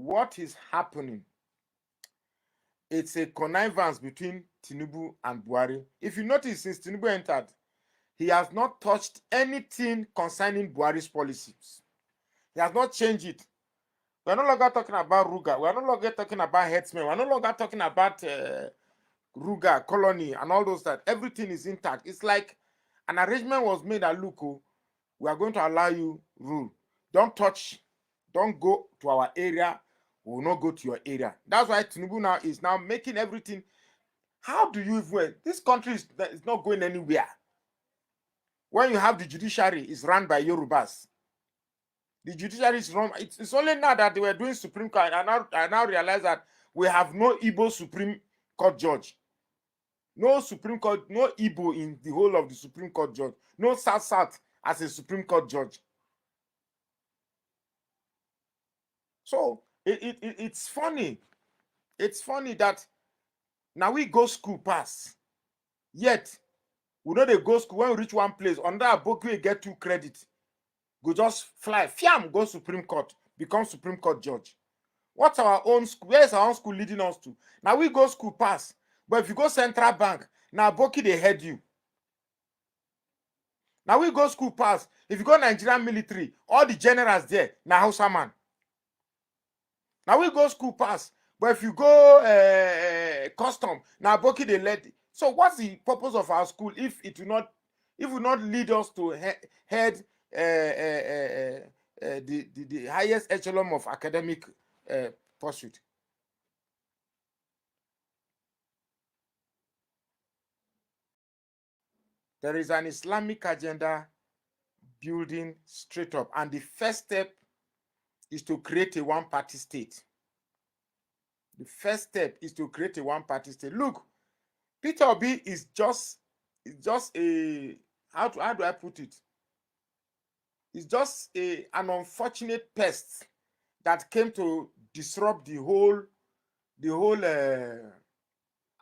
what is happening, it's a connivance between Tinubu and Buhari. If you notice, since Tinubu entered, he has not touched anything concerning Buhari's policies. He has not changed it. We're no longer talking about Ruga. We're no longer talking about headsmen. We're no longer talking about Ruga, colony, and all those that. Everything is intact. It's like an arrangement was made that, look, we are going to allow you rule. Don't touch, don't go to our area. We will not go to your area. That's why Tinubu now is now making everything. How do you even? This country is not going anywhere. When you have the judiciary, is run by Yorubas. The judiciary is run. It's only now that they were doing Supreme Court. I now realize that we have no Igbo Supreme Court judge. No Supreme Court, no Igbo in the whole of the Supreme Court judge. No South as a Supreme Court judge. So it's funny. It's funny that now we go school pass. Yet, we know they go school when we reach one place. Under a book, we get 2 credits. Go just fly. Fiam, go Supreme Court. Become Supreme Court judge. What's our own school? Where is our own school leading us to? Now we go school pass. But if you go Central Bank, now Boki, they head you. Now we go school pass. If you go Nigerian military, all the generals there, now Hausa man. Now we go school pass. But if you go custom, now Boki, they led. So what's the purpose of our school if it will not lead us to head the highest echelon of academic pursuit? There is an Islamic agenda building straight up, and the first step is to create a one-party state. The first step is to create a one-party state. Look, Peter Obi is just a, how do I put it? It's just an unfortunate pest that came to disrupt the whole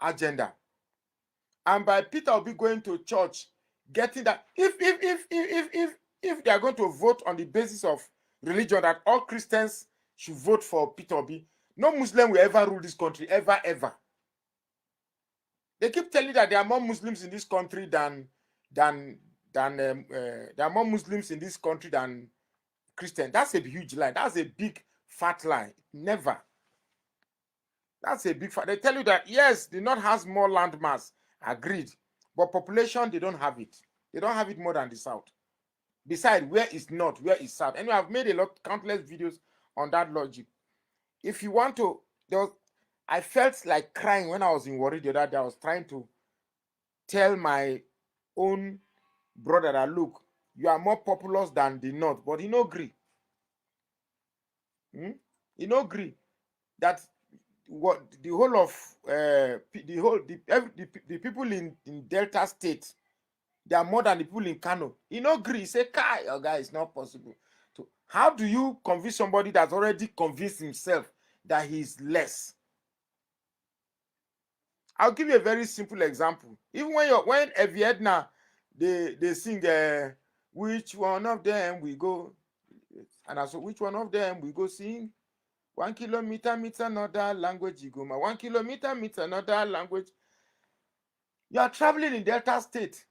agenda. And by Peter Obi going to church, getting that, if they are going to vote on the basis of religion, that all Christians should vote for Peter Obi, no Muslim will ever rule this country, ever. They keep telling that there are more Muslims in this country than there are more Muslims in this country than Christians. That's a huge lie. That's a big fat lie. Never. That's a big fat. They tell you that yes, the North has more land mass. Agreed. But population, they don't have it. They don't have it more than the South. Besides, where is North, where is South? Anyway, I've made countless videos on that logic. If you want to, I felt like crying when I was in Warri the other day. I was trying to tell my own brother that, look, you are more populous than the North, but he no agree. He no agree that what the whole of the people in Delta State, they are more than the people in Kano. He no agree. He say, "Kai, oh guy, it's not possible." So how do you convince somebody that's already convinced himself that he's less? I'll give you a very simple example. Even when Eviedna they sing which one of them we go, and I said, which one of them we go sing? 1 kilometer meets another language, you go. 1 kilometer meets another language. You are traveling in Delta State,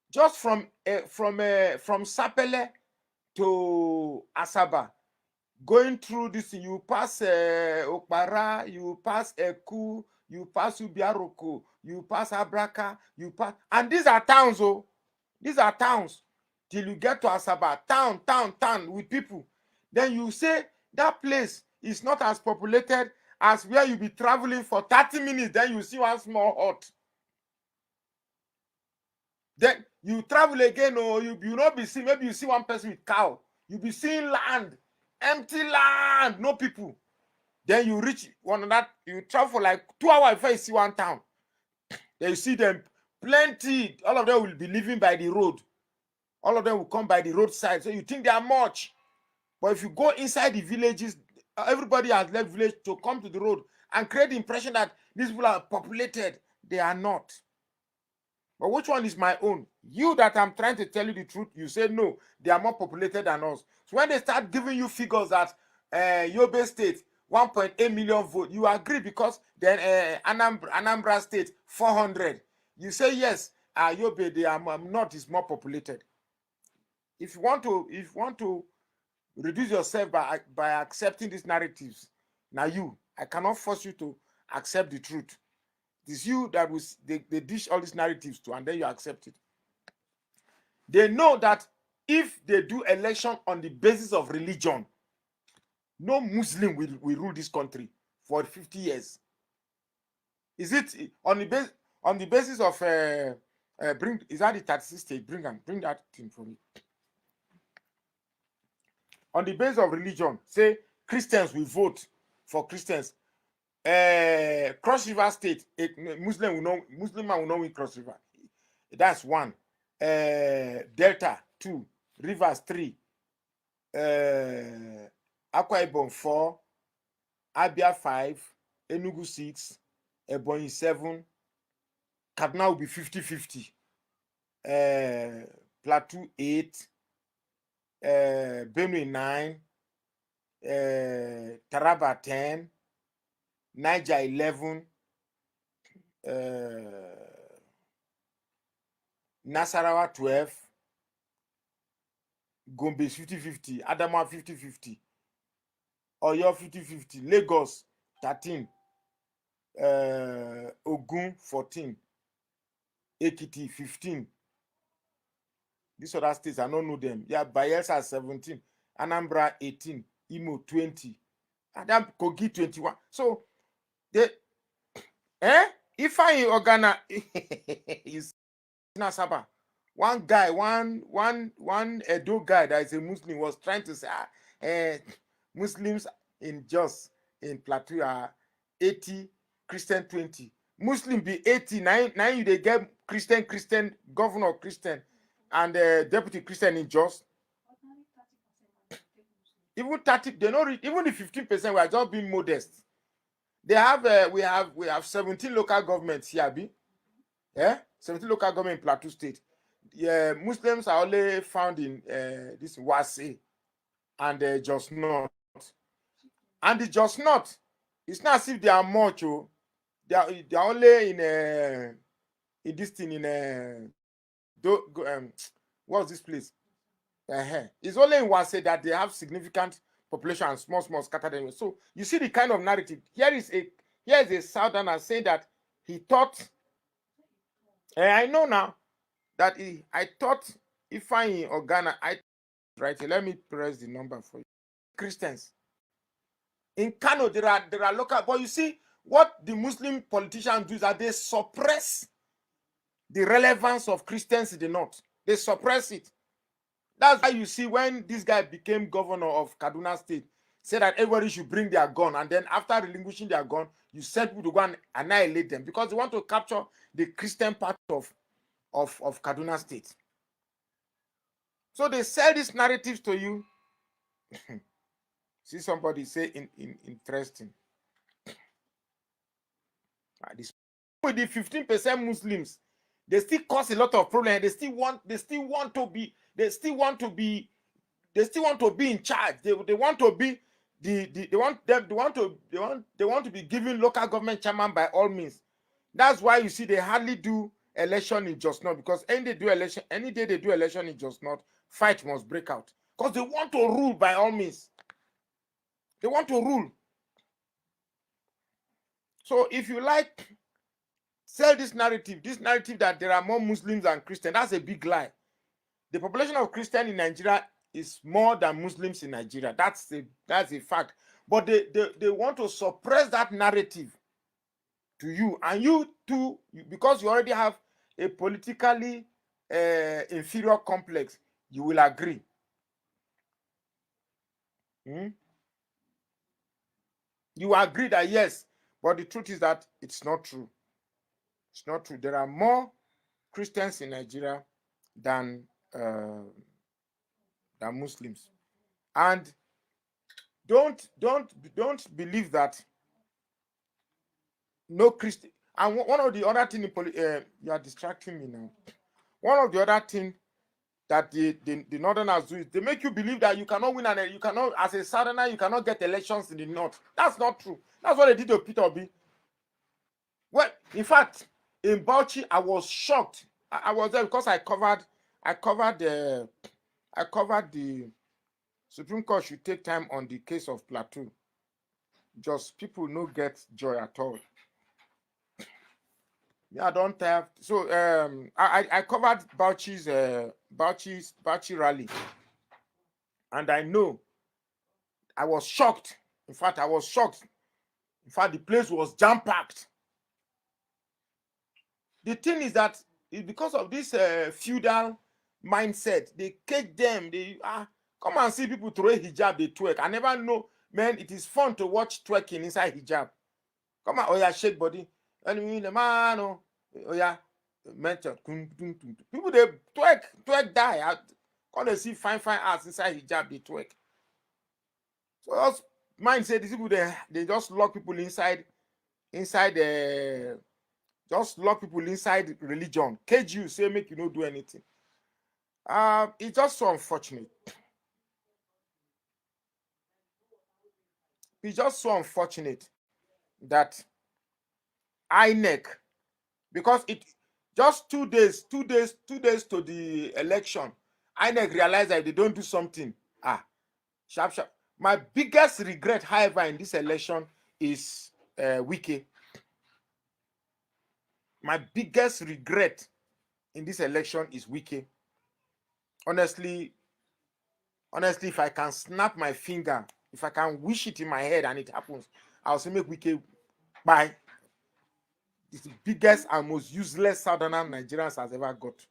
just from Sapele to Asaba, going through this. You pass Okpara, you pass Eku, you pass Ubiaroko, you pass Abraka, you pass, and these are towns. Oh, these are towns. Till you get to Asaba, town with people. Then you say that place is not as populated as where you be traveling for 30 minutes. Then you see one small hut. Then you travel again, or you not be seeing, maybe you see one person with cow. You be seeing land, empty land, no people. Then you reach one of that, you travel for like 2 hours before you see one town. Then you see them plenty. All of them will be living by the road. All of them will come by the roadside. So you think they are much. But if you go inside the villages, everybody has left village to come to the road and create the impression that these people are populated. They are not. But which one is my own? You that I'm trying to tell you the truth, you say no, they are more populated than us. So when they start giving you figures that Yobe State, 1.8 million votes. You agree because then Anambra State 400. You say yes. Yobe, the north is more populated. If you want to reduce yourself by accepting these narratives, now I cannot force you to accept the truth. It is you that they dish all these narratives to, and then you accept it. They know that if they do election on the basis of religion, no Muslim will rule this country for 50 years. Is it on the basis of bring? Is that the 36 state? Bring that thing for me. On the basis of religion, say Christians will vote for Christians. Cross River State, Muslim will not win Cross River. That's one. Delta 2, Rivers 3, Akwa Ibom 4, Abia 5, Enugu 6, Ebonyi 7, Kaduna will be 50-50. Plateau 8, Benue 9, Taraba 10, Niger 11, Nasarawa 12, Gombe 50-50, Adamawa 50-50, Oyo 50-50, Lagos 13, Ogun 14, Ekiti 15. These other states, I don't know them. Yeah, Bayelsa 17, Anambra 18, Imo 20, Adam Kogi 21. So they if I Organa is Nasaba. One guy, one Edo guy that is a Muslim was trying to say Muslims in Jos in Plateau are 80, Christian 20. Muslim be 80, now you they get Christian, governor Christian, and deputy Christian in Jos. Even 30, they don't read, even the 15% we are just being modest. They have we have 17 local governments here, be 17 local government in Plateau State. Yeah, Muslims are only found in this Wase and Just North. And the Just North, it's not as if they are much. Oh, they are only in this thing in what's this place? It's only in Wase that they have significant population and small scattered areas. So you see the kind of narrative. Here is a southerner saying that he thought. I know now that I thought if I in Organa, right. Let me press the number for you. Christians in Kano, there are local, but you see what the Muslim politicians do is that they suppress the relevance of Christians in the north. They suppress it. That's why you see when this guy became governor of Kaduna State, said that everybody should bring their gun, and then after relinquishing their gun, you send people to go and annihilate them because they want to capture the Christian part of Kaduna State. So they sell these narratives to you. See somebody say interesting. This with the 15% Muslims, they still cause a lot of problems. They still want to be in charge. They want to be they want to be given local government chairman by all means. That's why you see they hardly do election in Just North, because any day they do election in Just North, fight must break out because they want to rule by all means. They want to rule. So if you like, sell this narrative that there are more Muslims than Christians, that's a big lie. The population of Christians in Nigeria is more than Muslims in Nigeria. That's a fact. But they want to suppress that narrative to you, and you too, because you already have a politically inferior complex, you will agree. You agree that yes, but the truth is that it's not true. It's not true. There are more Christians in Nigeria than Muslims, and don't believe that no Christian. And one of the other things, you are distracting me now. One of the other things that the Northerners do is they make you believe that you cannot win and you cannot, as a Southerner, you cannot get elections in the North. That's not true. That's what they did to Peter Obi. Well, in fact, in Bauchi, I was shocked. I was there because I covered the Supreme Court should take time on the case of Plateau. Just people no get joy at all. Yeah, I don't have. So I covered Bauchi rally, and I know I was shocked. In fact, I was shocked. In fact, the place was jam-packed. The thing is that because of this feudal mindset, they cage them. They come and see people throw a hijab, they twerk. I never know, man. It is fun to watch twerking inside hijab. Come on, oh yeah, shake body. And the man, oh yeah, mention. People they twerk die. When they see fine ass inside hijab, they twerk. So us mindset, these people they just lock people inside just lock people inside religion, cage you, say make you no do anything. It's just so unfortunate. It's just so unfortunate that INEC, because it just 2 days to the election, INEC realized that if they don't do something, sharp. My biggest regret, however, in this election is Wike. My biggest regret in this election is Wike. Honestly, if I can snap my finger, if I can wish it in my head and it happens, I'll say make Wike buy. It's the biggest and most useless Southerner Nigerians has ever got.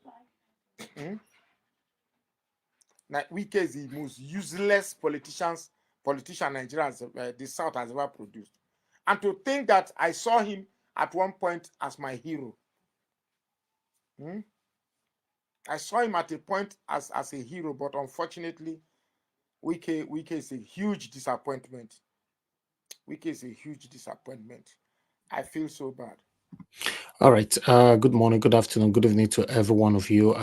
Wike is the most useless politician Nigerians the South has ever produced. And to think that I saw him at one point as my hero. I saw him at a point as a hero, but unfortunately, Wike is a huge disappointment. Wike is a huge disappointment. I feel so bad. All right. Good morning, good afternoon, good evening to every one of you.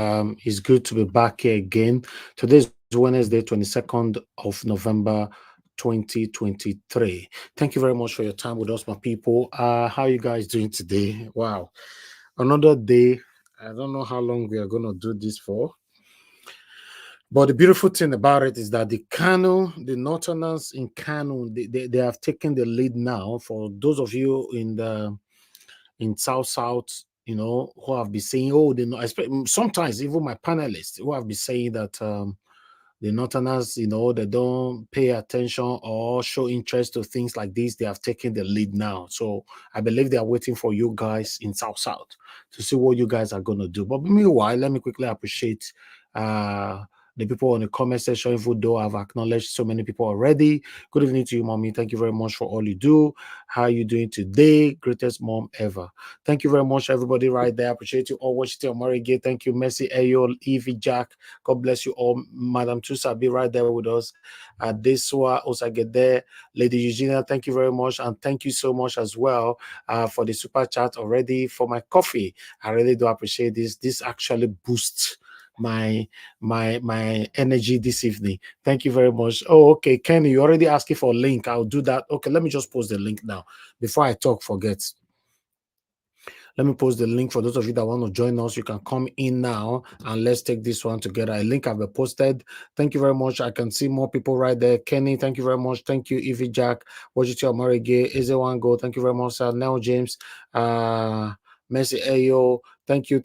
It's good to be back here again. Today is Wednesday, 22nd of November, 2023. Thank you very much for your time with us, my people. How are you guys doing today? Wow. Another day. I don't know how long we are going to do this for. But the beautiful thing about it is that the Northerners in Kano, they have taken the lead now. For those of you in South, who have been saying, oh, they know, sometimes even my panelists who have been saying that the Northerners, they don't pay attention or show interest to things like this. They have taken the lead now. So I believe they are waiting for you guys in South to see what you guys are going to do. But meanwhile, let me quickly appreciate the people on the comment section, even though I've acknowledged so many people already. Good evening to you, mommy. Thank you very much for all you do. How are you doing today? Greatest mom ever. Thank you very much, everybody right there. Appreciate you all watching Omorige. Thank you, Messi, Ayo, Evie, Jack. God bless you all. Madam Tusa, be right there with us. Deswa, Osagede, Lady Eugenia, thank you very much. And thank you so much as well for the super chat already for my coffee. I really do appreciate this. This actually boosts my energy this evening. Thank you very much. Oh, okay, Kenny, you already asking for a link. I'll do that. Okay, let me just post the link now before I forget. Let me post the link for those of you that want to join us. You can come in now and let's take this one together. A link have been posted. Thank you very much. I can see more people right there. Kenny, thank you very much. Thank you, Evie Jack, Wajiti Omarige, Ezewango. Thank you very much, sir. Nell James, Messi Ayo. Thank you.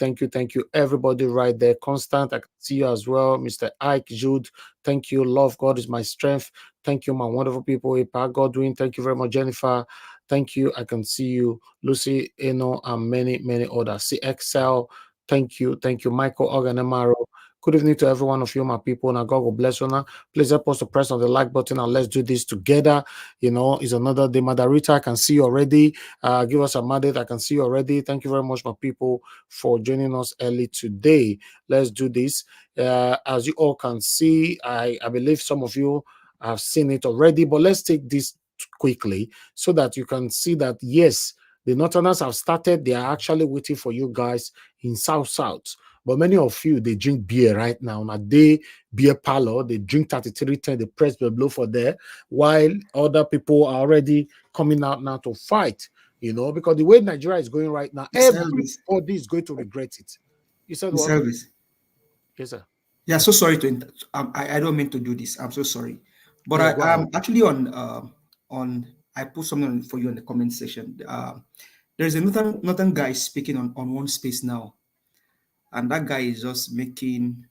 Everybody right there. Constant, I can see you as well. Mr. Ike, Jude. Thank you. Love God is my strength. Thank you, my wonderful people. Ipa Godwin. Thank you very much, Jennifer. Thank you. I can see you, Lucy, Eno, and many others. CXL, thank you. Michael Organemaro. Good evening to every one of you, my people. Now, God will bless you now. Please help us to press on the like button and let's do this together. It's another day. Madarita, I can see you already. Give us a mandate. I can see you already. Thank you very much, my people, for joining us early today. Let's do this. As you all can see, I believe some of you have seen it already, but let's take this quickly so that you can see that yes, the Northerners have started. They are actually waiting for you guys in South. But many of you, they drink beer right now. Now they beer parlor, they drink 3310, they press the blow for there, while other people are already coming out now to fight, because the way Nigeria is going right now, everybody is going to regret it. You said what? Elvis. Yes, sir. Yeah, so sorry to I don't mean to do this. I'm so sorry. But I'm actually on I put something for you in the comment section. There's another guy speaking on one space now, and that guy is just making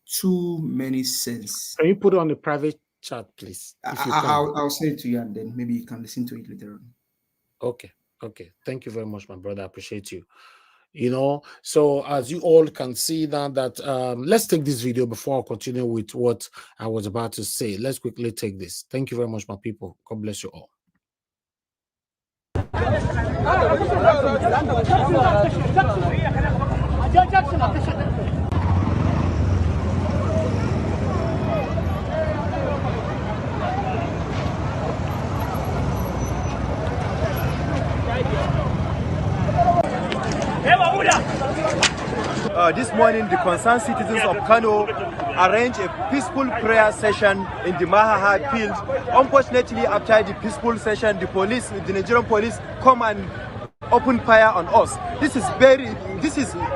too many sense. Can you put it on the private chat, please? If you can. I'll send it to you, and then maybe you can listen to it later on. Okay. Thank you very much, my brother. I appreciate you. So as you all can see now that let's take this video before I continue with what I was about to say. Let's quickly take this. Thank you very much, my people. God bless you all. This morning, the concerned citizens of Kano arranged a peaceful prayer session in the Mahaha field. Unfortunately, after the peaceful session, the Nigerian police come and open fire on us. This is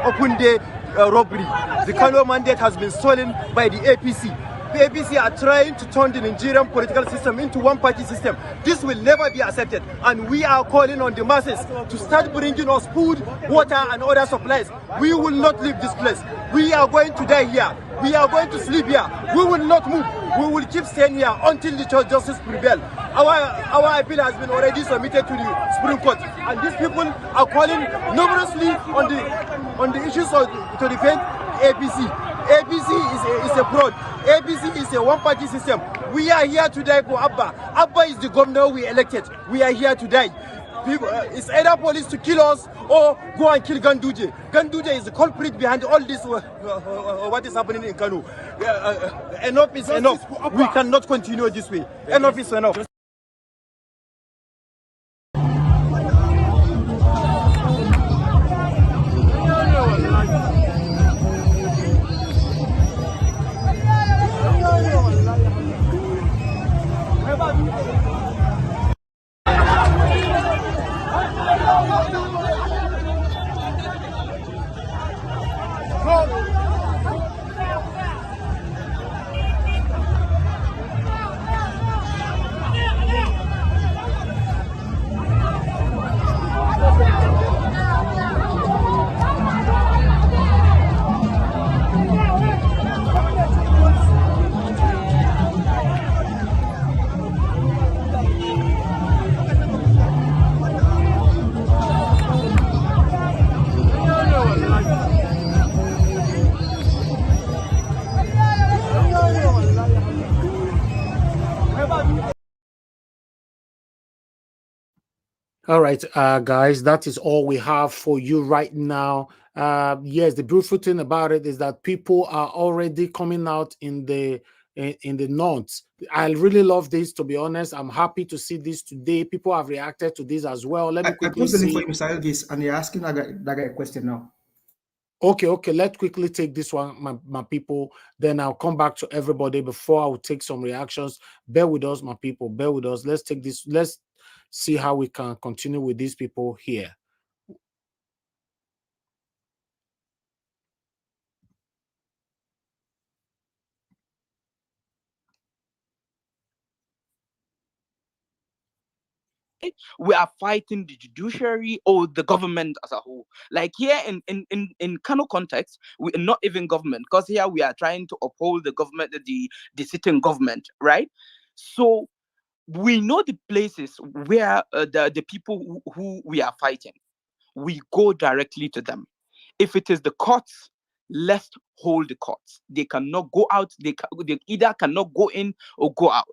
open day robbery. The Kano mandate has been stolen by the APC. The APC are trying to turn the Nigerian political system into one-party system. This will never be accepted, and we are calling on the masses to start bringing us food, water, and other supplies. We will not leave this place. We are going to die here. We are going to sleep here. We will not move. We will keep staying here until the justice prevails. Our appeal has been already submitted to the Supreme Court, and these people are calling numerously on the issues to defend APC. APC is a fraud. APC is a one-party system. We are here to die for Abba. Abba is the governor we elected. We are here to die. It's either police to kill us or go and kill Ganduje. Ganduje is the culprit behind all this, what is happening in Kano. Enough is enough. We cannot continue this way. Enough is enough. All right, guys, that is all we have for you right now. Yes, the beautiful thing about it is that people are already coming out in the north. I really love this, to be honest. I'm happy to see this today. People have reacted to this as well. Let me quickly see. For you, Mr. Elvis, and you're asking that guy a question now. Okay. Let's quickly take this one, my people. Then I'll come back to everybody before I will take some reactions. Bear with us, my people. Bear with us. Let's take this. Let's see how we can continue with these people here. We are fighting the judiciary or the government as a whole. Like here in Kano context, we are not even government, because here we are trying to uphold the government, the sitting government, right? So we know the places where the people who we are fighting, we go directly to them. If it is the courts, let's hold the courts. They cannot go out. They either cannot go in or go out.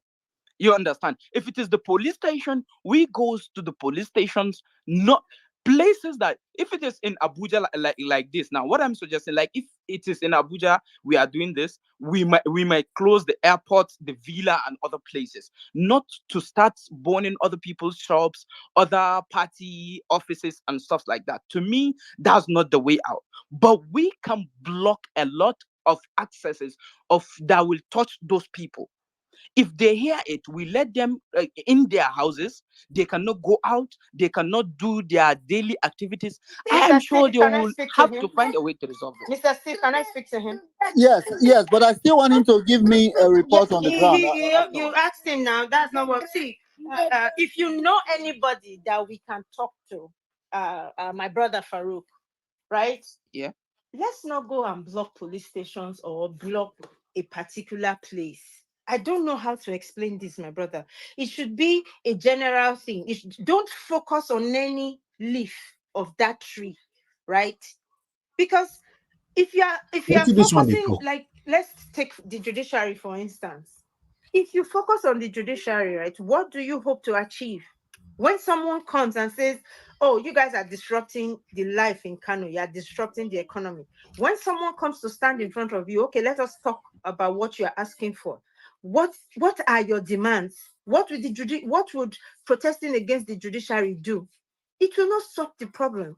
You understand? If it is the police station, we goes to the police stations. Not places that if it is in Abuja like this now, what I'm suggesting, like if it is in Abuja, we are doing this, we might close the airport, the villa, and other places, not to start burning other people's shops, other party offices, and stuff like that. To me, that's not the way out. But we can block a lot of accesses of that will touch those people. If they hear it, we let them in their houses. They cannot go out. They cannot do their daily activities. I am sure they will have to find a way to resolve it. Mr. Steve, can I speak to him? Yes, but I still want him to give me a report on the ground. You asked him now. That's not what. See, if you know anybody that we can talk to, my brother Farouk, right? Yeah. Let's not go and block police stations or block a particular place. I don't know how to explain this, my brother. It should be a general thing. Don't focus on any leaf of that tree, right? Because if you are focusing, like, let's take the judiciary for instance. If you focus on the judiciary, right, what do you hope to achieve? When someone comes and says, oh, you guys are disrupting the life in Kano, you are disrupting the economy. When someone comes to stand in front of you, okay, let us talk about what you are asking for. What are your demands? What would protesting against the judiciary do? It will not solve the problem.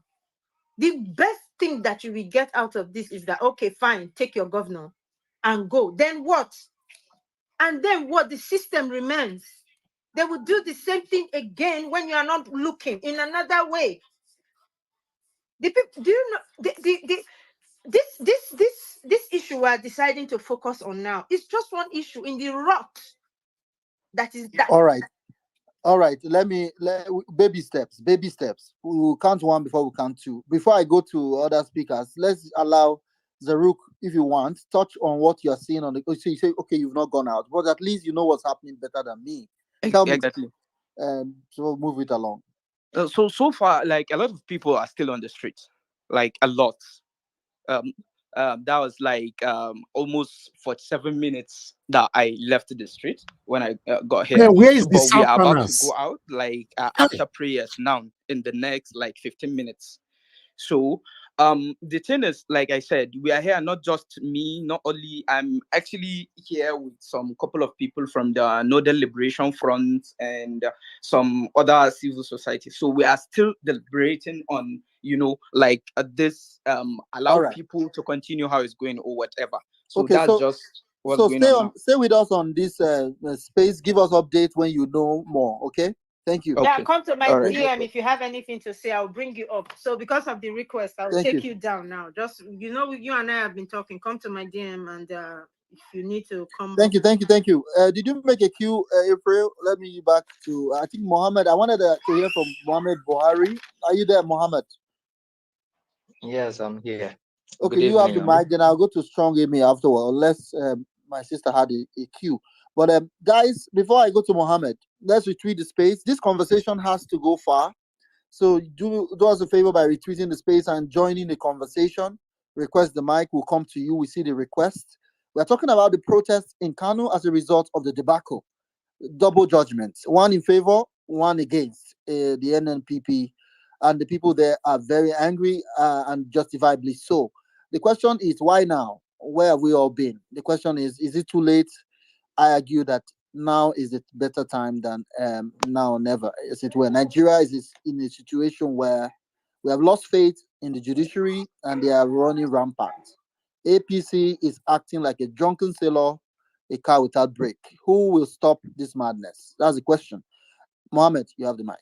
The best thing that you will get out of this is that, okay, fine, take your governor and go. Then what? And then what? The system remains. They will do the same thing again when you are not looking in another way. The people, do you know this issue we are deciding to focus on now is just one issue in the rot that is that. All right. Baby steps. We will count one before we count two. Before I go to other speakers, let's allow Zaruk, if you want, touch on what you're seeing on the. So you say, okay, you've not gone out, but at least you know what's happening better than me. Tell me. Exactly. So move it along. So far, like a lot of people are still on the streets, like a lot. That was like almost 47 minutes that I left the street when I got here. Yeah, where is the But we are about to Southerners? go out like after prayers now in the next like 15 minutes. So the thing is, like I said, we are here, not just me, not only I'm actually here with some couple of people from the Northern Liberation Front and some other civil society. So we are still deliberating on, like this allow people to continue how it's going or whatever. So Okay, that's just what's going on now. Stay with us on this space. Give us update when you know more. Okay. Thank you. Okay. Yeah, come to my All right. DM if you have anything to say. I'll bring you up. So because of the request, I'll take you down now. Just you and I have been talking. Come to my DM and if you need to come. Thank you. Did you make a queue, April? Let me back to I think Mohammed. I wanted to hear from Mohammed Buhari. Are you there, Mohammed? Yes, I'm here. Okay, you have the mic. Then I'll go to Strong Amy afterward, unless my sister had a queue. But guys, before I go to Mohammed, let's retweet the space. This conversation has to go far. So do us a favor by retweeting the space and joining the conversation. Request the mic. We'll come to you. We see the request. We're talking about the protests in Kano as a result of the debacle. Double judgments. One in favor, one against the NNPP. And the people there are very angry and justifiably so. The question is, why now? Where have we all been? The question is it too late? I argue that now is a better time than now or never, as it were. Nigeria is in a situation where we have lost faith in the judiciary and they are running rampant. APC is acting like a drunken sailor, a car without brake. Who will stop this madness? That's the question. Mohammed, you have the mic.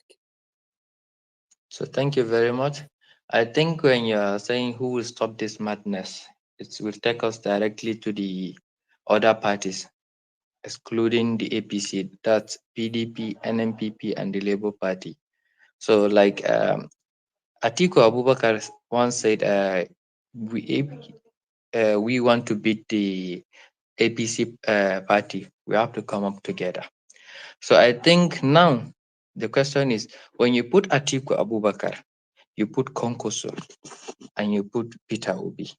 So thank you very much. I think when you're saying who will stop this madness, it will take us directly to the other parties, excluding the APC, that's PDP, NMPP, and the Labour Party. So like Atiku Abubakar once said, we want to beat the APC party. We have to come up together. So I think now the question is, when you put Atiku Abubakar, you put Konkoso, and you put Peter Obi,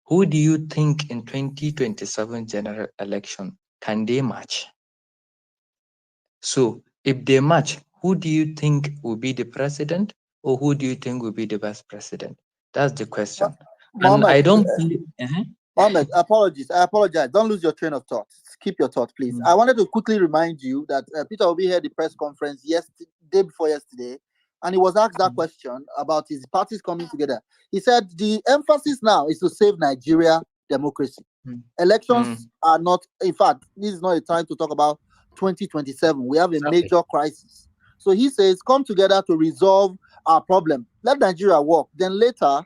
who do you think in 2027 general election can they match? So if they match, who do you think will be the president? or who do you think will be the best president? That's the question. And Mohammed, I don't believe. Mohammed, apologies. I apologize. Don't lose your train of thought. Keep your thought, please. I wanted to quickly remind you that Peter Obi had the press conference day before yesterday, and he was asked that question about his parties coming together. He said the emphasis now is to save Nigeria democracy. Elections are not, in fact, this is not a time to talk about 2027. We have a major crisis. So he says, come together to resolve our problem. Let Nigeria work. Then later,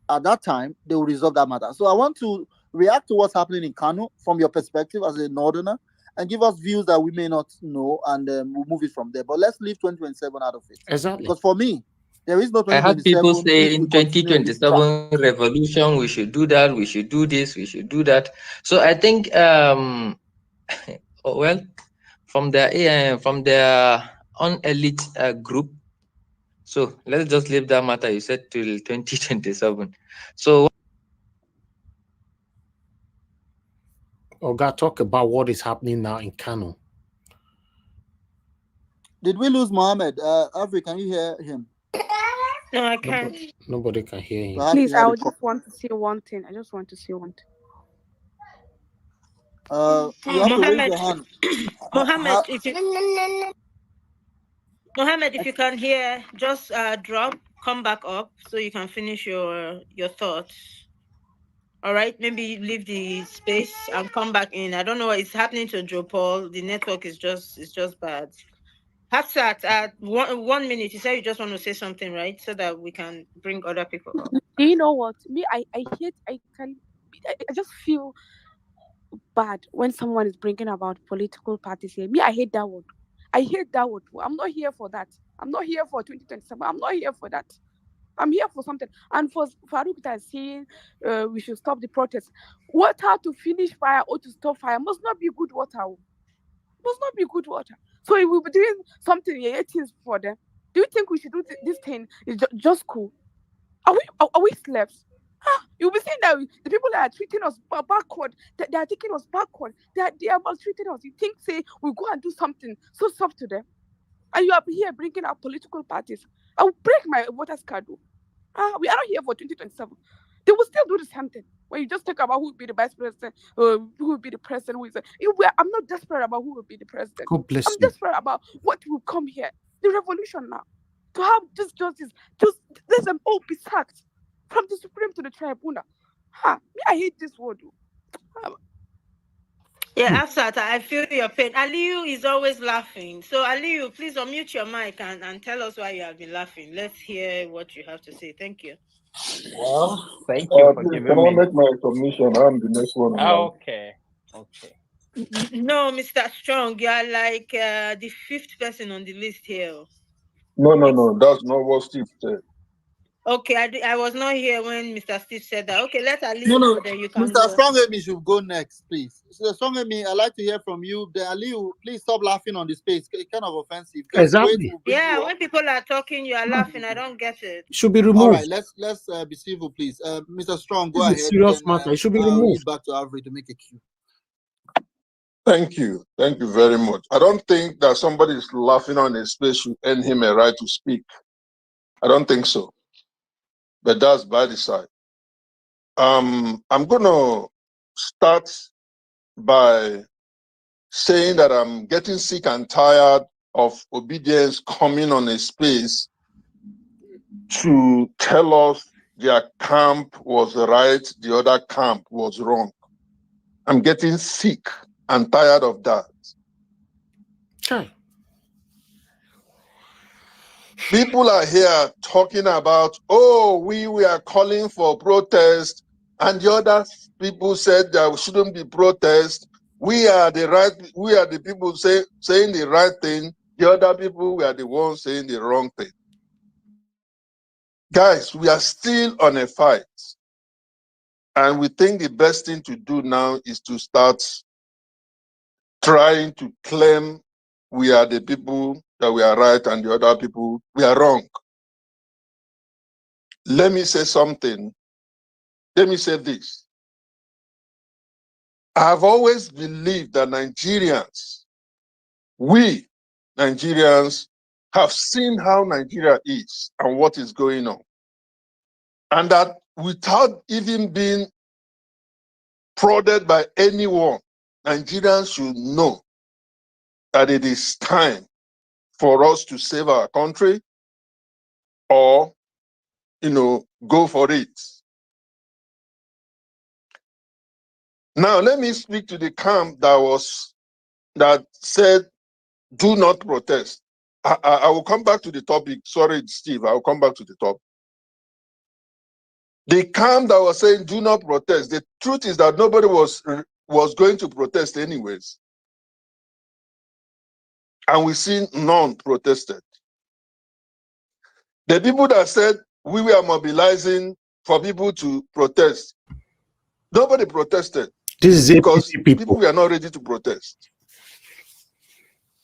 at that time, they will resolve that matter. So I want to react to what's happening in Kano from your perspective as a northerner and give us views that we may not know, and we'll move it from there. But let's leave 2027 out of it. Exactly. Because for me, there is no I had people 2027 say if in we continue in this track. 2027 revolution, we should do that, we should do this, we should do that. So I think, well, from their own elite group. So let's just leave that matter you said till 2027. So Oga, talk about what is happening now in Kano. Did we lose Mohammed? Avril, can you hear him? No, I can't. Nobody can hear him. Please, I would just want to say one thing. I just want to say one thing. You have to raise your hand. Mohammed, if you can hear, just drop, come back up so you can finish your thoughts. All right, maybe leave the space and come back in. I don't know what is happening to Joe Paul. The network is just bad. Hafsat, at 1 minute, you said you just want to say something, right? So that we can bring other people up. You know what? Me, I just feel bad when someone is bringing about political parties here. Me, I hate that word. I hate that word. I'm not here for that. I'm not here for 2027. I'm not here for that. I'm here for something. And for Farouk that is saying we should stop the protest. Water to finish fire or to stop fire must not be good water. Must not be good water. So if we be doing something, things for them, do you think we should do this thing? Is just cool? Are we slaves? You'll be saying that the people that are treating us backward, they are taking us backward. They are maltreating us. You think, say, we go and do something so soft to them, and you are here bringing out political parties. I will break my voters card. We are not here for 2027. They will still do the same thing. When you just talk about who will be the vice president, who will be the president, I'm not desperate about who will be the president. I'm desperate about what will come here. The revolution now. To have this justice, just let them all be sacked. From the Supreme to the tribunal. I hate this word. Yeah, Afsat, I feel your pain. Aliyu is always laughing. So Aliyu, please unmute your mic and tell us why you have been laughing. Let's hear what you have to say. Thank you. Well, thank you for giving me. Can I make my submission? I'm the next one. Okay. No, Mr. Strong, you are like the 5th person on the list here. No, that's not what Steve said. Okay, I was not here when Mr. Steve said that. Okay, let Ali No, then you can Mr. go. Strongemi should go next, please. So Strongemi, I'd like to hear from you. Then Aliu, please stop laughing on the space. It's kind of offensive. Just exactly. Yeah, when people are talking, you are laughing. I don't get it. Should be removed. All right, let's be civil, please. Mr. Strong, go ahead. Serious matter. It should be removed. I'll leave back to Avery to make a cue. Thank you very much. I don't think that somebody is laughing on a space should earn him a right to speak. I don't think so. But that's by the side. I'm gonna start by saying that I'm getting sick and tired of obedience coming on a space to tell us their camp was right, the other camp was wrong. I'm getting sick and tired of that. Sure. People are here talking about, oh, we are calling for protest, and the other people said there shouldn't be protest. We are the people saying the right thing. The other people were the ones saying the wrong thing. Guys, we are still on a fight. And we think the best thing to do now is to start trying to claim we are the people that we are right and the other people we are wrong. Let me say something. Let me say this. I've always believed that we Nigerians, have seen how Nigeria is and what is going on. And that without even being prodded by anyone, Nigerians should know that it is time for us to save our country or, go for it. Now, let me speak to the camp that said, do not protest. I will come back to the topic. Sorry, Steve, I will come back to the topic. The camp that was saying, do not protest. The truth is that nobody was going to protest anyways. And we see none protested. The people that said we were mobilizing for people to protest, nobody protested. This is because APC people. people were not ready to protest.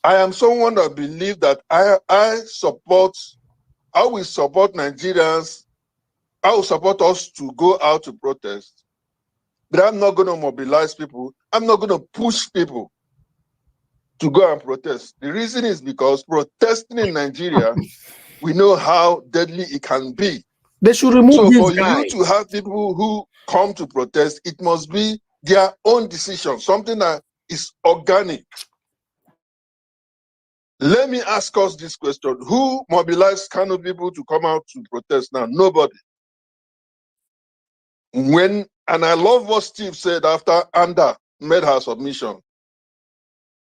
I am someone that believes that I will support Nigerians. I will support us to go out to protest. But I'm not going to mobilize people. I'm not going to push people to go and protest. The reason is because protesting in Nigeria, we know how deadly it can be. They should remove So these for guys. you to have people who come to protest, it must be their own decision, something that is organic. Let me ask us this question. Who mobilized Kano people to come out to protest now? Nobody. And I love what Steve said after Anda made her submission.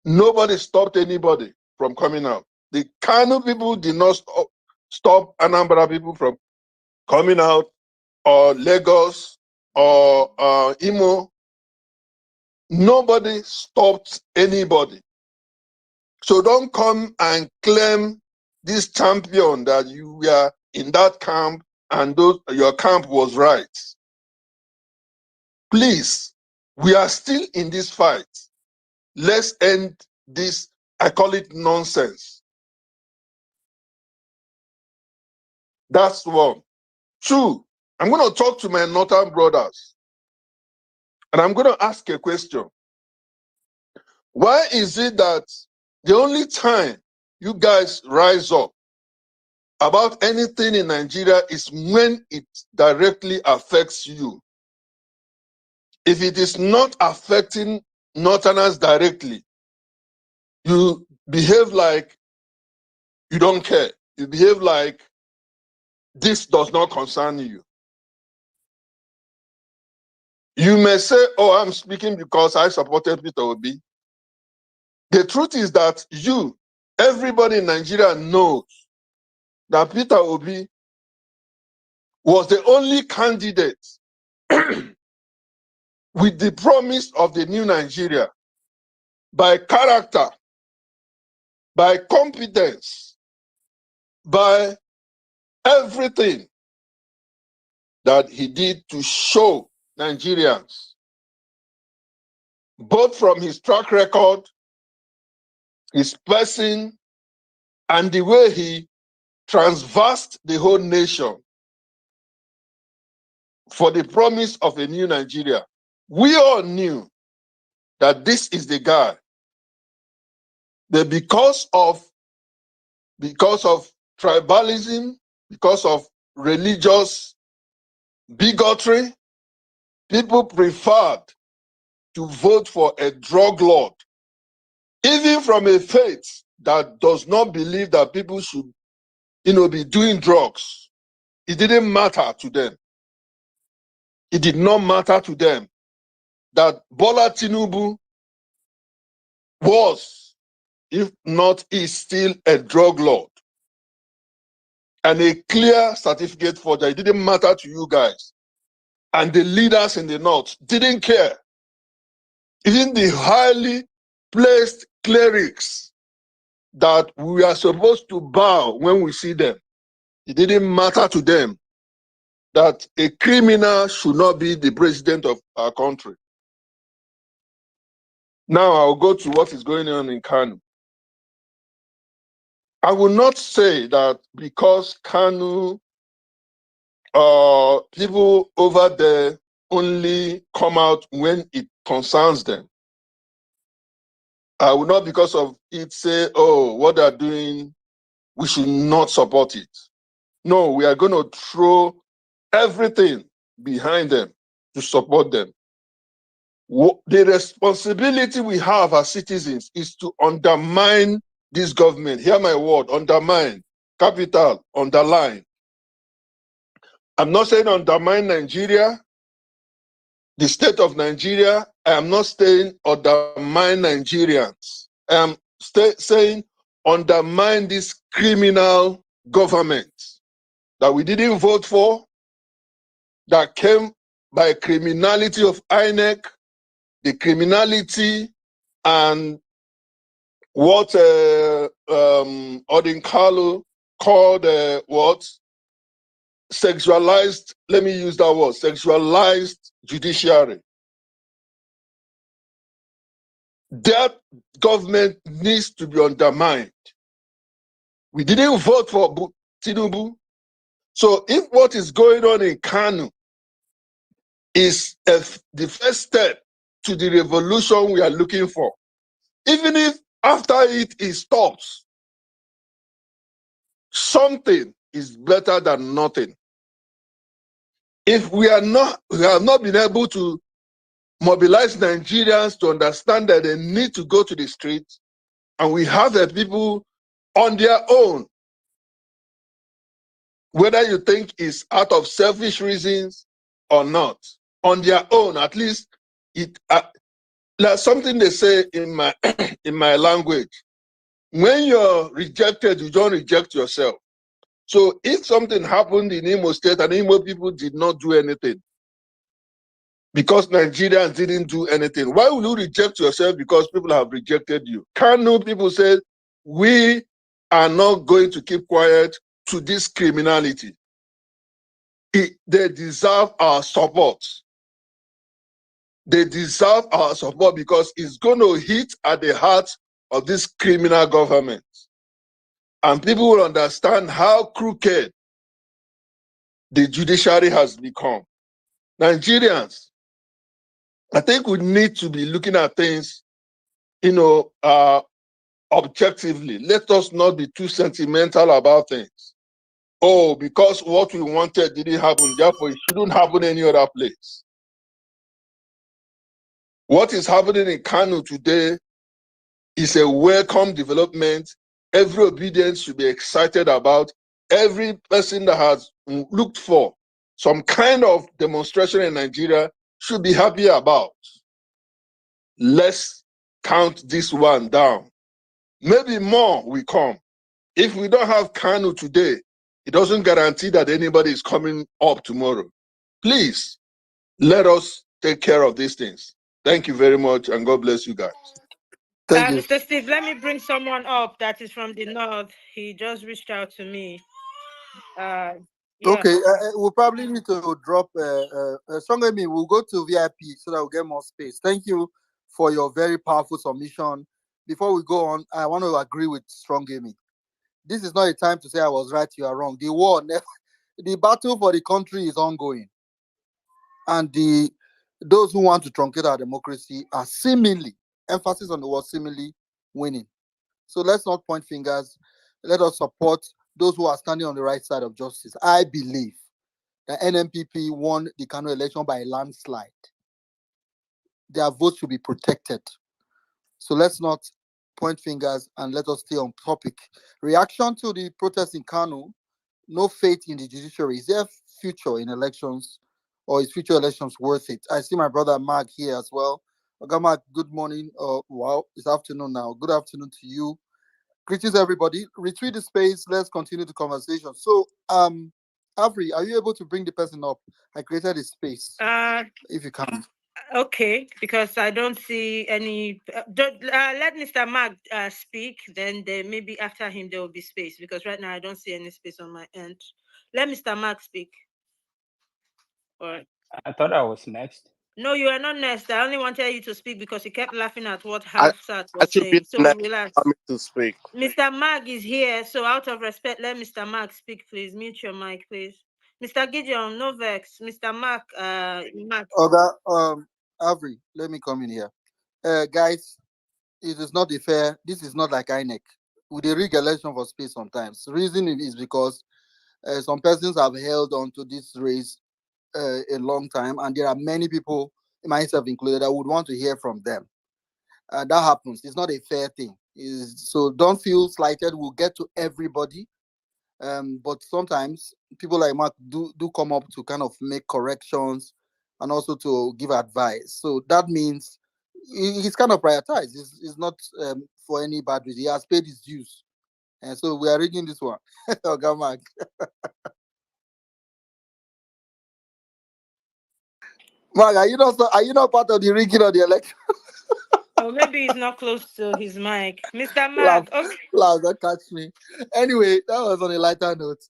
Nobody stopped anybody from coming out. The Kano people did not stop Anambra people from coming out, or Lagos, or Imo. Nobody stopped anybody. So don't come and claim this champion that you were in that camp and your camp was right. Please, we are still in this fight. Let's end this, I call it nonsense. That's one. Two, I'm going to talk to my northern brothers and I'm going to ask a question. Why is it that the only time you guys rise up about anything in Nigeria is when it directly affects you? If it is not affecting Northerners directly, you behave like you don't care. You behave like this does not concern you. You may say, oh, I'm speaking because I supported Peter Obi. The truth is that everybody in Nigeria knows that Peter Obi was the only candidate with the promise of the new Nigeria by character, by competence, by everything that he did to show Nigerians, both from his track record, his person, and the way he transversed the whole nation for the promise of a new Nigeria. We all knew that this is the guy. That because of tribalism, because of religious bigotry, people preferred to vote for a drug lord, even from a faith that does not believe that people should, be doing drugs. It didn't matter to them. It did not matter to them that Bola Tinubu was, if not is still, a drug lord and a clear certificate forger. It didn't matter to you guys. And the leaders in the north didn't care. Even the highly placed clerics that we are supposed to bow when we see them, it didn't matter to them that a criminal should not be the president of our country. Now I'll go to what is going on in Kano. I will not say that because Kano people over there only come out when it concerns them. I will not, because of it, say, oh, what they're doing we should not support it. No, we are going to throw everything behind them to support them. The responsibility we have as citizens is to undermine this government. Hear my word, undermine, capital, underline. I'm not saying undermine Nigeria, the state of Nigeria. I am not saying undermine Nigerians. I am saying undermine this criminal government that we didn't vote for, that came by criminality of INEC, the criminality and what Odinkalo called what? Sexualized, let me use that word, sexualized judiciary. That government needs to be undermined. We didn't vote for Tinubu. So if what is going on in Kano is the first step to the revolution we are looking for, even if after it stops, something is better than nothing. If we have not been able to mobilize Nigerians to understand that they need to go to the streets, and we have the people on their own, whether you think it's out of selfish reasons or not, on their own, at least like something they say in my in my language. When you're rejected, you don't reject yourself. So if something happened in Imo State and Imo people did not do anything, because Nigerians didn't do anything, why will you reject yourself because people have rejected you? Kano people said, we are not going to keep quiet to this criminality. They deserve our support. They deserve our support because it's going to hit at the heart of this criminal government. And people will understand how crooked the judiciary has become. Nigerians, I think we need to be looking at things, objectively. Let us not be too sentimental about things. Oh, because what we wanted didn't happen, therefore it shouldn't happen any other place. What is happening in Kano today is a welcome development. Every obedience should be excited about. Every person that has looked for some kind of demonstration in Nigeria should be happy about. Let's count this one down. Maybe more will come. If we don't have Kano today, it doesn't guarantee that anybody is coming up tomorrow. Please, let us take care of these things. Thank you very much, and God bless you guys. Thank you. Mr. Steve, let me bring someone up that is from the north. He just reached out to me. Yeah. Okay, we'll probably need to drop Strong Amy. We'll go to VIP so that we'll get more space. Thank you for your very powerful submission. Before we go on, I want to agree with Strong Amy. This is not a time to say I was right, you are wrong. The war, the battle for the country is ongoing. And those who want to truncate our democracy are seemingly, emphasis on the word seemingly, winning. So let's not point fingers. Let us support those who are standing on the right side of justice. I believe that NMPP won the Kano election by a landslide. Their votes should be protected. So let's not point fingers and let us stay on topic. Reaction to the protest in Kano, no faith in the judiciary. Is there future in elections, or is future elections worth it? I see my brother Mark here as well. Okay, Mark, good morning. Wow, it's afternoon now. Good afternoon to you. Greetings, everybody. Retweet the space. Let's continue the conversation. So, Avery, are you able to bring the person up? I created a space. If you can. Okay, because I don't see any. Let Mr. Mark speak. Then maybe after him there will be space, because right now I don't see any space on my end. Let Mr. Mark speak. All right. I thought I was next. No, you are not next. I only wanted you to speak because you kept laughing at what Hafsat was saying. So relax. To speak. Mr. Mark is here, so out of respect, let Mr. Mark speak, please. Mute your mic, please. Mr. Gideon, no vex. Mr. Mark, Avery, let me come in here. Guys, it is not fair. This is not like INEC. with the rig election for space sometimes. The reason is because some persons have held on to this race a long time, and there are many people, myself included, that would want to hear from them. That happens. It's not a fair thing. So don't feel slighted. We'll get to everybody. But sometimes people like Mark do come up to kind of make corrections and also to give advice. So that means he's kind of prioritized. It's not for any bad reason. He has paid his dues. And so we are reading this one. Okay, Mark. Mark, are you not part of the rigging of the election? Oh, maybe he's not close to his mic. Mr. Laugh, Mark, okay. laugh, don't catch me. Anyway, that was on a lighter note.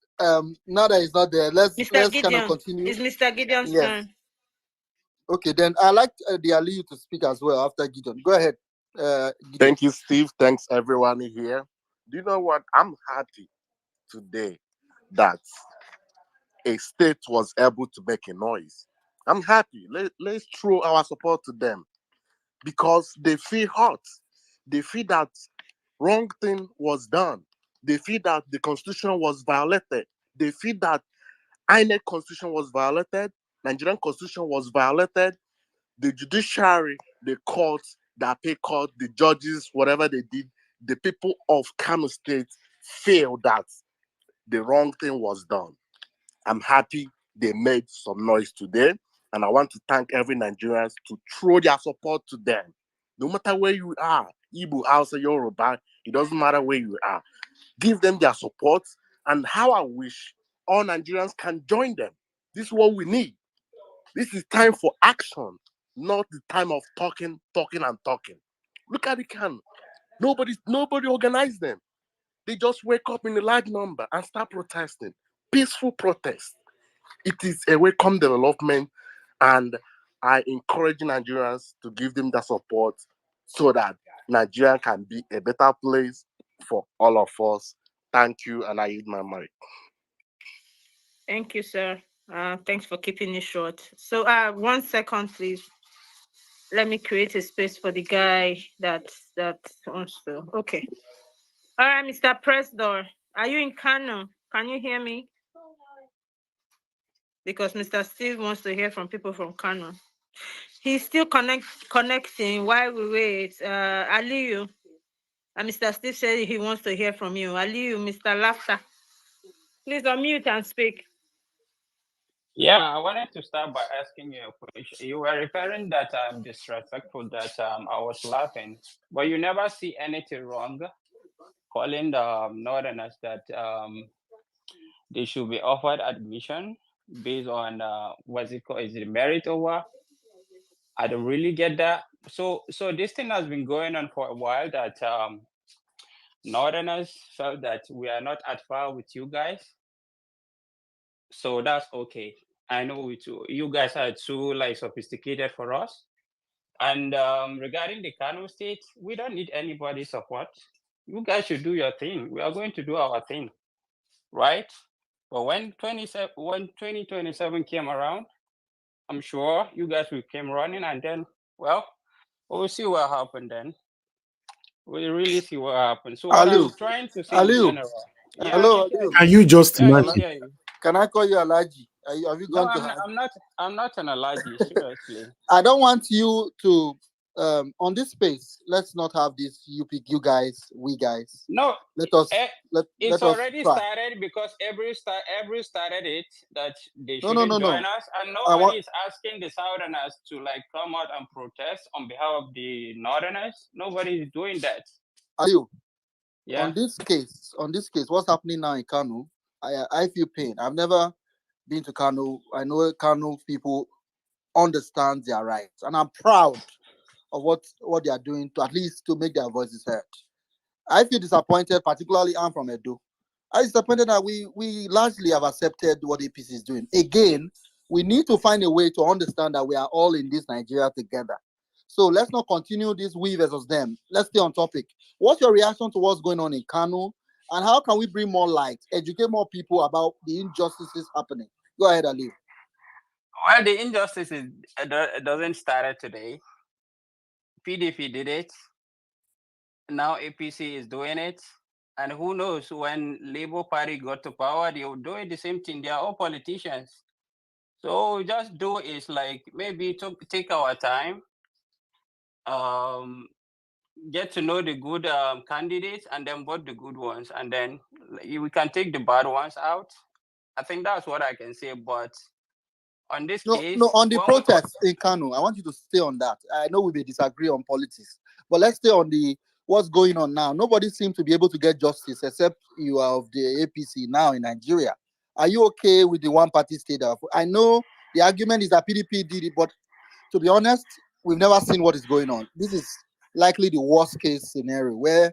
Now that he's not there, let's Mr. kind of Gideon. continue. It's Mr. Gideon's Yes. turn. Okay, then I like the Ali to speak as well after Gideon. Go ahead, Gideon. Thank you, Steve. Thanks, everyone here. Do you know what? I'm happy today that a state was able to make a noise. I'm happy. Let's throw our support to them because they feel hurt. They feel that wrong thing was done. They feel that the constitution was violated. They feel that INEC constitution was violated. Nigerian constitution was violated. The judiciary, the courts, the appeal court, the judges, whatever they did, the people of Kano State feel that the wrong thing was done. I'm happy they made some noise today, and I want to thank every Nigerian to throw their support to them. No matter where you are, Igbo, Hausa, Yoruba, it doesn't matter where you are. Give them their support, and how I wish all Nigerians can join them. This is what we need. This is time for action, not the time of talking. Look at the can. Nobody organized them. They just wake up in a large number and start protesting. Peaceful protest. It is a welcome development, and I encourage Nigerians to give them the support so that Nigeria can be a better place for all of us. Thank you, and I yield my mic. Thank you, sir. Thanks for keeping it short. So, 1 second, please. Let me create a space for the guy that wants to. Okay. All right, Mr. Presdor, are you in Kano? Can you hear me? Because Mr. Steve wants to hear from people from Kano. He's still connecting while we wait. Aliyu, Mr. Steve said he wants to hear from you. Aliyu, Mr. Laughter, please unmute and speak. Yeah, I wanted to start by asking you a question. You were referring that I'm disrespectful, that I was laughing, but you never see anything wrong calling the Northerners that they should be offered admission based on what's it called? Is it merit or what? I don't really get that. So this thing has been going on for a while, that Northerners felt that we are not at par with you guys. So that's okay. I know you guys are too sophisticated for us. And regarding the Kano State, we don't need anybody's support. You guys should do your thing. We are going to do our thing, right? But when 2027 came around, I'm sure you guys will came running, and then, well, we'll see what happened then. We'll really see what happens. So what I'm trying to say in general. Yeah, Hello, Can you just imagine? hear you. Can I call you Alaji? Have you No, gone to? I'm not an allergy. Seriously. I don't want you to on this space. Let's not have this. You pick you guys, we guys. No, let us. It's let us already try. started because every started it that they No, shouldn't no. join us, and nobody is asking the Southerners to come out and protest on behalf of the Northerners. Nobody is doing that. Are you? Yeah. On this case, what's happening now in Kano? I feel pain. I've never been to Kano. I know Kano people understand their rights, and I'm proud of what they are doing to at least to make their voices heard. I feel disappointed, particularly I'm from Edo. I'm disappointed that we largely have accepted what APC is doing. Again, we need to find a way to understand that we are all in this Nigeria together. So let's not continue this we versus them. Let's stay on topic. What's your reaction to what's going on in Kano? And how can we bring more light, educate more people about the injustices happening? Go ahead, Ali. Well, the injustice doesn't start today. PDP did it. Now APC is doing it. And who knows, when Labour Party got to power, they will do it the same thing. They are all politicians. So just do is like maybe to take our time, um, get to know the good candidates, and then vote the good ones, and then we can take the bad ones out. I think that's what I can say. But on this No, case, no, on the when we protests in Kano, I want you to stay on that. I know we may disagree on politics, but let's stay on the what's going on now. Nobody seems to be able to get justice except you are of the APC now in Nigeria. Are you okay with the one party state? I know the argument is that PDP did it, but to be honest, we've never seen what is going on. This is likely the worst case scenario where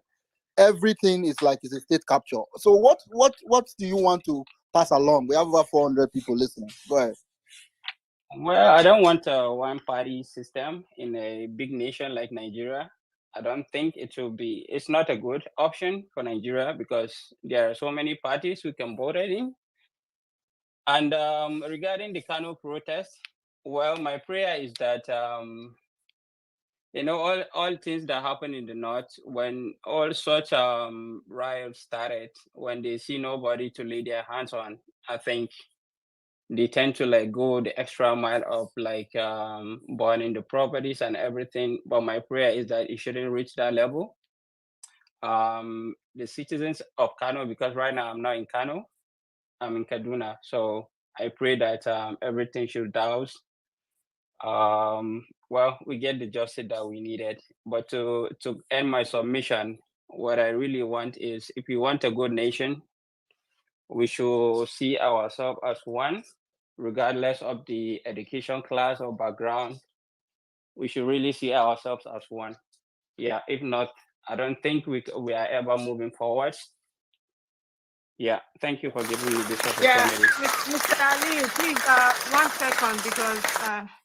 everything is like it's a state capture. So what do you want to pass along? We have over 400 people listening. Go ahead. Well, I don't want a one-party system in a big nation like Nigeria. I don't think it will be. It's not a good option for Nigeria because there are so many parties we can vote in. And regarding the Kano protest, well, my prayer is that all things that happen in the north, when all such riots started, when they see nobody to lay their hands on, I think they tend to like go the extra mile of like burning the properties and everything. But my prayer is that it shouldn't reach that level. The citizens of Kano, because right now I'm not in Kano, I'm in Kaduna, so I pray that everything should douse. Well, we get the justice that we needed. But to end my submission, what I really want is, if we want a good nation, we should see ourselves as one, regardless of the education class or background. We should really see ourselves as one. Yeah, if not, I don't think we are ever moving forward. Yeah, thank you for giving me this Yeah, opportunity. Mr. Ali, please, 1 second, because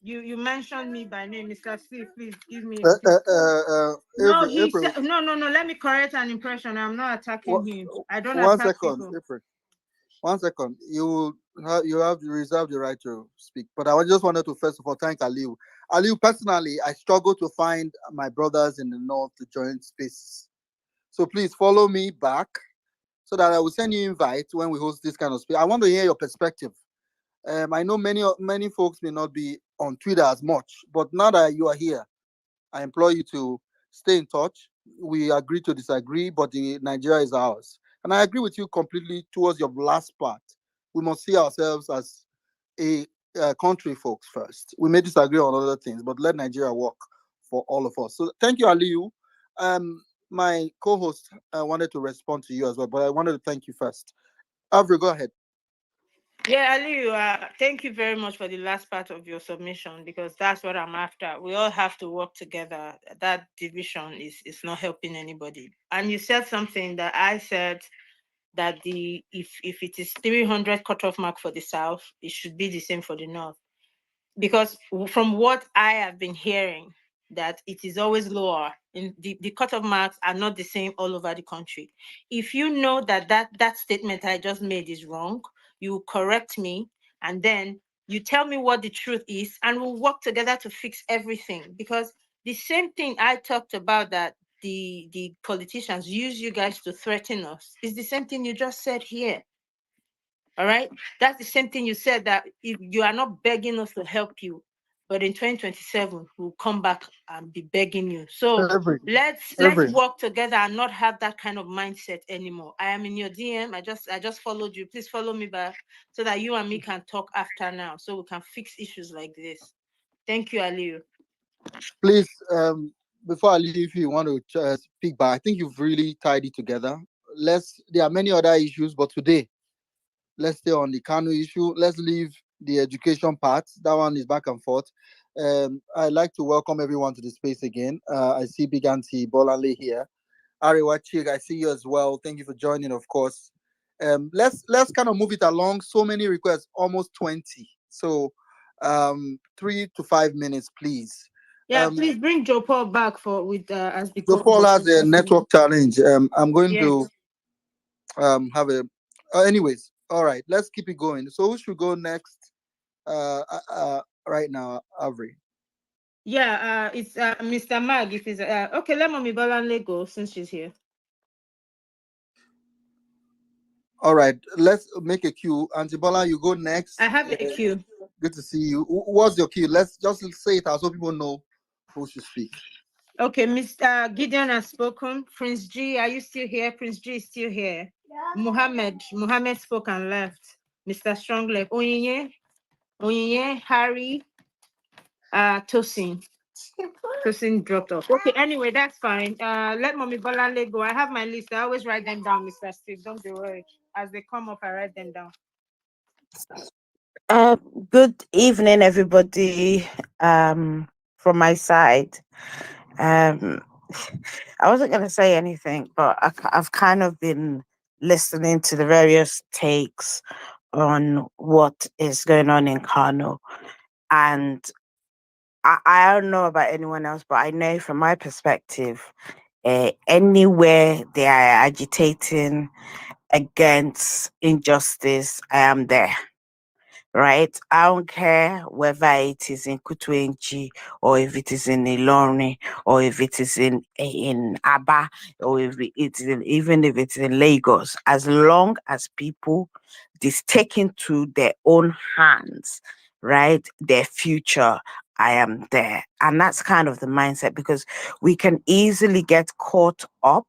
you mentioned me by name, Mr. Steve. Please give me. No, he April, said no. Let me correct an impression. I'm not attacking him. I don't one attack second, people. April. 1 second. You have to reserve the right to speak. But I just wanted to first of all thank Aliu. Aliu, personally, I struggle to find my brothers in the north to join spaces. So please follow me back so that I will send you invite when we host this kind of space. I want to hear your perspective. I know many folks may not be on Twitter as much, but now that you are here, I implore you to stay in touch. We agree to disagree, but the Nigeria is ours. And I agree with you completely towards your last part. We must see ourselves as a country, folks, first. We may disagree on other things, but let Nigeria work for all of us. So thank you, Aliyu. My co-host wanted to respond to you as well, but I wanted to thank you first. Avril, go ahead. Yeah, Ali, thank you very much for the last part of your submission, because that's what I'm after. We all have to work together. That division is not helping anybody. And you said something that I said, that if it is 300 cutoff mark for the South, it should be the same for the North. Because from what I have been hearing, that it is always lower, and the cutoff marks are not the same all over the country. If you know that statement I just made is wrong, you correct me, and then you tell me what the truth is, and we'll work together to fix everything. Because the same thing I talked about, that the politicians use you guys to threaten us, is the same thing you just said here. All right, that's the same thing you said, that if you are not begging us to help you, but in 2027 we'll come back and be begging you. So let's work together and not have that kind of mindset anymore. I am in your DM. I just followed you. Please follow me back so that you and me can talk after now, so we can fix issues like this. Thank you, Aliu. Please, before I leave, you want to speak back. I think you've really tied it together. There are many other issues, but today let's stay on the Kano issue. Let's leave the education part. That one is back and forth. I'd like to welcome everyone to the space again. I see Big Auntie Bolanle here. Ariwa Chig, I see you as well. Thank you for joining, of course. Let's kind of move it along. So many requests, almost 20. So 3 to 5 minutes, please. Yeah, please bring Joe Paul back as the Joe Paul has a network challenge. I'm going to have a. Anyways, all right. Let's keep it going. So who should go next? Right now, Avery. Yeah, it's Mr. Mag. If it's okay, let Mommy Bolanle go since she's here. All right, let's make a queue. Antibola, you go next. I have a queue. Good to see you. What's your queue? Let's just say it out so people know who should speak. Okay, Mr. Gideon has spoken. Prince G, are you still here? Prince G is still here. Muhammad spoke and left. Mr. Strong left. Onyinye, Harry, Tosin. Tosin dropped off. Okay, anyway, that's fine. Let Mommy Bolale go. I have my list. I always write them down, Mr. Steve. Don't be worried. As they come up, I write them down. Good evening, everybody. From my side, I wasn't going to say anything, but I've kind of been listening to the various takes on what is going on in Kano, and I don't know about anyone else, but I know from my perspective, anywhere they are agitating against injustice, I am there. Right? I don't care whether it is in Kutuenchi or if it is in Ilorin or if it is in Aba or if it's even if it's in Lagos. As long as people this take into their own hands, right, their future, I am there. And that's kind of the mindset, because we can easily get caught up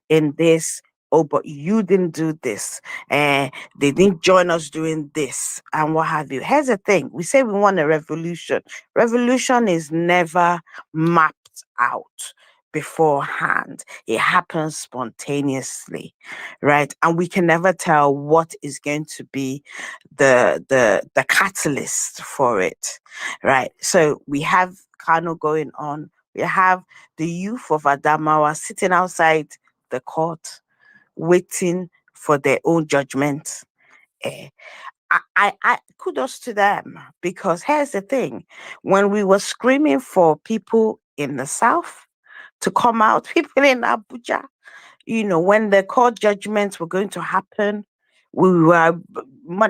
in this. Oh, but you didn't do this. They didn't join us doing this and what have you. Here's the thing. We say we want a revolution. Revolution is never mapped out beforehand. It happens spontaneously, right? And we can never tell what is going to be the catalyst for it, right? So we have Kano going on. We have the youth of Adamawa sitting outside the court, waiting for their own judgment. Eh, I kudos to them, because here's the thing: when we were screaming for people in the south to come out, people in Abuja, when the court judgments were going to happen,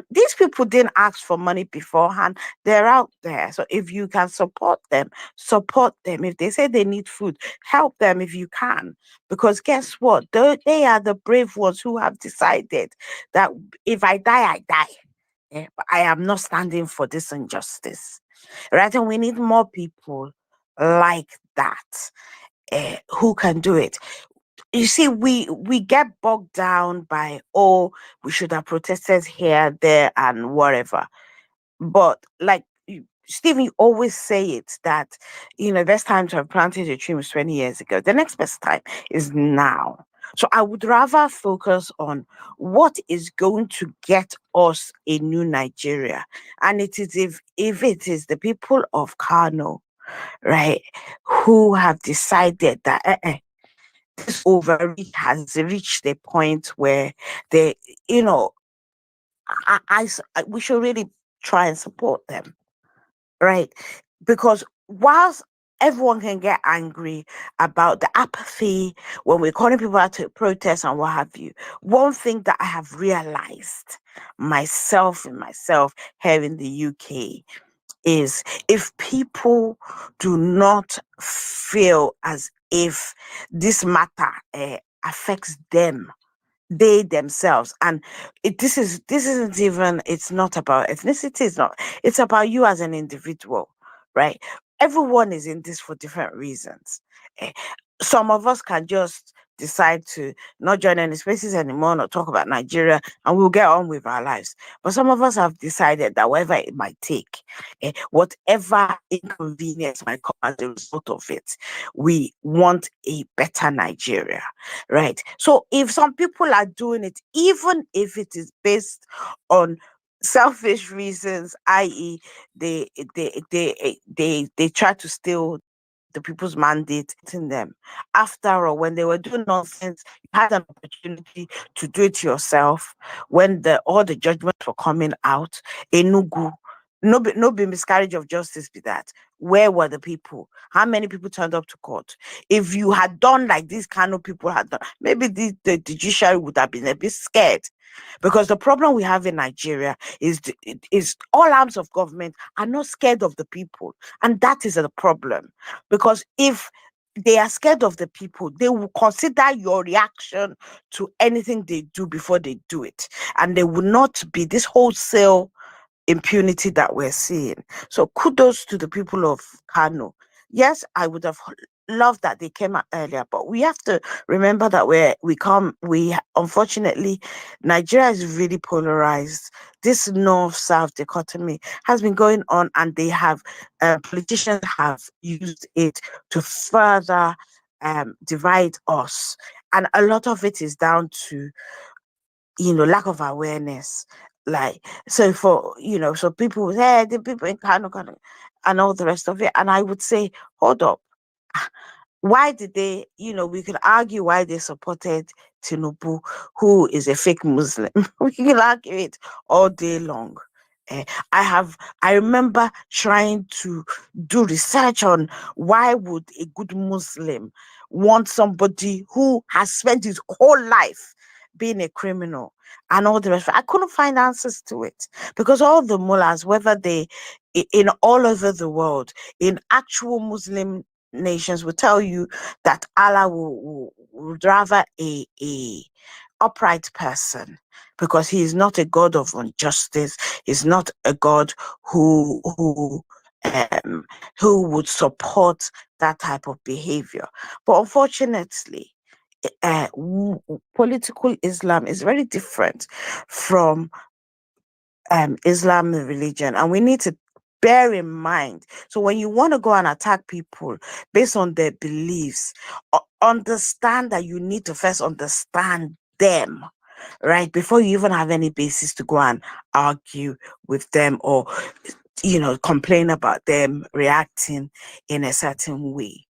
these people didn't ask for money beforehand. They're out there. So if you can support them, support them. If they say they need food, help them if you can. Because guess what? They are the brave ones who have decided that if I die, I die. But I am not standing for this injustice. Right? And we need more people like that who can do it. You see, we get bogged down by, oh, we should have protested here, there, and whatever. But like Stephen, you always say it that best time to have planted a tree was 20 years ago. The next best time is now. So I would rather focus on what is going to get us a new Nigeria. And it is if it is the people of Kano, right, who have decided that this overreach has reached a point where they, you know, we should really try and support them, right? Because whilst everyone can get angry about the apathy when we're calling people out to protest and what have you, one thing that I have realized myself here in the UK is, if people do not feel as if this matter affects them, they themselves, and this isn't even, it's not about ethnicity, it's about you as an individual, right? Everyone is in this for different reasons. Eh, some of us can just decide to not join any spaces anymore, not talk about Nigeria, and we'll get on with our lives. But some of us have decided that whatever it might take, whatever inconvenience might come as a result of it, we want a better Nigeria, right? So if some people are doing it, even if it is based on selfish reasons, i.e., they try to steal the people's mandate in them. After all, when they were doing nonsense, you had an opportunity to do it yourself. When all the judgments were coming out, Enugu, no be miscarriage of justice be that. Where were the people? How many people turned up to court? If you had done like these kind of people had done, maybe the judiciary would have been a bit scared. Because the problem we have in Nigeria is all arms of government are not scared of the people. And that is the problem. Because if they are scared of the people. They will consider your reaction to anything they do before they do it. And there will not be this wholesale impunity that we're seeing. So kudos to the people of Kano. Yes, I would have loved that they came out earlier, but we have to remember that we unfortunately, Nigeria is really polarized. This north-south dichotomy has been going on, and they have politicians have used it to further divide us, and a lot of it is down to lack of awareness. Like, so so people would say, the people in Kano, and all the rest of it. And I would say, hold up. Why did they, we could argue why they supported Tinubu, who is a fake Muslim. We can argue it all day long. I remember trying to do research on why would a good Muslim want somebody who has spent his whole life being a criminal and all the rest. I couldn't find answers to it because all the mullahs, whether they in all over the world, in actual Muslim nations, will tell you that Allah would rather a upright person, because he is not a God of injustice. He's not a God who would support that type of behavior. But unfortunately, political Islam is very different from Islam religion, and we need to bear in mind. So when you want to go and attack people based on their beliefs, understand that you need to first understand them, right, before you even have any basis to go and argue with them or complain about them reacting in a certain way.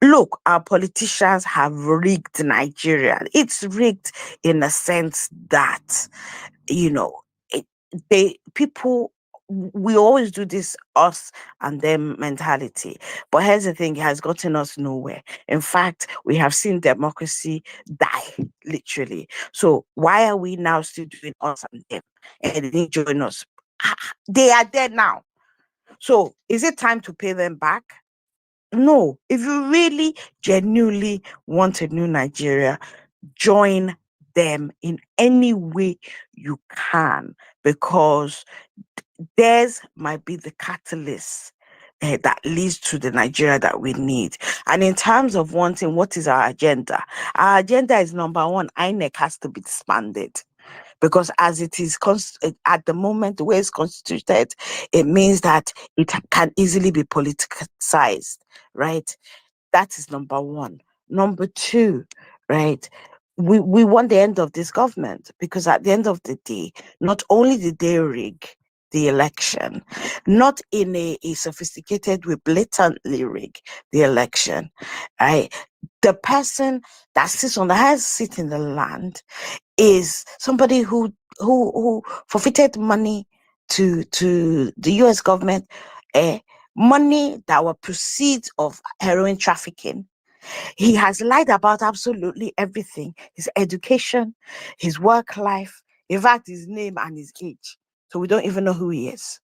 Look, our politicians have rigged Nigeria. It's rigged in a sense that we always do this us and them mentality. But here's the thing, it has gotten us nowhere. In fact, we have seen democracy die, literally. So why are we now still doing us and them? And they didn't join us. They are dead now. So is it time to pay them back? No. If you really genuinely want a new Nigeria, join them in any way you can, because theirs might be the catalyst that leads to the Nigeria that we need. And in terms of wanting, what is our agenda? Our agenda is, number one, INEC has to be disbanded. Because as it is at the moment, the way it's constituted, it means that it can easily be politicized, right? That is number one. Number two, right? We want the end of this government, because at the end of the day, not only did they rig the election, not in a sophisticated way, blatantly rig the election, right? The person that sits on the highest seat in the land is somebody who forfeited money to the US government, money that were proceeds of heroin trafficking. He has lied about absolutely everything: his education, his work life, in fact, his name and his age. So we don't even know who he is.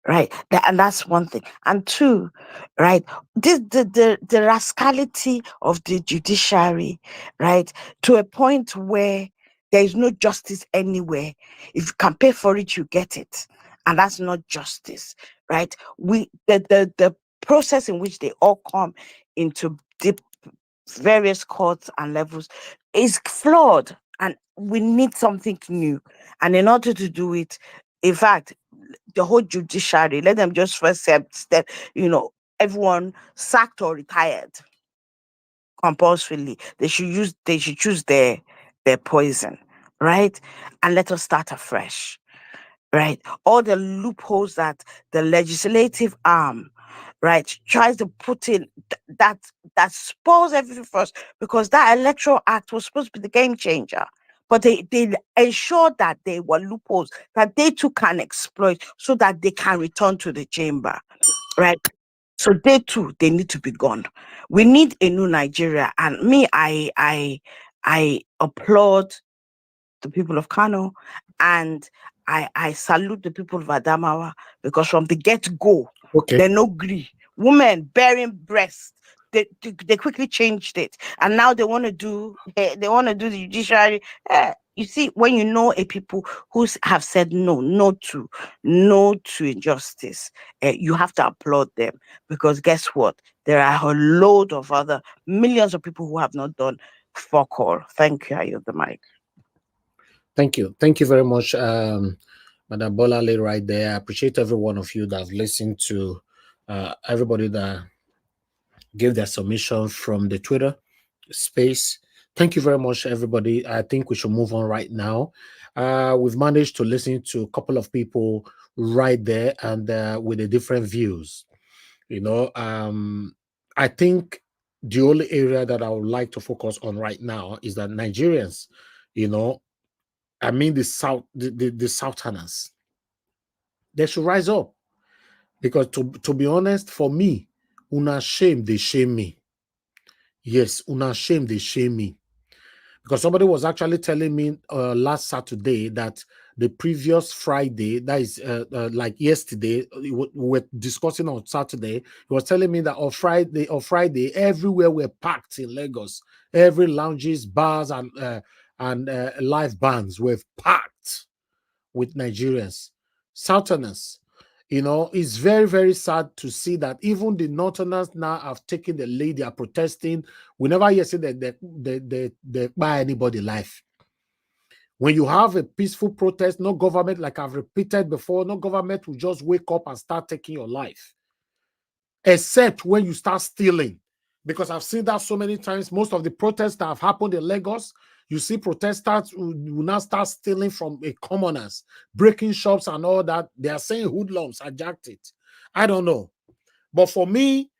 Right. And that's one thing. And two, right, the rascality of the judiciary, right, to a point where there is no justice anywhere. If you can pay for it, you get it. And that's not justice, right? The process in which they all come into deep various courts and levels is flawed, and we need something new. And in order to do it, in fact, the whole judiciary, let them just first step, everyone sacked or retired compulsorily. They should choose their poison, right? And let us start afresh, right? All the loopholes that the legislative arm, right, tries to put in, that spoils everything for us, because that electoral act was supposed to be the game changer. But they ensured that there were loopholes that they too can exploit, so that they can return to the chamber, right? So they too, they need to be gone. We need a new Nigeria. And me, I applaud the people of Kano, and I salute the people of Adamawa, because from the get-go, Okay. they no agree. Women bearing breast they quickly changed it, and now they want to do the judiciary. You see, when you know a people who have said no to injustice, you have to applaud them, because guess what? There are a load of other millions of people who have not done fuck all. Thank you. I yield the mic. Thank you very much, Madam Bolale, right there. I appreciate every one of you that have listened to everybody that gave their submission from the Twitter space. Thank you very much, everybody. I think we should move on right now. We've managed to listen to a couple of people right there, and with the different views. I think the only area that I would like to focus on right now is that Nigerians, I mean the Southerners, they should rise up, because to be honest, for me, una shame, they shame me. Yes, una shame, they shame me. Because somebody was actually telling me last Saturday that the previous Friday, that is like yesterday, we were discussing on Saturday. He was telling me that on Friday, everywhere were packed in Lagos. Every lounges, bars, and live bands were packed with Nigerians, Southerners. It's very, very sad to see that even the Northerners now have taken the lead. They are protesting. We never hear say that they buy anybody life. When you have a peaceful protest, no government, like I've repeated before, no government will just wake up and start taking your life. Except when you start stealing. Because I've seen that so many times. Most of the protests that have happened in Lagos, you see protesters who now start stealing from commoners, breaking shops and all that. They are saying hoodlums hijacked it. I don't know. But for me,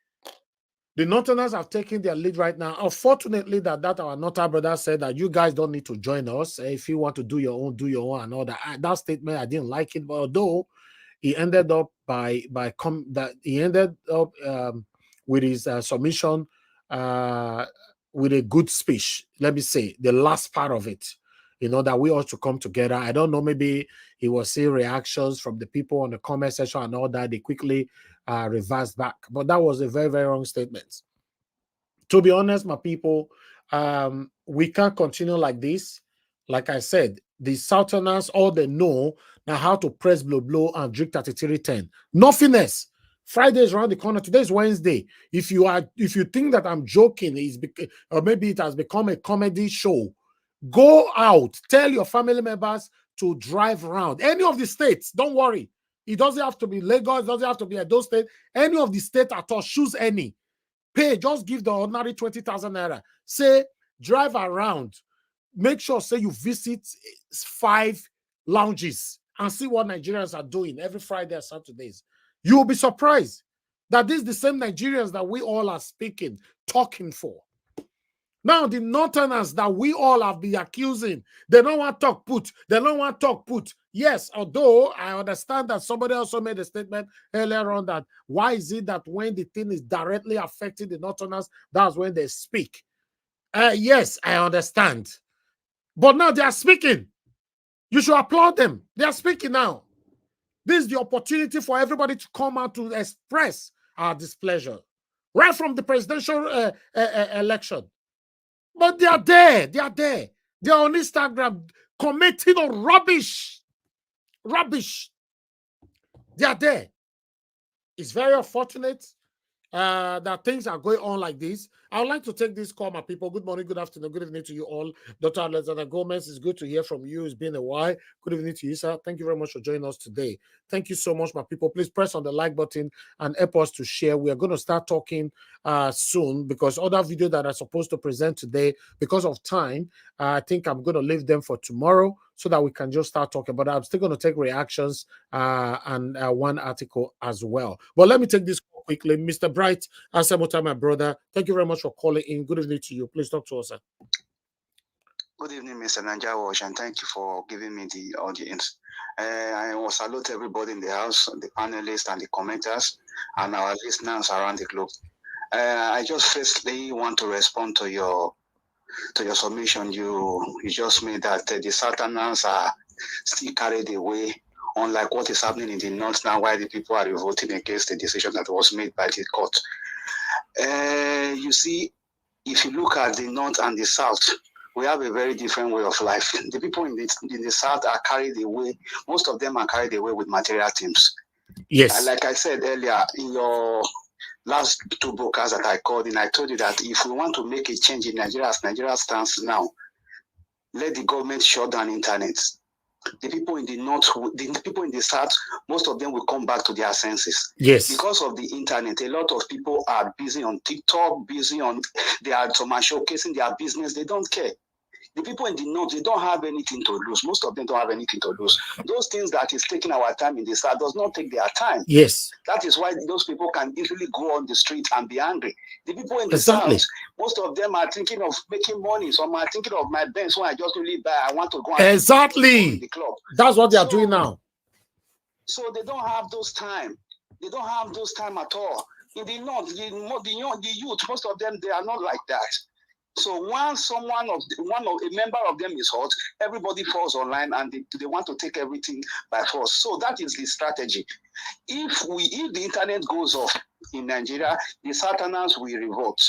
the Northerners have taken their lead right now. Unfortunately, that our Northern brother said that you guys don't need to join us. If you want to do your own and all that. That statement, I didn't like it. But although he ended up with his submission with a good speech. Let me say the last part of it, that we ought to come together. I don't know, maybe he was seeing reactions from the people on the comment section and all that. They quickly reversed back, but that was a very, very wrong statement. To be honest, my people, we can't continue like this. Like I said, the Southerners, all they know now how to press blow and drink 3310. Nothing else. Friday is around the corner. Today is Wednesday. If you think that I'm joking, or maybe it has become a comedy show, go out. Tell your family members to drive around any of the states. Don't worry. It doesn't have to be Lagos. It doesn't have to be those states. Any of the states at all. Choose any. Pay. Just give the ordinary 20,000 naira. Say drive around. Make sure, say you visit 5 lounges and see what Nigerians are doing every Friday and Saturdays. You will be surprised that this is the same Nigerians that we all are talking for. Now, the Northerners that we all have been accusing, they don't want to talk put. They don't want to talk put. Yes, although I understand that somebody also made a statement earlier on that why is it that when the thing is directly affecting the Northerners, that's when they speak. Yes, I understand. But now they are speaking. You should applaud them. They are speaking now. This is the opportunity for everybody to come out to express our displeasure. Right from the presidential election. But they are there. They are there. They are on Instagram commenting on rubbish. Rubbish. They are there. It's very unfortunate that things are going on like this. I would like to take this call, my people. Good morning, good afternoon, good evening to you all. Dr. Alexander Gomez, it's good to hear from you. It's been a while. Good evening to you, sir. Thank you very much for joining us today. Thank you so much, my people. Please press on the like button and help us to share. We are going to start talking soon because other videos that are supposed to present today, because of time, I think I'm going to leave them for tomorrow so that we can just start talking. But I'm still going to take reactions and one article as well. But let me take this quickly. Mr. Bright, Asamota, my brother, thank you very much for calling in. Good evening to you. Please talk to us, sir. Good evening, Mr. Nanjawash, and thank you for giving me the audience. I will salute everybody in the house, the panelists and the commenters, and our listeners around the globe. I just firstly want to respond to your submission. You just made that the Southerners are still carried away, unlike what is happening in the North now, why the people are revolting against the decision that was made by the court. You see, if you look at the north and the south, we have a very different way of life. The people in the south are carried away. Most of them are carried away with material things. Yes. Like I said earlier, in your last two broadcasts that I called in, I told you that if we want to make a change in Nigeria as Nigeria stands now, let the government shut down internet. The people in the north, the people in the south, most of them will come back to their senses. Yes. Because of the internet, a lot of people are busy on TikTok, they are showcasing their business, they don't care. The people in the north, they don't have anything to lose. Most of them don't have anything to lose. Those things that is taking our time in the south does not take their time. Yes. That is why those people can easily go on the street and be angry. The people in the Exactly. south, most of them are thinking of making money. Some are thinking of my Benz when I just really buy. I want to go and exactly in the club. That's what they are doing now. So they don't have those time. They don't have those time at all. In the north, the youth, most of them, they are not like that. So once a member of them is hot, everybody falls online and they want to take everything by force. So that is the strategy. If the internet goes off in Nigeria, the Southerners will revolt.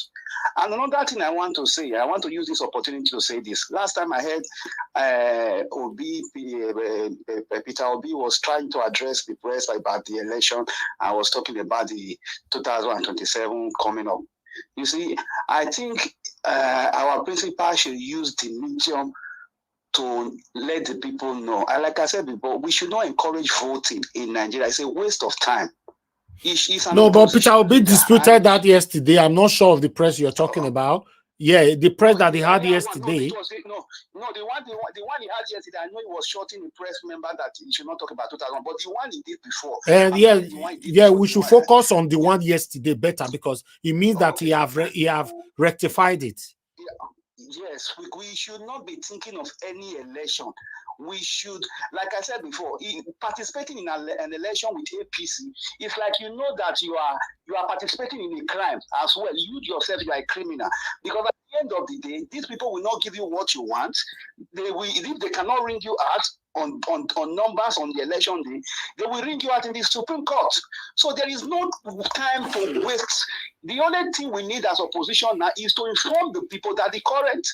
And another thing I want to say, I want to use this opportunity to say this. Last time I heard Peter Obi was trying to address the press about the election. I was talking about the 2027 coming up. You see, I think our principal should use the medium to let the people know. And like I said before, we should not encourage voting in Nigeria. It's a waste of time. No, but Peter Obi disputed that yesterday. I'm not sure of the press you're talking about. Yeah, the press that he had yesterday. No, the one he had yesterday, I know he was shorting the press member that he should not talk about 2000, but the one he did before. And we should focus on the one yesterday better because it means that he have rectified it. Yes, we should not be thinking of any election. We should, like I said before, participating in an election with APC, it's like you know that you are participating in a crime as well. You yourself, you are a criminal. Because at the end of the day, these people will not give you what you want. If they cannot ring you out on numbers on the election day, they will ring you out in the Supreme Court. So there is no time to waste. The only thing we need as opposition now is to inform the people that the current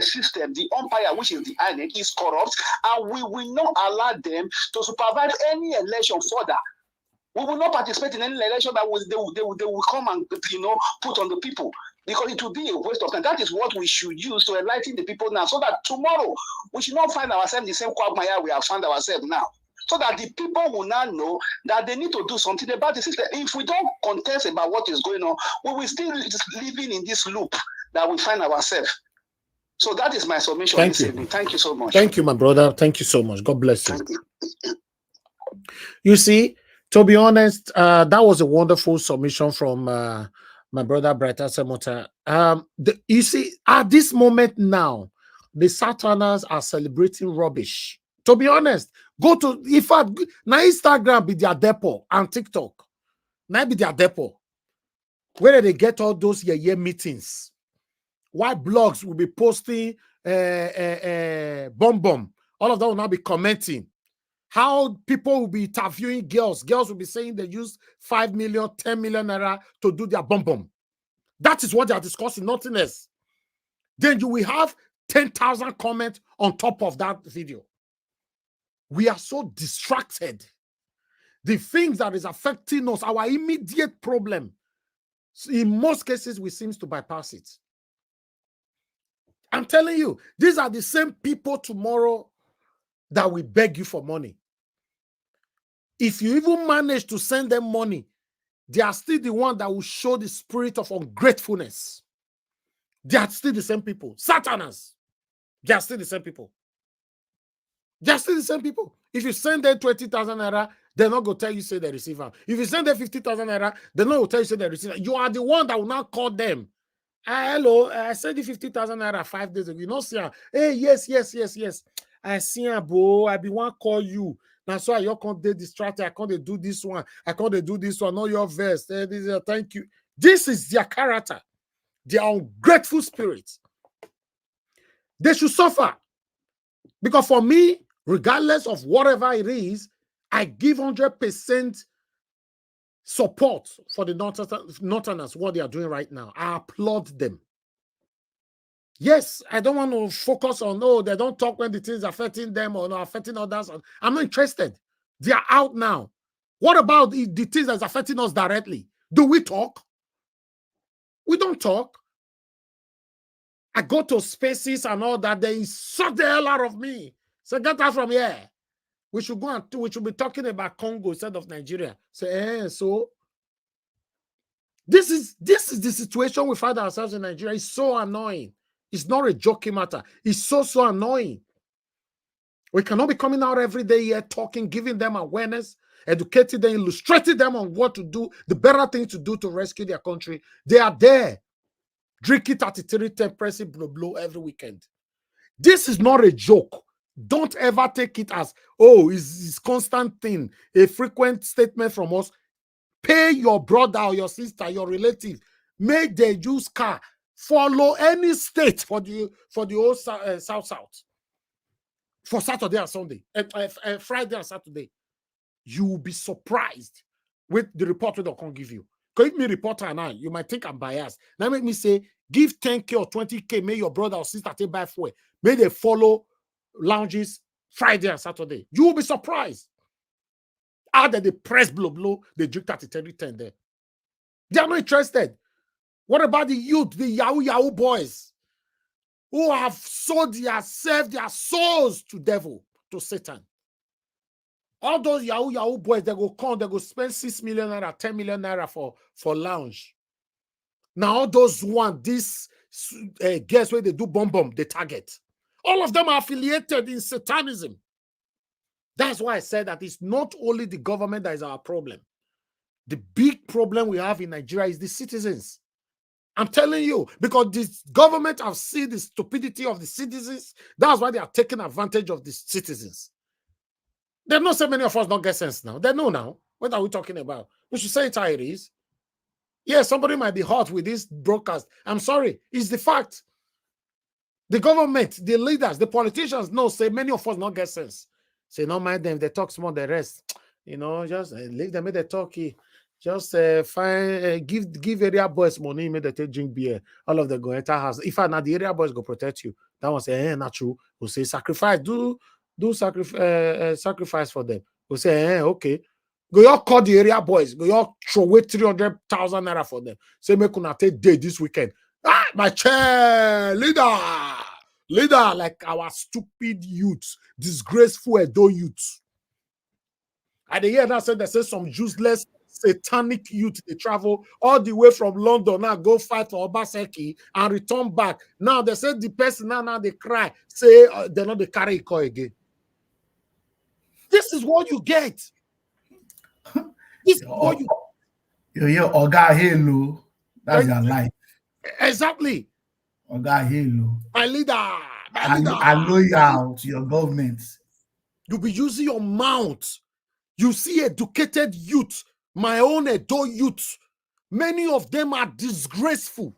system, the umpire, which is the INEC, is corrupt, and we will not allow them to supervise any election further. We will not participate in any election that they will come and put on the people, because it will be a waste of time. That is what we should use to enlighten the people now, so that tomorrow we should not find ourselves in the same quagmire we have found ourselves now. So that the people will now know that they need to do something about the system. If we don't contest about what is going on, we will still living in this loop that we find ourselves. So that is my submission this evening. Thank you so much. Thank you, my brother. Thank you so much. God bless you. You see, to be honest, that was a wonderful submission from my brother Brighter Semota. You see, at this moment now, the Southerners are celebrating rubbish. To be honest, go to, in fact, now Instagram be their depot and TikTok. Now be their depot. Where they get all those meetings. Why blogs will be posting bomb. All of them will now be commenting. How people will be interviewing girls. Girls will be saying they use 5 million, 10 million naira to do their bomb. That is what they are discussing, nothing else. Then you will have 10,000 comments on top of that video. We are so distracted. The things that is affecting us, our immediate problem, in most cases, we seem to bypass it. I'm telling you, these are the same people tomorrow that will beg you for money. If you even manage to send them money, they are still the one that will show the spirit of ungratefulness. They are still the same people. Satanás. They are still the same people. They are still the same people. If you send them 20,000 naira, they're not going to tell you say they receive them. If you send them 50,000 naira, they're not going to tell you say they receive them. You are the one that will now call them. Hello, I sent you 50,000 naira 5 days ago. You know, see, hey, yes. I see a bro. I be one call you. Now, so I can't get distracted. I can't do this one. I can't do this one. Know your verse. Thank you. This is their character. Their ungrateful spirit. They should suffer. Because for me, regardless of whatever it is, I give 100% support for the Northerners, what they are doing right now. I applaud them. Yes, I don't want to focus on, oh, they don't talk when the things affecting them or not affecting others. I'm not interested. They are out now. What about the things that's affecting us directly? Do we talk? We don't talk. I go to spaces and all that. They insult the hell out of me. So get out from here. We should go and we should be talking about Congo instead of Nigeria. Say, so this is the situation we find ourselves in Nigeria. It's so annoying. It's not a joking matter. It's so annoying. We cannot be coming out every day here talking, giving them awareness, educating them, illustrating them on what to do, the better thing to do to rescue their country. They are there, drinking 33 temperance blow every weekend. This is not a joke. Don't ever take it as, oh, it's constant thing, a frequent statement from us. Pay your brother or your sister, your relative, make the use car, follow any state for the whole South. For Saturday and Sunday, Friday and Saturday, you will be surprised with the report that I can give you. Because if me reporter and you might think I'm biased. Now make me say, give 10K or 20K, may your brother or sister take by fuel. May they follow lounges Friday and Saturday. You will be surprised. How did they press blow, they drink 3310 there. They are not interested. What about the youth, the Yahoo boys, who have sold their souls to devil, to Satan? All those Yahoo boys, they go come, they go spend 6 million naira, 10 million naira for lounge. Now all those want this guess where they do bomb, they target. All of them are affiliated in Satanism. That's why I said that it's not only the government that is our problem. The big problem we have in Nigeria is the citizens. I'm telling you, because this government have seen the stupidity of the citizens. That's why they are taking advantage of the citizens. There are not so many of us don't get sense now. They know now. What are we talking about? We should say it how it is. Yeah, somebody might be hot with this broadcast. I'm sorry. It's the fact. The government, the leaders, the politicians know, say many of us not get sense. Say, no mind them, they talk small, the rest. You know, just leave them, make they talk. Just find, give area boys money, make they take drink beer. All of them go enter house. If I not the area boys go protect you. That one say, not true. We'll say sacrifice, do sacrifice for them. We'll say, okay. Go y'all call the area boys. Go y'all throw away 300,000 naira for them. Say, make una take day this weekend. Ah, my chair, leader, like our stupid youths, disgraceful Edo youths. At the year that said, they say some useless satanic youth, they travel all the way from London, now go fight for Obaseki and return back. Now they say the person now they cry, say they're not the carry call again. This is what you get. This is what you Oga Hello. That's your life. Exactly. Oga Hello. My leader. I loyal to your government. You'll be using your mouth. You see educated youth, my own Edo youth. Many of them are disgraceful.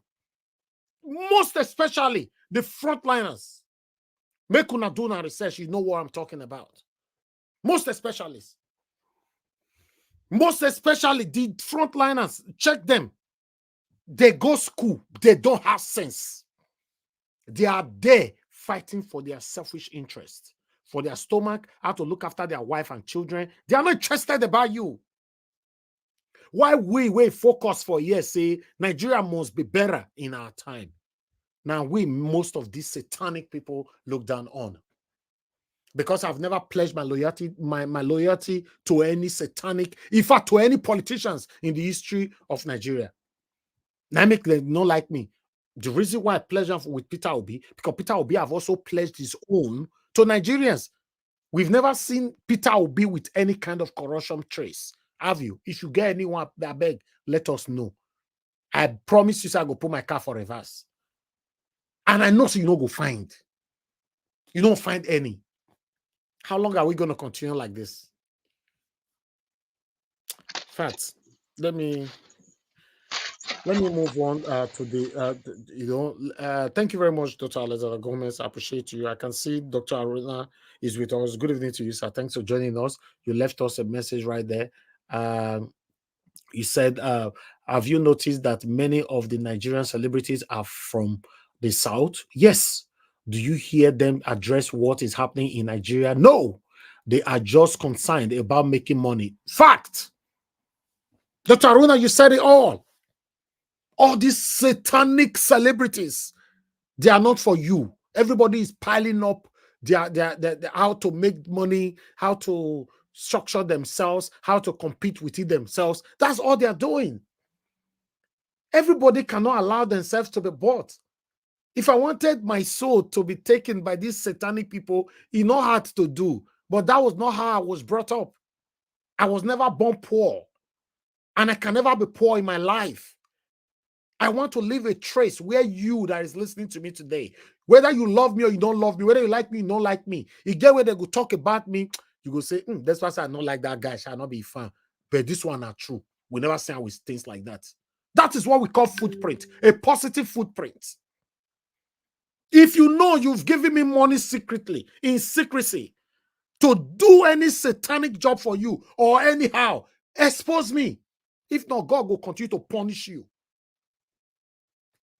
Most especially the frontliners. Make una do na research, you know what I'm talking about. Most especially the frontliners, check them. They go school, they don't have sense. They are there fighting for their selfish interest, for their stomach, how to look after their wife and children. They are not interested about you. Why we focus for years, say Nigeria must be better in our time. Now most of these satanic people look down on. Because I've never pledged my loyalty to any satanic, in fact, to any politicians in the history of Nigeria. Now make them not like me. The reason why I pledged with Peter Obi, because Peter Obi have also pledged his own to Nigerians. We've never seen Peter Obi with any kind of corruption trace. Have you? If you get anyone, I beg, let us know. I promise you, I go put my car for reverse. And I know so you don't go find. You don't find any. How long are we going to continue like this? In fact, let me move on to the, thank you very much, Dr. Alexander Gomez. I appreciate you. I can see Dr. Aruna is with us. Good evening to you, sir. Thanks for joining us. You left us a message right there. You said, have you noticed that many of the Nigerian celebrities are from the South? Yes. Do you hear them address what is happening in Nigeria? No. They are just concerned about making money. Fact. Dr. Aruna, you said it all. All these satanic celebrities, they are not for you. Everybody is piling up how to make money, how to structure themselves, how to compete within themselves. That's all they are doing. Everybody cannot allow themselves to be bought. If I wanted my soul to be taken by these satanic people, it's not hard to do. But that was not how I was brought up. I was never born poor. And I can never be poor in my life. I want to leave a trace where you that is listening to me today, whether you love me or you don't love me, whether you like me or you don't like me, you get where they go talk about me, you go say, that's why I don't like that guy, shall not be a fan. But this one are true. We never say with things like that. That is what we call footprint, a positive footprint. If you know you've given me money secretly, in secrecy, to do any satanic job for you or anyhow, expose me. If not, God will continue to punish you.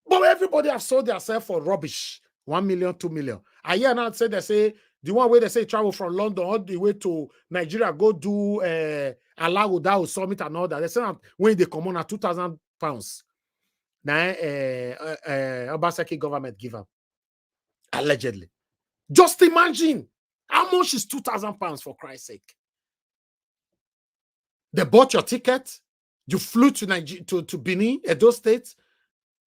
But everybody have sold themselves for rubbish. 1 million, 2 million. I hear now they say the one way they say travel from London all the way to Nigeria, go do Alagoda Summit and all that. They say when they come on at £2,000. Now Obaseki government give up. Allegedly. Just imagine how much is £2,000 for Christ's sake. They bought your ticket, you flew to Nigeria, to Benin, Edo State.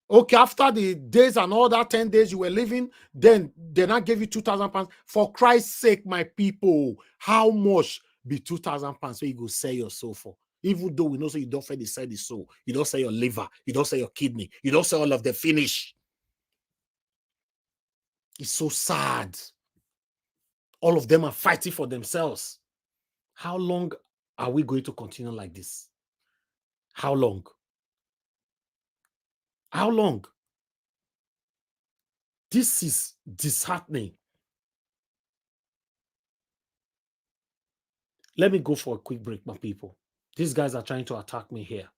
Okay, after the days and all that 10 days you were living, then they not give you £2,000. For Christ's sake, my people, how much be £2,000 so you go sell your soul for? Even though we know so you don't sell the soul, you don't sell your liver, you don't sell your kidney, you don't sell all of the finish. It's so sad. All of them are fighting for themselves. How long are we going to continue like this? How long? How long? This is disheartening. Let me go for a quick break, my people. These guys are trying to attack me here.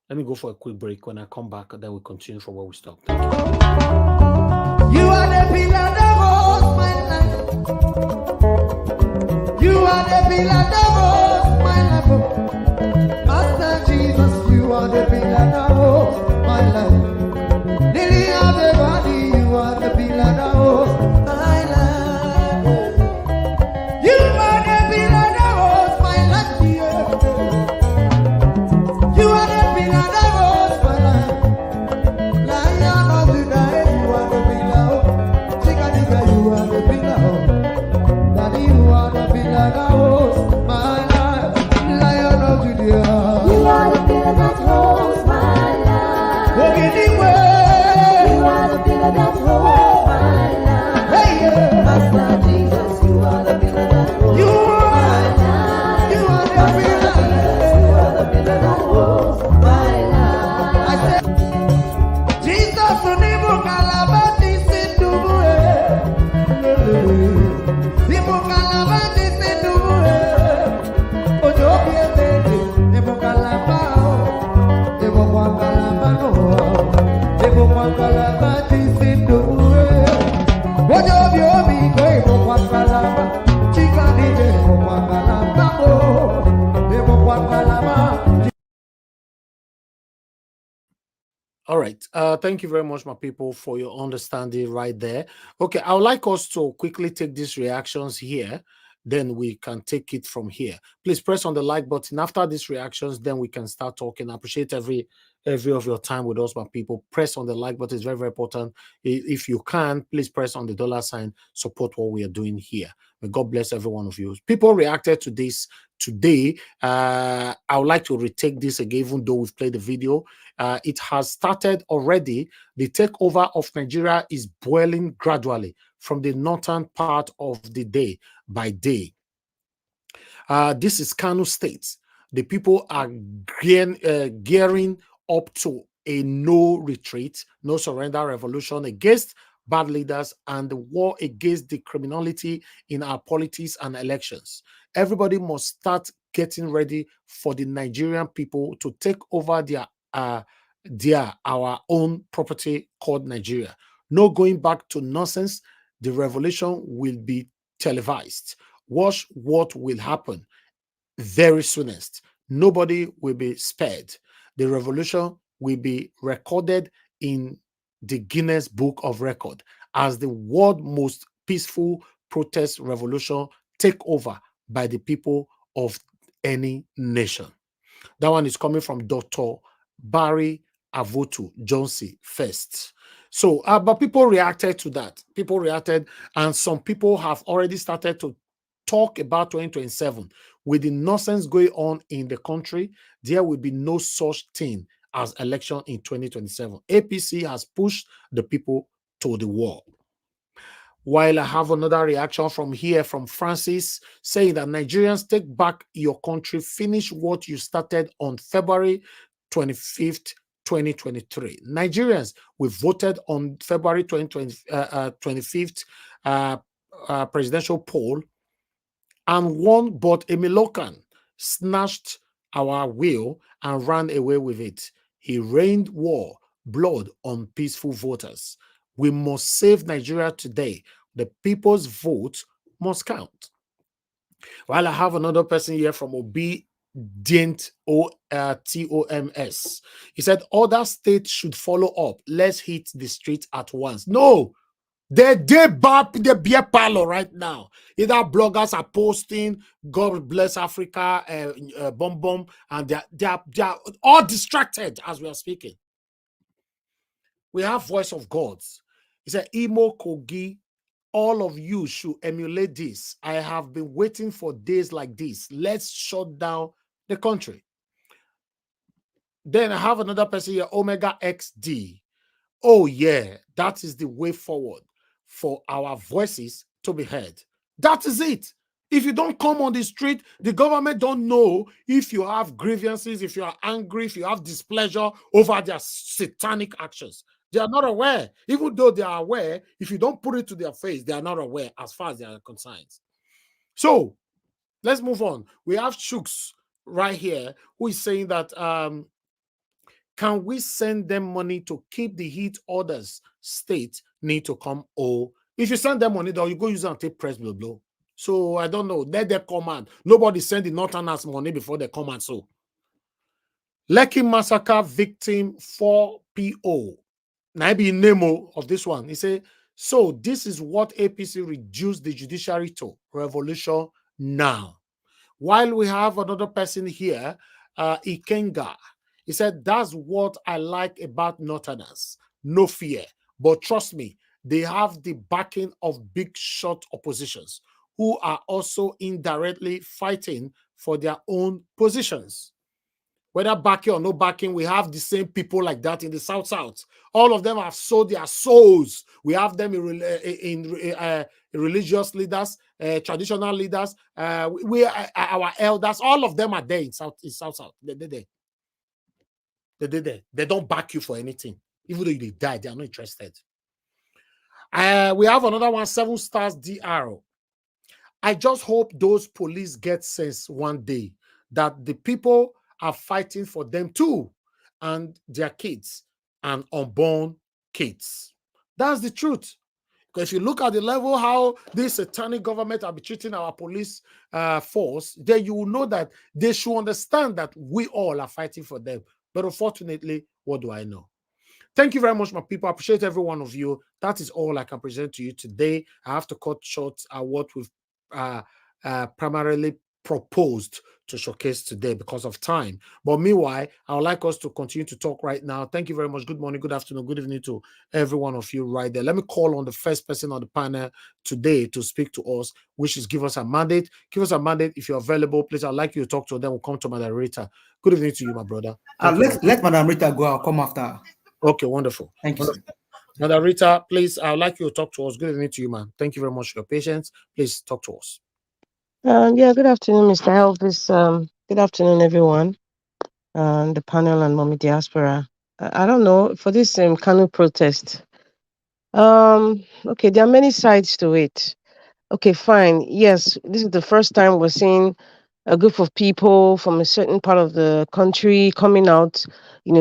Let me go for a quick break. When I come back, then we'll continue from where we stopped. Thank you. You are the pillar that holds my life. You are the pillar that holds my life. Master Jesus, you are the pillar that holds my life. Lily of the body, you are the pillar that holds my life. You are the pillar that holds my life. You are the pillar that holds my life. Lion of the night, you are the pillar. Chickadee, you are the pillar. Daddy, you are the pillar that holds my life. Lion of Judea, you are the pillar that holds my life. Walking the way, you are the pillar that holds my life. Hey, yeah. Master Jesus, you are the pillar that holds my life. You are the pillar. You are the pillar that holds my life. I said, Jesus, unibu kalabati sinduwe. Nibu kalabati sinduwe. Ojo biemede, nibu kalabao. Nibu kwa kalabano. Nibu kwa kalabati sinduwe. Ojo biomi ko nibu kwa kalaba. Chikani nibu kwa kalabao. Nibu kwa kalaba. All right. Thank you very much, my people, for your understanding right there. Okay, I would like us to quickly take these reactions here. Then we can take it from here. Please press on the like button. After these reactions, then we can start talking. I appreciate every of your time with us, my people. Press on the like button. It's very, very important. If you can, please press on the $sign. Support what we are doing here. May God bless every one of you. People reacted to this today. I would like to retake this again, even though we've played the video. It has started already. The takeover of Nigeria is boiling gradually from the northern part of the day by day. This is Kano State. The people are gearing up to a no retreat, no surrender revolution against bad leaders and the war against the criminality in our politics and elections. Everybody must start getting ready for the Nigerian people to take over our own property called Nigeria. No going back to nonsense. The revolution will be televised. Watch what will happen very soonest. Nobody will be spared. The revolution will be recorded in the Guinness Book of Record as the world most peaceful protest revolution take over by the people of any nation. That one is coming from Dr. Barry Avotu Johnson first. So, but people reacted to that. People reacted, and some people have already started to talk about 2027. With the nonsense going on in the country, there will be no such thing as election in 2027. APC has pushed the people to the wall. While I have another reaction from here from Francis saying that Nigerians, take back your country, finish what you started on February 25th, 2023. Nigerians, we voted on February 25th presidential poll and won, but Emilokan snatched our will and ran away with it. He rained war, blood on peaceful voters. We must save Nigeria today. The people's vote must count. While I have another person here from Obedient TOMS. He said, other states should follow up. Let's hit the street at once. No, they bop the beer parlor right now. Either bloggers are posting, God bless Africa, bomb, and they're all distracted as we are speaking. We have voice of gods. He said, Imo Kogi, all of you should emulate this. I have been waiting for days like this. Let's shut down the country. Then I have another person here, Omega XD. Oh yeah, that is the way forward for our voices to be heard. That is it. If you don't come on the street, the government don't know if you have grievances, if you are angry, if you have displeasure over their satanic actions. They are not aware. Even though they are aware, if you don't put it to their face, they are not aware as far as they are concerned. So let's move on. We have Shooks right here who is saying that can we send them money to keep the heat orders? State need to come. Oh, if you send them money, though, you go use it and take press blow. So I don't know. Let them command. Nobody send the Northerners money before they come and so. Lekki massacre victim 4PO. Maybe Nemo of this one. He said, so this is what APC reduced the judiciary to. Revolution now. While we have another person here, Ikenga. He said, that's what I like about Northerners. No fear. But trust me, they have the backing of big shot oppositions who are also indirectly fighting for their own positions. Whether backing or no backing, we have the same people like that in the South. All of them have sold their souls. We have them in religious leaders, traditional leaders. Our elders, all of them are there in South. They don't back you for anything. Even though they die, they are not interested. We have another one, 7 stars DR. I just hope those police get sense one day that the people are fighting for them too, and their kids and unborn kids. That's the truth. Because if you look at the level how this satanic government are treating our police force, then you will know that they should understand that we all are fighting for them. But unfortunately, what do I know? Thank you very much, my people. I appreciate every one of you. That is all I can present to you today. I have to cut short what we've primarily proposed to showcase today because of time. But meanwhile, I would like us to continue to talk right now. Thank you very much. Good morning, good afternoon, good evening to every one of you right there. Let me call on the first person on the panel today to speak to us, which is give us a mandate. Give us a mandate if you're available. Please, I'd like you to talk to them. We'll come to Madam Rita. Good evening to you, my brother. Let Madam Rita go. I'll come after. Okay, wonderful. Thank you, sir. Madam Rita, please, I'd like you to talk to us. Good evening to you, man. Thank you very much for your patience. Please talk to us. Yeah, good afternoon, Mr. Elvis. Good afternoon, everyone. The panel and Mommy Diaspora. I don't know, for this Kano protest. Okay, there are many sides to it. Okay, fine. Yes, this is the first time we're seeing a group of people from a certain part of the country coming out,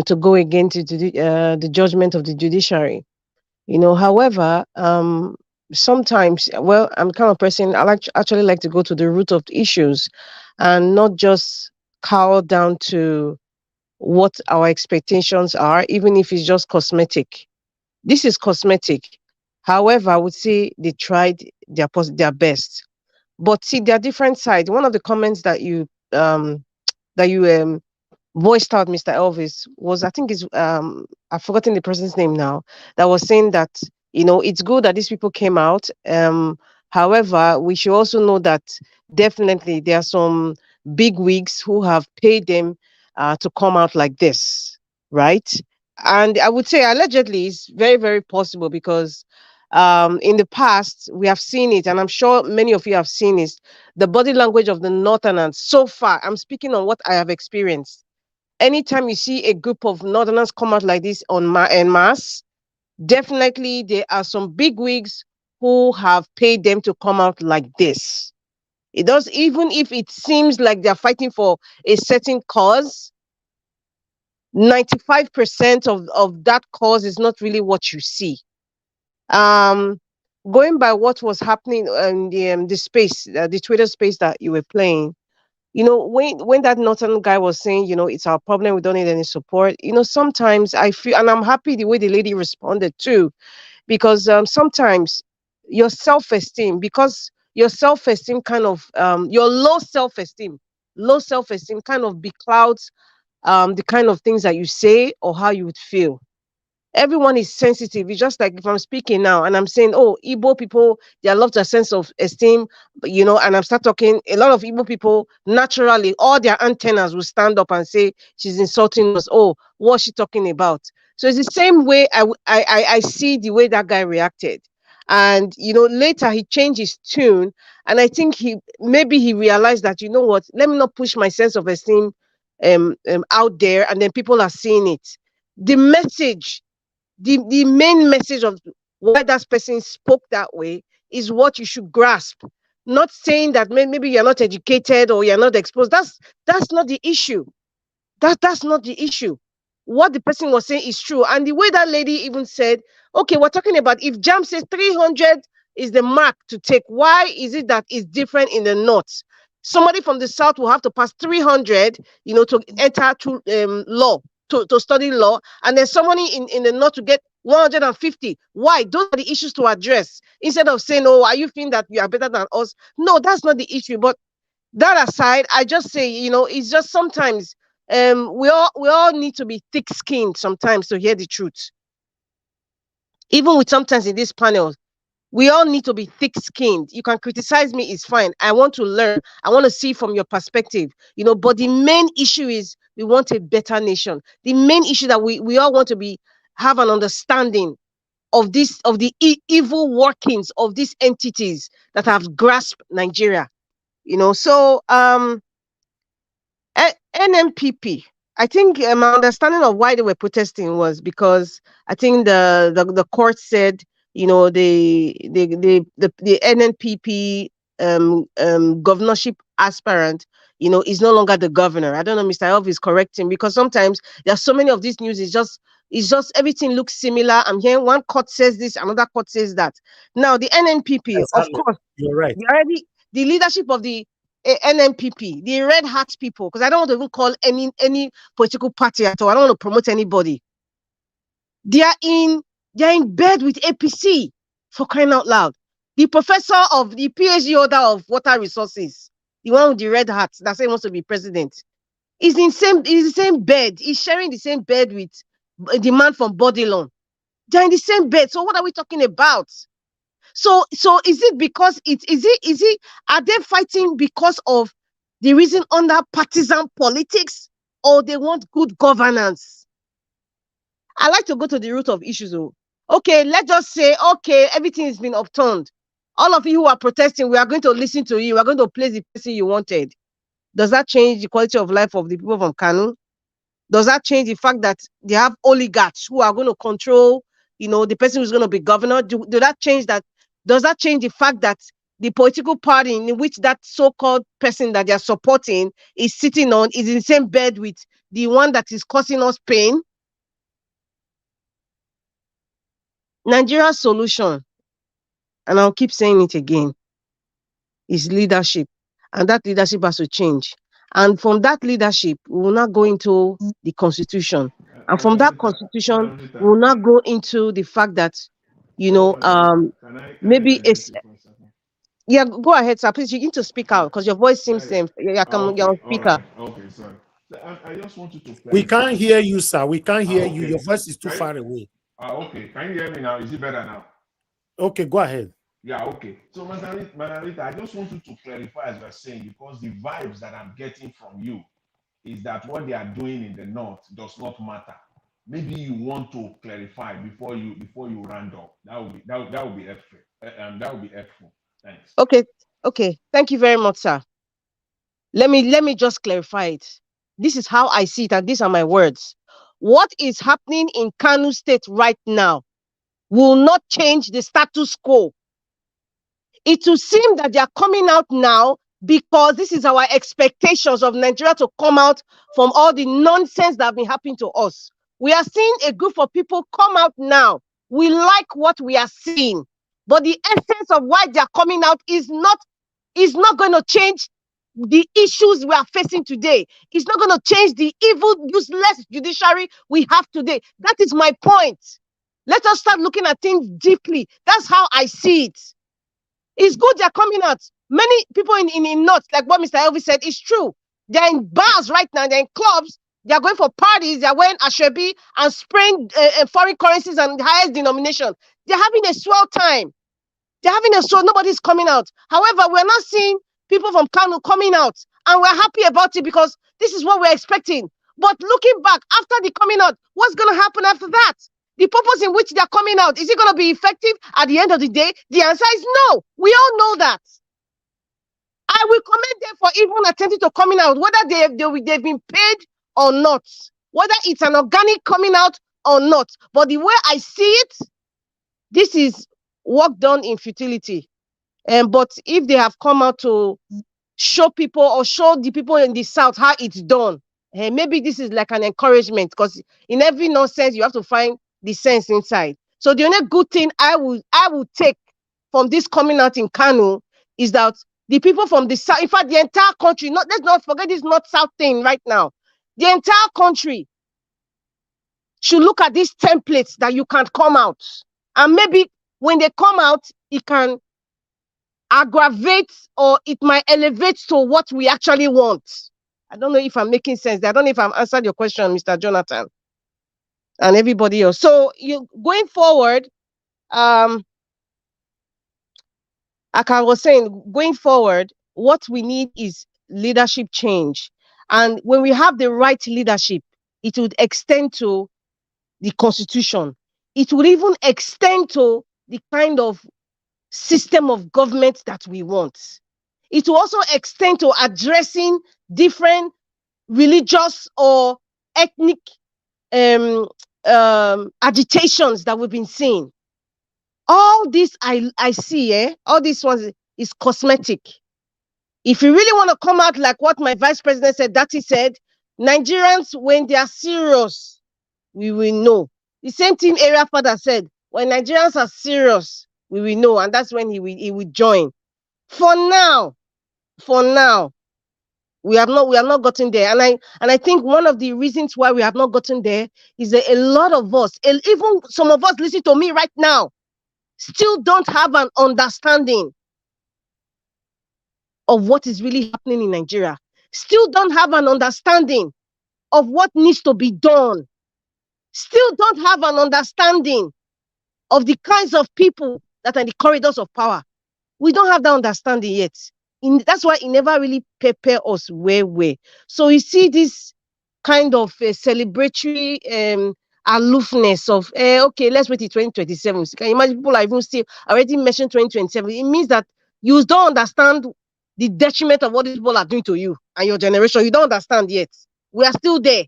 to go against the judgment of the judiciary. However, sometimes, well, I'm the kind of person actually like to go to the root of the issues, and not just cower down to what our expectations are, even if it's just cosmetic. This is cosmetic. However, I would say they tried their best. But see, there are different sides. One of the comments that you voiced out, Mr. Elvis, was, I think is I've forgotten the person's name now, that was saying that it's good that these people came out. However, we should also know that definitely there are some big wigs who have paid them to come out like this, right? And I would say allegedly it's very, very possible, because in the past we have seen it, and I'm sure many of you have seen it, the body language of the Northerners so far. I'm speaking on what I have experienced. Anytime you see a group of Northerners come out like this en masse, definitely there are some big wigs who have paid them to come out like this. It does, even if it seems like they're fighting for a certain cause, 95% of that cause is not really what you see. Going by what was happening in the space, the Twitter space that you were playing, when that Northern guy was saying, it's our problem, we don't need any support, sometimes I feel, and I'm happy the way the lady responded too, because sometimes your self-esteem, kind of, your low self-esteem kind of beclouds the kind of things that you say or how you would feel. Everyone is sensitive. It's just like if I'm speaking now and I'm saying, oh, Igbo people, they love their sense of esteem, and I'm start talking, a lot of Igbo people, naturally, all their antennas will stand up and say, she's insulting us. Oh, what's she talking about? So it's the same way I see the way that guy reacted. And, later he changed his tune. And I think maybe he realized that, what, let me not push my sense of esteem out there, and then people are seeing it. The message, the main message of why that person spoke that way is what you should grasp. Not saying that maybe you're not educated or you're not exposed. That's not the issue. That's not the issue. What the person was saying is true. And the way that lady even said, okay, we're talking about, if JAM says 300 is the mark to take, why is it that it's different in the north? Somebody from the south will have to pass 300, to enter to law, to study law, and then somebody in the north to get 150. Why? Those are the issues to address. Instead of saying, oh, are you feeling that you are better than us? No, that's not the issue. But that aside, I just say, it's just sometimes we all need to be thick-skinned sometimes to hear the truth. Even with sometimes in this panel, we all need to be thick-skinned. You can criticize me, it's fine. I want to learn. I want to see from your perspective. But the main issue is we want a better nation. The main issue that we all want to have an understanding of the evil workings of these entities that have grasped Nigeria. So NMPP, I think my understanding of why they were protesting was because I think the court said, the NNPP governorship aspirant, is no longer the governor. I don't know, Mr. Elvis is correcting, because sometimes there are so many of these news. It's just everything looks similar. I'm hearing one court says this, another court says that. Now the NNPP, of course, you're right. The leadership of the NNPP, the red hat people, because I don't want to even call any political party at all. I don't want to promote anybody. They are in bed with APC, for crying out loud. The professor of the PhD holder of water resources, the one with the red hat that says he wants to be president, is the same bed. He's sharing the same bed with the man from Bodilon. They're in the same bed. So what are we talking about? So is it because are they fighting because of the reason under partisan politics, or they want good governance? I like to go to the root of issues. Okay, let's just say, okay, everything has been upturned. All of you who are protesting, we are going to listen to you. We are going to place the person you wanted. Does that change the quality of life of the people from Kano? Does that change the fact that they have oligarchs who are going to control, the person who's going to be governor? Does that change the fact that the political party in which that so-called person that they're supporting is sitting on is in the same bed with the one that is causing us pain. Nigeria's solution, and I'll keep saying it again, is leadership. And that leadership has to change. And from that leadership, we will not go into the constitution. And from that constitution, we will not go into the fact that, you know, maybe it's, yeah, go ahead, sir. Please, you need to speak out because your voice seems you're on speaker. Okay, sorry. I just want you to We clarify. can't hear you, sir. We can't hear you. Okay. Your voice is too Can you- far away. Okay. Can you hear me now? Is it better now? Okay, go ahead. Yeah, okay. So, Madam Rita, I just want you to clarify as you're saying, because the vibes that I'm getting from you is that what they are doing in the north does not matter. Maybe you want to clarify before you round up. That would be helpful. That would be helpful. Thanks. Okay. Thank you very much, sir. Let me just clarify it. This is how I see it, and these are my words. What is happening in Kano State right now will not change the status quo. It will seem that they are coming out now because this is our expectations of Nigeria to come out from all the nonsense that have been happening to us. We are seeing a group of people come out now. We like what we are seeing, but the essence of why they are coming out is not going to change the issues we are facing today. It's not going to change the evil, useless judiciary we have today. That is my point. Let us start looking at things deeply. That's how I see it. It's good they're coming out. Many people in North, like what Mr. Elvis said, is true. They're in bars right now, they're in clubs, they're going for parties, they're wearing ashrebi and spraying foreign currencies and the highest denomination. They're having a swell time. They're having a swell, nobody's coming out. However, we're not seeing people from Kano coming out, and we're happy about it because this is what we're expecting. But looking back, after the coming out, what's going to happen after that? The purpose in which they're coming out, is it going to be effective at the end of the day? The answer is no. We all know that. I will commend them for even attempting to coming out, whether they've been paid or not, whether it's an organic coming out or not. But the way I see it, this is work done in futility. But if they have come out to show people or show the people in the South how it's done, maybe this is like an encouragement, because in every nonsense, you have to find the sense inside. So the only good thing I will take from this coming out in Kano is that the people from the South, in fact, the entire country, let's not forget this North-South thing right now. The entire country should look at these templates that you can come out. And maybe when they come out, it can aggravate or it might elevate to what we actually want. I don't know if I'm making sense. I don't know if I've answered your question, Mr. Jonathan, and everybody else. So going forward, like I was saying, going forward, what we need is leadership change. And when we have the right leadership, it would extend to the constitution. It would even extend to the kind of system of government that we want. It will also extend to addressing different religious or ethnic agitations that we've been seeing. All this I see, all these ones is cosmetic. If you really want to come out like what my vice president said, that he said, Nigerians, when they are serious, we will know. The same thing Area Father said, when Nigerians are serious, we will know, and that's when he will join. For now, we have not gotten there, and I think one of the reasons why we have not gotten there is that a lot of us, even some of us listening to me right now, still don't have an understanding of what is really happening in Nigeria. Still don't have an understanding of what needs to be done. Still don't have an understanding of the kinds of people that are in the corridors of power. We don't have that understanding yet. That's why it never really prepare us way. So you see this kind of celebratory aloofness of, okay, let's wait till 2027. So can you imagine people are even still already mentioned 2027? It means that you don't understand the detriment of what these people are doing to you and your generation. You don't understand yet. We are still there.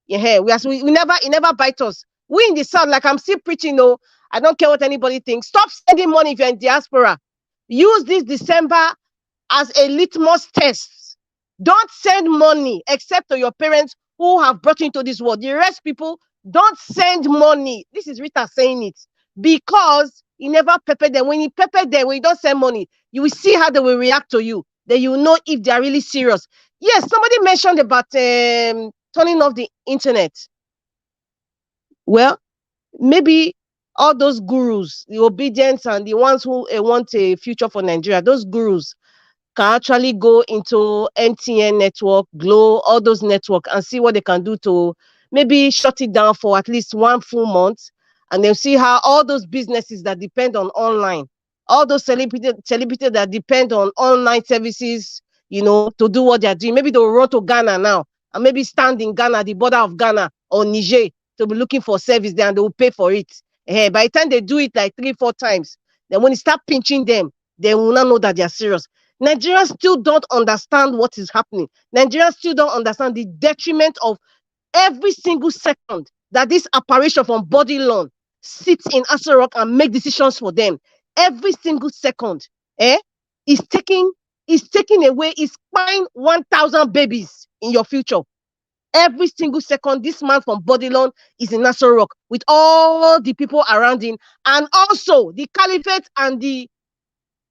Yeah, it never bite us. We in the South, like I'm still preaching, I don't care what anybody thinks. Stop sending money if you're in diaspora. Use this December as a litmus test. Don't send money except to your parents who have brought you into this world. The rest people, don't send money. This is Rita saying it, because he never peppered them. When he peppered them, when you don't send money, you will see how they will react to you. Then you will know if they are really serious. Yes, somebody mentioned about turning off the internet. Well, maybe all those gurus, the obedience and the ones who want a future for Nigeria, those gurus can actually go into MTN network, Glow, all those network, and see what they can do to maybe shut it down for at least 1 full month, and then see how all those businesses that depend on online, all those celebrities that depend on online services, to do what they're doing. Maybe they'll run to Ghana now and maybe stand in Ghana, the border of Ghana or Niger, to be looking for service there, and they will pay for it. By the time they do it like 3-4 times, then when you start pinching them, they will not know that they're serious. Nigerians still don't understand what is happening. Nigerians still don't understand the detriment of every single second that this apparition from body loan sits in Aso Rock and make decisions for them. Every single second, is taking away, is buying 1,000 babies in your future. Every single second, this man from body loan is in Aso Rock with all the people around him, and also the caliphate and the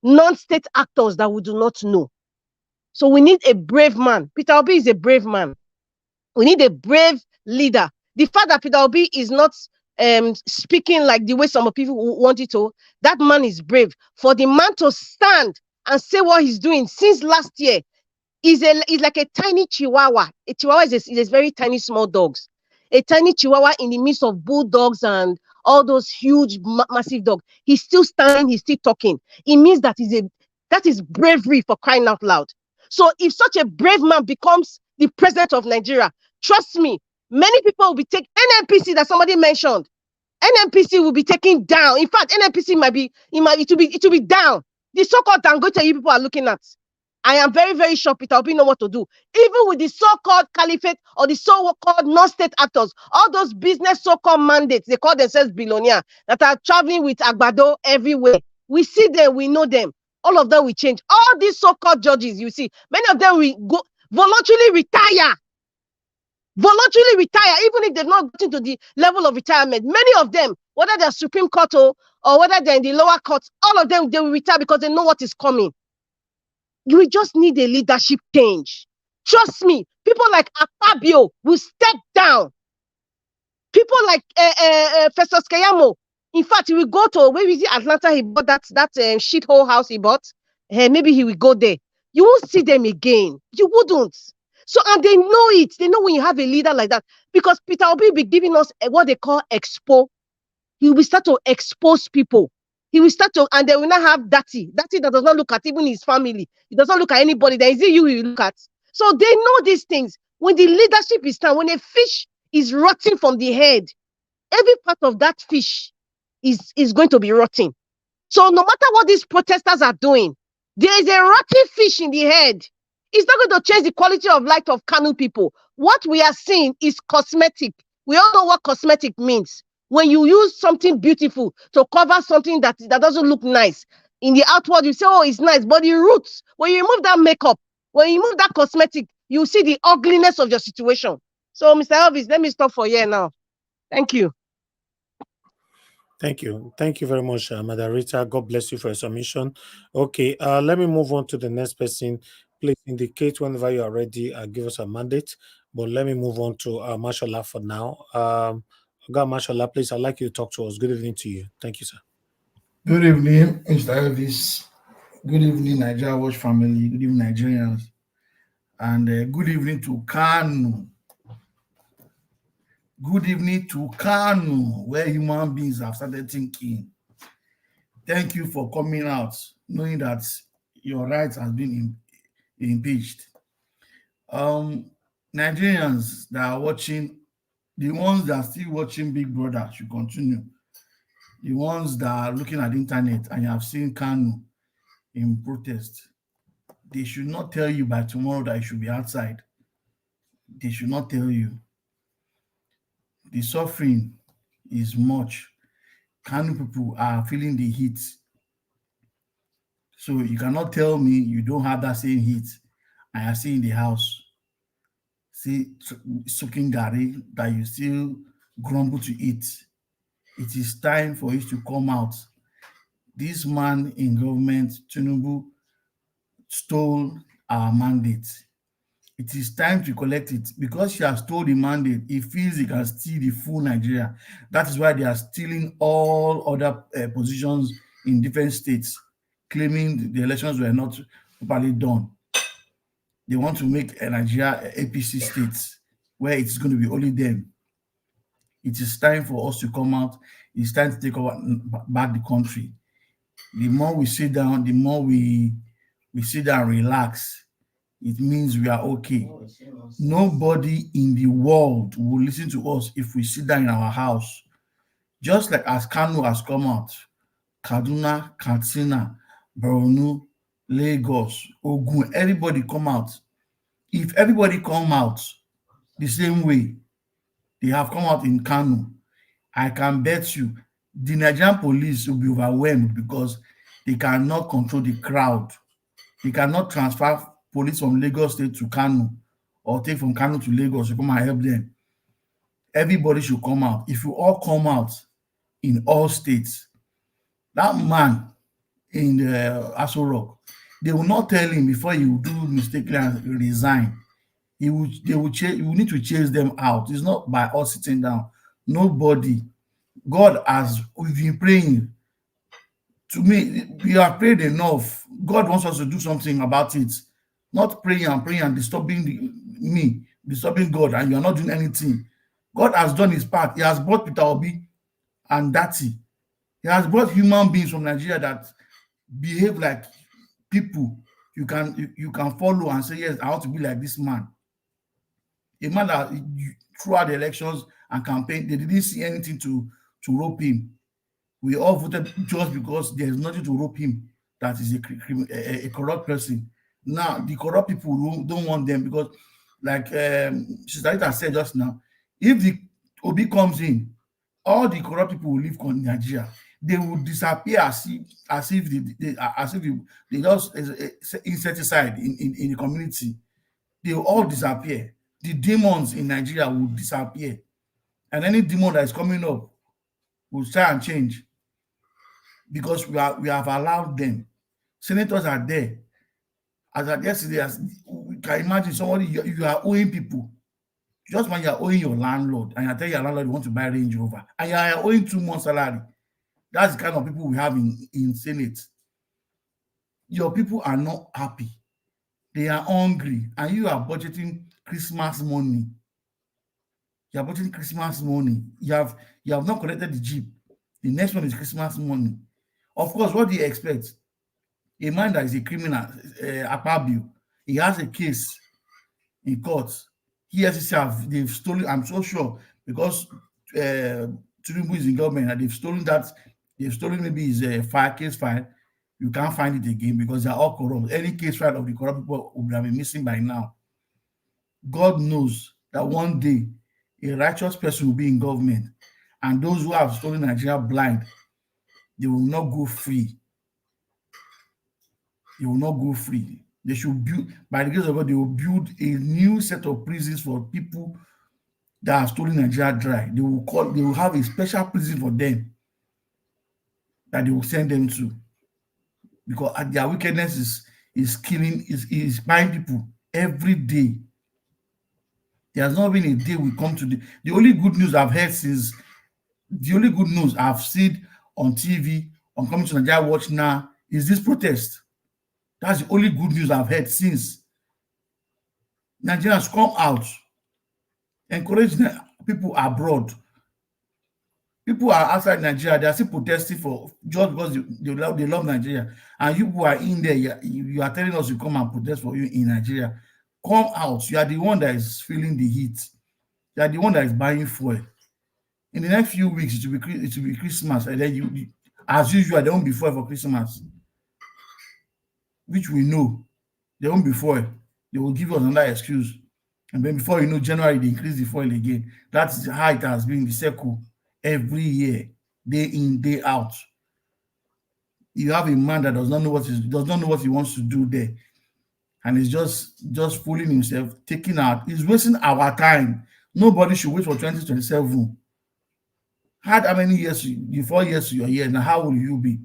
non-state actors that we do not know. So we need a brave man. Peter Obi is a brave man. We need a brave leader. The fact that Peter Obi is not speaking like the way some people want it to, that man is brave. For the man to stand and say what he's doing since last year, is like a tiny chihuahua. A chihuahua is very tiny, small dogs. A tiny chihuahua in the midst of bulldogs and all those huge, massive dogs. He's still standing, he's still talking. It means that that is bravery, for crying out loud. So if such a brave man becomes the president of Nigeria, trust me, many people will be taking NNPC that somebody mentioned. NNPC will be taken down. In fact, NNPC it will be down. The so-called Dangote you people are looking at. I am very, very sure Peter Obi know what to do. Even with the so-called caliphate or the so-called non-state actors, all those business so-called mandates, they call themselves billionaires, that are traveling with Agbado everywhere. We see them, we know them. All of them will change. All these so-called judges, you see, many of them will go voluntarily retire. Voluntarily retire, even if they've not gotten to the level of retirement. Many of them, whether they're Supreme Court or whether they're in the lower courts, all of them, they will retire because they know what is coming. You just need a leadership change. Trust me, people like Akpabio will step down. People like Festus Keyamo, in fact, he will go to, where is it, Atlanta, he bought that shithole house he bought. Maybe he will go there. You won't see them again. You wouldn't. So, and they know it. They know when you have a leader like that. Because Peter Obi will be giving us what they call expo. He will start to expose people. He will start to, and they will not have dirty that does not look at even his family. He does not look at anybody. There is it you look at. So they know these things. When the leadership is down, when a fish is rotting from the head, every part of that fish is going to be rotting. So no matter what these protesters are doing, there is a rotting fish in the head. It's not going to change the quality of life of Kano people. What we are seeing is cosmetic. We all know what cosmetic means. When you use something beautiful to cover something that doesn't look nice, in the outward, you say, oh, it's nice, but the roots, when you remove that makeup, when you remove that cosmetic, you see the ugliness of your situation. So, Mr. Elvis, let me stop for here now. Thank you. Thank you. Thank you very much, Madam Rita. God bless you for your submission. Okay, let me move on to the next person. Please indicate whenever you are ready. Give us a mandate. But let me move on to Mashallah for now. God, Mashallah, please, I'd like you to talk to us. Good evening to you. Thank you, sir. Good evening, Mr. Elvis. Good evening, Nigeria Watch family. Good evening, Nigerians. And good evening to Kano. Good evening to Kano, where human beings have started thinking. Thank you for coming out, knowing that your rights have been impeached. Nigerians that are watching, the ones that are still watching Big Brother should continue. The ones that are looking at the internet and you have seen Kano in protest, they should not tell you by tomorrow that you should be outside. They should not tell you. The suffering is much. Kano people are feeling the heat. So you cannot tell me you don't have that same heat and you're still in the house, see soaking gari that you still grumble to eat. It is time for you to come out. This man in government, Tinubu, stole our mandate. It is time to collect it because she has stole the mandate. He feels he can steal the full Nigeria. That is why they are stealing all other positions in different states, claiming the elections were not properly done. They want to make Nigeria APC states where it's going to be only them. It is time for us to come out. It's time to take over back the country. The more we sit down, the more we sit down and relax, it means we are okay. Nobody in the world will listen to us if we sit down in our house. Just like as Kano has come out, Kaduna, Katsina, Borno, Lagos, Ogun, everybody come out. If everybody come out the same way they have come out in Kano, I can bet you the Nigerian police will be overwhelmed because they cannot control the crowd. They cannot transfer police from Lagos State to Kano or take from Kano to Lagos to come and help them. Everybody should come out. If you all come out in all states, that man in the Aso Rock, they will not tell him before he will do mistakenly and resign. They will need to chase them out. It's not by us sitting down. Nobody. God has, we've been praying. To me, we have prayed enough. God wants us to do something about it. Not praying and disturbing God, and you're not doing anything. God has done his part. He has brought Peter Obi and Dati. He has brought human beings from Nigeria that behave like people you can follow and say, yes, I want to be like this man. A man that throughout the elections and campaign, they didn't see anything to rope him. We all voted just because there's nothing to rope him that is a corrupt person. Now, the corrupt people don't want them because, like Sister Rita said just now, if the Obi comes in, all the corrupt people will leave Nigeria. They will disappear as if they just insecticide in the community. They will all disappear. The demons in Nigeria will disappear. And any demon that is coming up will try and change because we have allowed them. Senators are there. As at yesterday, you can imagine somebody, you are owing people. Just when you are owing your landlord and you tell your landlord you want to buy Range Rover and you are owing 2 months salary, that's the kind of people we have in Senate. Your people are not happy. They are hungry and you are budgeting Christmas money. You are budgeting Christmas money. You have not collected the Jeep. The next one is Christmas money. Of course, what do you expect? A man that is a criminal, Akpabio, he has a case in court. They've stolen, I'm so sure, because Tinubu is in government and they've stolen maybe his case file. You can't find it again because they're all corrupt. Any case file of the corrupt people would have been missing by now. God knows that one day a righteous person will be in government and those who have stolen Nigeria blind, they will not go free. They will not go free. They should build, by the grace of God, they will build a new set of prisons for people that have stolen Nigeria dry. They will have a special prison for them that they will send them to. Because their wickedness is buying people every day. There has not been a day we come to the only good news I've heard since, the only good news I've seen on TV, on Coming to Nigeria Watch Now, is this protest. That's the only good news I've heard since. Nigerians come out, encourage people abroad. People are outside Nigeria, they are still protesting for just because they love Nigeria. And you who are in there, you are telling us to come and protest for you in Nigeria. Come out. You are the one that is feeling the heat. You are the one that is buying fuel. In the next few weeks, it will be Christmas, and then you as usual, there won't be fuel for Christmas, which we know. There won't be fuel. They will give us another excuse. And then before you know, January, they increase the fuel again. That's how it has been, the circle, every year, day in, day out. You have a man that does not know what he wants to do there, and he's just fooling himself, taking out. He's wasting our time. Nobody should wait for 2027. How many years? 4 years you're here now. How will you be?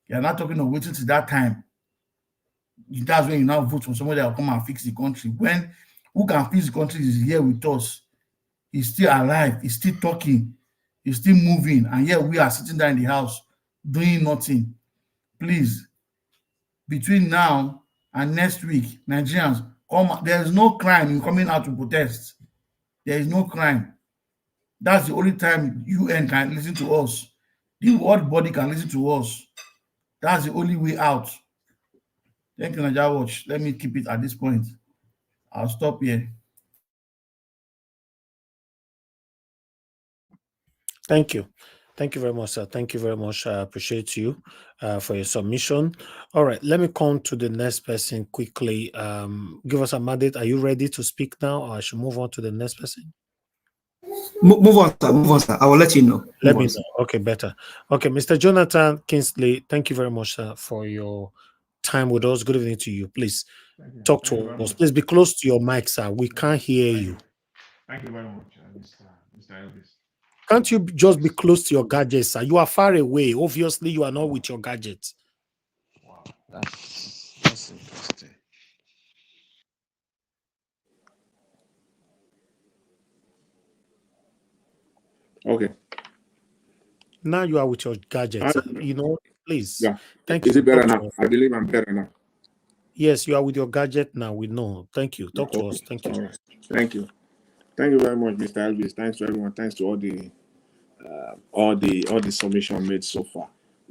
You're not talking of waiting till that time. That's when you now vote for somebody that will come and fix the country. When who can fix the country is here with us. He's still alive. He's still talking. He's still moving. And yet we are sitting there in the house doing nothing. Please, between now and next week, Nigerians, come. There is no crime in coming out to protest. There is no crime. That's the only time UN can listen to us. The world body can listen to us. That's the only way out. Thank you, Nigeria Watch. Let me keep it at this point. I'll stop here. Thank you. Thank you very much, sir. Thank you very much. I appreciate you for your submission. All right, let me come to the next person quickly. Give us a mandate. Are you ready to speak now, or I should move on to the next person? Move on, sir. I will let you know. Let me know. Okay, better. Okay, Mr. Jonathan Kingsley, thank you very much, sir, for your time with us. Good evening to you. Please talk to us. Please be close to your mic, sir. We can't hear you. Thank you very much, Mr. Elvis. Can't you just be close to your gadgets, sir? You are far away. Obviously, you are not with your gadgets. Wow, that's interesting. Okay. Now you are with your gadgets. You know, please. Yeah. Thank Is you. it better Talk now? to us. I believe I'm better now. Yes, you are with your gadget now. We know. Thank you. Talk to Okay. us. Thank you. All right. Thank you. Thank you very much, Mr. Elvis. Thanks to everyone. Thanks to all the submission made so far.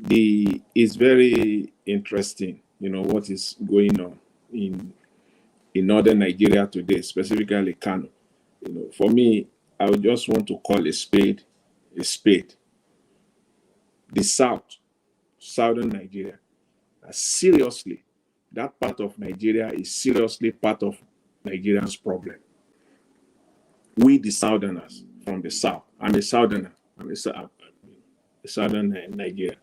It's very interesting, what is going on in northern Nigeria today, specifically Kano. For me, I would just want to call a spade a spade. The southern Nigeria, seriously, that part of Nigeria is seriously part of Nigerians' problem. We, the southerners from the south, I'm a southerner, I'm a southern Nigeria.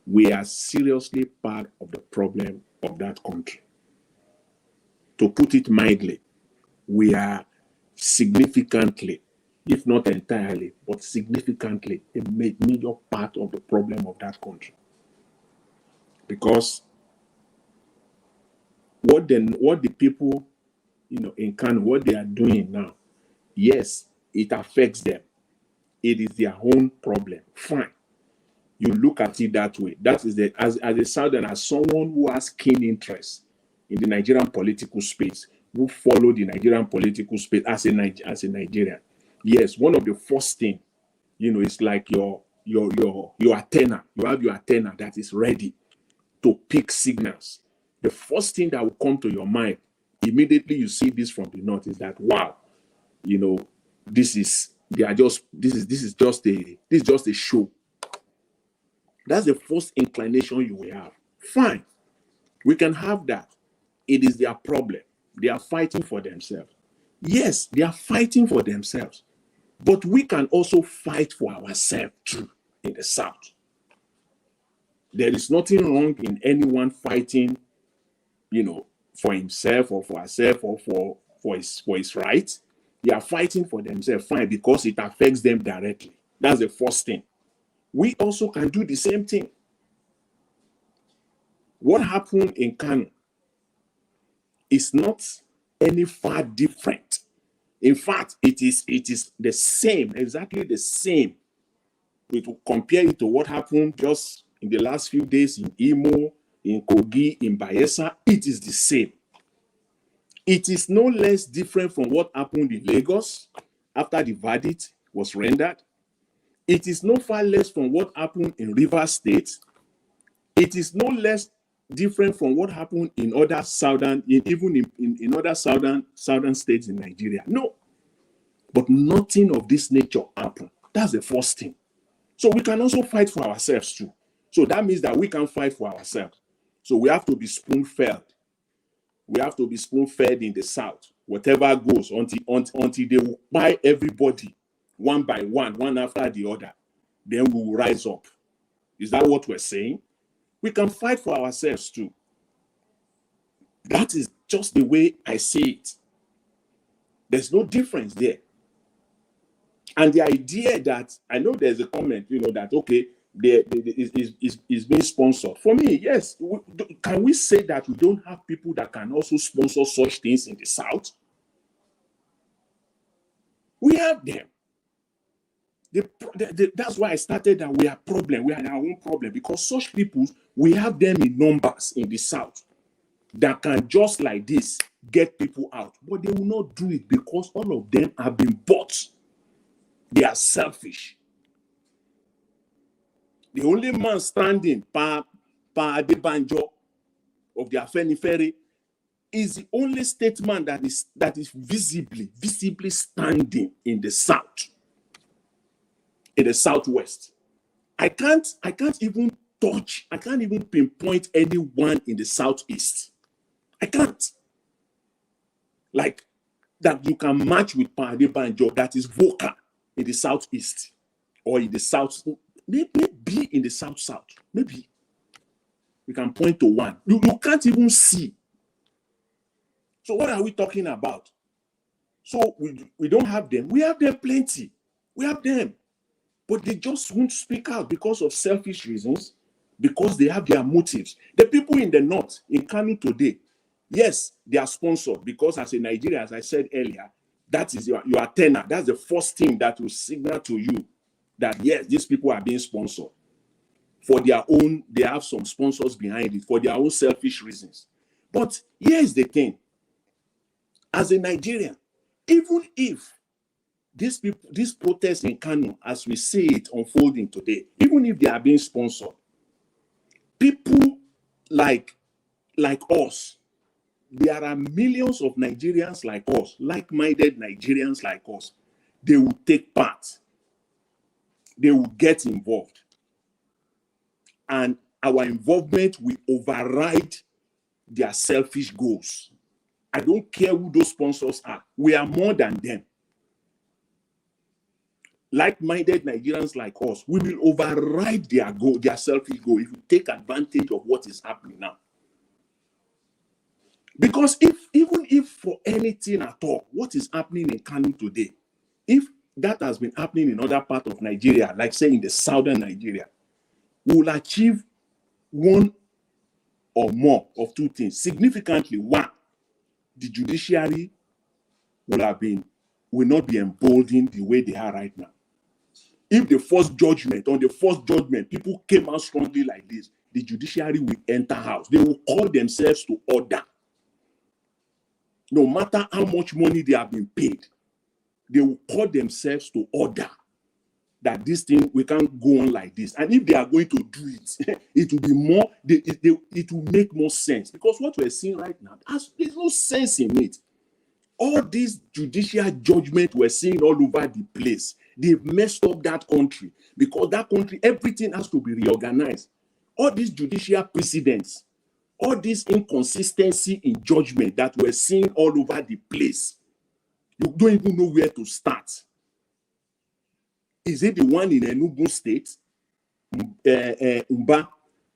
We are seriously part of the problem of that country. To put it mildly, we are significantly, if not entirely, but significantly a major part of the problem of that country. Because what the people, in Kano, what they are doing now, yes, it affects them. It is their own problem. Fine. You look at it that way. That is as a southerner, as someone who has keen interest in the Nigerian political space, who follow the Nigerian political space as a Nigerian. Yes, one of the first thing, is like your antenna. You have your antenna that is ready to pick signals. The first thing that will come to your mind immediately you see this from the north is that, wow, this is just a show. That's the first inclination you will have. Fine, we can have that. It is their problem. They are fighting for themselves. Yes, they are fighting for themselves. But we can also fight for ourselves too in the South. There is nothing wrong in anyone fighting, for himself or for herself or for his rights. They are fighting for themselves, fine, because it affects them directly. That's the first thing. We also can do the same thing. What happened in Kano is not any far different. In fact, it is the same, exactly the same. We will compare it to what happened just in the last few days in Imo, in Kogi, in Bayelsa. It is the same. It is no less different from what happened in Lagos after the verdict was rendered. It is no far less from what happened in Rivers State. It is no less different from what happened in other southern, in other southern states in Nigeria. No. But nothing of this nature happened. That's the first thing. So we can also fight for ourselves too. So that means that we can fight for ourselves. So we have to be spoon-fed. We have to be spoon-fed in the South. Whatever goes until they will buy everybody one by one after the other. Then we will rise up. Is that what we're saying? we can fight for ourselves too. That is just the way I see it. There's no difference there. And the idea that, I know there's a comment, that, okay, is being sponsored. For me, yes. Can we say that we don't have people that can also sponsor such things in the South? We have them. That's why I started that we are problem. We are our own problem, because such people, we have them in numbers in the South that can just like this get people out. But they will not do it because all of them have been bought. They are selfish. The only man standing, Pa Adebanjo of the Afenifere, is the only statesman that is visibly standing in the South, in the Southwest. I can't even pinpoint anyone in the Southeast. I can't. Like, that you can match with Pa Adebanjo that is vocal in the Southeast or in the South, maybe in the South. Maybe we can point to one. You can't even see. So what are we talking about? So we don't have them. We have them plenty. We have them. But they just won't speak out because of selfish reasons, because they have their motives. The people in the North, in Kano today, yes, they are sponsored because as a Nigerian, as I said earlier, that is your antenna. That's the first thing that will signal to you that, yes, these people are being sponsored. For their own, they have some sponsors behind it, for their own selfish reasons. But here's the thing. As a Nigerian, even if these protests in Kano, as we see it unfolding today, even if they are being sponsored, people like us, there are millions of Nigerians like us, like-minded Nigerians like us. They will take part. They will get involved. And our involvement will override their selfish goals. I don't care who those sponsors are. We are more than them. Like-minded Nigerians like us, we will override their goal, their selfish goal, if we take advantage of what is happening now. Because even if for anything at all, what is happening in Kano today, if that has been happening in other parts of Nigeria, like say in the southern Nigeria, we will achieve one or more of two things. Significantly, one, the judiciary will not be emboldened the way they are right now. If on the first judgment, people came out strongly like this, the judiciary will enter house. They will call themselves to order. No matter how much money they have been paid, they will call themselves to order that this thing, we can't go on like this. And if they are going to do it, it will be more, it will make more sense. Because what we're seeing right now, there's no sense in it. All these judicial judgment we're seeing all over the place, they've messed up that country, because that country, everything has to be reorganized. All these judicial precedents, all this inconsistency in judgment that we're seeing all over the place, you don't even know where to start. Is it the one in Enugu State, Umba,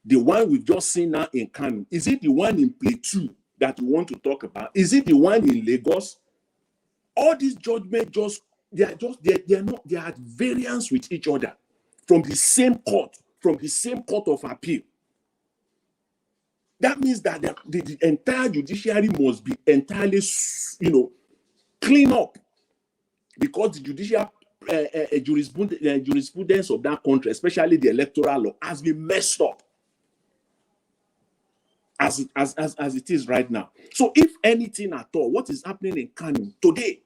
the one we've just seen now in Kano? Is it the one in Plateau that we want to talk about? Is it the one in Lagos? All these judgments they are at variance with each other from the same court of appeal. That means that the entire judiciary must be entirely, clean up, because the judicial jurisprudence of that country, especially the electoral law, has been messed up as it is right now. So if anything at all, what is happening in Kano today,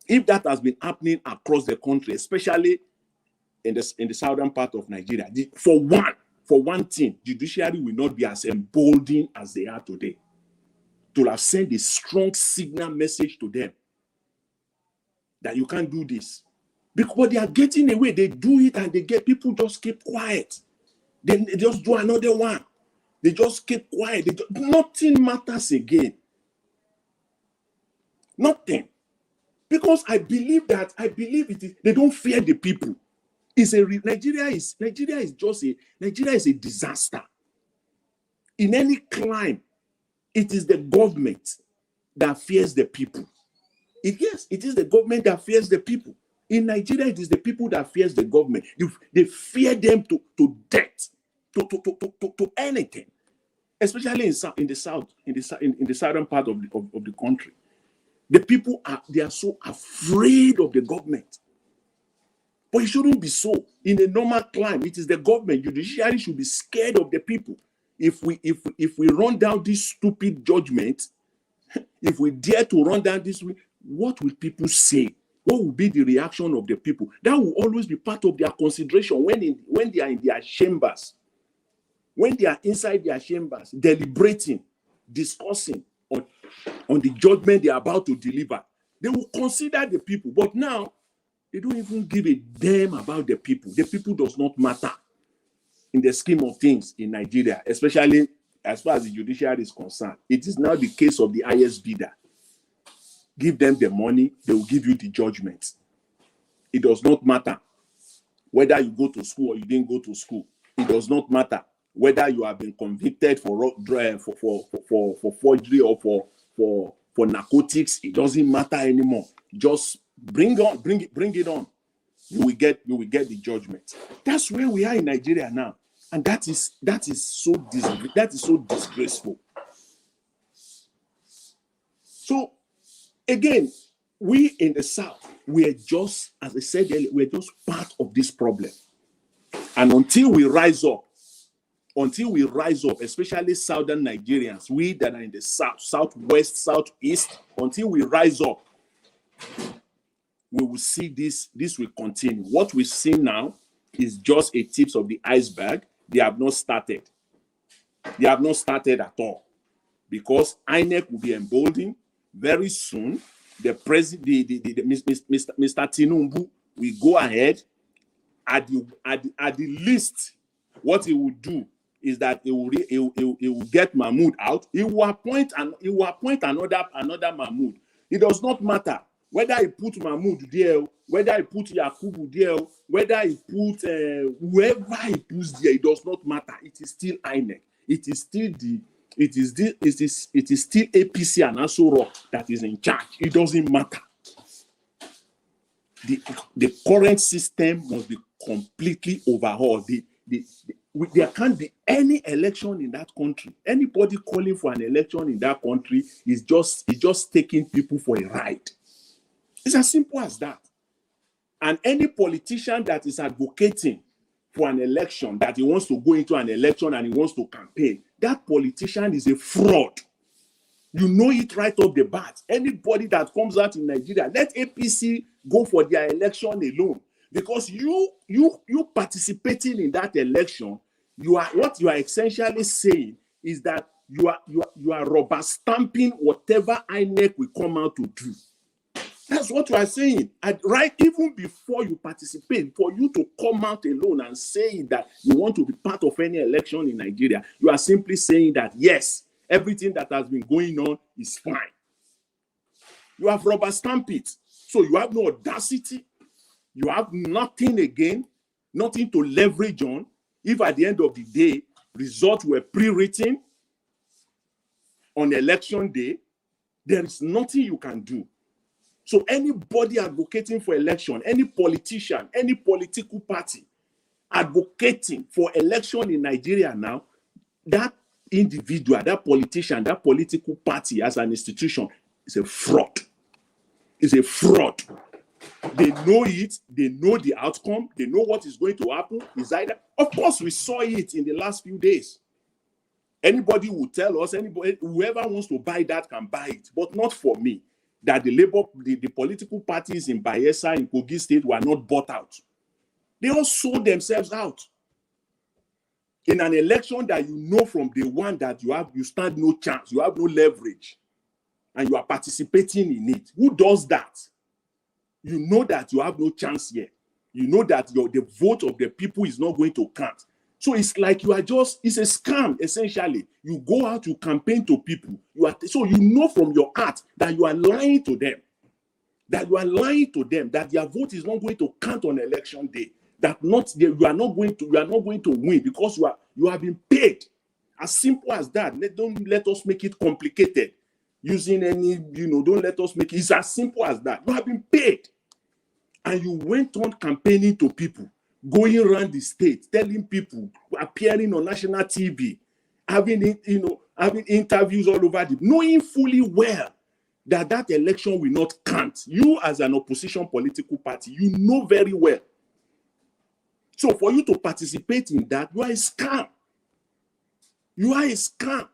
if that has been happening across the country, especially in the southern part of Nigeria, for one thing, judiciary will not be as emboldened as they are today, to have sent a strong signal message to them that you can't do this. Because they are getting away, they do it and people just keep quiet. Then they just do another one. They just keep quiet. Nothing matters again. Nothing. Because I believe it is, they don't fear the people. Nigeria is a disaster. In any crime, it is the government that fears the people. Yes, it is the government that fears the people. In Nigeria, it is the people that fears the government. They fear them to death, to anything, especially in the southern part of the country. The people are so afraid of the government. But it shouldn't be so. In a normal climate, it is the government. Judiciary should be scared of the people. If we run down this stupid judgment, if we dare to run down this way, what will people say? What will be the reaction of the people? That will always be part of their consideration when they are in their chambers, when they are inside their chambers, deliberating, discussing on the judgment they are about to deliver. They will consider the people. But now, they don't even give a damn about the people. The people does not matter in the scheme of things in Nigeria, especially as far as the judiciary is concerned. It is now the case of the highest bidder. Give them the money, they will give you the judgment. It does not matter whether you go to school or you didn't go to school. It does not matter whether you have been convicted for forgery or for narcotics. It doesn't matter anymore. Just bring it on. You will get the judgment. That's where we are in Nigeria now, and that is so disgraceful. So again, we in the South, we are just, as I said earlier, we're just part of this problem. And until we rise up, especially Southern Nigerians, we that are in the South, Southwest, Southeast, until we rise up, we will see this will continue. What we see now is just a tip of the iceberg. They have not started. They have not started at all. Because INEC will be emboldened very soon. The president, Mr. Tinubu, will go ahead at the least. What he will do is that he will get Mahmoud out. He will appoint another Mahmoud. It does not matter whether he put Mahmoud there, whether he put Yakubu there, whether he put whoever he puts there. It does not matter. It is still INEC. It is still APC and Asoro that is in charge. It doesn't matter. The current system must be completely overhauled. There can't be any election in that country. Anybody calling for an election in that country is just taking people for a ride. It's as simple as that. And any politician that is advocating for an election, that he wants to go into an election and he wants to campaign, that politician is a fraud. You know it right off the bat. Anybody that comes out in Nigeria, let APC go for their election alone. Because you participating in that election, what you are essentially saying is that you are rubber stamping whatever INEC will come out to do. That's what you are saying. Right, even before you participate, for you to come out alone and say that you want to be part of any election in Nigeria, you are simply saying that yes, everything that has been going on is fine. You have rubber stamped it. So you have no audacity. You have nothing again, nothing to leverage on. If at the end of the day, results were pre-written on election day, there is nothing you can do. So anybody advocating for election, any politician, any political party advocating for election in Nigeria now, that individual, that politician, that political party as an institution is a fraud. It's a fraud. They know it, they know the outcome, they know what is going to happen. Of course, we saw it in the last few days. Anybody will tell us, whoever wants to buy that can buy it, but not for me. That the political parties in Bayelsa, in Kogi State were not bought out. They all sold themselves out. In an election that you know from the one that you stand no chance, you have no leverage, and you are participating in it. Who does that? You know that you have no chance here. You know that the vote of the people is not going to count. So it's like it's a scam, essentially. You go out, you campaign to people. So you know from your heart that you are lying to them. That their vote is not going to count on election day. You are not going to win because you have been paid. As simple as that. Don't let us make it complicated. Using any, don't let us make it. It's as simple as that. You have been paid. And you went on campaigning to people, going around the state, telling people, appearing on national TV, having interviews all over knowing fully well that election will not count. You as an opposition political party, you know very well. So for you to participate in that, you are a scam. You are a scam.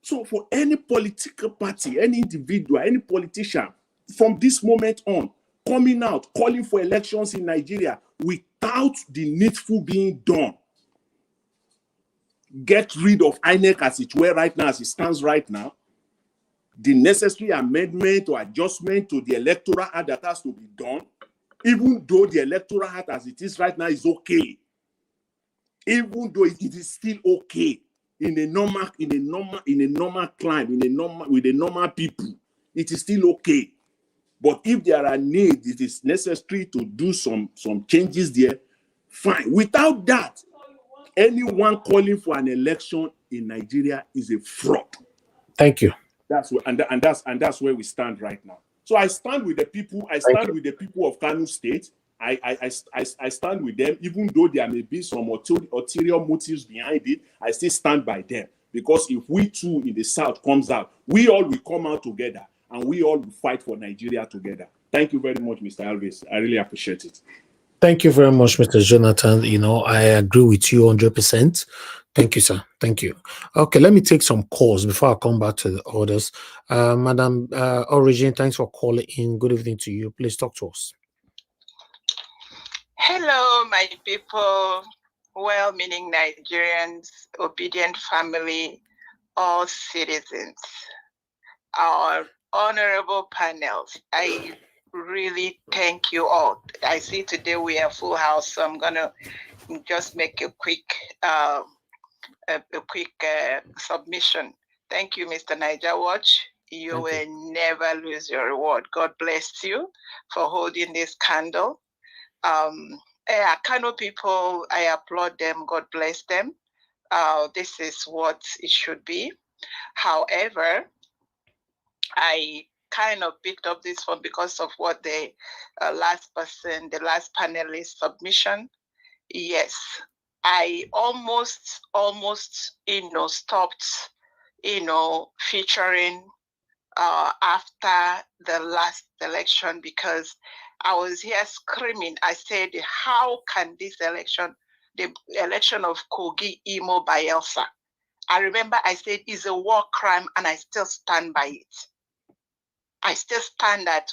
So for any political party, any individual, any politician, from this moment on, coming out, calling for elections in Nigeria without the needful being done, get rid of INEC as it were right now, as it stands right now, the necessary amendment or adjustment to the electoral act that has to be done, even though the electoral act as it is right now is okay, even though it is still okay in a normal climate, with a normal people, it is still okay. But if there are needs, it is necessary to do some changes there, fine. Without that, anyone calling for an election in Nigeria is a fraud. Thank you. That's where we stand right now. So I stand with the people. I stand with the people of Kano State. I stand with them, even though there may be some ulterior motives behind it. I still stand by them, because if we too in the South comes out, we all will come out together and we all will fight for Nigeria together. Thank you very much, Mr. Alves. I really appreciate it. Thank you very much, Mr. Jonathan. I agree with you 100%. Thank you, sir. Thank you. Okay, let me take some calls before I come back to the others. Madam Origin, thanks for calling in. Good evening to you. Please talk to us. Hello, my people, well-meaning Nigerians, obedient family, all citizens, our honorable panels. I really thank you all. I see today we are full house, so I'm gonna just make a quick submission. Thank you, Mr. Niger Watch. You will never lose your reward. God bless you for holding this candle. Kano people, I applaud them. God bless them. This is what it should be. However, I kind of picked up this one because of what the last panelist submission. Yes, I almost, stopped, featuring after the last election, because I was here screaming. I said, how can this election, the election of Kogi, Imo, Bayelsa, I remember I said it's a war crime, and I still stand by it. I still stand that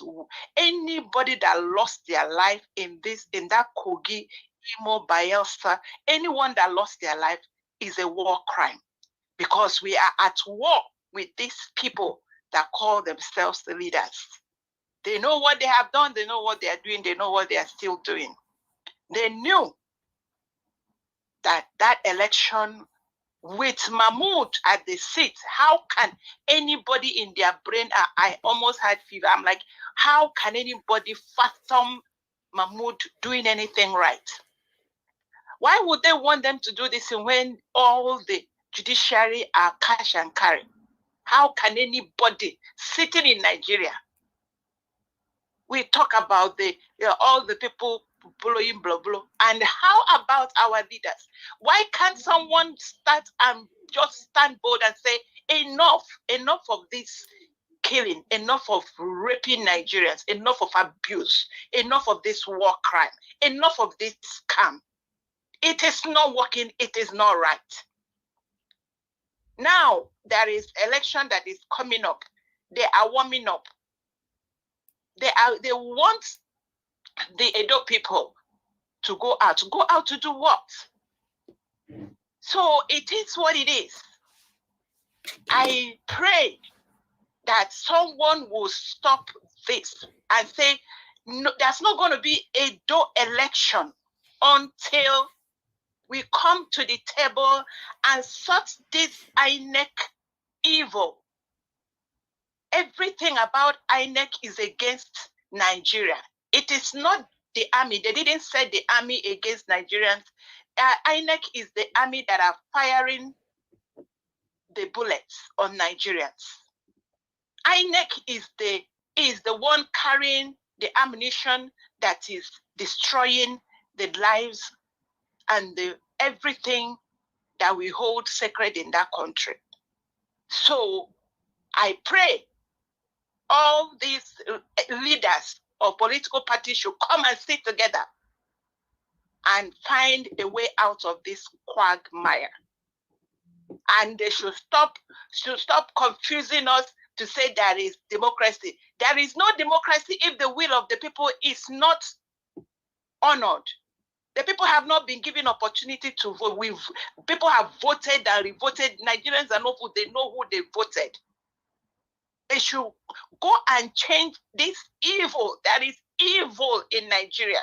anybody that lost their life in that Kogi, Imo, Bayelsa, anyone that lost their life is a war crime, because we are at war with these people that call themselves the leaders. They know what they have done. They know what they are doing. They know what they are still doing. They knew that election with Mahmoud at the seat, how can anybody in their brain, I almost had fever. I'm like, how can anybody fathom Mahmoud doing anything right? Why would they want them to do this when all the judiciary are cash and carry? How can anybody sitting in Nigeria? We talk about all the people blowing blah blah. And how about our leaders? Why can't someone start and just stand bold and say, enough of this killing, enough of raping Nigerians, enough of abuse, enough of this war crime, enough of this scam. It is not working. It is not right. Now there is election that is coming up. They are warming up. They want the Edo people to go out to do what? So it is what it is. I pray that someone will stop this and say, no, there's not going to be a Edo election until we come to the table and sort this INEC evil. Everything about INEC is against Nigeria. It is not the army. They didn't set the army against Nigerians. INEC is the army that are firing the bullets on Nigerians. INEC is the one carrying the ammunition that is destroying the lives and everything that we hold sacred in that country. So I pray all these leaders of political parties should come and sit together and find a way out of this quagmire. And they should stop confusing us to say there is democracy. There is no democracy if the will of the people is not honored. The people have not been given opportunity to vote. People have voted and re-voted. Nigerians are not who they know who they voted. They should go and change this evil that is evil in Nigeria.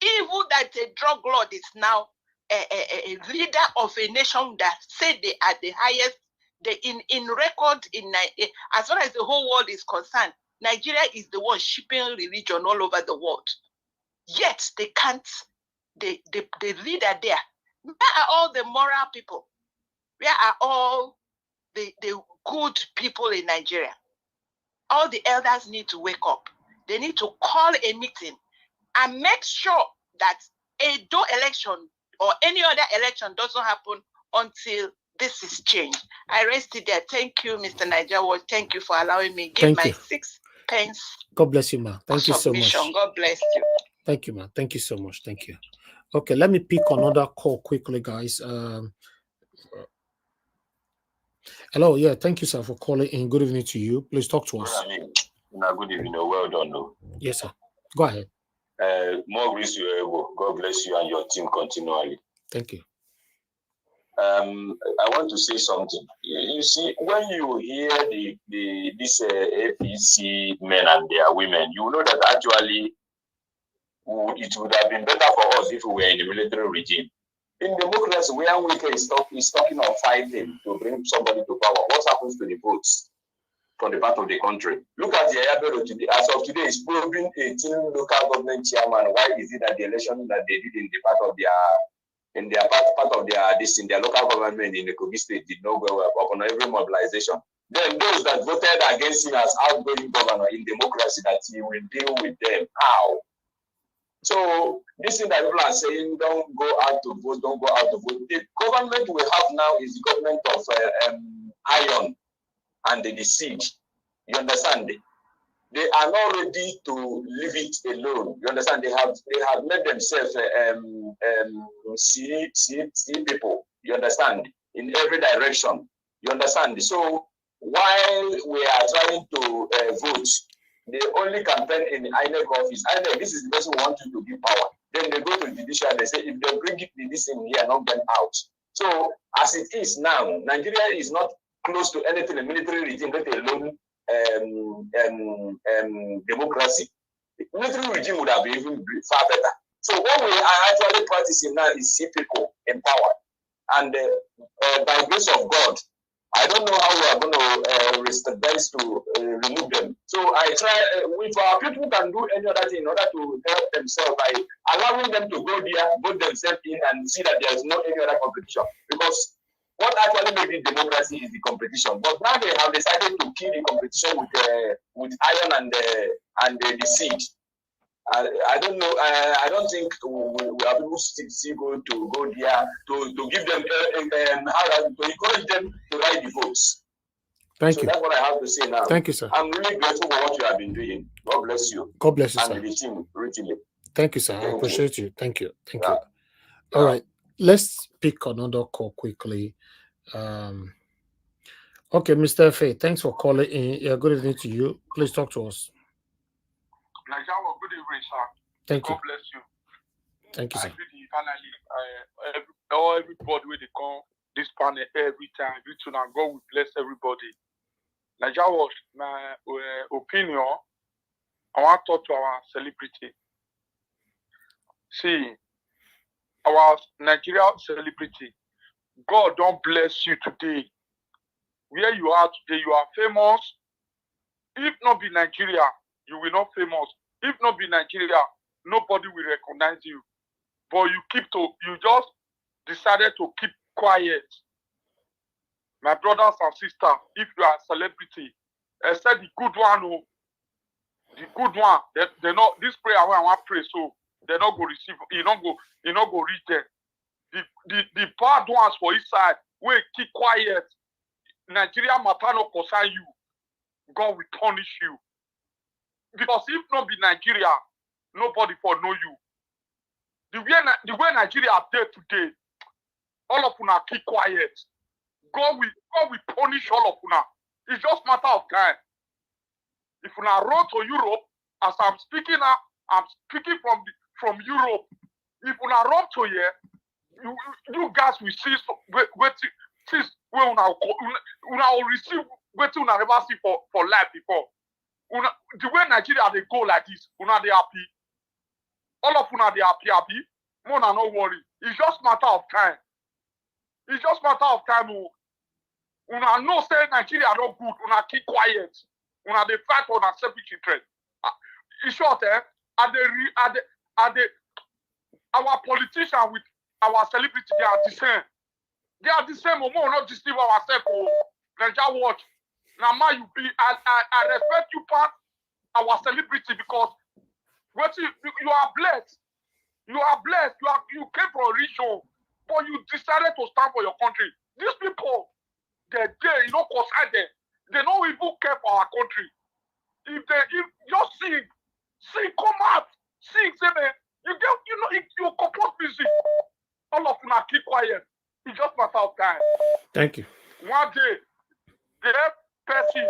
Evil that a drug lord is now a leader of a nation that said they are the highest. In record, as far as the whole world is concerned, Nigeria is the one shipping religion all over the world. Yet they can't. The leader there. Where are all the moral people? Where are all the good people in Nigeria? All the elders need to wake up. They need to call a meeting and make sure that a Edo election or any other election doesn't happen until this is changed. I rest it there. Thank you, Mr. Nijawa. Thank you for allowing me give my 6 pence. God bless you, ma. Thank you so much. God bless you. Thank you, ma. Thank you so much. Thank you. Okay, let me pick another call quickly, guys. Hello, yeah, thank you, sir, for calling in. Good evening to you. Please talk to us. Good evening. Well done. No. Yes, sir. Go ahead. More grace to you. God bless you and your team continually. Thank you. I want to say something. You see, when you hear these APC men and their women, you know that actually it would have been better for us if we were in the military regime. In democracy, where Wike is talking of fighting to bring somebody to power, what happens to the votes from the part of the country? Look at the Ayabero today. As of today, is probing 18 local government chairman. Why is it that the election that they did in the part of their local government in the Kogi state did not go well upon every mobilization? Then those that voted against him as outgoing governor in democracy, that he will deal with them. How? So this thing that people are saying, don't go out to vote, don't go out to vote. The government we have now is the government of iron and the siege. You understand? They are not ready to leave it alone. You understand? They have made themselves see people. You understand? In every direction. You understand? So while we are trying to vote, they only campaign in the INEC office. INEC, this is the person who wants you to give power. Then they go to the judiciary. They say if they bring this in here, not them out. So as it is now, Nigeria is not close to anything. A military regime, let alone democracy. The military regime would have been even far better. So what we are actually practicing now is see people empowered, and by grace of God, I don't know how we are going to restabilize to remove them. So I try, if our people can do any other thing in order to help themselves by allowing them to go there, vote themselves in, and see that there is no any other competition. Because what actually made it democracy is the competition. But now they have decided to kill the competition with iron and the siege. I don't know. I don't think we are people still going to go there to give them to encourage them to write the votes. Thank you. That's what I have to say now. Thank you, sir. I'm really grateful for what you have been doing. God bless you. God bless you, and sir. the team richly. Thank you, sir. I Thank appreciate you. Thank you. Thank Yeah. you. All right. Let's pick another call quickly. Okay, Mr. F.A., thanks for calling in. Yeah, good evening to you. Please talk to us. Najawa, good evening, sir. Thank you. God bless you. Thank you, sir. Everybody will come this panel every time. And God will bless everybody. Najawa, my opinion, I want to talk to our celebrity. See, our Nigeria celebrity, God don't bless you today. Where you are today, you are famous. If not be Nigeria, you will not famous. If not be Nigeria, nobody will recognize you. But you just decided to keep quiet. My brothers and sisters, if you are a celebrity, except the good one, oh, the good one, they know this prayer when I want to pray, so they not go receive, you not go reach them. The bad ones for each side, we keep quiet. Nigeria matter no concern you. God will punish you. Because if not be Nigeria, nobody for know you. The way Nigeria are there today, all of una keep quiet. God will punish all of una. It's just matter of time. If una run to Europe, as I'm speaking now, I'm speaking from Europe. If una run to here, you guys will see where una will receive what una never see for life before. The way Nigeria they go like this, una they happy. All of una they happy. Una no worry. It's just matter of time. It's just matter of time. Una no say Nigeria no good. Una keep quiet. Una they fight for their selfish interest. In short, our politicians with our celebrity, they are the same. They are the same. We will not deceive ourselves. Nigeria watch. Now, you be. I respect you, part our celebrity, because you are blessed. You are blessed. You came from a region, but you decided to stand for your country. These people, they concern them. They don't even care for our country. If just sing, come out, sing, say man, if you compose music, all of them keep quiet. It's just matter of time. Thank you. One day, the person,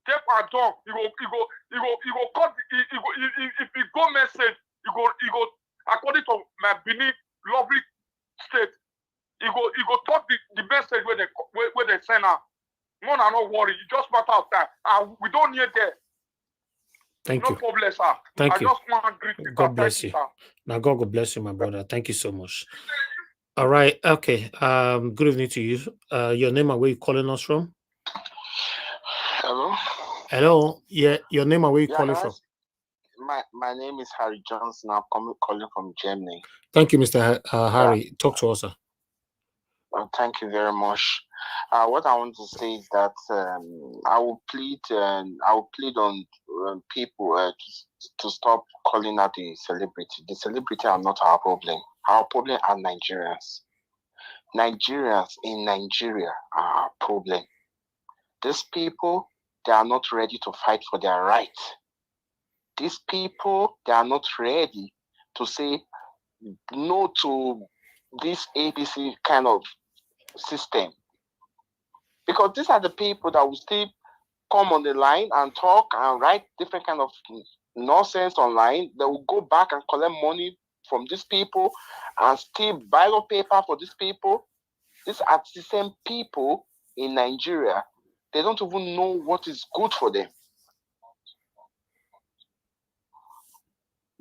deaf and dumb, he go cut. If he go message, he go according to my Benin lovely state, he go talk the message where they send out. No, not worry. It's just matter of time. And we don't need that. Thank No you. problem, sir. Thank you. Just want to greet you. God bless you. Now God will bless you, my brother. Thank you so much. All right. Okay. Good evening to you. Your name and where you calling us from? Hello. Hello. Yeah. Your name and where you calling from? My name is Harry Johnson. I'm calling from Germany. Thank you, Mr. Harry. Talk to us, sir. Thank you very much. What I want to say is that I will plead on people to stop calling out the celebrity. The celebrity are not our problem. Our problem are Nigerians. Nigerians in Nigeria are our problem. These people, they are not ready to fight for their rights. These people, they are not ready to say no to this ABC kind of system. Because these are the people that will still come on the line and talk and write different kind of nonsense online. They will go back and collect money from these people and still ballot paper for these people. These are the same people in Nigeria. They don't even know what is good for them.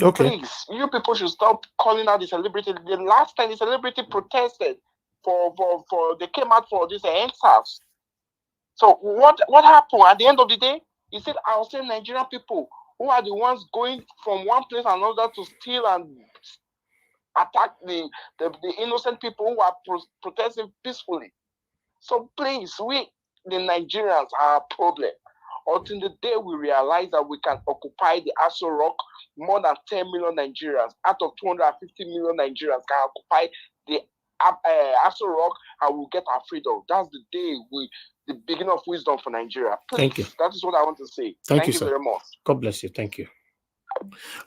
Okay. Please, you people should stop calling out the celebrity. The last time the celebrity protested for they came out for this answers. So what happened at the end of the day? He said, I'll say Nigerian people who are the ones going from one place and another to steal and attack the innocent people who are protesting peacefully. So please, we, the Nigerians, are a problem. Until the day we realize that we can occupy the Aso Rock, more than 10 million Nigerians out of 250 million Nigerians can occupy the Aso Rock and we'll get our freedom. That's the day the beginning of wisdom for Nigeria. Please, thank you. That is what I want to say. Thank you, you sir. very much. God bless you. Thank you.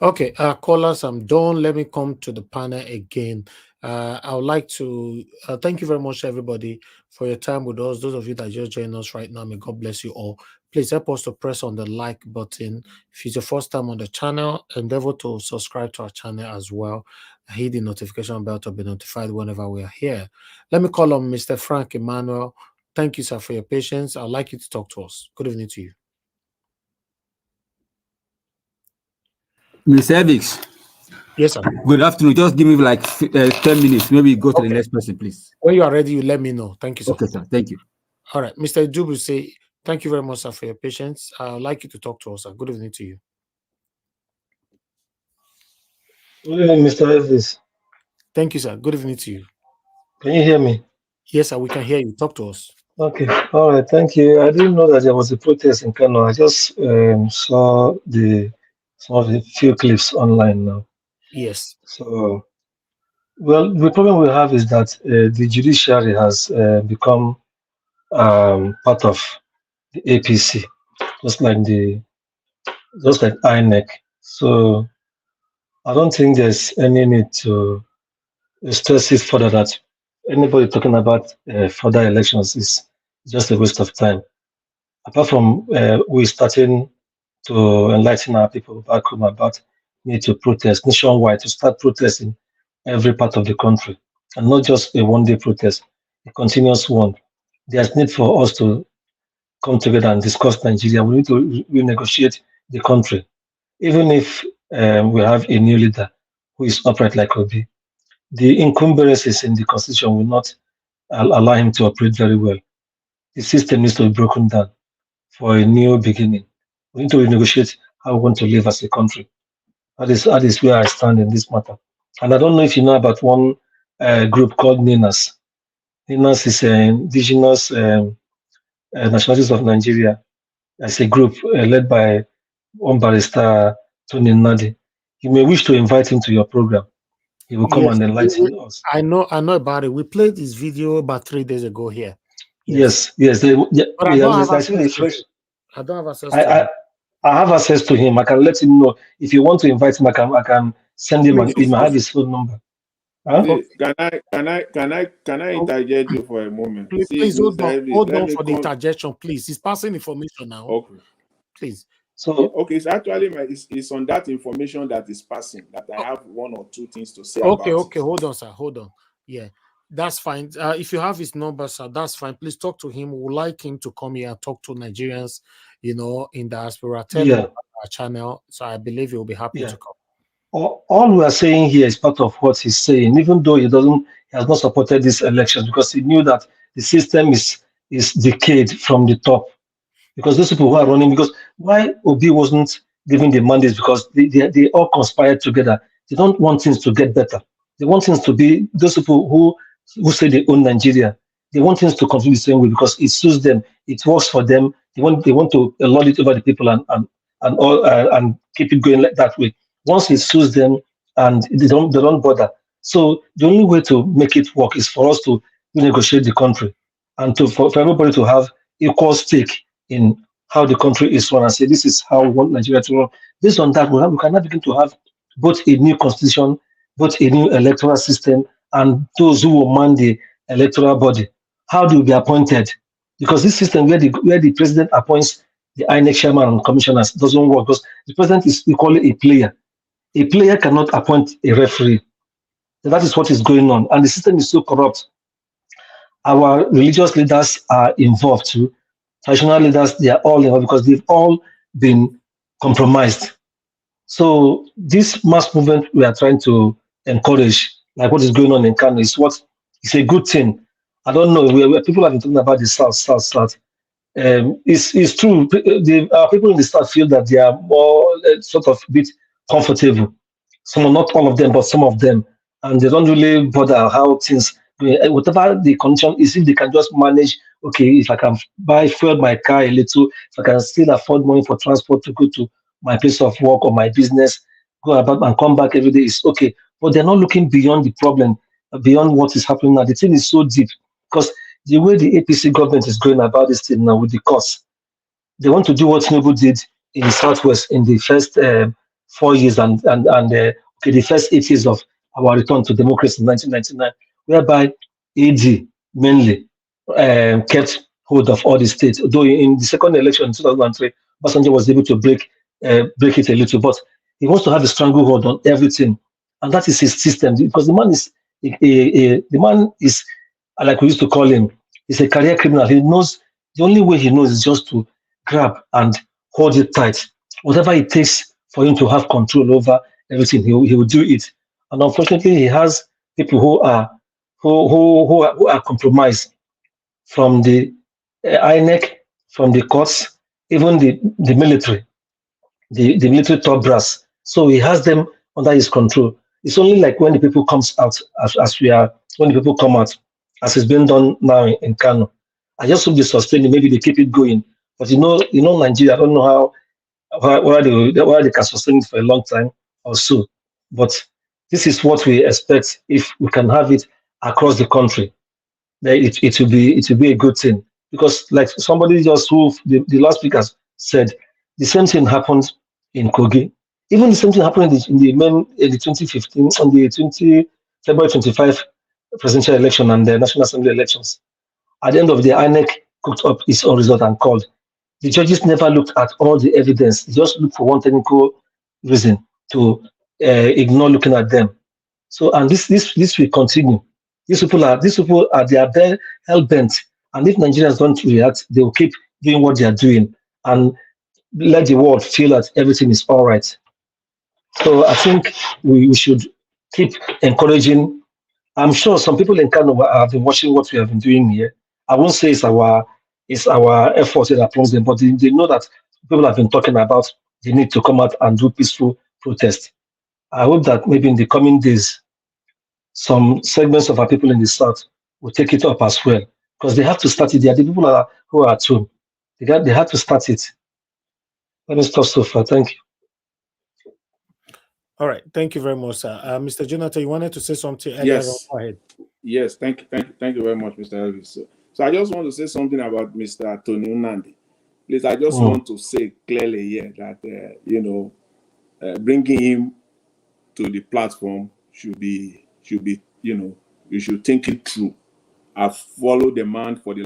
Okay, callers, I'm done. Let me come to the panel again. I would like to thank you very much, everybody, for your time with us. Those of you that just joined us right now, may God bless you all. Please help us to press on the like button. If it's your first time on the channel, endeavor to subscribe to our channel as well. Hit the notification bell to be notified whenever we are here. Let me call on Mr. Frank Emmanuel. Thank you, sir, for your patience. I'd like you to talk to us. Good evening to you. Mr. Evix. Yes, sir. Good afternoon. Just give me like 10 minutes. Maybe go to the next person, please. When you are ready, you let me know. Thank you, sir. Okay, sir. Thank you. All right. Mr. Dubu say, thank you very much, sir, for your patience. I'd like you to talk to us, sir. Good evening to you. Good evening, Mr. Evans. Thank you, sir. Good evening to you. Can you hear me? Yes, sir, we can hear you. Talk to us. Okay. All right. Thank you. I didn't know that there was a protest in Kano. I just saw some of the few clips online now. Yes. So, well, the problem we have is that the judiciary has become part of the APC, just like INEC. So, I don't think there's any need to stress it further that anybody talking about further elections is just a waste of time. Apart from we starting to enlighten our people back home about need to protest nationwide, to start protesting every part of the country, and not just a one-day protest, a continuous one. There's need for us to come together and discuss Nigeria. We need to renegotiate the country, even if we have a new leader who is upright like Obi. The encumbrances in the constitution will not allow him to operate very well. The system needs to be broken down for a new beginning. We need to renegotiate how we want to live as a country. That is where I stand in this matter. And I don't know if you know about one group called NINAS. NINAS is an indigenous nationalities of Nigeria. It's a group led by one barrister, Tony Nadi. You may wish to invite him to your program. He will come Yes, and enlighten us. I know about it. We played this video about 3 days ago here. Yes. But I don't have access to it. I don't have access to it. I have access to him. I can let him know. If you want to invite him, I can send him an email. I have his phone number. Huh? Can I interject you for a moment? Please hold on for the interjection, please. He's passing information now. Okay. Please. So okay, it's actually it's on that information that is passing that I have one or two things to say Okay, about it. hold on, sir. Hold on. Yeah, that's fine. If you have his number, sir, that's fine. Please talk to him. We would like him to come here and talk to Nigerians, in diaspora. Tell him about our channel. So I believe he will be happy to come. All we are saying here is part of what he's saying, even though he has not supported this election because he knew that the system is decayed from the top. Because those people who are running, because why Obi wasn't giving the mandates, because they all conspired together. They don't want things to get better. They want things to be those people who say they own Nigeria. They want things to continue the same way because it suits them. It works for them. They want to lord it over the people and keep it going like that way. Once it suits them and they don't bother. So the only way to make it work is for us to renegotiate the country and for everybody to have equal stake in how the country is run and say this is how we want Nigeria to run. Based on that, we can now begin to have both a new constitution, both a new electoral system, and those who will man the electoral body. How do we be appointed? Because this system where the president appoints the INEC chairman and commissioners doesn't work because the president is equally a player. A player cannot appoint a referee. So that is what is going on. And the system is so corrupt. Our religious leaders are involved too. Traditional leaders, they are all involved because they've all been compromised. So this mass movement we are trying to encourage, like what is going on in Kano, is a good thing. I don't know, people have been talking about the South. It's true. People in the South feel that they are more sort of a bit comfortable. Not all of them, but some of them, and they don't really bother how things. Whatever the condition is, if they can just manage. Okay, if I can fuel my car a little, if I can still afford money for transport to go to my place of work or my business, go about and come back every day, is okay. But they're not looking beyond the problem, beyond what is happening now. The thing is so deep because the way the APC government is going about this thing now with the costs, they want to do what Tinubu did in Southwest in the first 4 years and the first 8 years of our return to democracy in 1999, whereby AD mainly kept hold of all the states. Though in the second election in 2003, Obasanjo was able to break it a little, but he wants to have a stranglehold on everything, and that is his system because the man is like we used to call him, he's a career criminal. He knows the only way he knows is just to grab and hold it tight. Whatever it takes for him to have control over everything, he will do it. And unfortunately, he has people who are compromised from the INEC, from the courts, even the military, the military top brass. So he has them under his control. It's only like when the people comes out, when the people come out, as it's being done now in Kano. I just hope they sustain it. Maybe they keep it going. But Nigeria. I don't know whether they can sustain it for a long time or so. But this is what we expect if we can have it across the country. Then it will be a good thing, because like somebody just who the last speaker said, the same thing happened in Kogi. Even the same thing happened in the 2015 on the February 25 presidential election and the National Assembly elections. At the end of the day, INEC cooked up its own result and called. The judges never looked at all the evidence. They just looked for one technical reason to ignore looking at them. So, and this will continue. These people are they are hell bent. And if Nigerians don't react, they will keep doing what they are doing and let the world feel that everything is all right. So I think we should keep encouraging. I'm sure some people in Kano have been watching what we have been doing here. I won't say it's our effort that brings them, but they know that people have been talking about the need to come out and do peaceful protest. I hope that maybe in the coming days, some segments of our people in the south will take it up as well, because they have to start it. They are the people who are at home. They have to start it. Let me stop so far. Thank you. All right. Thank you very much, sir. Mr. Jonathan, you wanted to say something earlier on. Go ahead. Yes, thank you very much, Mr. Elvis. So I just want to say something about Mr. Tony Unandi. Please, I just want to say clearly here that bringing him to the platform should be you should think it through. I've followed the man for the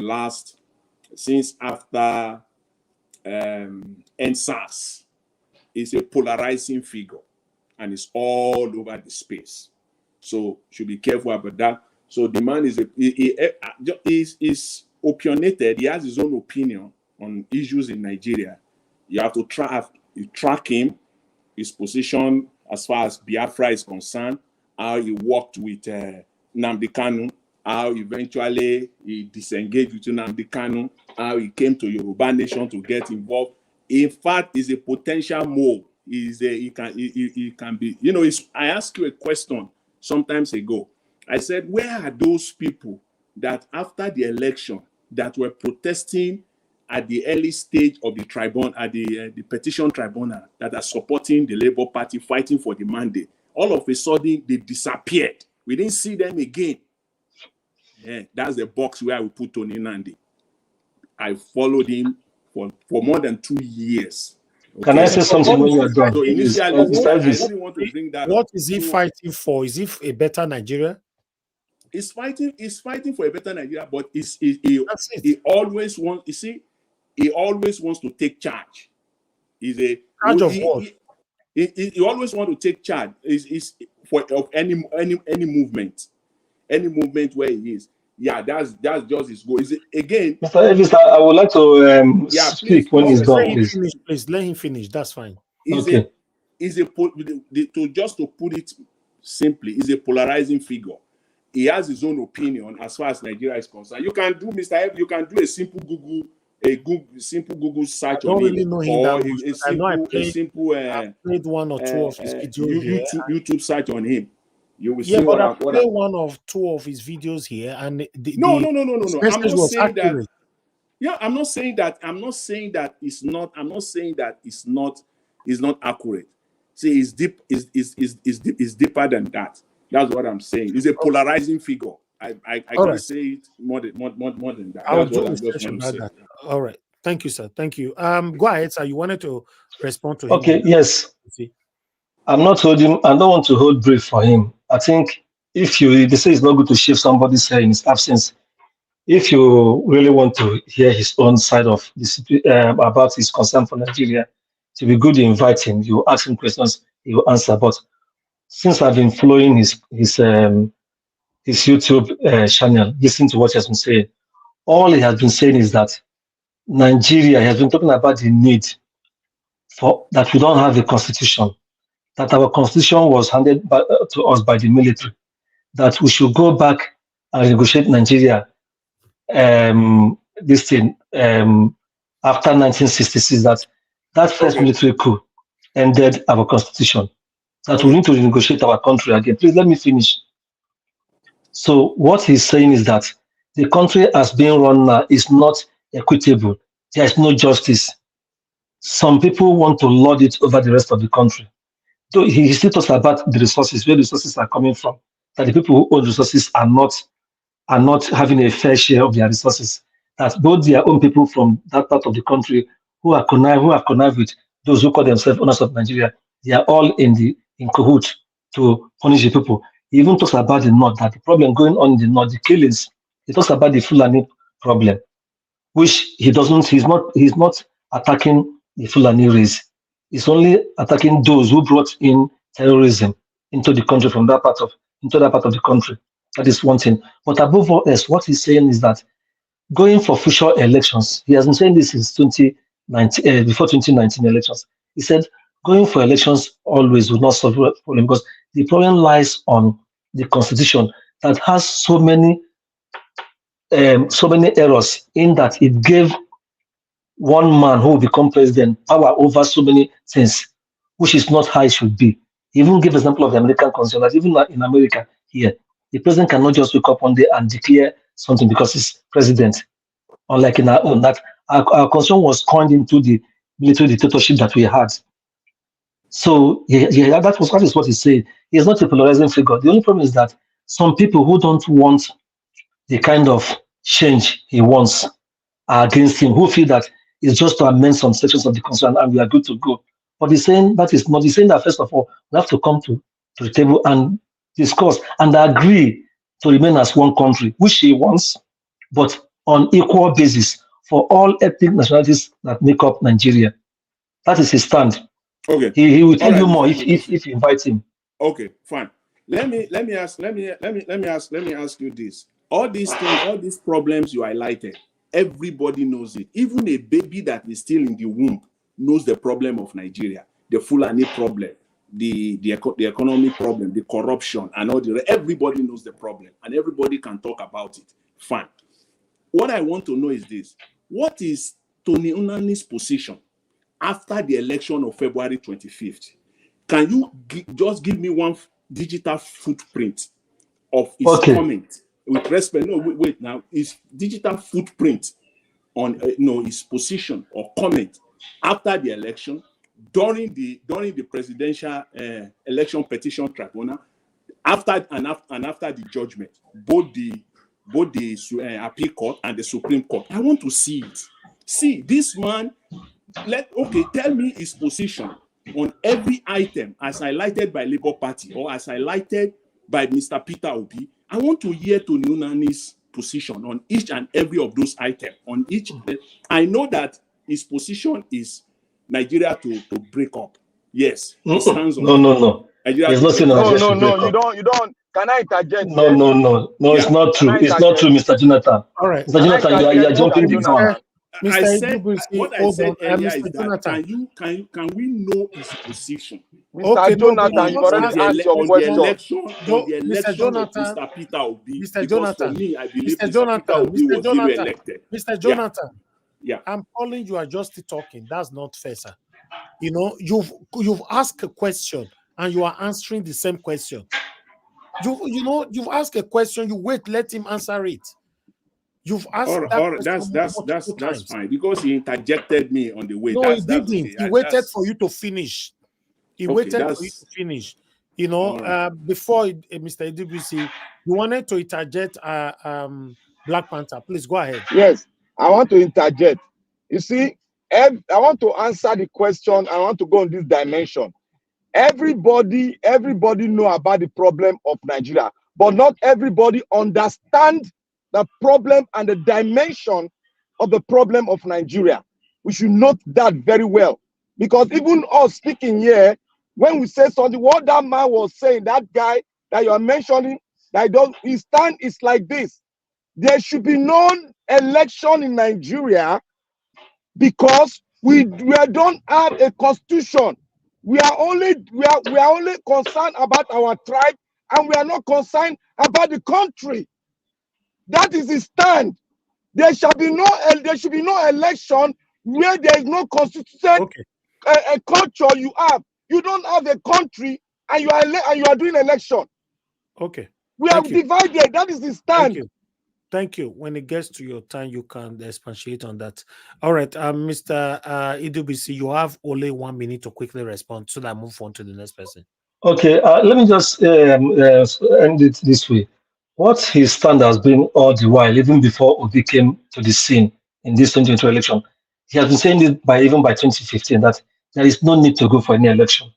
since after NSAS. He's a polarizing figure and it's all over the space. So should be careful about that. So the man is opinionated. He has his own opinion on issues in Nigeria. You have to track him, his position as far as Biafra is concerned, how he worked with Nnamdi Kanu, how eventually he disengaged with Nnamdi Kanu, how he came to Yoruba Nation to get involved. In fact, he's a potential mole. He can be. I asked you a question sometimes ago. I said, where are those people that after the election that were protesting at the early stage of the tribunal, at the petition tribunal, that are supporting the Labour Party, fighting for the mandate? All of a sudden, they disappeared. We didn't see them again. Yeah, that's the box where I will put Tony Nandi. I followed him for more than 2 years. Okay? Can I say something when you are done? So initially, I didn't want to bring that up. What is he fighting for? Is it a better Nigeria? He's fighting for a better Nigeria, but he always wants. You see, he always wants to take charge. He always wants to take charge. Of any movement where he is. Yeah, that's just his goal. Is it again? Mr. Elvis, I would like to speak when he's done, please. Please let him finish. That's fine. Okay. To put it simply, is a polarizing figure. He has his own opinion as far as Nigeria is concerned. You can do, Mr. F, you can do a simple Google search on really know him or I played one or two of his videos YouTube search on him. You will see but what I played one of two of his videos here, and no. I'm not saying that. Yeah, I'm not saying that. I'm not saying that it's not. I'm not saying that it's not accurate. See, it's deep. It's deeper than that. That's what I'm saying. It's a polarizing figure. I can't say it more than that. I'll do research about that. All right. Thank you, sir. Thank you. Go ahead, sir. You wanted to respond to him. Okay. Yes. I'm not holding. I don't want to hold brief for him. I think they say it's not good to shave somebody's hair in his absence. If you really want to hear his own side of this about his concern for Nigeria, to be good, you invite him. You ask him questions, he will answer. But since I've been following his YouTube channel, listening to what he has been saying, all he has been saying is that Nigeria has been talking about the need for that we don't have a constitution, that our constitution was handed to us by the military, that we should go back and negotiate Nigeria this thing after 1966, that first military coup ended our constitution, that we need to renegotiate our country again. Please let me finish. So what he's saying is that the country as being run now is not equitable. There is no justice. Some people want to lord it over the rest of the country. So he still talks about the resources, where the resources are coming from, that the people who own resources are not having a fair share of their resources. That both their own people from that part of the country who have connived with those who call themselves owners of Nigeria, they are all in cahoots to punish the people. He even talks about the north, that the problem going on in the north, the killings. He talks about the Fulani problem, which he's not attacking the Fulani race. He's only attacking those who brought in terrorism into the country from into that part of the country. That is one thing. But above all else, what he's saying is that going for future elections, he has been saying this since 2019, before 2019 elections. He said going for elections always will not solve the problem because the problem lies on the constitution that has so many errors in that it gave one man who will become president power over so many things, which is not how it should be. He even give example of the American constitution that even in America here, the president cannot just wake up one day and declare something because he's president. Unlike in our own, that our constitution was coined into the military dictatorship that we had. So yeah, that is what he said. He is not a polarizing figure. The only problem is that some people who don't want the kind of change he wants are against him, who feel that it's just to amend some sections of the constitution and we are good to go. But he's saying that is not. He's saying that first of all, we have to come to the table and discuss and agree to remain as one country, which he wants, but on equal basis for all ethnic nationalities that make up Nigeria. That is his stand. Okay. He will tell All you right, more Mr. if you invite him. Okay, fine. Let me ask you this. All these things, all these problems you highlighted, everybody knows it. Even a baby that is still in the womb knows the problem of Nigeria, the Fulani problem, the economic problem, the corruption, and all the. Everybody knows the problem, and everybody can talk about it. Fine. What I want to know is this: what is Tony Unani's position after the election of February 25th? Can you just give me one digital footprint of his Okay. comment with respect? No, wait now. His digital footprint on his position or comment after the election, during the presidential election petition tribunal, after the judgment, both the appeal court and the Supreme Court. I want to see it. See this man. Tell me his position on every item as highlighted by Labour Party or as highlighted by Mr. Peter Obi. I want to hear Tony Unani's position on each and every of those items. On each, I know that his position is Nigeria to break up. Yes, he stands on No. Nigeria There's to nothing break up. Nigeria should break up. You don't. Can I interject No, here? no, Yeah. it's not Can true. I It's not true, interject? Mr. Jonathan. All right. Mr. Can I Jonathan, you interject, are Mr. jumping the gun. Jonathan? I Mr. said what I hold said on. earlier Mr. is that Jonathan. can we know his position Mr. Okay, no, but Jonathan, you you've just already asked asked your the on the question. question. Mr. election of Jonathan, Mr. Peter Obi, Mr. because for Jonathan, me, I believe Mr. Mr. Peter Jonathan, Obi Mr. was really Jonathan, elected. Mr. Jonathan. Yeah. I'm calling you are just talking. That's not fair, sir. You know, you've asked a question and you are answering the same question. You've asked a question, you wait, let him answer it. You've asked All right, that's fine, because he interjected me on the way. No, he didn't. Okay. He waited for you to finish. Waited for you to finish. You know, right. before Mr. Idibisi, you wanted to interject Black Panther. Please go ahead. Yes, I want to interject. You see, I want to answer the question. I want to go on this dimension. Everybody know about the problem of Nigeria, but not everybody understand the problem and the dimension of the problem of Nigeria. We should note that very well, because even us speaking here, when we say something, what that man was saying, that guy that you are mentioning, his stand is like this: there should be no election in Nigeria because we don't have a constitution. We are only concerned about our tribe, and we are not concerned about the country. That is the stand. There should be no election where there is no constituted a culture you have. You don't have a country, and you are doing election. Okay. We are divided. That is the stand. Thank you. When it gets to your time, you can expatiate on that. All right, Mr. Idubisi, you have only 1 minute to quickly respond so that I move on to the next person. Okay, let me just end it this way. What his stand has been all the while, even before Obi came to the scene in this 2022 election, he has been saying it even by 2015 that there is no need to go for any election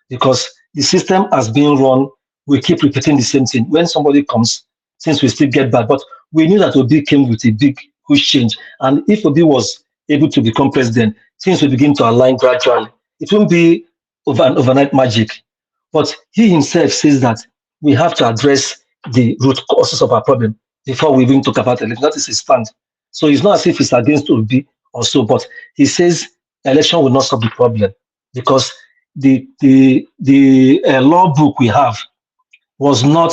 because the system has been run. We keep repeating the same thing. When somebody comes, since we still get back, but we knew that Obi came with a big huge change, and if Obi was able to become president, things will begin to align gradually. It won't be overnight magic. But he himself says that we have to address the root causes of our problem before we even talk about election. That is his stand. So it's not as if he's against Obi or so, but he says election will not solve the problem because the law book we have was not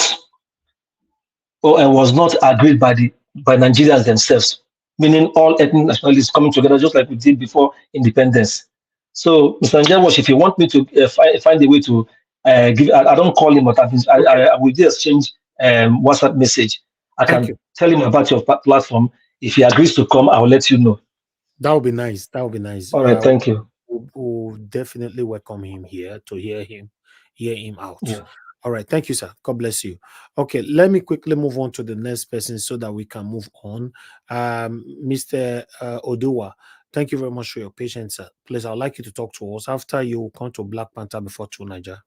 was not agreed by Nigerians themselves, meaning all ethnic nationalities coming together just like we did before independence. So, Mr. Njawash, if you want me to find a way to give, I don't call him, but I will just exchange WhatsApp message. I Thank can you. tell him about your platform. If he agrees to come, I will let you know. That would be nice. That would be nice. All right, thank you. We'll definitely welcome him here to hear him out. Yeah. All right. Thank you, sir. God bless you. Okay, let me quickly move on to the next person so that we can move on. Mr. Oduwa, thank you very much for your patience, sir. Please, I'd like you to talk to us after you come to Black Panther before 2 Niger.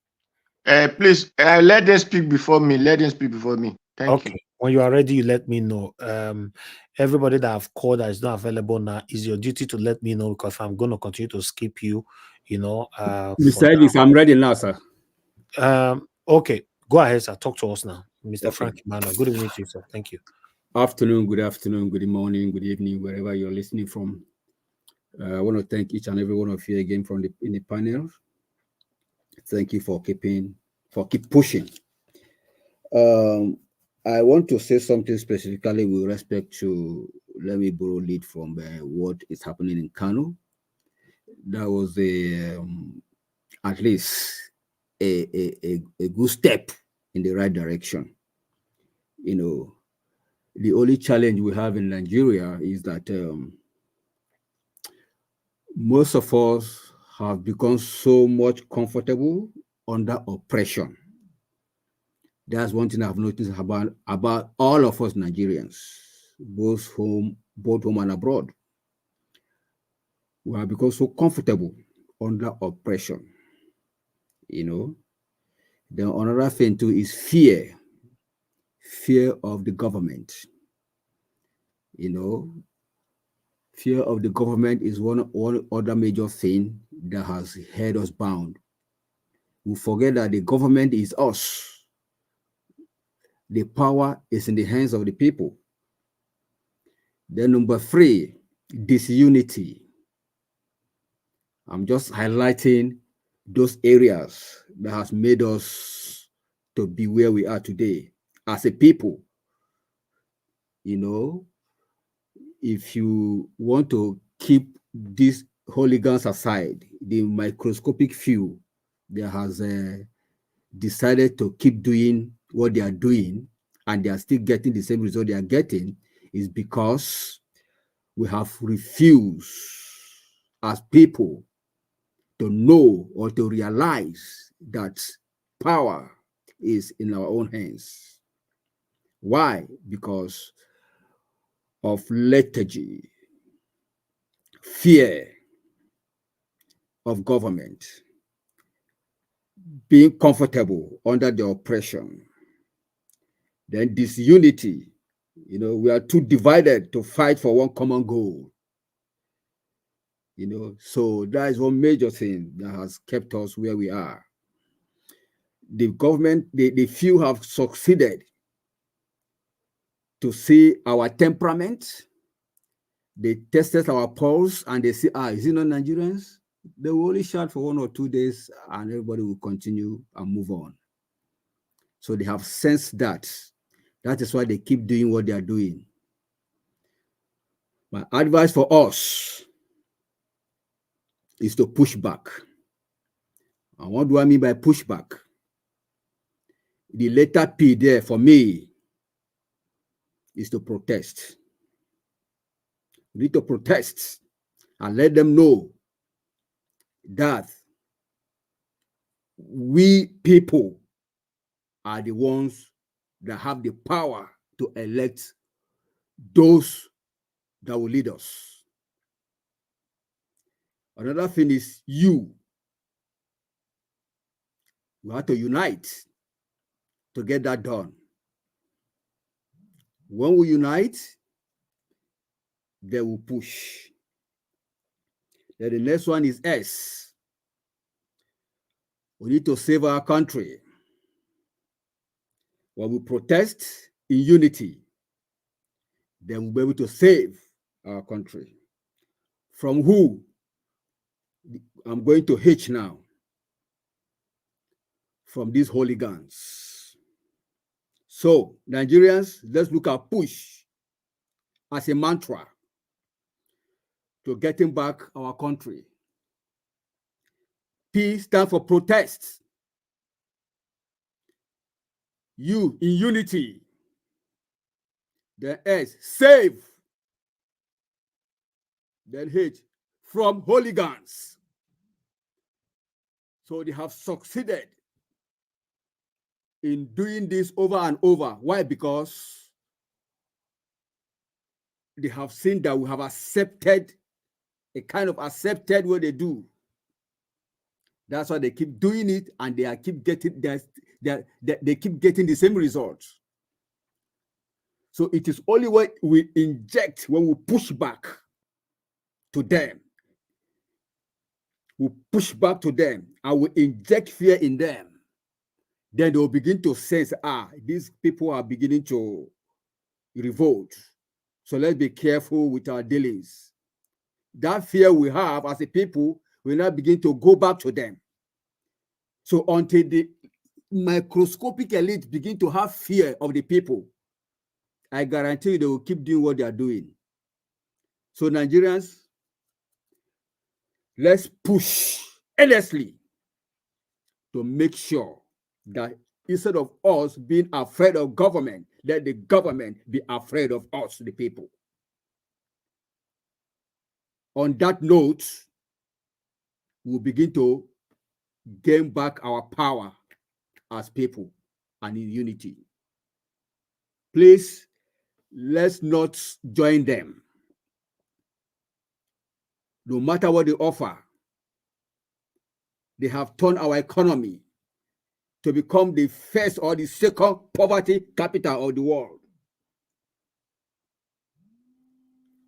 Please, let them speak before me. Let them speak before me. Thank you. When you are ready, you let me know. Everybody that I've called that is not available now, is your duty to let me know because I'm going to continue to skip you, Mr. Elvis, I'm ready now, sir. Okay, go ahead, sir. Talk to us now. Mr. Okay. Frank Emmanuel. Good evening to you, sir. Thank you. Afternoon, good morning, good evening, wherever you're listening from. I want to thank each and every one of you again in the panel. Thank you for keep pushing. I want to say something specifically with respect to, let me borrow lead from what is happening in Kano. That was at least a good step in the right direction. The only challenge we have in Nigeria is that most of us have become so much comfortable under oppression. That's one thing I've noticed about all of us Nigerians, both home and abroad. We have become so comfortable under oppression. Then another thing too is fear of the government. Fear of the government is one other major thing that has held us bound. We forget that the government is us. The power is in the hands of the people. Then number 3, disunity. I'm just highlighting those areas that has made us to be where we are today as a people. If you want to keep these hooligans aside, the microscopic few that has decided to keep doing what they are doing and they are still getting the same result they are getting, is because we have refused as people to know or to realize that power is in our own hands. Why? Because of lethargy, fear of government, being comfortable under the oppression, then disunity. We are too divided to fight for one common goal. So that is one major thing that has kept us where we are. The government, the few have succeeded to see our temperament. They tested our pulse and they say, is it not Nigerians? They will only shout for 1 or 2 days and everybody will continue and move on. So they have sensed that. That is why they keep doing what they are doing. My advice for us is to push back. And what do I mean by push back? The letter P there for me is to protest. We need to protest and let them know that we people are the ones that have the power to elect those that will lead us. Another thing is we have to unite to get that done. When we unite, they will push. Then the next one is S. We need to save our country. When we protest in unity, then we'll be able to save our country. From who? I'm going to H now. From these hooligans. So, Nigerians, let's look at push as a mantra to getting back our country. P stands for protest. U in unity. Then S, save. Then H, from hooligans. So they have succeeded in doing this over and over. Why? Because they have seen that we have accepted, a kind of accepted what they do. That's why they keep doing it, and they keep getting they keep getting the same results. So it is only when we inject, when we push back to them, we push back to them, and we inject fear in them, then they will begin to sense, these people are beginning to revolt. So let's be careful with our dealings. That fear we have as a people will now begin to go back to them. So until the microscopic elite begin to have fear of the people, I guarantee you they will keep doing what they are doing. So Nigerians, let's push endlessly to make sure that instead of us being afraid of government, let the government be afraid of us, the people. On that note, we'll begin to gain back our power as people and in unity. Please, let's not join them. No matter what they offer, they have turned our economy to become the first or the second poverty capital of the world.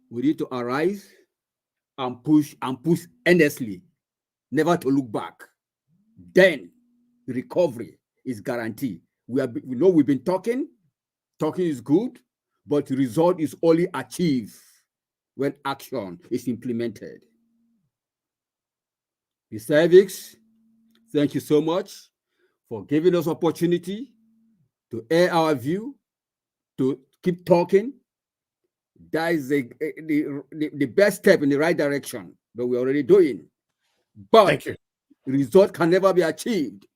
We need to arise and push endlessly, never to look back. Then recovery is guaranteed. We know we've been talking is good, but the result is only achieved when action is implemented. Mr. Evix, thank you so much for giving us opportunity to air our view, to keep talking. That is the best step in the right direction that we're already doing. But thank you. Result can never be achieved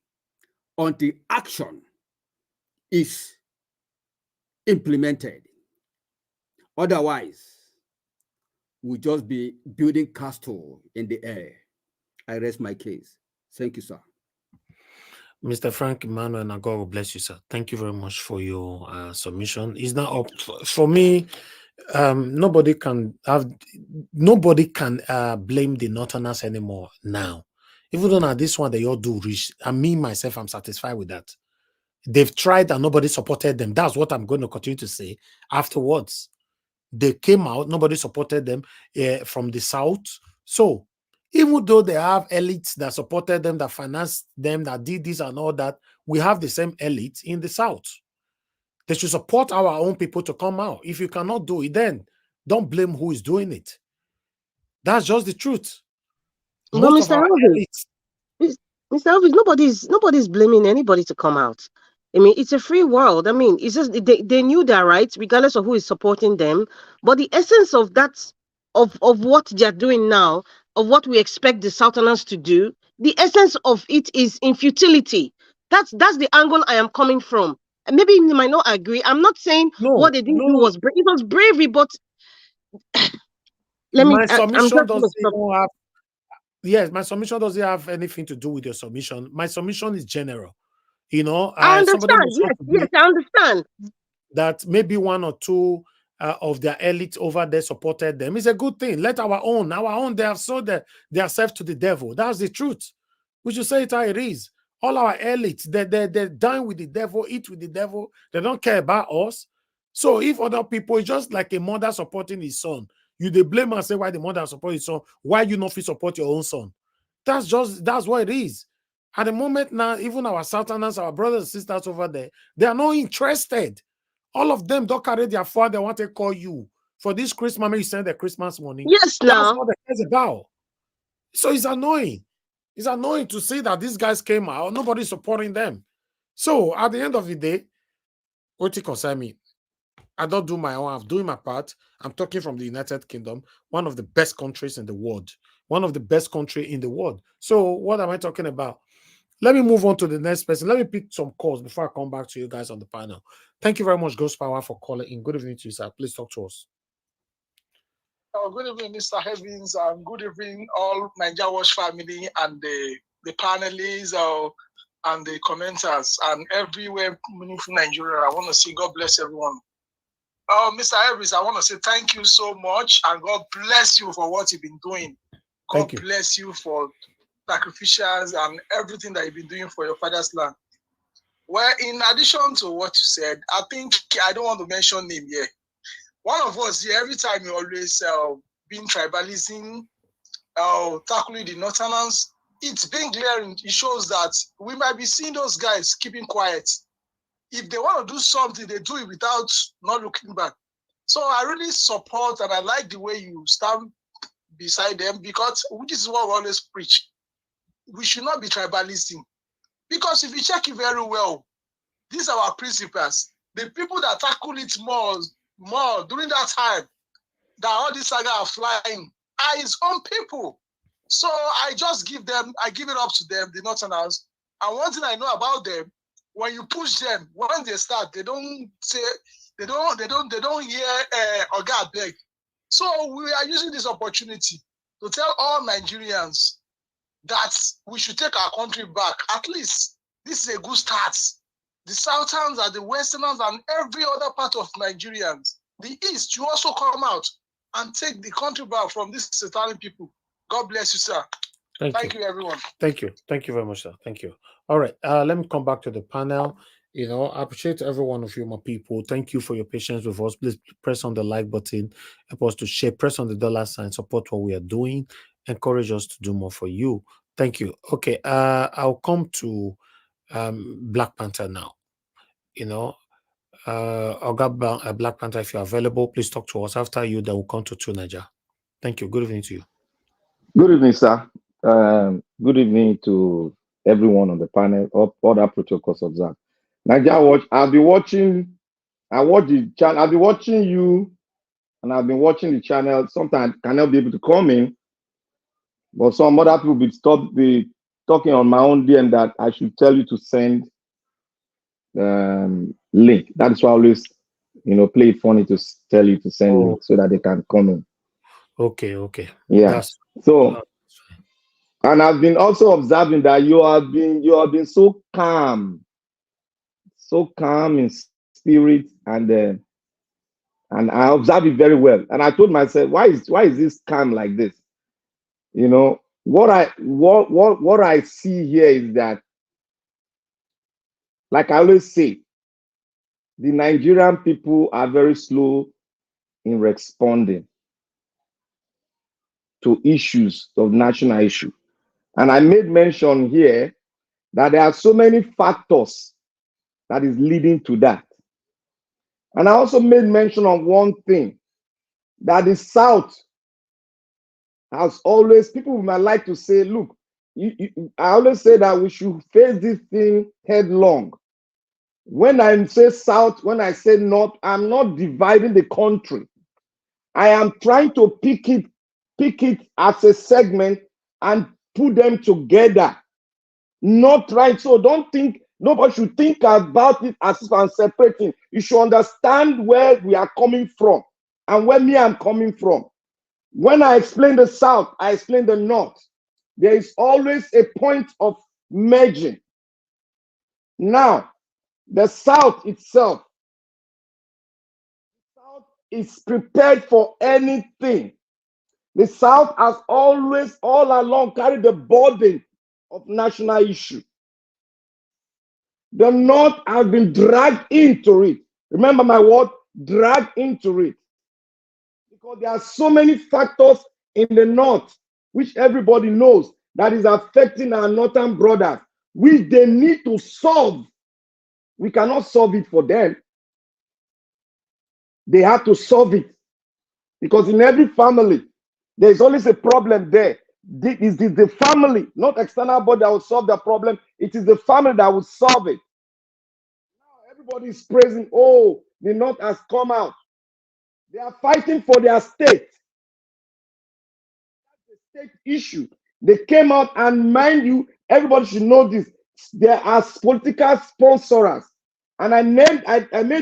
until action is implemented. Otherwise, we'll just be building castle in the air. I rest my case. Thank you, sir. Mr. Frank Emmanuel, and God will bless you, sir. Thank you very much for your submission. It's not up for me. Nobody can blame the Northerners anymore now. Even though now this one they all do reach, and me myself, I'm satisfied with that. They've tried and nobody supported them. That's what I'm going to continue to say afterwards. They came out, nobody supported them from the South. So even though they have elites that supported them, that financed them, that did this and all that, we have the same elites in the South. They should support our own people to come out. If you cannot do it, then don't blame who is doing it. That's just the truth. But Mr. Elvis, nobody's blaming anybody to come out. I mean, it's a free world. I mean, it's just they knew their rights, regardless of who is supporting them. But the essence of that, of what they're doing now, of what we expect the Southerners to do, the essence of it is in futility. That's the angle I am coming from. maybe you might not agree. I'm not saying what they didn't do was brave. It was bravery, but let me. My I'm submission just gonna doesn't stop. even have. Yes, my submission doesn't have anything to do with your submission. My submission is general. You know, I somebody understand. must want to Yes, I understand. that maybe one or two of their elites over there supported them. It's a good thing. Let our own, they have sold themselves to the devil. That's the truth. We should say it how it is. All our elites, they dine with the devil, eat with the devil. They don't care about us. So if other people, it's just like a mother supporting his son. You they blame and say why the mother support his son, why you not fit support your own son. That's what it is. At the moment now, even our Southerners, our brothers and sisters over there, they are not interested. All of them don't carry their father. They want to call you for this Christmas. Maybe you send the Christmas money. Yes, That's now. what it's about. So it's annoying. It's annoying to see that these guys came out. Nobody's supporting them. So at the end of the day, what it concern me? I don't do my own. I'm doing my part. I'm talking from the United Kingdom, one of the best countries in the world. One of the best country in the world. So what am I talking about? Let me move on to the next person. Let me pick some calls before I come back to you guys on the panel. Thank you very much, Ghost Power, for calling in. Good evening to you, sir. Please talk to us. Good evening, Mr. Heavens, and good evening, all Niger Watch family and the panelists and the commenters and everywhere meaningful Nigeria. I want to say God bless everyone. Mr. Heavens, I want to say thank you so much, and God bless you for what you've been doing. God bless you for sacrificials and everything that you've been doing for your father's land. Well, in addition to what you said, I think I don't want to mention name here. One of us here, every time you always been tribalism, tackling the Northerners, it's been glaring. It shows that we might be seeing those guys keeping quiet. If they want to do something, they do it without not looking back. So I really support and I like the way you stand beside them, because this is what we always preach. We should not be tribalism. Because if you check it very well, these are our principles. The people that tackle it more during that time that all these saga are flying are his own people. So I just give it up to them, the Northerners. And one thing I know about them, when you push them, when they start, they don't hear Oga beg. So we are using this opportunity to tell all Nigerians that we should take our country back. At least this is a good start. The Southerners and the Westerners and every other part of Nigerians, the East, you also come out and take the country back from these satanic people. God bless you, sir. Thank you, everyone. Thank you. Thank you very much, sir. Thank you. All right. Let me come back to the panel. You know, I appreciate every one of you, my people. Thank you for your patience with us. Please press on the like button. Help us to share. Press on the $sign. Support what we are doing. Encourage us to do more for you. Thank you. Okay. I'll come to Black Panther now. You know, Black Panther, if you're available, please talk to us. After you, then we'll come to Niger. Thank you. Good evening to you. Good evening, sir. Good evening to everyone on the panel, other protocols observed. Niger Watch, I've been watching, I watch the channel, I've been watching you, and I've been watching the channel. Sometimes I cannot be able to come in, but some other people be talking on my own DM that I should tell you to send link. That's why I always, play it funny to tell you to send link so that they can come in. Okay. Yeah. And I've been also observing that you have been so calm in spirit, and I observe it very well. And I told myself, why is this calm like this? You know, what I see here is that, like I always say, the Nigerian people are very slow in responding to issues of national issue. And I made mention here that there are so many factors that is leading to that. And I also made mention of one thing, that the South has always, people might like to say, look, I always say that we should face this thing headlong. When I say South, when I say North, I'm not dividing the country. I am trying to pick it as a segment and put them together. Not right. So don't think Nobody should think about it as if I'm separating. You should understand where we are coming from and where me I'm coming from. When I explain the South, I explain the North. There is always a point of merging. Now, the South itself, is prepared for anything. The South has always, all along, carried the burden of national issue. The North has been dragged into it. Remember my word, dragged into it. Because there are so many factors in the North, which everybody knows, that is affecting our northern brothers, which they need to solve. We cannot solve it for them. They have to solve it. Because in every family, there is always a problem there. It is the family, not external body, that will solve the problem. It is the family that will solve it. Now everybody is praising, oh, the North has come out. They are fighting for their state. That's a state issue. They came out, and mind you, everybody should know this. There are political sponsors. And I made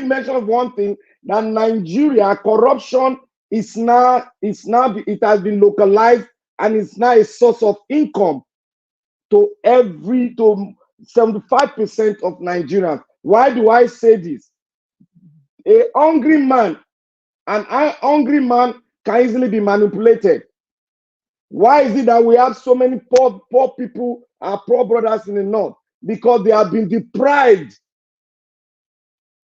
mention of one thing, that Nigeria corruption is now it has been localized, and it's now a source of income to 75% of Nigerians. Why do I say this? A hungry man, an hungry man can easily be manipulated. Why is it that we have so many poor people, our poor brothers in the North? Because they have been deprived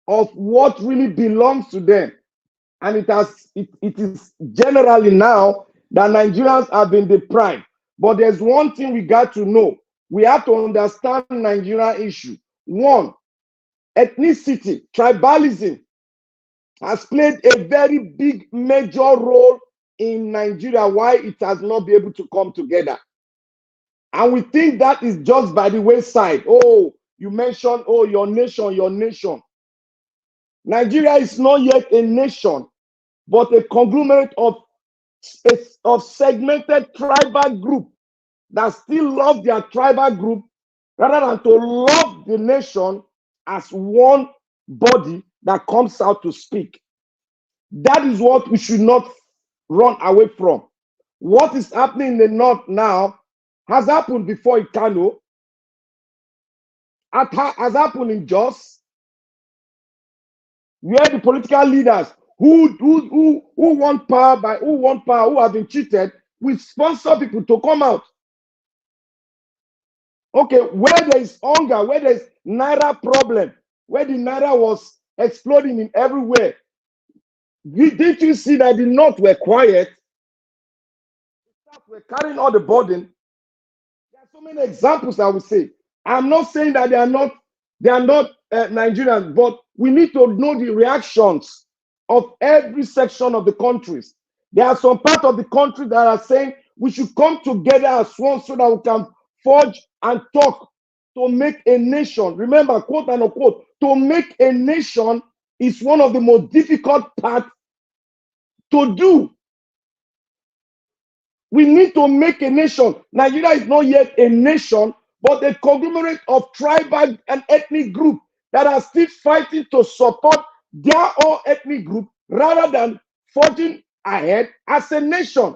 of what really belongs to them. And it is generally now that Nigerians have been deprived. But there's one thing we got to know. We have to understand Nigerian issue. One, ethnicity, tribalism has played a very big major role in Nigeria, why it has not been able to come together. And we think that is just by the wayside. Oh, you mentioned, oh, your nation, your nation. Nigeria is not yet a nation, but a conglomerate of segmented tribal group that still love their tribal group rather than to love the nation as one body that comes out to speak. That is what we should not run away from. What is happening in the North now has happened before in Kano, has happened in Jos, where the political leaders who want power, who have been cheated, we sponsor people to come out. Okay, where there is hunger, where there is naira problem, where the naira was exploding in everywhere, did you see that the North were quiet? The South were carrying all the burden. There are so many examples I would say. I'm not saying that they are not Nigerians, but we need to know the reactions of every section of the countries. There are some parts of the country that are saying we should come together as one so that we can forge and talk to make a nation. Remember, quote and unquote, to make a nation is one of the most difficult parts to do. We need to make a nation. Nigeria is not yet a nation, but a conglomerate of tribal and ethnic groups that are still fighting to support their own ethnic group rather than forging ahead as a nation.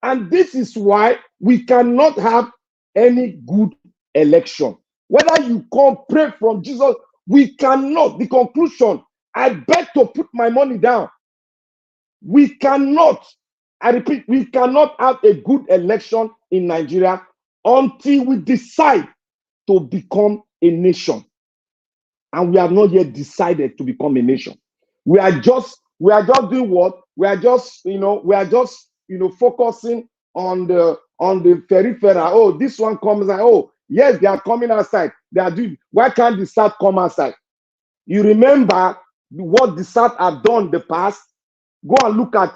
And this is why we cannot have any good election. Whether you come pray from Jesus, we cannot. The conclusion, I beg to put my money down. We cannot, I repeat, we cannot have a good election in Nigeria until we decide to become a nation. And we have not yet decided to become a nation. We are just doing what? We are just focusing on the peripheral. Oh, this one comes and oh, yes, they are coming outside. They are doing. Why can't the South come outside? You remember what the South have done in the past? Go and look at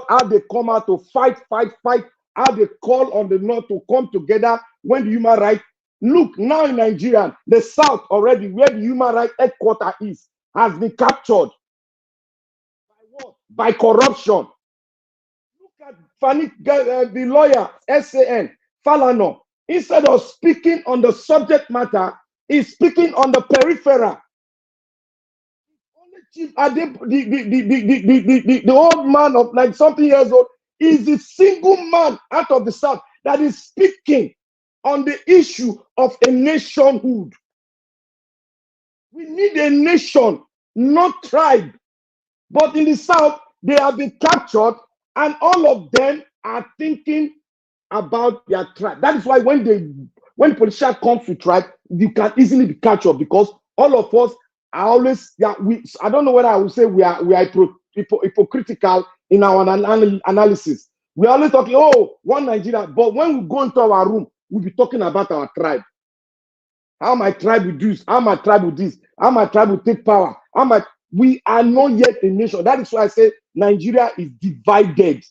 how they come out to fight, how they call on the North to come together when the human rights. Look, now in Nigeria, the South already, where the human rights headquarters is, has been captured. By what? By corruption. Look at the lawyer, SAN, Falano. Instead of speaking on the subject matter, is speaking on the peripheral. Only Chief Ade, the old man of like something years old, is the single man out of the South that is speaking on the issue of a nationhood. We need a nation, not tribe. But in the South, they have been captured, and all of them are thinking about their tribe. That is why when politicians come to tribe, you can easily be captured, because all of us are always, I don't know whether I would say we are hypocritical in our analysis. We are always talking, oh, one Nigeria, but when we go into our room, we'll be talking about our tribe. How my tribe will do this, how my tribe will this, how my tribe will take power. We are not yet a nation. That is why I say Nigeria is divided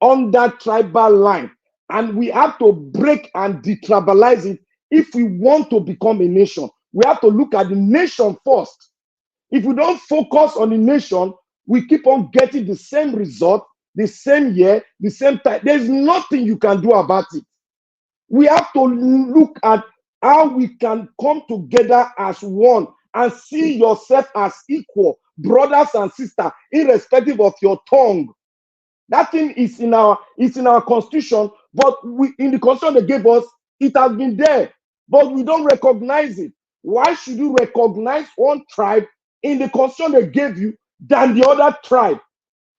on that tribal line. And we have to break and detribalize it if we want to become a nation. We have to look at the nation first. If we don't focus on the nation, we keep on getting the same result, the same year, the same time. There's nothing you can do about it. We have to look at how we can come together as one and see yourself as equal, brothers and sisters, irrespective of your tongue. That thing is in our constitution, but in the constitution they gave us, it has been there, but we don't recognize it. Why should you recognize one tribe in the constitution they gave you than the other tribe?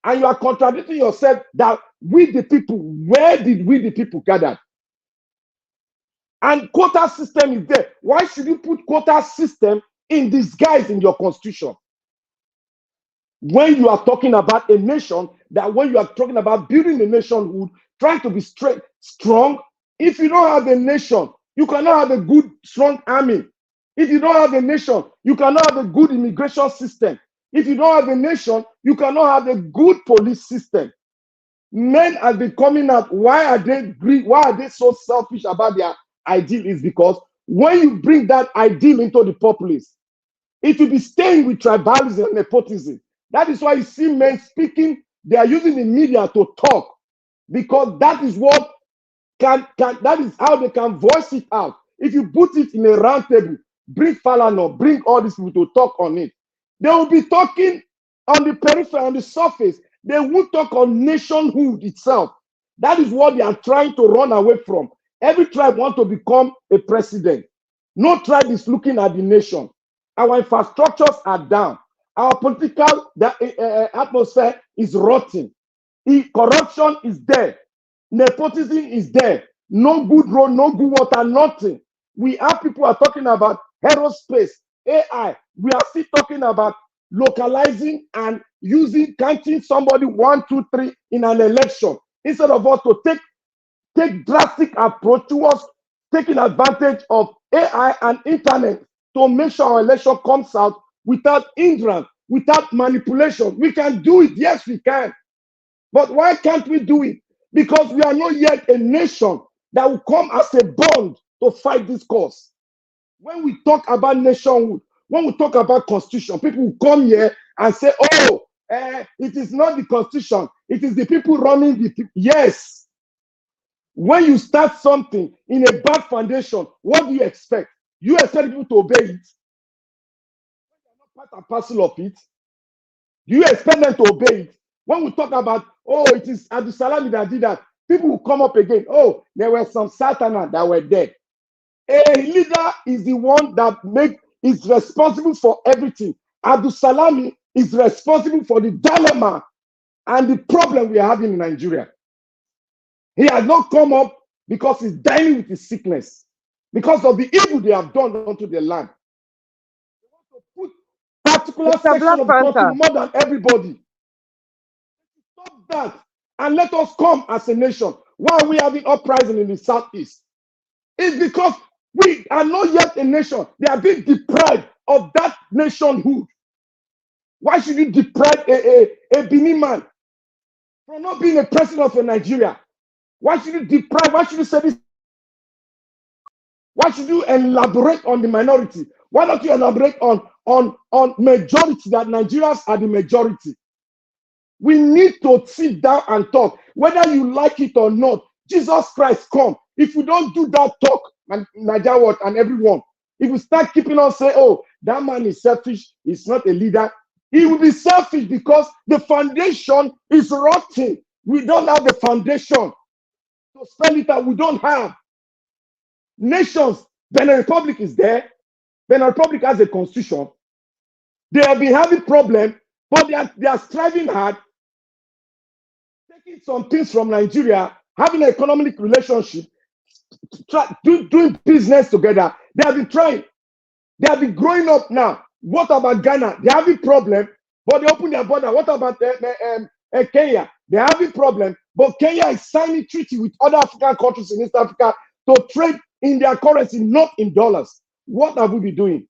And you are contradicting yourself that we the people, where did we the people gather? And quota system is there. Why should you put quota system in disguise in your constitution? When you are talking about a nation, that when you are talking about building a nationhood, trying to be strong, if you don't have a nation, you cannot have a good, strong army. If you don't have a nation, you cannot have a good immigration system. If you don't have a nation, you cannot have a good police system. Men have been coming out. Why are they so selfish about their ideal? Is because when you bring that ideal into the populace, it will be staying with tribalism and nepotism. That is why you see men speaking, they are using the media to talk, because that is what that is how they can voice it out. If you put it in a round table, bring Falano, bring all these people to talk on it, they will be talking on the periphery, on the surface. They won't talk on nationhood itself. That is what they are trying to run away from. Every tribe wants to become a president. No tribe is looking at the nation. Our infrastructures are down. Our political atmosphere is rotting. Corruption is there. Nepotism is there. No good road, no good water, nothing. We have people are talking about aerospace, AI. We are still talking about localizing and counting somebody 1, 2, 3 in an election, instead of us to take drastic approach towards taking advantage of AI and internet to make sure our election comes out without hindrance, without manipulation. We can do it. Yes, we can. But why can't we do it? Because we are not yet a nation that will come as a bond to fight this cause. When we talk about nationhood, when we talk about constitution, people will come here and say, oh, it is not the constitution. It is the people running the people. Yes. When you start something in a bad foundation, what do you expect? You expect people to obey it? Part and parcel of it. Do you expect them to obey it? When we talk about, oh, it is Abdul Salami that did that, people will come up again. Oh, there were some Satana that were dead. A leader is the one that is responsible for everything. Abdul Salami is responsible for the dilemma and the problem we are having in Nigeria. He has not come up because he's dying with his sickness, because of the evil they have done unto the land. They want to put particular section of the country more than everybody. Stop that and let us come as a nation. Why are we having uprising in the southeast? It's because we are not yet a nation. They are being deprived of that nationhood. Why should you deprive a Benin man from not being a president of Nigeria? Why should you deprive? Why should you say this? Why should you elaborate on the minority? Why don't you elaborate on majority, that Nigerians are the majority? We need to sit down and talk. Whether you like it or not, Jesus Christ come. If we don't do that talk, and Nigeria and everyone, If you start keeping on saying, oh, that man is selfish, he's not a leader, he will be selfish because the foundation is rotten. We don't have the foundation to spell it out. We don't have. Nations, Benin Republic is there. Benin Republic has a constitution. They have been having problems, but they are striving hard, taking some things from Nigeria, having an economic relationship, doing business together. They have been trying. They have been growing up now. What about Ghana? They are having problem, but they open their border. What about Kenya? They are having problem, but Kenya is signing treaty with other African countries in East Africa to trade in their currency, not in dollars. What have we been doing?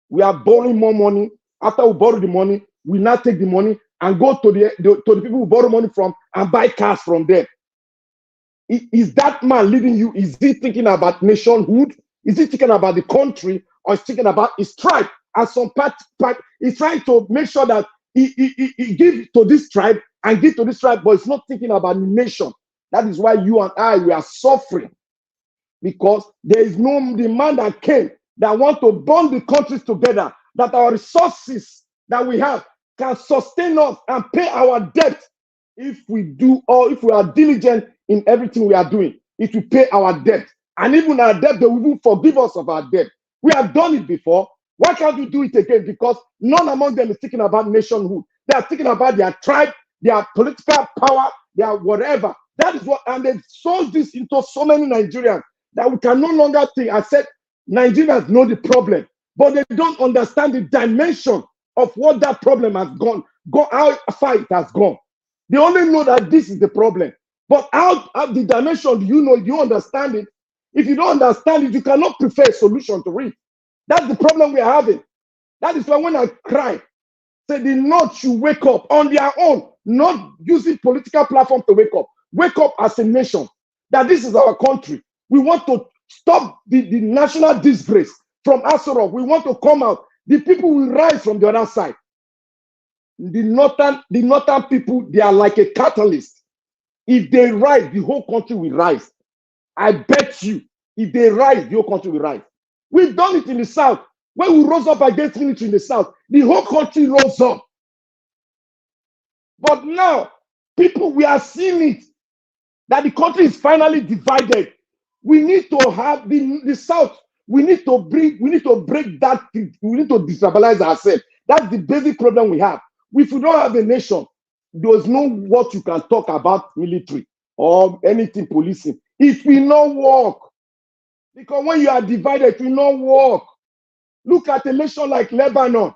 We are borrowing more money. After we borrow the money, we now take the money and go to the people who borrow money from and buy cars from them. Is that man leading you? Is he thinking about nationhood? Is he thinking about the country, or is he thinking about his tribe? And some part he's trying to make sure that he give to this tribe and give to this tribe, but he's not thinking about the nation. That is why you and I, we are suffering, because there is no the man that came that want to bond the countries together, that our resources that we have can sustain us and pay our debt. If we do, or if we are diligent in everything we are doing, it will pay our debt. And even our debt, they will even forgive us of our debt. We have done it before. Why can't we do it again? Because none among them is thinking about nationhood. They are thinking about their tribe, their political power, their whatever. That is what, and they've sold this into so many Nigerians that we can no longer think. I said, Nigerians know the problem, but they don't understand the dimension of what that problem has gone, how far it has gone. They only know that this is the problem. But how the dimension, do you know? Do you understand it? If you don't understand it, you cannot prefer a solution to it. That's the problem we are having. That is why when I cry, say the North should wake up on their own, not using political platform to wake up. Wake up as a nation, that this is our country. We want to stop the national disgrace from Asorok. We want to come out. The people will rise from the other side. The northern people, they are like a catalyst. If they rise, the whole country will rise. I bet you, if they rise, the whole country will rise. We've done it in the South. When we rose up against military in the South, the whole country rose up. But now, people, we are seeing it, that the country is finally divided. We need to have the South. We need to break that. We need to destabilize ourselves. That's the basic problem we have. If we don't have a nation, there's no what you can talk about military or anything policing. It will not work. Because when you are divided, it will not work. Look at a nation like Lebanon.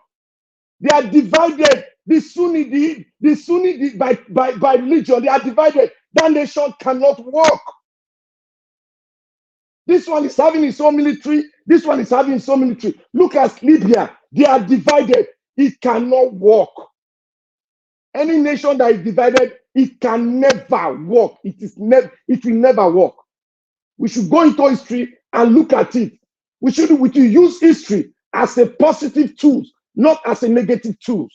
They are divided. The Sunni by religion, they are divided. That nation cannot work. This one is having its own military. This one is having its own military. Look at Libya. They are divided. It cannot work. Any nation that is divided, it can never work. It will never work. We should go into history and look at it. We should use history as a positive tool, not as a negative tool.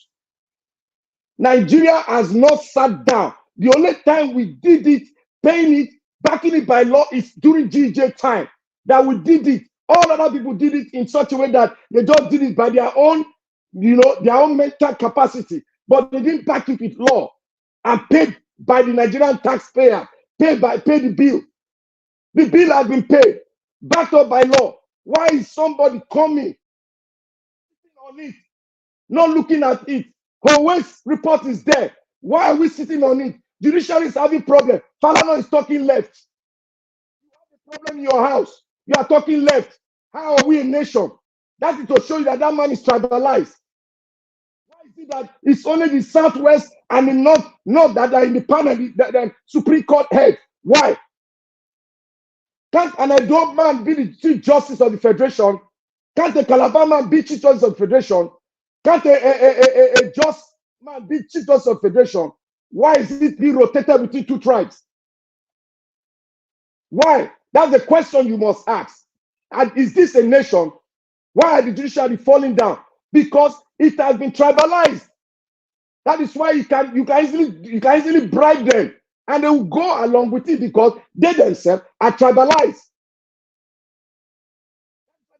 Nigeria has not sat down. The only time we did it, paying it, backing it by law, is during GJ time that we did it. All other people did it in such a way that they just did it by their own, their own mental capacity, but they didn't back it with law and paid by the Nigerian taxpayer, pay the bill. The bill has been paid, backed up by law. Why is somebody coming on it, not looking at it? Always report is there. Why are we sitting on it? Judiciary is having problem. Falana is talking left. You have a problem in your house. You are talking left. How are we a nation? That is to show you that that man is tribalized. Why is it that it's only the Southwest and the North that are in the panel, the Supreme Court head? Why? Can't an Edo man be the Chief Justice of the Federation? Can't a Calabar man be Chief Justice of the Federation? Can't a just man be Chief Justice of the Federation? Why is it being rotated between two tribes? Why? That's the question you must ask. And is this a nation? Why are the judiciary falling down? Because it has been tribalized. That is why you can easily bribe them, and they will go along with it because they themselves are tribalized.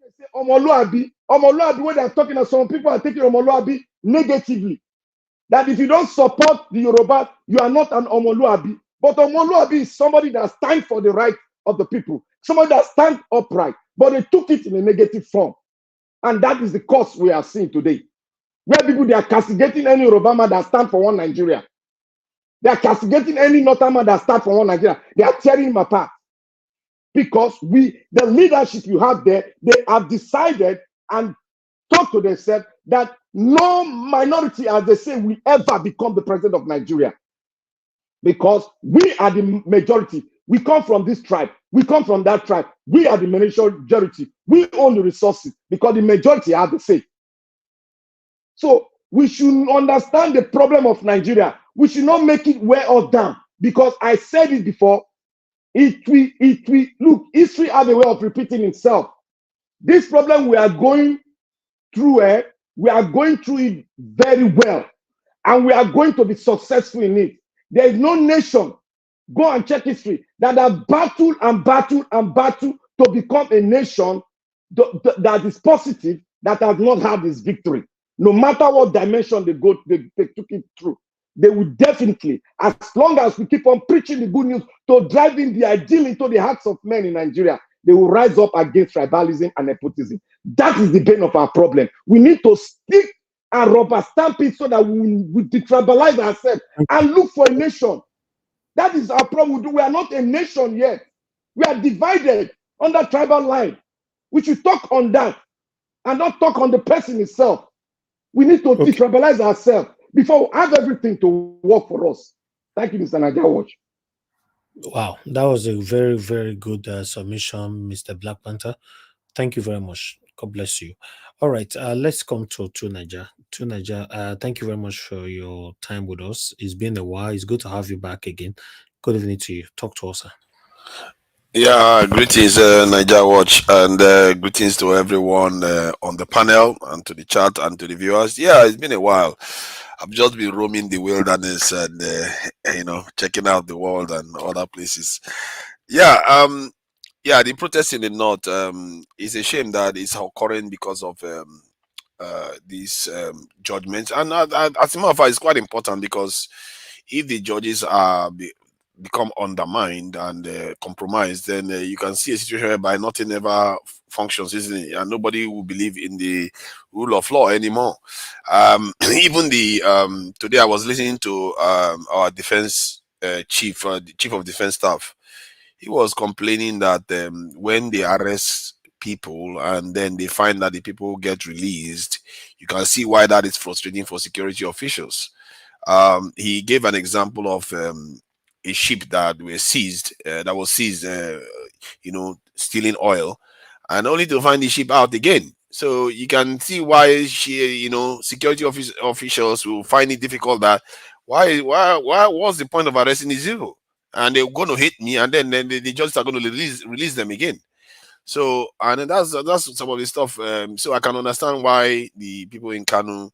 They say, Omoluabi, when they are talking, and some people are taking Omoluabi negatively. That if you don't support the Yoruba, you are not an Omoluabi. But Omoluabi is somebody that stands for the right of the people, somebody that stands upright. But they took it in a negative form. And that is the cause we are seeing today. Where people, they are castigating any Yoruba man that stands for one Nigeria. They are castigating any Northern man that stands for one Nigeria. They are tearing him apart. Because the leadership you have there, they have decided and talk to themselves that no minority, as they say, will ever become the president of Nigeria. Because we are the majority. We come from this tribe. We come from that tribe. We are the majority. We own the resources because the majority are the same. So we should understand the problem of Nigeria. We should not make it wear us down. Because I said it before, look, history has a way of repeating itself. This problem we are going through, we are going through it very well. And we are going to be successful in it. There is no nation, go and check history, that have battled and battled and battled to become a nation that is positive, that has not had this victory. No matter what dimension they took it through. They will definitely, as long as we keep on preaching the good news to driving the ideal into the hearts of men in Nigeria, they will rise up against tribalism and nepotism. That is the bane of our problem. We need to stick and rubber stamp it so that we detribalize ourselves and look for a nation. That is our problem. We are not a nation yet. We are divided under tribal line. We should talk on that and not talk on the person itself. We need to detribalize ourselves before we have everything to work for us. Thank you, Mr. Naija Watch. Wow, that was a very, very good submission, Mr. Black Panther. Thank you very much. God bless you. All right, let's come to Naija. Naija, thank you very much for your time with us. It's been a while. It's good to have you back again. Good evening to you. Talk to us, sir. Yeah, greetings, Naija Watch, and greetings to everyone on the panel and to the chat and to the viewers. Yeah, it's been a while. I've just been roaming the wilderness and checking out the world and other places. Yeah, the protest in the north is a shame that it's occurring because of these judgments, and as a matter of fact, it's quite important because if the judges are become undermined and compromised, then you can see a situation whereby nothing ever functions, isn't it? And nobody will believe in the rule of law anymore. Even the today I was listening to our defense chief, the chief of defense staff. He was complaining that when they arrest people and then they find that the people get released, you can see why that is frustrating for security officials. He gave an example of a ship that was seized, stealing oil, and only to find the ship out again. So you can see why security officials will find it difficult. That why what's the point of arresting these people? And they're going to hit me, and then the judges are going to release them again. So, and that's some of the stuff. So I can understand why the people in Kano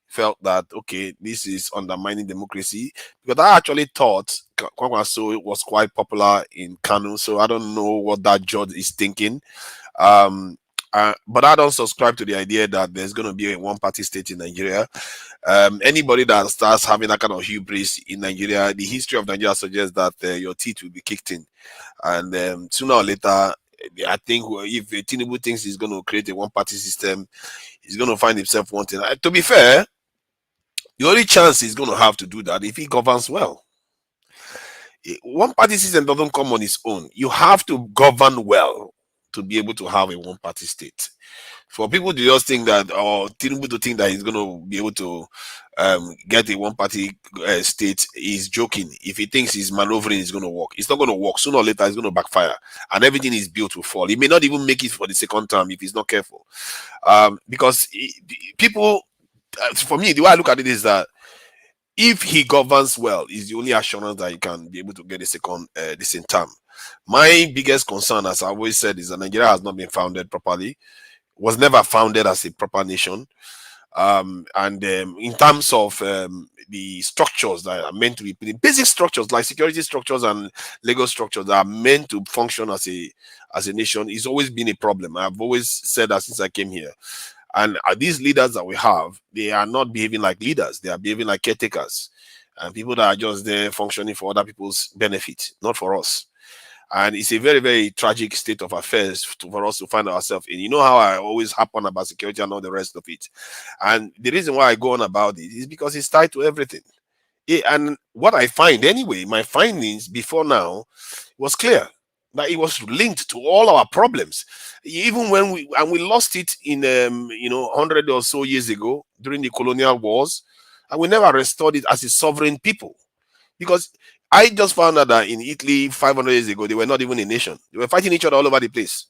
felt that, okay, this is undermining democracy, because I actually thought Kwakwaso was quite popular in Kano. So I don't know what that judge is thinking. But I don't subscribe to the idea that there's going to be a one-party state in Nigeria. Anybody that starts having that kind of hubris in Nigeria, the history of Nigeria suggests that your teeth will be kicked in. And sooner or later, I think if Tinubu thinks he's going to create a one-party system, he's going to find himself wanting. To be fair, the only chance he's going to have to do that if he governs well. One-party system doesn't come on its own. You have to govern well to be able to have a one-party state. For people to just think that, or Tinubu to think that he's going to be able to get a one-party state, is joking. If he thinks his maneuvering is going to work, it's not going to work. Sooner or later, it's going to backfire, and everything is built to fall. He may not even make it for the second term if he's not careful. Because people, for me, the way I look at it is that if he governs well, is the only assurance that he can be able to get the same term. My biggest concern, as I always said, is that Nigeria has not been founded properly. Was never founded as a proper nation. in terms of the structures that are meant to be the basic structures like security structures and legal structures that are meant to function as a nation, it's always been a problem. I've always said that since I came here. And these leaders that we have, they are not behaving like leaders. They are behaving like caretakers and people that are just there functioning for other people's benefit, not for us. And it's a very, very tragic state of affairs for us to find ourselves in. You know how I always harp on about security and all the rest of it. And the reason why I go on about it is because it's tied to everything. And what I find anyway, my findings before now was clear. That it was linked to all our problems, even when we lost it in 100 or so years ago during the colonial wars, and we never restored it as a sovereign people. Because I just found out that in Italy 500 years ago they were not even a nation; they were fighting each other all over the place,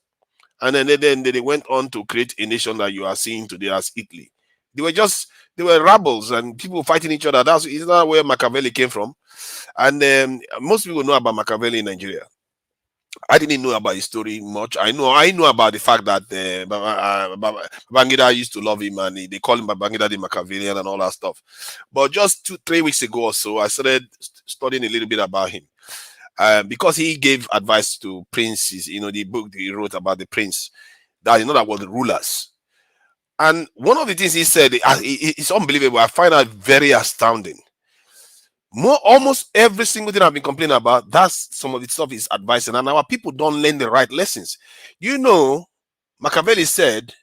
and then they went on to create a nation that you are seeing today as Italy. They were rebels and people fighting each other. Is that where Machiavelli came from? And most people know about Machiavelli in Nigeria. I didn't know about his story much. I know about the fact that Babangida used to love him and they call him Babangida the Machiavellian and all that stuff. But just 2-3 weeks ago or so, I started studying a little bit about him because he gave advice to princes. The book he wrote about the prince, that were the rulers. And one of the things he said, it's unbelievable. I find that very astounding. Almost every single thing I've been complaining about, that's some of the stuff he's advising, and our people don't learn the right lessons. Machiavelli said,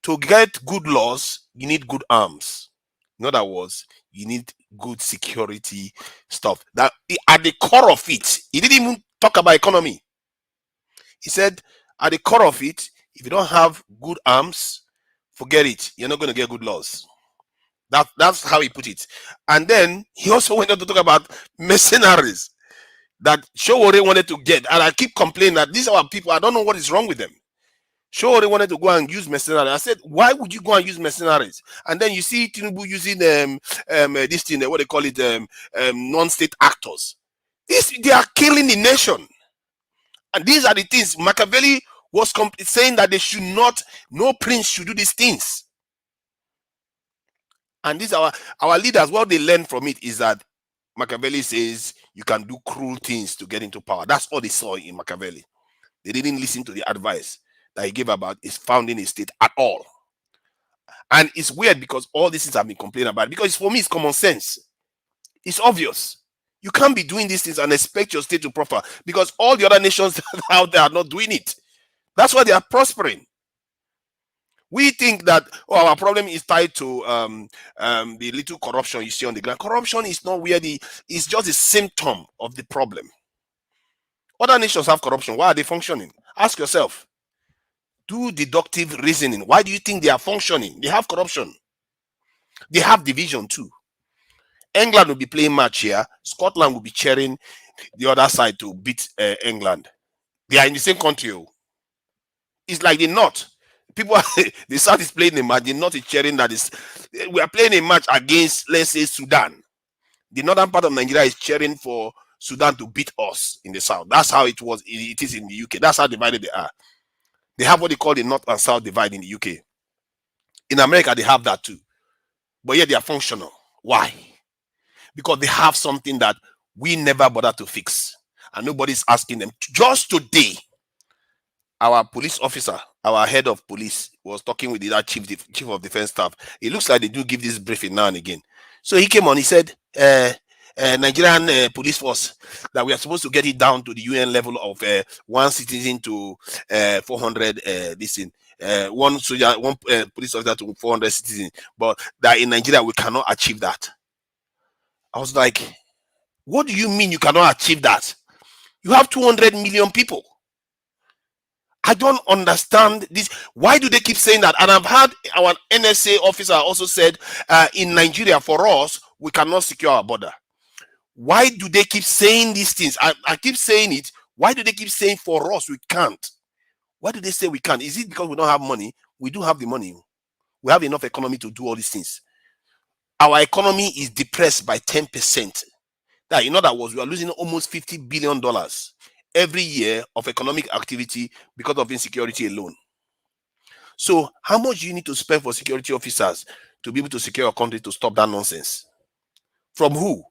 to get good laws, you need good arms. In other words, you need good security stuff. That at the core of it, he didn't even talk about economy. He said, at the core of it, if you don't have good arms, forget it. You're not going to get good laws. That's how he put it. And then he also went on to talk about mercenaries that Showore wanted to get. And I keep complaining that these are our people. I don't know what is wrong with them. Showore wanted to go and use mercenaries. I said, why would you go and use mercenaries? And then you see Tinubu using this thing, what they call it, non-state actors. They are killing the nation. And these are the things Machiavelli was saying that they should not, no prince should do these things. And these are our leaders. What they learn from it is that Machiavelli says you can do cruel things to get into power. That's all they saw in Machiavelli. They didn't listen to the advice that he gave about his founding a state at all. And it's weird because all these things have been complaining about. Because for me, it's common sense. It's obvious. You can't be doing these things and expect your state to prosper because all the other nations out there are not doing it. That's why they are prospering. We think that our problem is tied to the little corruption you see on the ground. Corruption is not where it's just a symptom of the problem. Other nations have corruption. Why are they functioning? Ask yourself. Do deductive reasoning. Why do you think they are functioning? They have corruption. They have division too. England will be playing match here. Scotland will be cheering the other side to beat England. They are in the same country. It's like the North. People, the South is playing a match. The North is cheering that we are playing a match against, let's say, Sudan. The northern part of Nigeria is cheering for Sudan to beat us in the South. That's how it is in the UK. That's how divided they are. They have what they call the North and South divide in the UK. In America, they have that too. But yet they are functional. Why? Because they have something that we never bother to fix. And nobody's asking them. Just today, our police officer, our head of police, was talking with that chief of defense staff. It looks like they do give this briefing now and again. So he came on, he said, Nigerian police force, that we are supposed to get it down to the UN level of 1 citizen to 400 one soldier, one police officer to 400 citizens, but that in Nigeria we cannot achieve that. I was like, what do you mean you cannot achieve that? You have 200 million people. I don't understand this. Why do they keep saying that? And I've had our NSA officer also said, in Nigeria, for us, we cannot secure our border. Why do they keep saying these things? I keep saying it. Why do they keep saying for us we can't? Why do they say we can't? Is it because we don't have money? We do have the money. We have enough economy to do all these things. Our economy is depressed by 10%. That, in other words, we are losing almost $50 billion every year of economic activity because of insecurity alone. So how much do you need to spend for security officers to be able to secure your country to stop that nonsense? From who?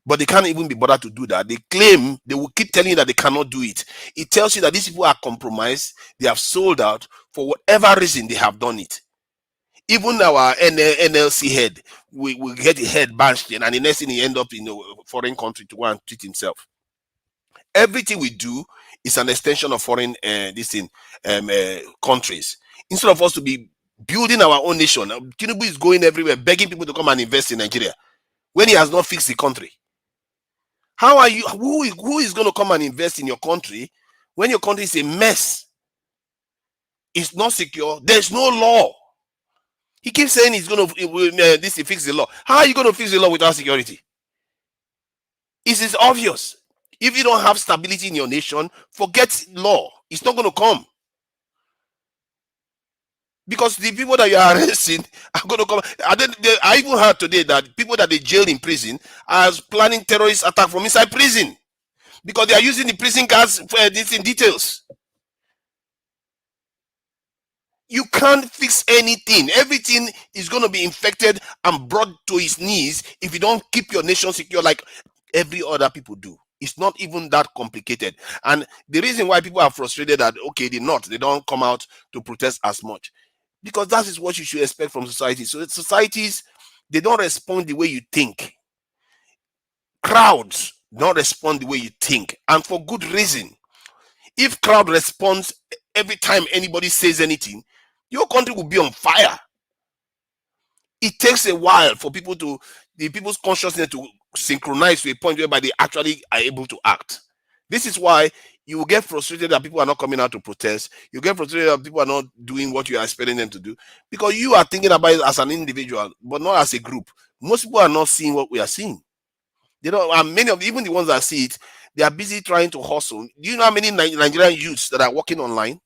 But they can't even be bothered to do that. They claim, they will keep telling you that they cannot do it. It tells you that these people are compromised. They have sold out. For whatever reason, they have done it. Even our NLC head, we get the head banished, and the next thing he end up in a foreign country to go and treat himself. Everything we do is an extension of foreign countries. Instead of us to be building our own nation, Tinubu is going everywhere, begging people to come and invest in Nigeria when he has not fixed the country. How are you? Who is going to come and invest in your country when your country is a mess? It's not secure. There's no law. He keeps saying he's going to fix the law. How are you going to fix the law without security? It is obvious. If you don't have stability in your nation, forget law. It's not going to come. Because the people that you are arresting are going to come. I even heard today that people that they jailed in prison are planning terrorist attack from inside prison because they are using the prison guards for these details. You can't fix anything. Everything is going to be infected and brought to its knees if you don't keep your nation secure like every other people do. It's not even that complicated. And the reason why people are frustrated that, okay, they don't come out to protest as much. Because that is what you should expect from society. So societies, they don't respond the way you think. Crowds don't respond the way you think. And for good reason. If crowd responds every time anybody says anything, your country will be on fire. It takes a while for people's consciousness to synchronize to a point whereby they actually are able to act. This is why you will get frustrated that people are not coming out to protest. You get frustrated that people are not doing what you are expecting them to do because you are thinking about it as an individual, but not as a group. Most people are not seeing what we are seeing. They don't, and many of even the ones that see it, they are busy trying to hustle. Do you know how many Nigerian youths that are working online?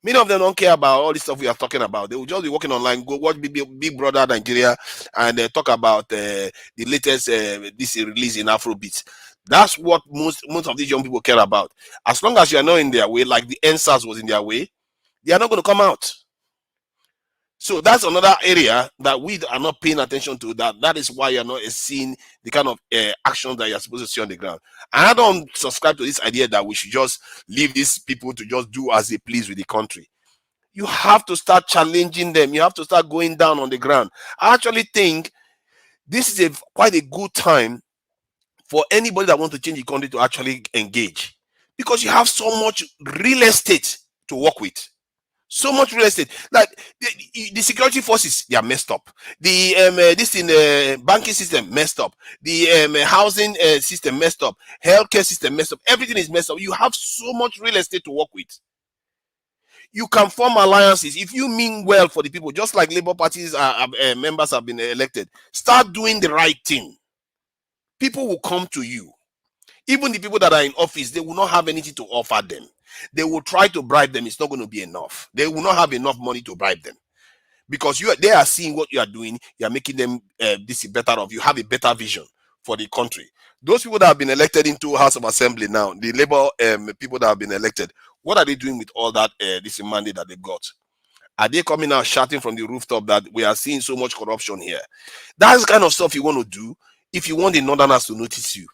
Many of them don't care about all this stuff we are talking about. They will just be working online, go watch Big Brother Nigeria, and talk about the latest this release in Afrobeat. That's what most of these young people care about. As long as you are not in their way, like the NSAS was in their way, they are not going to come out. So that's another area that we are not paying attention to. That is why you're not seeing the kind of actions that you're supposed to see on the ground. And I don't subscribe to this idea that we should just leave these people to just do as they please with the country. You have to start challenging them. You have to start going down on the ground. I actually think this is quite a good time for anybody that wants to change the country to actually engage, because you have so much real estate to work with. So much real estate, like the security forces, they are messed up. The banking system messed up. The housing system messed up. Healthcare system messed up. Everything is messed up. You have so much real estate to work with. You can form alliances if you mean well for the people, just like Labour parties members have been elected. Start doing the right thing. People will come to you. Even the people that are in office, they will not have anything to offer them. They will try to bribe them. It's not going to be enough. They will not have enough money to bribe them, because they are seeing what you are doing. You are making them this better off. You have a better vision for the country. Those people that have been elected into House of Assembly now, the Labour people that have been elected, what are they doing with all that this mandate that they've got? Are they coming out shouting from the rooftop that we are seeing so much corruption here? That's the kind of stuff you want to do if you want the Northerners to notice you.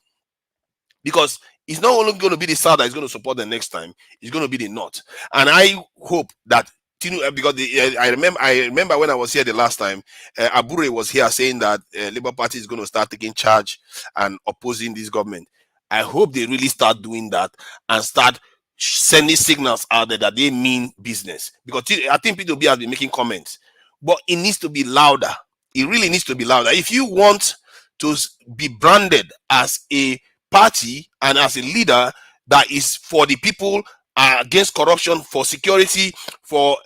Because it's not only going to be the South that is going to support the next time, it's going to be the North. And I hope that because I remember when I was here the last time, Abure was here saying that Labour Party is going to start taking charge and opposing this government. I hope they really start doing that and start sending signals out there that they mean business. Because I think P2B has been making comments, but it needs to be louder. It really needs to be louder. If you want to be branded as a party and as a leader that is for the people, against corruption, for security, for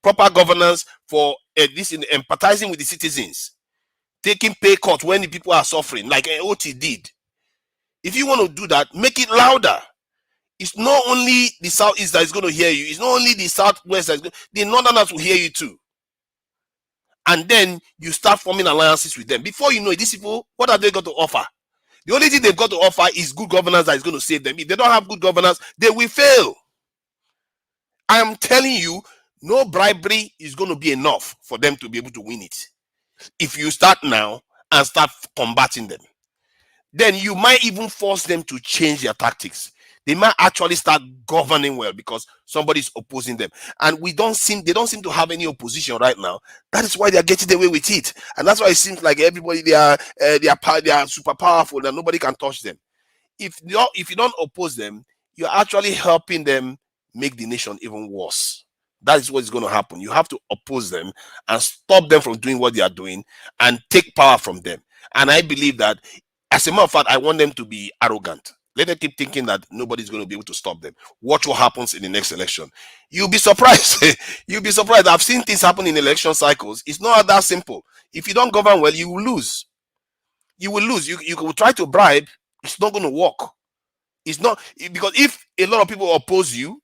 proper governance, for this in empathizing with the citizens, taking pay cut when the people are suffering, like OT did. If you want to do that, make it louder. It's not only the Southeast that is going to hear you. It's not only the Southwest that is going, the Northerners will hear you too. And then you start forming alliances with them. Before you know it, these people, what have they got to offer? The only thing they've got to offer is good governance that is going to save them. If they don't have good governance, they will fail. I am telling you, No bribery is going to be enough for them to be able to win it. If you start now and start combating them, then you might even force them to change their tactics. They might actually start governing well because somebody's opposing them, and they don't seem to have any opposition right now. That is why they are getting away with it, and that's why it seems like everybody they are super powerful and nobody can touch them. If you don't oppose them, you're actually helping them make the nation even worse. That is what is going to happen. You have to oppose them and stop them from doing what they are doing and take power from them. And I believe that, as a matter of fact, I want them to be arrogant. Let them keep thinking that nobody's going to be able to stop them. Watch what happens in the next election. You'll be surprised. You'll be surprised. I've seen things happen in election cycles. It's not that simple. If you don't govern well, you will lose. You will lose. You will try to bribe. It's not going to work. It's not, because if a lot of people oppose you,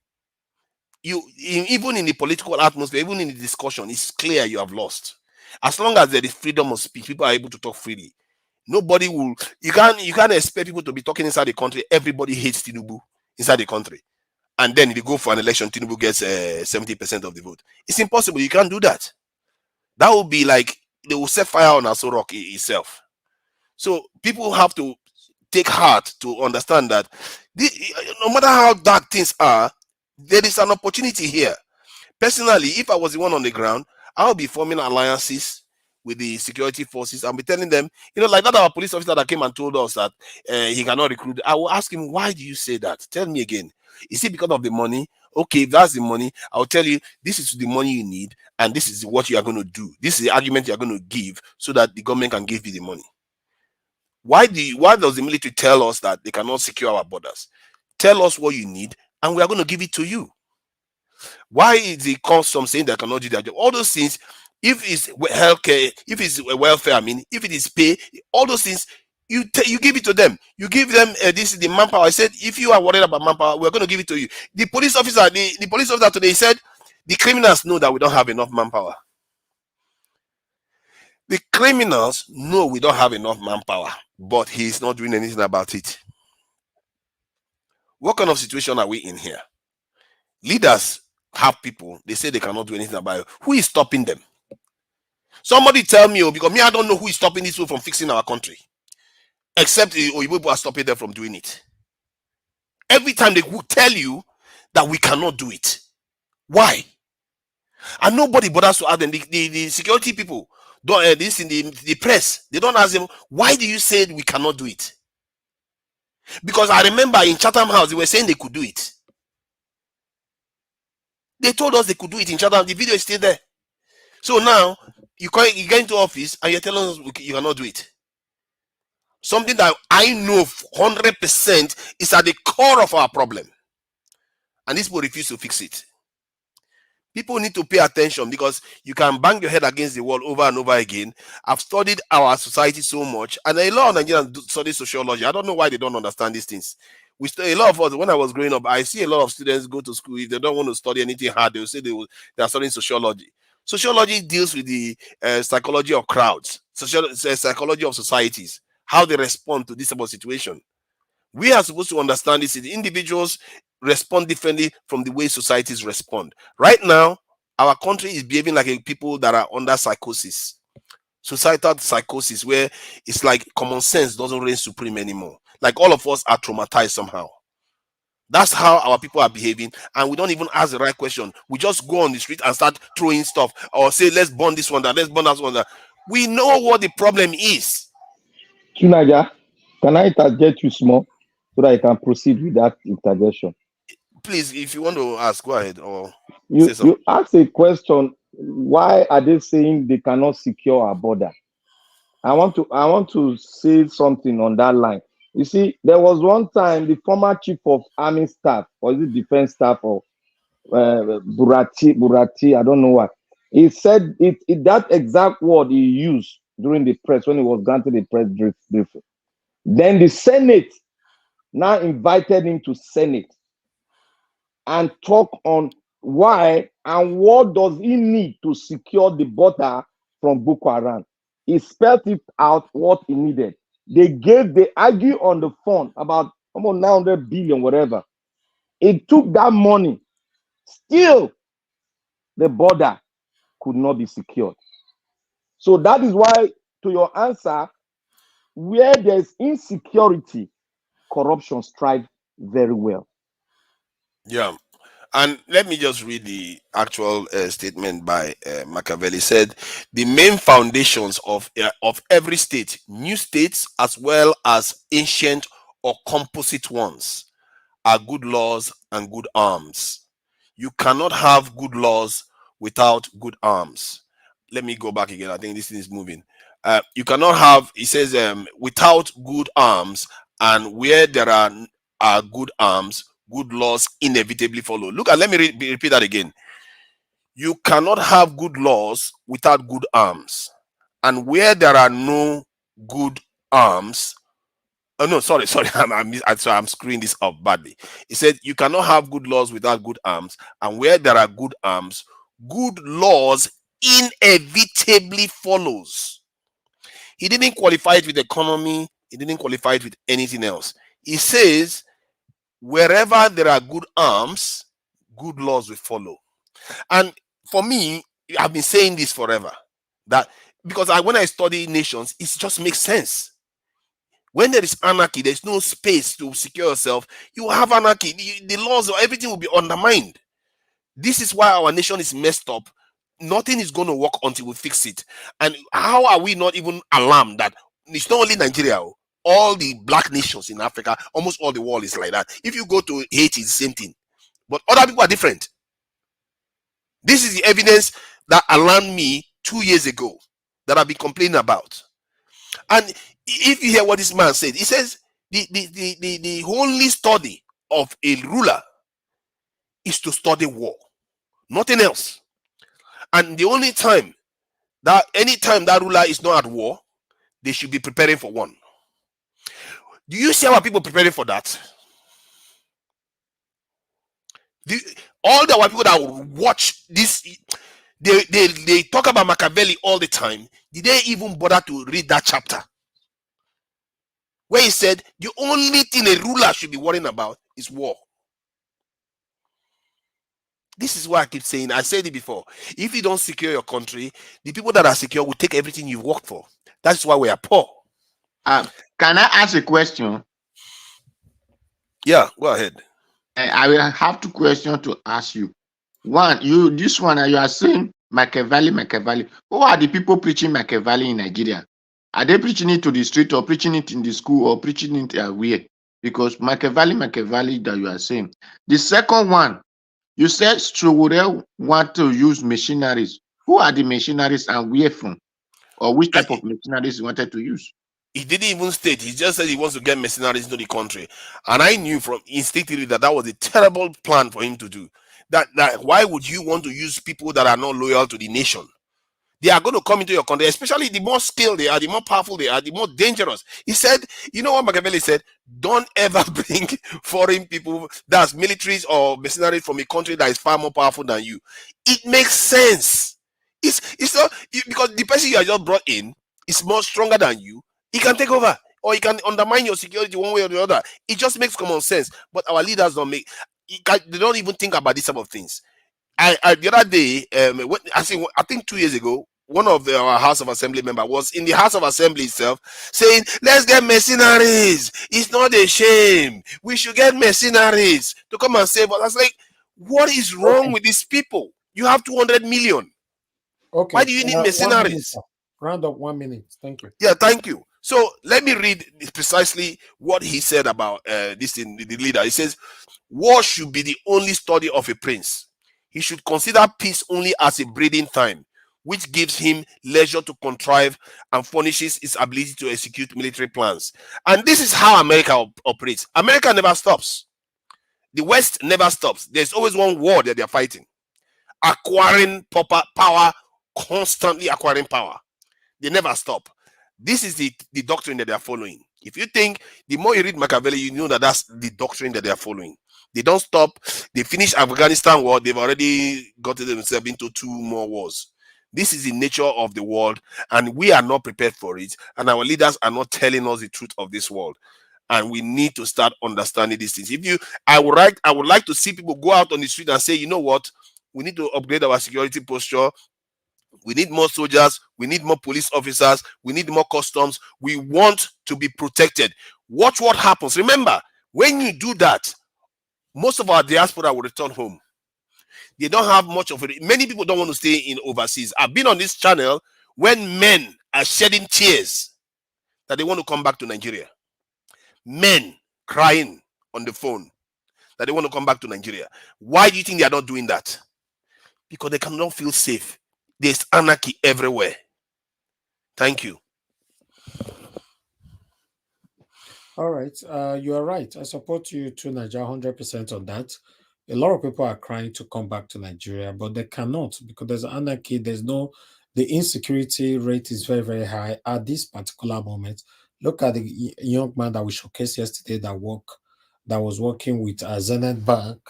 even in the political atmosphere, even in the discussion, it's clear you have lost. As long as there is freedom of speech, people are able to talk freely. Nobody will. You can't expect people to be talking inside the country. Everybody hates Tinubu inside the country, and then they go for an election. Tinubu gets 70% of the vote. It's impossible. You can't do that. That would be like they will set fire on Aso Rock itself. So people have to take heart to understand that no matter how dark things are, there is an opportunity here. Personally, if I was the one on the ground, I would be forming alliances with the security forces. I'll be telling them, like that our police officer that came and told us that he cannot recruit. I will ask him, why do you say that? Tell me again. Is it because of the money? Okay, if that's the money, I'll tell you, this is the money you need, and this is what you are going to do. This is the argument you are going to give so that the government can give you the money. Why does the military tell us that they cannot secure our borders? Tell us what you need, and we are going to give it to you. Why is the custom saying they cannot do their job? All those things, if it's healthcare, if it's welfare, if it is pay, all those things, you give it to them. You give them this is the manpower. I said, if you are worried about manpower, we're going to give it to you. The police officer, the police officer today said, the criminals know that we don't have enough manpower. The criminals know we don't have enough manpower, but he's not doing anything about it. What kind of situation are we in here? Leaders have people, they say they cannot do anything about it. Who is stopping them? Somebody tell me, because I don't know who is stopping this from fixing our country. Except the people are stopping them from doing it. Every time they will tell you that we cannot do it. Why? And nobody bothers to ask them. The security people don't this in the press. They don't ask them, why do you say we cannot do it? Because I remember in Chatham House, they were saying they could do it. They told us they could do it in Chatham. The video is still there. So now you get into office and you're telling us you cannot do it. Something that I know 100% is at the core of our problem. And these people refuse to fix it. People need to pay attention, because you can bang your head against the wall over and over again. I've studied our society so much, and a lot of Nigerians study sociology. I don't know why they don't understand these things. A lot of us, when I was growing up, I see a lot of students go to school. If they don't want to study anything hard, they will say they are studying sociology. Sociology deals with the psychology of crowds, psychology of societies, how they respond to this type of situation. We are supposed to understand this. The individuals respond differently from the way societies respond. Right now, our country is behaving like people that are under psychosis, societal psychosis, where it's like common sense doesn't reign supreme anymore. Like all of us are traumatized somehow. That's how our people are behaving, and we don't even ask the right question. We just go on the street and start throwing stuff, or say, let's burn this one, let's burn that one. We know what the problem is. Chinaja, can I interject you small so that I can proceed with that interjection? Please, if you want to ask, go ahead. Or you ask a question. Why are they saying they cannot secure our border? I want to say something on that line. You see, there was one time the former chief of army staff, or is it defense staff, or Burati, I don't know what. He said that exact word he used during the press when he was granted a press briefing. Then the Senate now invited him to Senate and talk on why and what does he need to secure the border from Boko Haram. He spelled it out what he needed. They argue on the phone about almost 900 billion, whatever. It took that money. Still, the border could not be secured. So that is why, to your answer, where there's insecurity, corruption strive very well. Yeah. And let me just read the actual statement by Machiavelli. Said the main foundations of every state, new states as well as ancient or composite ones, are good laws and good arms. You cannot have good laws without good arms. Let me go back again. I think this thing is moving. You cannot have, it says, without good arms, and where there are good arms, good laws inevitably follow. Look at, let me repeat that again. You cannot have good laws without good arms, and where there are no good arms, oh no, sorry, I'm screwing this up badly. It said you cannot have good laws without good arms, and where there are good arms, good laws inevitably follows. He didn't qualify it with economy. He didn't qualify it with anything else. He says wherever there are good arms, good laws will follow. And for me, I've been saying this forever, that because when I study nations, it just makes sense. When there is anarchy, there's no space to secure yourself. You have anarchy. The laws or everything will be undermined. This is why our nation is messed up. Nothing is going to work until we fix it. And how are we not even alarmed that it's not only Nigeria, all the black nations in Africa, almost all the world is like that. If you go to Haiti, it's the same thing. But other people are different. This is the evidence that alarmed me 2 years ago that I've been complaining about. And if you hear what this man said, he says the only study of a ruler is to study war, nothing else. And the only time anytime that ruler is not at war, they should be preparing for one. Do you see how people preparing for that? All the white people that watch this, they talk about Machiavelli all the time. Did they even bother to read that chapter where he said the only thing a ruler should be worrying about is war? This is why I keep saying, I said it before, if you don't secure your country, the people that are secure will take everything you've worked for. That's why we are poor. Can I ask a question? Yeah, go ahead. I will have two questions to ask you. One, this one, you are saying Machiavelli. Who are the people preaching Machiavelli in Nigeria? Are they preaching it to the street, or preaching it in the school, or preaching it where? Because Machiavelli that you are saying. The second one, you said Strowell want to use machineries. Who are the machineries and where from? Or which type of machineries he wanted to use? He didn't even state. He just said he wants to get mercenaries into the country. And I knew from instinctively that was a terrible plan for him to do. That why would you want to use people that are not loyal to the nation? They are going to come into your country, especially the more skilled they are, the more powerful they are, the more dangerous. He said, you know what Machiavelli said? Don't ever bring foreign people, that's militaries or mercenaries from a country that is far more powerful than you. It makes sense. It's not because the person you are just brought in is more stronger than you. He can take over, or he can undermine your security one way or the other. It just makes common sense. But our leaders don't they don't even think about these type of things. The other day, I think 2 years ago, one of our House of Assembly member was in the House of Assembly itself saying, let's get mercenaries. It's not a shame. We should get mercenaries to come and save us. I was like, what is wrong with these people? You have 200 million. Okay. Why do you need mercenaries? Round up 1 minute. Thank you. Yeah, thank you. So let me read precisely what he said about this in the leader. He says, war should be the only study of a prince. He should consider peace only as a breathing time, which gives him leisure to contrive and furnishes his ability to execute military plans. And this is how America operates. America never stops. The West never stops. There's always one war that they're fighting. Acquiring power, constantly acquiring power. They never stop. This is the doctrine that they are following. If you think, the more you read Machiavelli, you know that that's the doctrine that they are following. They don't stop. They finish Afghanistan war. They've already gotten themselves into 2 more wars. This is the nature of the world, and we are not prepared for it. And our leaders are not telling us the truth of this world. And we need to start understanding these things. I would like to see people go out on the street and say, you know what? We need to upgrade our security posture. We need more soldiers. We need more police officers. We need more customs. We want to be protected. Watch what happens. Remember, when you do that, most of our diaspora will return home. They don't have much of it. Many people don't want to stay in overseas. I've been on this channel when men are shedding tears that they want to come back to Nigeria. Men crying on the phone that they want to come back to Nigeria. Why do you think they are not doing that? Because they cannot feel safe. There's anarchy everywhere. Thank you. All right. You are right. I support you to Nigeria 100% on that. A lot of people are crying to come back to Nigeria, but they cannot because there's anarchy. The insecurity rate is very, very high at this particular moment. Look at the young man that we showcased yesterday that was working with Zenith Bank,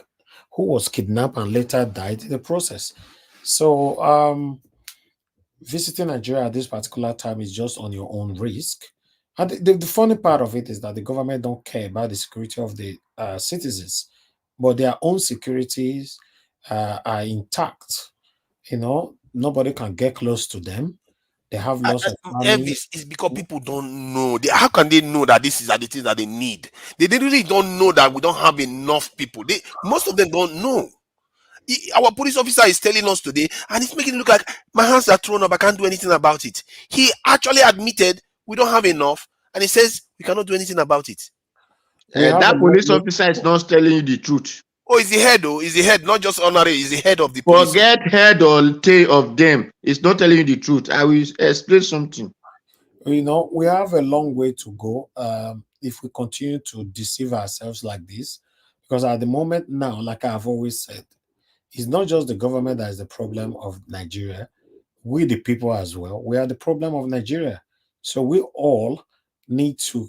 who was kidnapped and later died in the process. So visiting Nigeria at this particular time is just on your own risk. And the funny part of it is that the government don't care about the security of the citizens, but their own securities are intact. Nobody can get close to them. They have lots of money. It's because people don't know. How can they know that this is the things that they need? They really don't know that we don't have enough people. Most of them don't know. Our police officer is telling us today, and it's making it look like my hands are thrown up. I can't do anything about it. He actually admitted we don't have enough, and he says we cannot do anything about it. That police officer is not telling you the truth. Oh, is the head, though? Is the head, not just honorary, is the head of the police. Forget head or tail of them. It's not telling you the truth. I will explain something. We have a long way to go if we continue to deceive ourselves like this. Because at the moment now, like I've always said, it's not just the government that is the problem of Nigeria. We, the people as well, we are the problem of Nigeria. So we all need to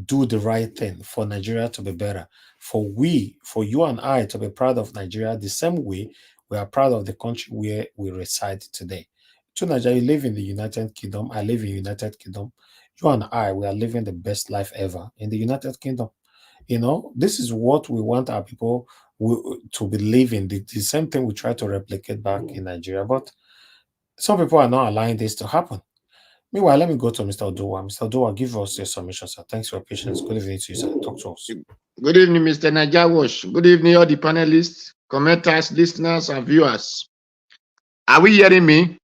do the right thing for Nigeria to be better. For you and I to be proud of Nigeria the same way we are proud of the country where we reside today. To Nigeria, you live in the United Kingdom. I live in the United Kingdom. You and I, we are living the best life ever in the United Kingdom. This is what we want our people to believe in. The same thing we try to replicate back in Nigeria. But some people are not allowing this to happen. Meanwhile, let me go to Mr. Odowa. Mr. Odowa, give us your submission, sir. Thanks for your patience. Good evening to you, sir. Talk to us. Good evening, Mr. Najawash. Good evening, all the panelists, commenters, listeners, and viewers. Are we hearing me?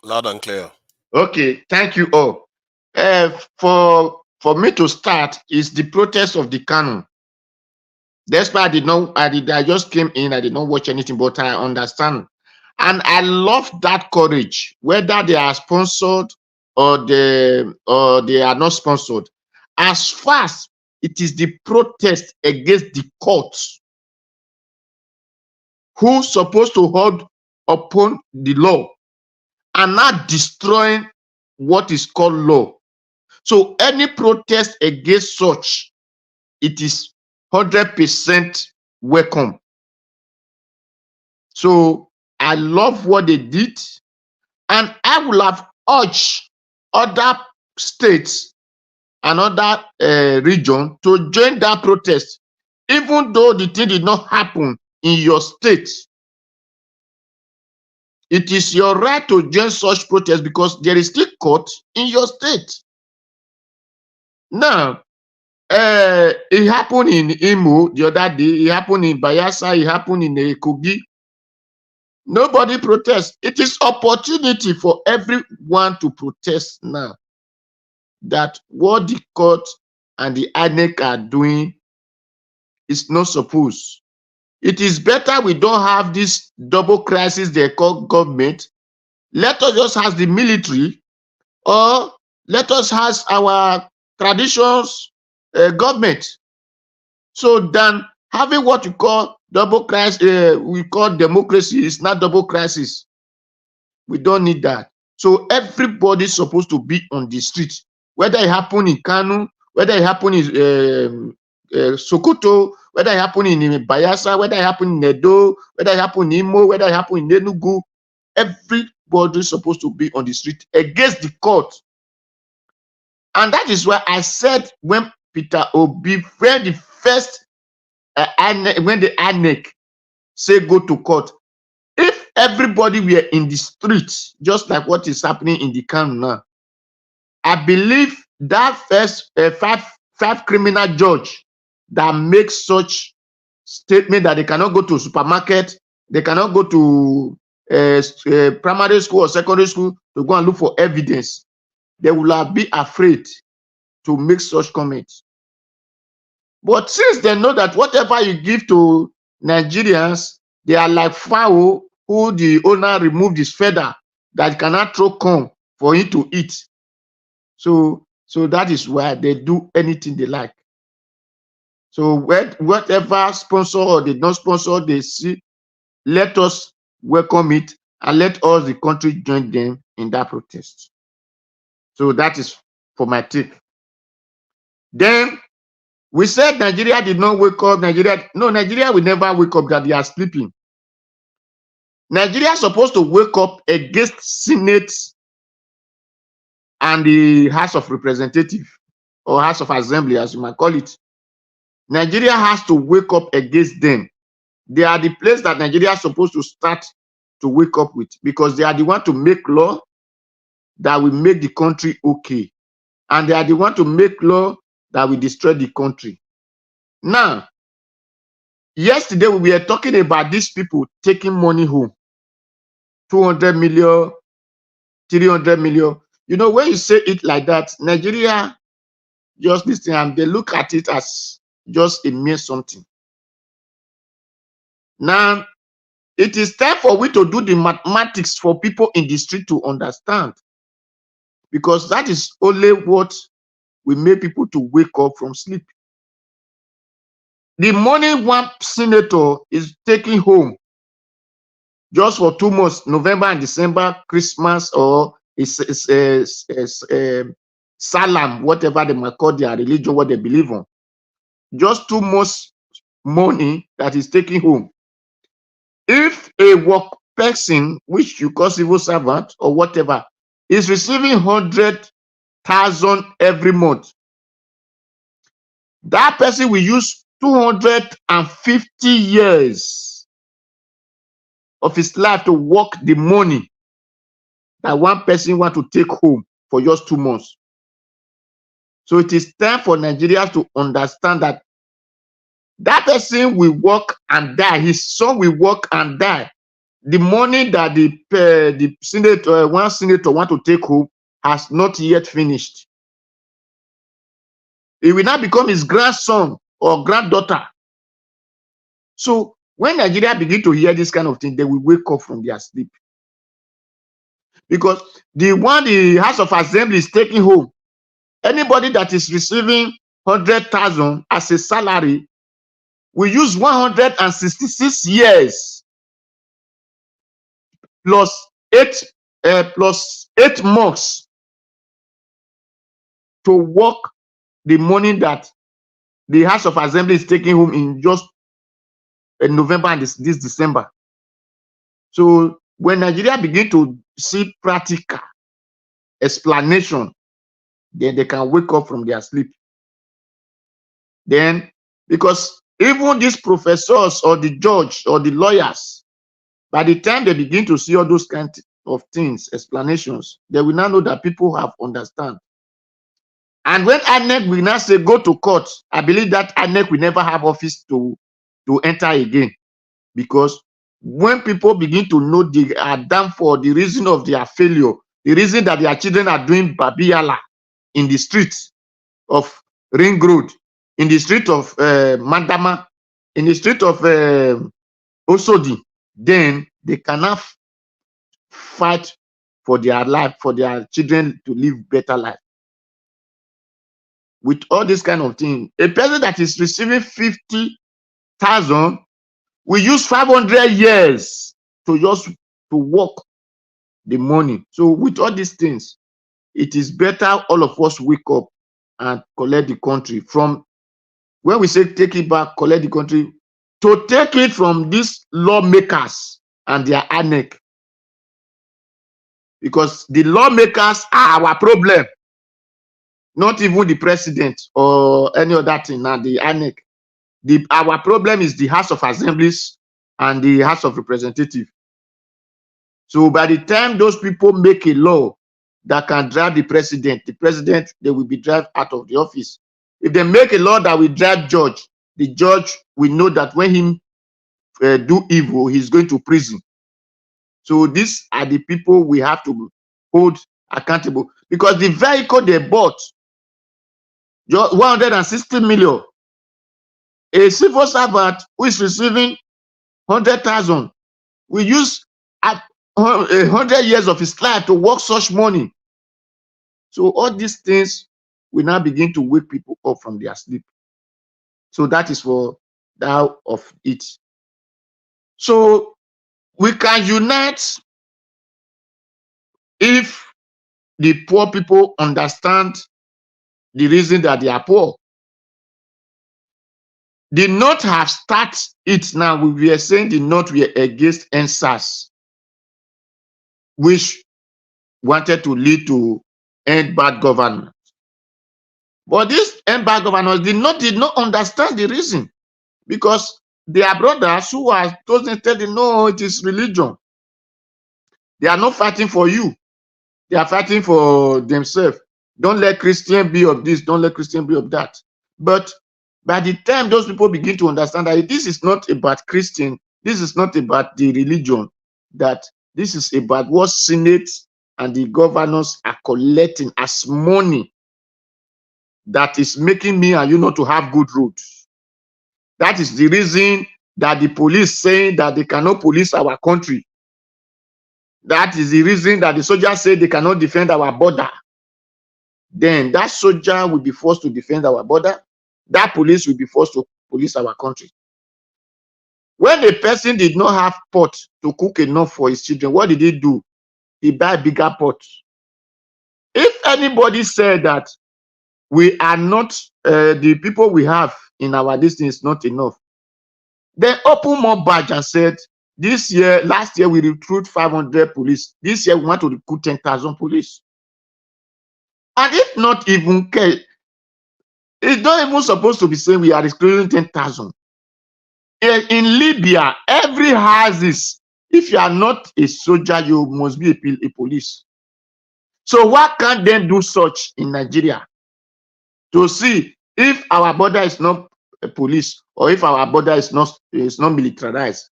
Loud and clear. Okay, thank you all. For me to start is the protest of the Kano. That's why I just came in. I did not watch anything, but I understand. And I love that courage, whether they are sponsored or they are not sponsored. As far as it is the protest against the courts, who's supposed to hold upon the law and not destroying what is called law. So any protest against such, it is 100% welcome. So I love what they did, and I will have urged other states and other region to join that protest, even though the thing did not happen in your state. It is your right to join such protest because there is still court in your state. Now, it happened in Imo the other day, it happened in Bayelsa, it happened in Kogi. Nobody protests. It is opportunity for everyone to protest now. That what the court and the INEC are doing is not supposed. It is better we don't have this double crisis they call government. Let us just have the military, or let us have our traditions government. So then having what you call double crisis, we call democracy, is not double crisis. We don't need that. So everybody's supposed to be on the street, whether it happen in Kano, whether it happen in Sokoto, whether it happen in Bayelsa, whether it happen in Edo, whether it happen in Imo, whether it happen in Enugu. Everybody's supposed to be on the street against the court. And that is why I said when Peter Obi, when the first when the INEC say go to court. If everybody were in the streets, just like what is happening in the Kano now, I believe that first five criminal judge that makes such statement that they cannot go to supermarket, they cannot go to primary school or secondary school to go and look for evidence, they will have be afraid to make such comments. But since they know that whatever you give to Nigerians, they are like fowl who the owner removed his feather that cannot throw corn for him to eat. So that is why they do anything they like. So whatever sponsor or they don't sponsor, they see, let us welcome it and let us, the country, join them in that protest. So that is for my take. Then we said Nigeria did not wake up. Nigeria will never wake up, that they are sleeping. Nigeria is supposed to wake up against Senate and the House of Representatives or House of Assembly, as you might call it. Nigeria has to wake up against them. They are the place that Nigeria is supposed to start to wake up with, because they are the one to make law that will make the country okay. And they are the one to make law that will destroy the country. Now, yesterday we were talking about these people taking money home. 200 million, 300 million. You know, when you say it like that, Nigeria just this thing, and they look at it as just a mere something. Now, it is time for we to do the mathematics for people in the street to understand, because that is only what will make people to wake up from sleep. The money one senator is taking home just for 2 months, November and December, Christmas, or Salam, whatever they might call their religion, what they believe on. Just 2 months money that is taking home. If a work person, which you call civil servant or whatever, is receiving 100,000 every month, that person will use 250 years of his life to work the money that one person want to take home for just 2 months. So it is time for Nigeria to understand that that person will work and die. His son will work and die. The money that the senator, one senator want to take home has not yet finished. It will not become his grandson or granddaughter. So when Nigeria begin to hear this kind of thing, they will wake up from their sleep. Because the one the House of Assembly is taking home, anybody that is receiving 100,000 as a salary will use 166 years plus 8 months to work the money that the House of Assembly is taking home in just November and this December. So when Nigeria begin to see practical explanation, then they can wake up from their sleep. Then, because even these professors or the judge or the lawyers, by the time they begin to see all those kinds of things, explanations, they will now know that people have understand. And when INEC will now say go to court, I believe that INEC will never have office to enter again. Because when people begin to know they are done for the reason of their failure, the reason that their children are doing Babiyala in the streets of Ring Road, in the street of Mandama, in the street of Osodi, then they cannot fight for their life, for their children to live better life. With all this kind of thing, a person that is receiving 50,000 will use 500 years to just to work the money. So with all these things, it is better all of us wake up and collect the country from, when we say take it back, collect the country, to take it from these lawmakers and their ANEC. Because the lawmakers are our problem, not even the president or any other thing. Now the ANEC, our problem is the House of Assemblies and the House of Representatives. So by the time those people make a law that can drive the president, they will be driven out of the office. If they make a law that will drive judge, the judge will know that when he do evil, he's going to prison. So these are the people we have to hold accountable, because the vehicle they bought, 160 million, a civil servant who is receiving 100,000 will use 100 years of his life to work such money. So all these things will now begin to wake people up from their sleep. So that is for that of it. So we can unite if the poor people understand the reason that they are poor. The North have started it now. We were saying the North were against NSAS, which wanted to lead to end bad governance. But this end bad governance did not understand the reason, because their brothers who are those instead, no, it is religion. They are not fighting for you. They are fighting for themselves. Don't let Christian be of this, don't let Christian be of that. But by the time those people begin to understand that this is not about Christian, this is not about the religion, that this is about what Senate and the governors are collecting as money that is making me and you not to have good roads. That is the reason that the police saying that they cannot police our country. That is the reason that the soldiers say they cannot defend our border. Then that soldier will be forced to defend our border. That police will be forced to police our country. When the person did not have pot to cook enough for his children, what did he do? He buy bigger pot. If anybody said that we are not, the people we have in our distance is not enough, then open more badge and said, this year, last year we recruit 500 police. This year we want to recruit 10,000 police. And if not even care, it's not even supposed to be saying we are recruiting 10,000. In Libya, every houses, if you are not a soldier, you must be a police. So why can't they do such in Nigeria? To see if our border is not a police, or if our border is not militarized.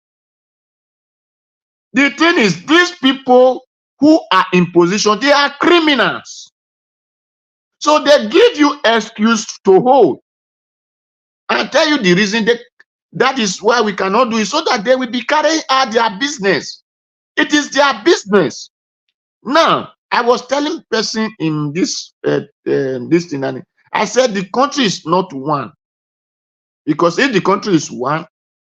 The thing is, these people who are in position, they are criminals. So they give you excuse to hold and tell you the reason that is why we cannot do it, so that they will be carrying out their business. It is their business. Now, I was telling person in this this thing, I said the country is not one, because if the country is one,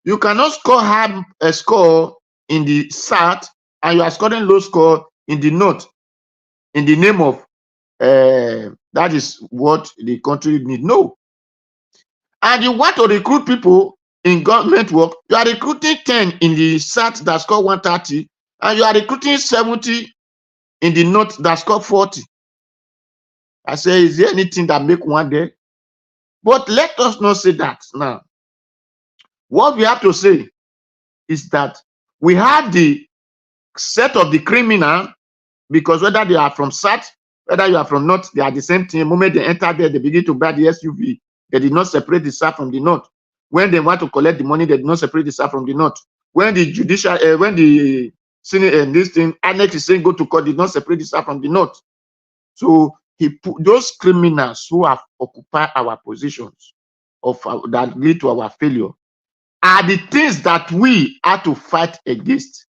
you cannot have a score in the south and you are scoring low score in the north in the name of that is what the country need. No. And you want to recruit people in government work, you are recruiting 10 in the south that score 130, and you are recruiting 70 in the north that score 40. I say, is there anything that make one day? But let us not say that now. What we have to say is that we have the set of the criminal, because whether they are from south, whether you are from north, they are the same thing. The moment they enter there, they begin to buy the SUV. They did not separate the south from the north. When they want to collect the money, they did not separate the south from the north. When the judicial, when the Senate and this thing, annex is saying go to court, did not separate the south from the north. So he put those criminals who have occupied our positions that lead to our failure are the things that we have to fight against.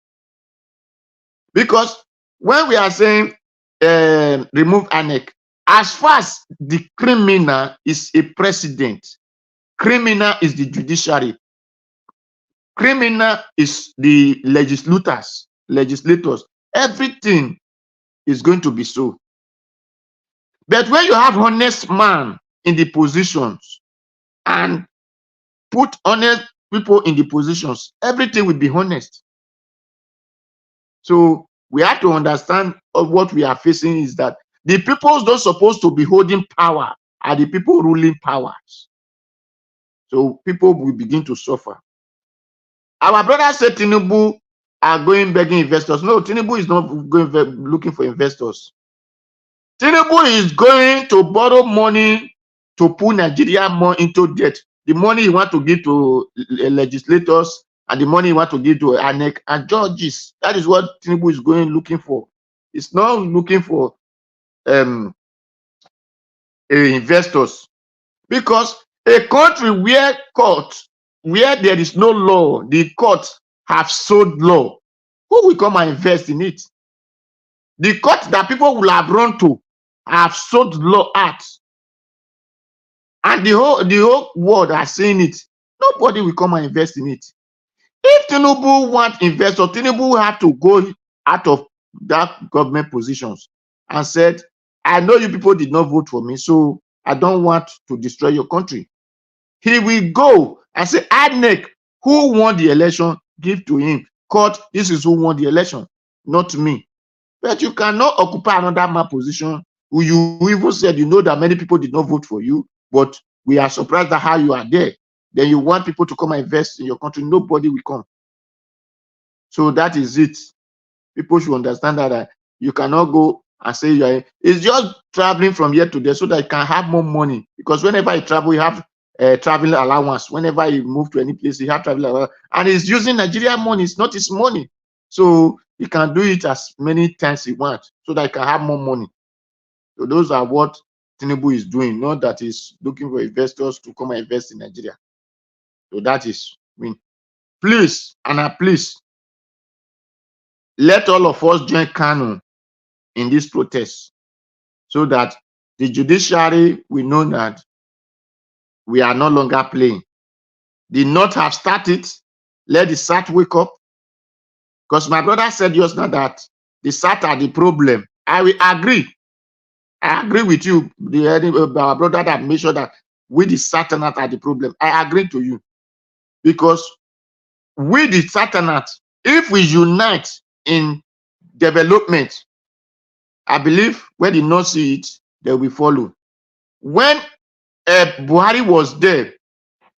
Because when we are saying remove annex, as far as the criminal is a president, criminal is the judiciary, criminal is the legislators, everything is going to be so. But when you have honest man in the positions and put honest people in the positions, everything will be honest. So we have to understand what we are facing is that the people not supposed to be holding power are the people ruling powers. So people will begin to suffer. Our brother said Tinubu are going begging investors. No, Tinubu is not going looking for investors. Tinubu is going to borrow money to put Nigeria more into debt. The money he want to give to legislators and the money he want to give to ANEC and judges. That is what Tinubu is going looking for. It's not looking for investors, because a country where there is no law, the courts have sold law. Who will come and invest in it? The court that people will have run to have sold law at, and the whole world are saying it. Nobody will come and invest in it. If Tinubu want investors, Tinubu have to go out of that government positions and said, I know you people did not vote for me, so I don't want to destroy your country. He will go and say, ANEC, who won the election, give to him. Court, this is who won the election, not me. But you cannot occupy another man position who you even said you know that many people did not vote for you, but we are surprised at how you are there. Then you want people to come and invest in your country. Nobody will come. So that is it. People should understand that you cannot go and say it's just traveling from here to there so that you can have more money. Because whenever you travel, you have traveling allowance. Whenever you move to any place, you have travel allowance. And he's using Nigerian money. It's not his money. So he can do it as many times he wants so that he can have more money. So those are what Tinubu is doing, not that he's looking for investors to come and invest in Nigeria. So that is, please, Anna, please, let all of us join Kano in this protest so that the judiciary will know that we are no longer playing. The North have started. Let the South wake up. Because my brother said just now that the South are the problem. I will agree. I agree with you, our brother that made sure that we the Southerners are the problem. I agree to you. Because we the Southerners, if we unite in development, I believe when the North see it, they will follow. When Buhari was there,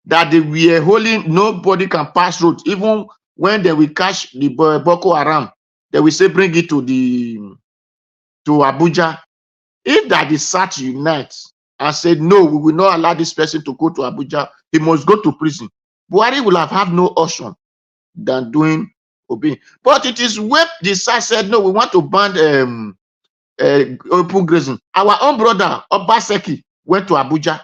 that they were holding, nobody can pass road. Even when they will catch the Boko Haram, they will say bring it to Abuja. If that the South unites and said no, we will not allow this person to go to Abuja, he must go to prison. Buhari will have no option than doing obeying. But it is when the South said no, we want to ban open grazing. Our own brother Obaseki went to Abuja.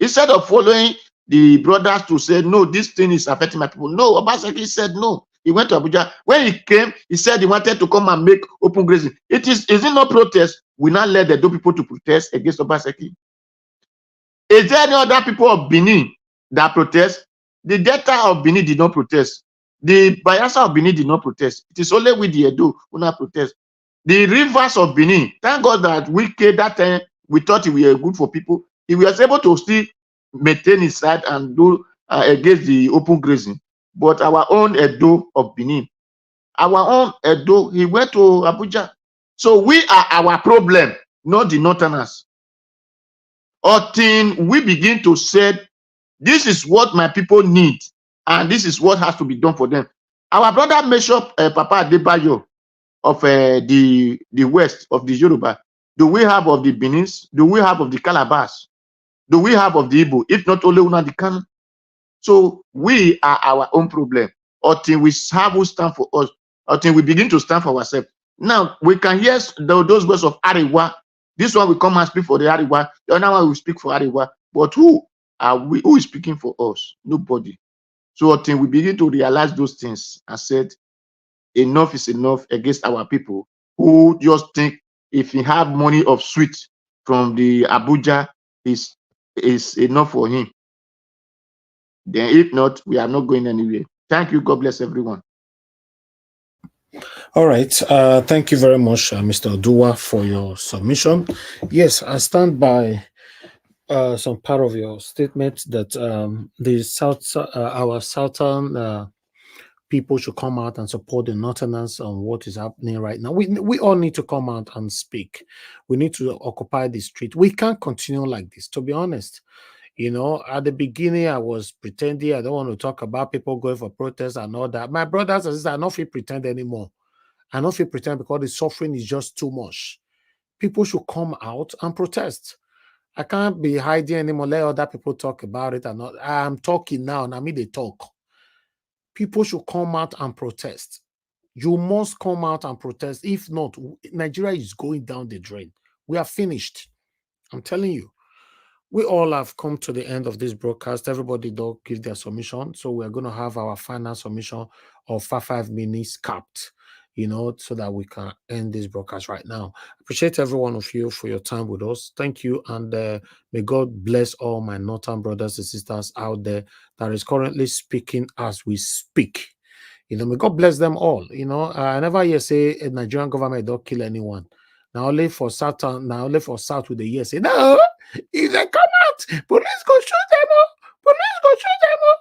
Instead of following the brothers to say no, this thing is affecting my people. No, Obaseki said no. He went to Abuja. When he came, he said he wanted to come and make open grazing. Is it not protest? We now let the people to protest against Obaseki. Is there any other people of Benin that protest? The Delta of Benin did not protest. The Bayelsa of Benin did not protest. It is only with the Edo who now protest. The rivers of Benin, thank God that that time we thought we were good for people. He was able to still maintain his side and do against the open grazing. But our own Edo of Benin, our own Edo, he went to Abuja. So we are our problem, not the Northerners. Until we begin to say, this is what my people need, and this is what has to be done for them. Our brother Bishop Papa Adebayo of the west of the Yoruba, do we have of the Benins? Do we have of the Calabas? Do we have of the Igbo? If not only one the Kano. So we are our own problem. Until we have who stand for us, until we begin to stand for ourselves. Now we can hear those words of Ariwa. This one will come and speak for the Ariwa. The other one will speak for Ariwa. But who are we? Who is speaking for us? Nobody. So until we begin to realize those things and said, enough is enough against our people who just think if he have money of sweet from the Abuja is enough for him. Then if not, we are not going anywhere. Thank you. God bless everyone. All right. Thank you very much, Mr. Odua, for your submission. Yes, I stand by some part of your statement that our southern people should come out and support the Northerners on what is happening right now. We all need to come out and speak. We need to occupy the street. We can't continue like this, to be honest. You know, at the beginning, I was pretending. I don't want to talk about people going for protests and all that. My brothers and sisters, I don't feel pretend anymore. I don't feel pretend because the suffering is just too much. People should come out and protest. I can't be hiding anymore. Let other people talk about it. And not. I'm talking now, and I mean they talk. People should come out and protest. You must come out and protest. If not, Nigeria is going down the drain. We are finished. I'm telling you. We all have come to the end of this broadcast. Everybody don't give their submission. So we're going to have our final submission of 5 minutes capped, you know, so that we can end this broadcast right now. Appreciate every one of you for your time with us. Thank you. And may God bless all my northern brothers and sisters out there that is currently speaking as we speak. You know, may God bless them all. You know, I never hear say a Nigerian government don't kill anyone. Now only for South, with the year say, no, if they come out, police go shoot them all. Police go shoot them all.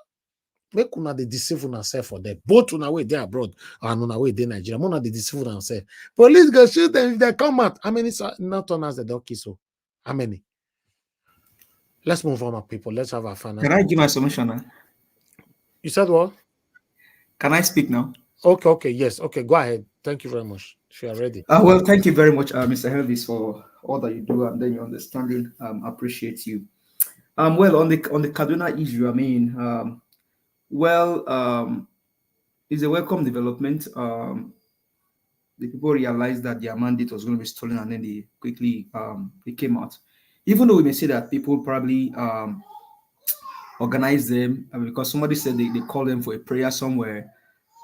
Make una dey deceive una self for them. Both una way they abroad and una way they Nigeria. Una dey deceive una self. Police go shoot them if they come out. How many Northerners they don't kill so? How many? Let's move on, my people. Let's have our final. Can I give my submission now? You said what? Can I speak now? Okay, yes. Okay, go ahead. Thank you very much. If you are ready. Well, thank you very much, Mr. Helvis, for all that you do and then your understanding. Appreciate you. Well, on the Kaduna issue, I mean, it's a welcome development. The people realized that their mandate was going to be stolen, and then they quickly they came out. Even though we may say that people probably organized them because somebody said they called them for a prayer somewhere,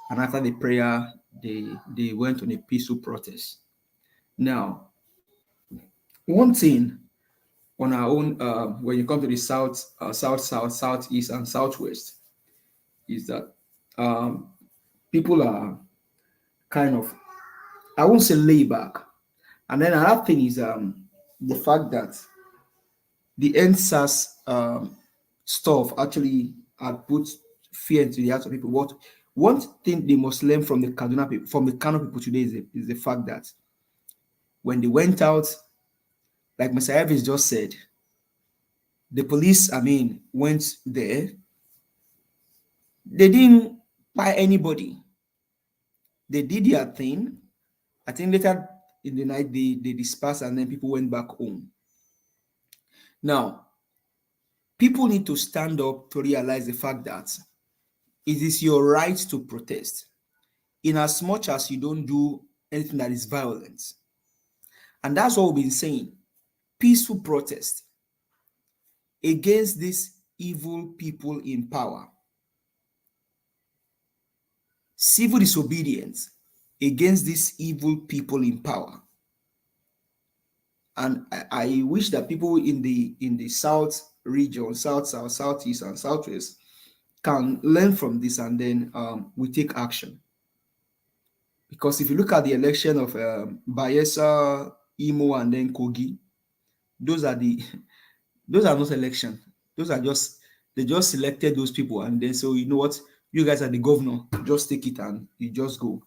and after the prayer, they went on a peaceful protest. Now, one thing on our own when you come to the south, southeast, and southwest is that people are kind of, I won't say lay back. And then another thing is the fact that the NSAS stuff actually had put fear into the hearts of people. What one thing they must learn from the Kaduna people, from the Kano people today is the fact that when they went out, like Mr. Evans just said, the police, went there. They didn't buy anybody. They did their thing. I think later in the night they dispersed and then people went back home. Now, people need to stand up to realize the fact that it is your right to protest, in as much as you don't do anything that is violent. And that's what we've been saying. Peaceful protest against these evil people in power. Civil disobedience against these evil people in power. And I wish that people in the south region, south, southeast, and southwest can learn from this, and then we take action. Because if you look at the election of Bayelsa, Imo, and then Kogi, those are not election. Those are they just selected those people, and then so you know what, you guys are the governor, just take it and you just go.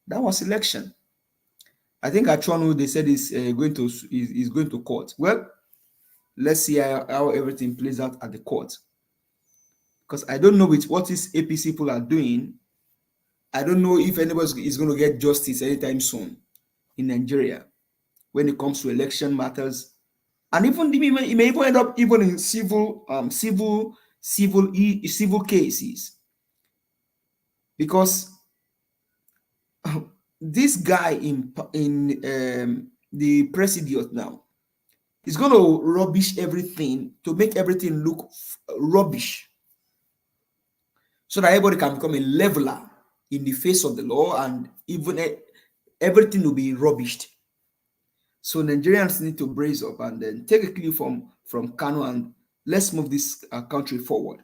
That was election. I think Achonu, they said is going to court. Well, let's see how everything plays out at the court. Because I don't know with what these APC people are doing. I don't know if anybody is going to get justice anytime soon in Nigeria when it comes to election matters, and even it may even end up even in civil cases, because this guy in the president now is going to rubbish everything to make everything look rubbish, so that everybody can become a leveler in the face of the law, and even everything will be rubbished. So Nigerians need to brace up and then take a cue from Kano, and let's move this country forward.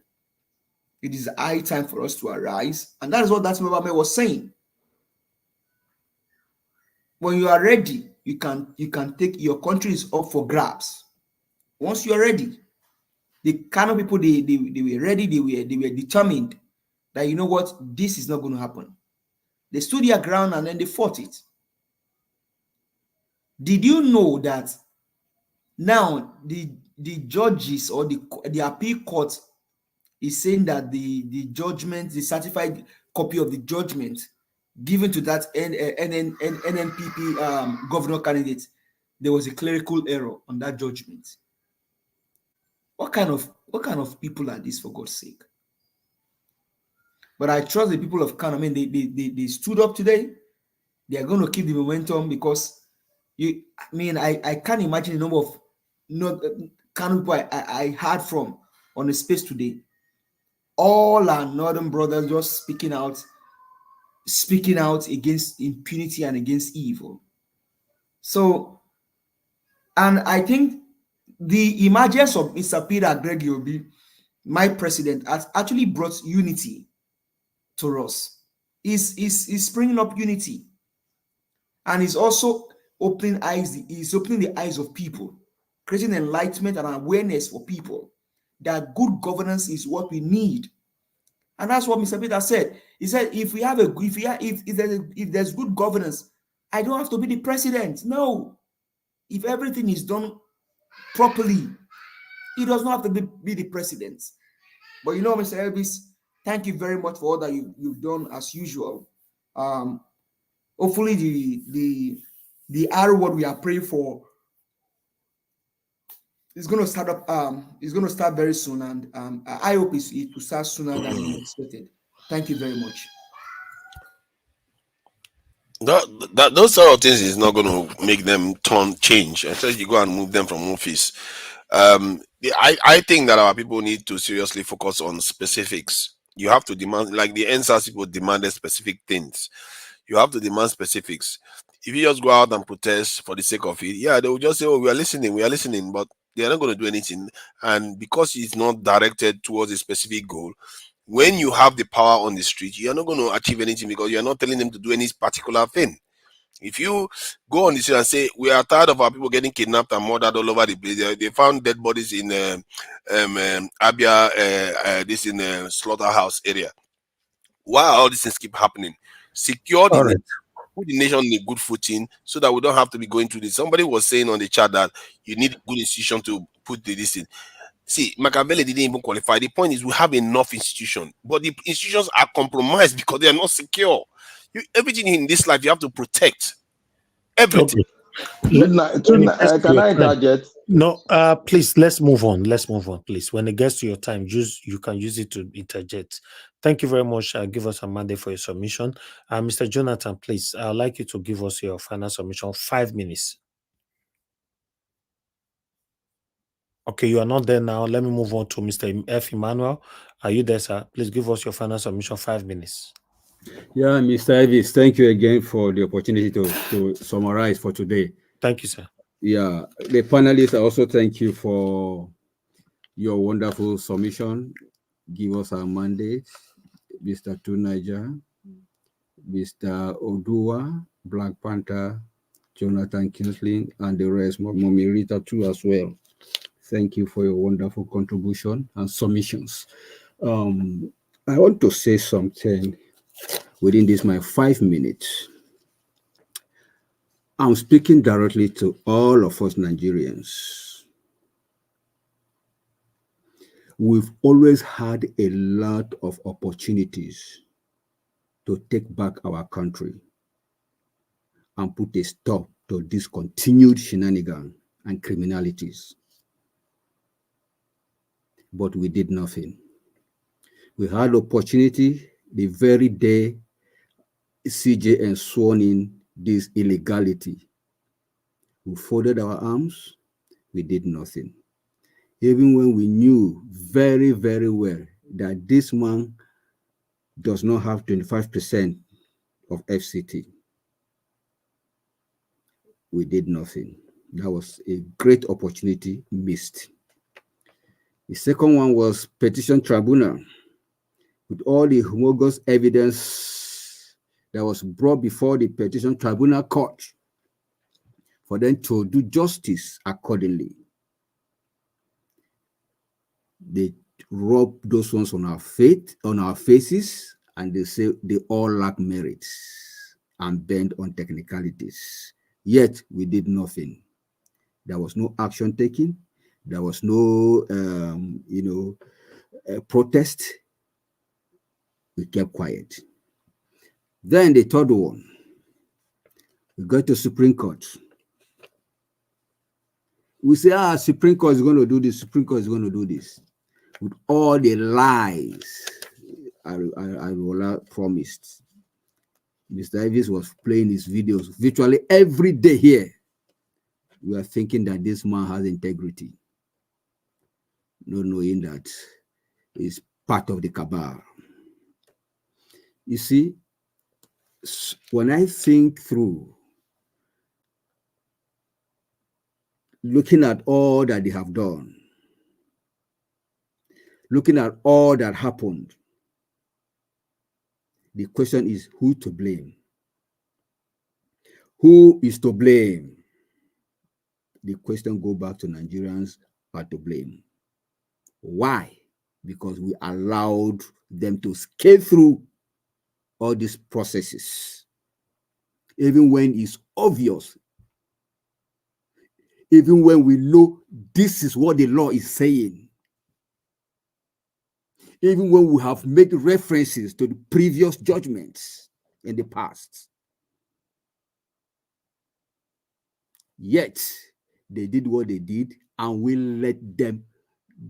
It is high time for us to arise, and that is what that Mabame was saying. When you are ready, you can take your country is up for grabs. Once you are ready, the Kano people they were ready, they were determined that you know what, this is not going to happen. They stood their ground and then they fought it. Did you know that now the the judges or the appeal court is saying that the judgment, the certified copy of the judgment given to that NNPP governor candidate, there was a clerical error on that judgment. What kind of people are these, for God's sake? But I trust the people of Kano. I mean, they stood up today. They are going to keep the momentum because I can't imagine the number of Kano people I heard from on the space today. All our northern brothers just speaking out against impunity and against evil. So, and I think the emergence of Mr. Peter Gregory, my president, has actually brought unity to us. Is springing up unity, and is also opening the eyes of people, creating enlightenment and awareness for people that good governance is what we need. And that's what Mr. Peter said. He said, if there's good governance, I don't have to be the president. No. If everything is done properly, he does not have to be the president. But you know, Mr. Elvis, thank you very much for all that you've done as usual. Hopefully the R word we are praying for is going to start up. It's going to start very soon, and I hope it will start sooner than we expected. Thank you very much. Those sort of things is not going to make them change until you go and move them from office. I think that our people need to seriously focus on specifics. You have to demand, like the NSAS people demanded specific things. You have to demand specifics. If you just go out and protest for the sake of it, yeah, they will just say, "Oh, we are listening," but they are not going to do anything. And because it's not directed towards a specific goal, when you have the power on the street, you are not going to achieve anything because you are not telling them to do any particular thing. If you go on the street and say, "We are tired of our people getting kidnapped and murdered all over the place," they found dead bodies in Abia, this in the slaughterhouse area. Why all these things keep happening? Secure the nation, put the nation in a good footing so that we don't have to be going through this. Somebody was saying on the chat that you need a good institution to put this in. See, Machiavelli didn't even qualify. The point is we have enough institutions, but the institutions are compromised because they are not secure. Everything in this life you have to protect. Everything. Okay. Can I interject? No, please, let's move on. Please. When it gets to your time, you can use it to interject. Thank you very much. Give us a mandate for your submission. Mr. Jonathan, please, I'd like you to give us your final submission, 5 minutes. Okay, you are not there now. Let me move on to Mr. F. Emmanuel. Are you there, sir? Please give us your final submission, 5 minutes. Yeah, Mr. Elvis, thank you again for the opportunity to summarize for today. Thank you, sir. Yeah, the panelists, I also thank you for your wonderful submission. Give us our mandate, Mr. Tunaja, Mr. Odua, Black Panther, Jonathan Kinsling, and the rest, Mommy Rita too as well. Thank you for your wonderful contribution and submissions. I want to say something within this my 5 minutes. I'm speaking directly to all of us Nigerians. We've always had a lot of opportunities to take back our country and put a stop to discontinued shenanigans and criminalities. But we did nothing. We had opportunity the very day CJN sworn in this illegality. We folded our arms, we did nothing. Even when we knew very, very well that this man does not have 25% of FCT, we did nothing. That was a great opportunity missed. The second one was petition tribunal. With all the homologous evidence that was brought before the petition tribunal court for them to do justice accordingly. They rub those ones on our faces, and they say they all lack merits and bend on technicalities. Yet we did nothing. There was no action taken. There was no, protest. We kept quiet. Then the third one, we got to Supreme Court. We say, Supreme Court is going to do this, Supreme Court is going to do this. With all the lies I promised. Mr. Davis was playing his videos virtually every day here. We are thinking that this man has integrity, not knowing that he's part of the cabal. You see, when I think through, looking at all that they have done, looking at all that happened, the question is who to blame? Who is to blame? The question goes back to Nigerians are to blame. Why? Because we allowed them to scale through all these processes, even when it's obvious, even when we know this is what the law is saying, even when we have made references to the previous judgments in the past. Yet, they did what they did, and we let them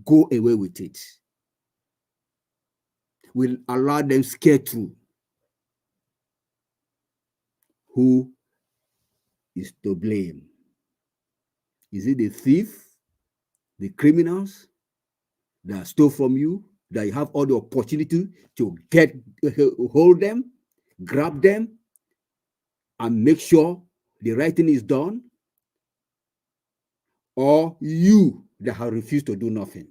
go away with it. We'll allow them scare through. Who is to blame? Is it the thief, the criminals that stole from you, that you have all the opportunity to hold them, grab them, and make sure the right thing is done? Or you that have refused to do nothing?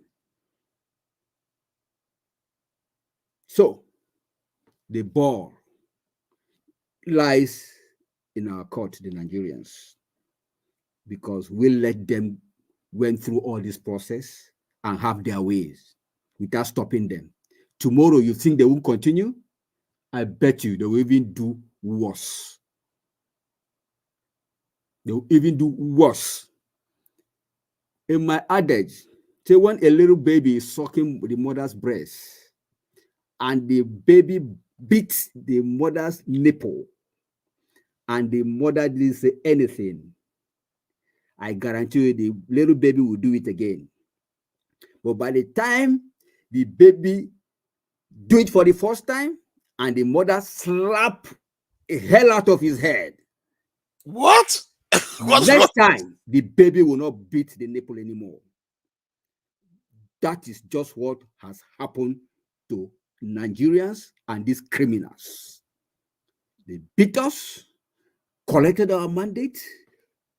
So, the ball lies in our court, the Nigerians, because we let them went through all this process and have their ways without stopping them. Tomorrow, you think they will continue? I bet you they will even do worse. They will even do worse. In my adage, say when a little baby is sucking the mother's breast and the baby beats the mother's nipple and the mother didn't say anything, I guarantee you the little baby will do it again. But by the time the baby do it for the first time and the mother slap a hell out of his head, what? Next time the baby will not beat the nipple anymore. That is just what has happened to Nigerians and these criminals. They beat us, collected our mandate,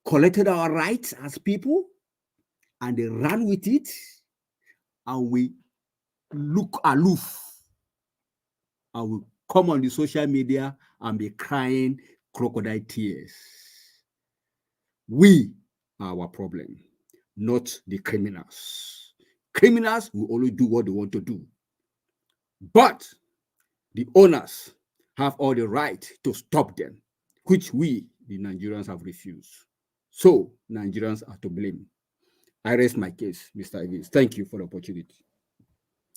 collected our rights as people, and they ran with it, and we look aloof, and we come on the social media and be crying crocodile tears. We are our problem, not the criminals. Criminals will only do what they want to do. But the owners have all the right to stop them, which we, the Nigerians, have refused. So Nigerians are to blame. I rest my case, Mr. Evans. Thank you for the opportunity.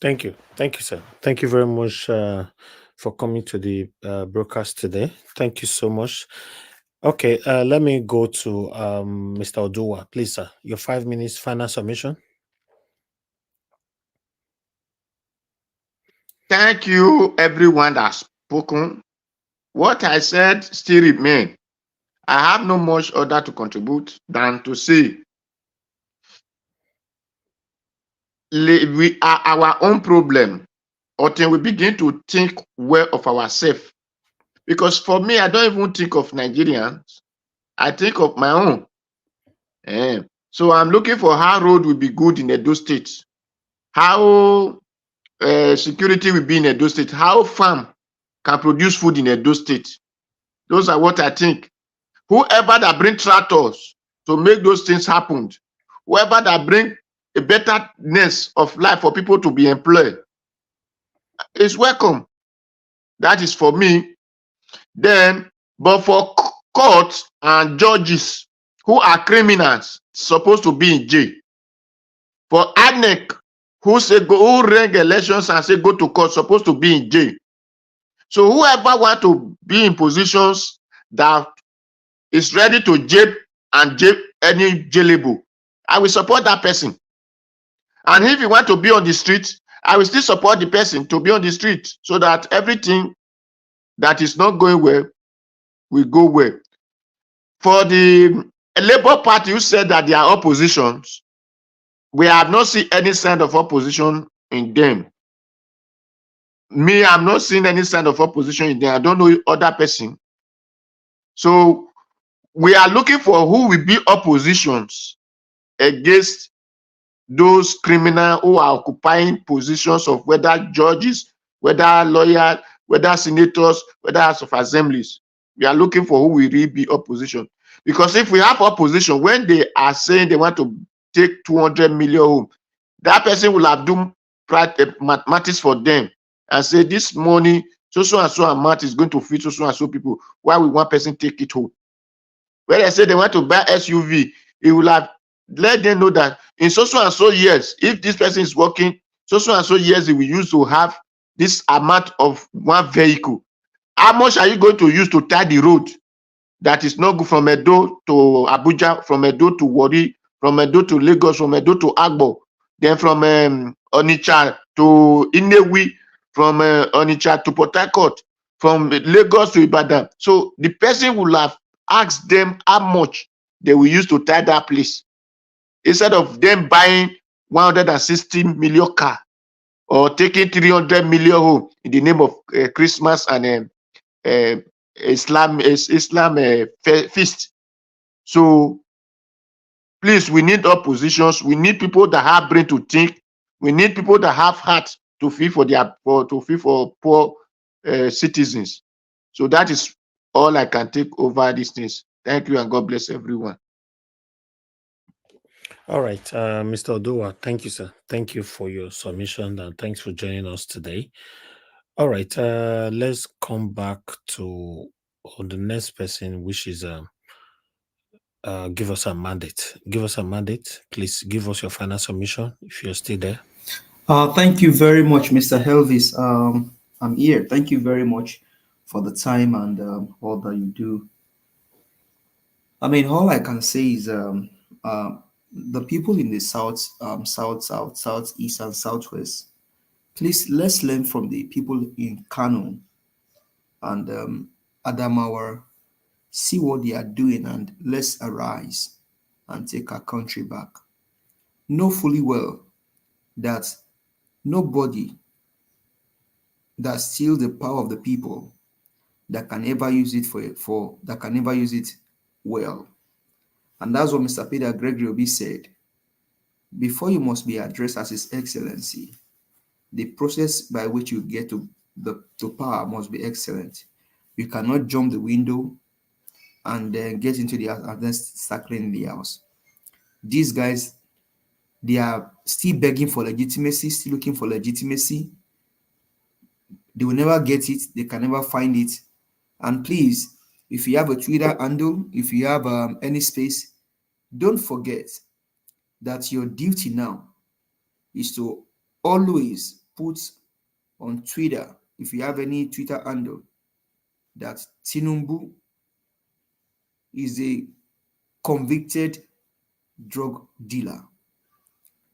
Thank you. Thank you, sir. Thank you very much for coming to the broadcast today. Thank you so much. Okay, let me go to Mr. Oduwa. Please, sir, your 5 minutes final submission. Thank you, everyone that's spoken. What I said still remains. I have no much other to contribute than to say we are our own problem until we begin to think well of ourselves. Because for me, I don't even think of Nigerians. I think of my own. So I'm looking for how road will be good in Edo State, how security will be in Edo State, how farm can produce food in Edo State. Those are what I think. Whoever that bring tractors to make those things happen, whoever that bring a betterness of life for people to be employed is welcome. That is for me. Then, but for courts and judges who are criminals supposed to be in jail, For INEC, who rang elections and say go to court, supposed to be in jail. So whoever want to be in positions that is ready to jail and jail any jailable, I will support that person. And if you want to be on the street, I will still support the person to be on the street so that everything that is not going well will go well. For the Labour Party who said that they are oppositions, we have not seen any sign of opposition in them. Me, I'm not seeing any sign of opposition in them. I don't know other person. So we are looking for who will be oppositions against those criminals who are occupying positions of whether judges, whether lawyers, whether senators, whether House of Assemblies. We are looking for who will really be opposition. Because if we have opposition, when they are saying they want to take 200 million home, that person will have done mathematics for them and say this money, so and so amount is going to feed so and so people. Why will one person take it home? When they say they want to buy SUV, it will have let them know that in so and so years, if this person is working, so and so years, he will use to have this amount of one vehicle. How much are you going to use to tie the road that is not good from Edo to Abuja, from Edo to Wari, from Edo to Lagos, from Edo to Agbo, then from Onitsha to Inewi, from Onitsha to Port Harcourt, from Lagos to Ibadan. So the person will have asked them how much they will use to tie that place, instead of them buying 160 million car or taking 300 million home in the name of Christmas and Islam feast. So please, we need oppositions. We need people that have brain to think. We need people that have heart to feel for poor citizens. So that is all I can take over these things. Thank you and God bless everyone. All right, Mr. Odowa, thank you, sir. Thank you for your submission and thanks for joining us today. All right, let's come back to the next person, which is give us a mandate. Give us a mandate. Please give us your final submission if you're still there. Thank you very much, Mr. Helvis. I'm here. Thank you very much for the time and all that you do. I mean, all I can say is the people in the south, southeast, and southwest, please let's learn from the people in Kano and Adamawa, see what they are doing, and let's arise and take our country back. Know fully well that nobody that steals the power of the people that can ever use it that can never use it well. And that's what Mr. Peter Gregory Obi said. Before you must be addressed as His Excellency, the process by which you get to power must be excellent. You cannot jump the window and then get into the house and then start cleaning the house. These guys, they are still begging for legitimacy, still looking for legitimacy. They will never get it. They can never find it. And please, if you have a Twitter handle, if you have any space, don't forget that your duty now is to always put on Twitter, if you have any Twitter handle, that Tinubu is a convicted drug dealer.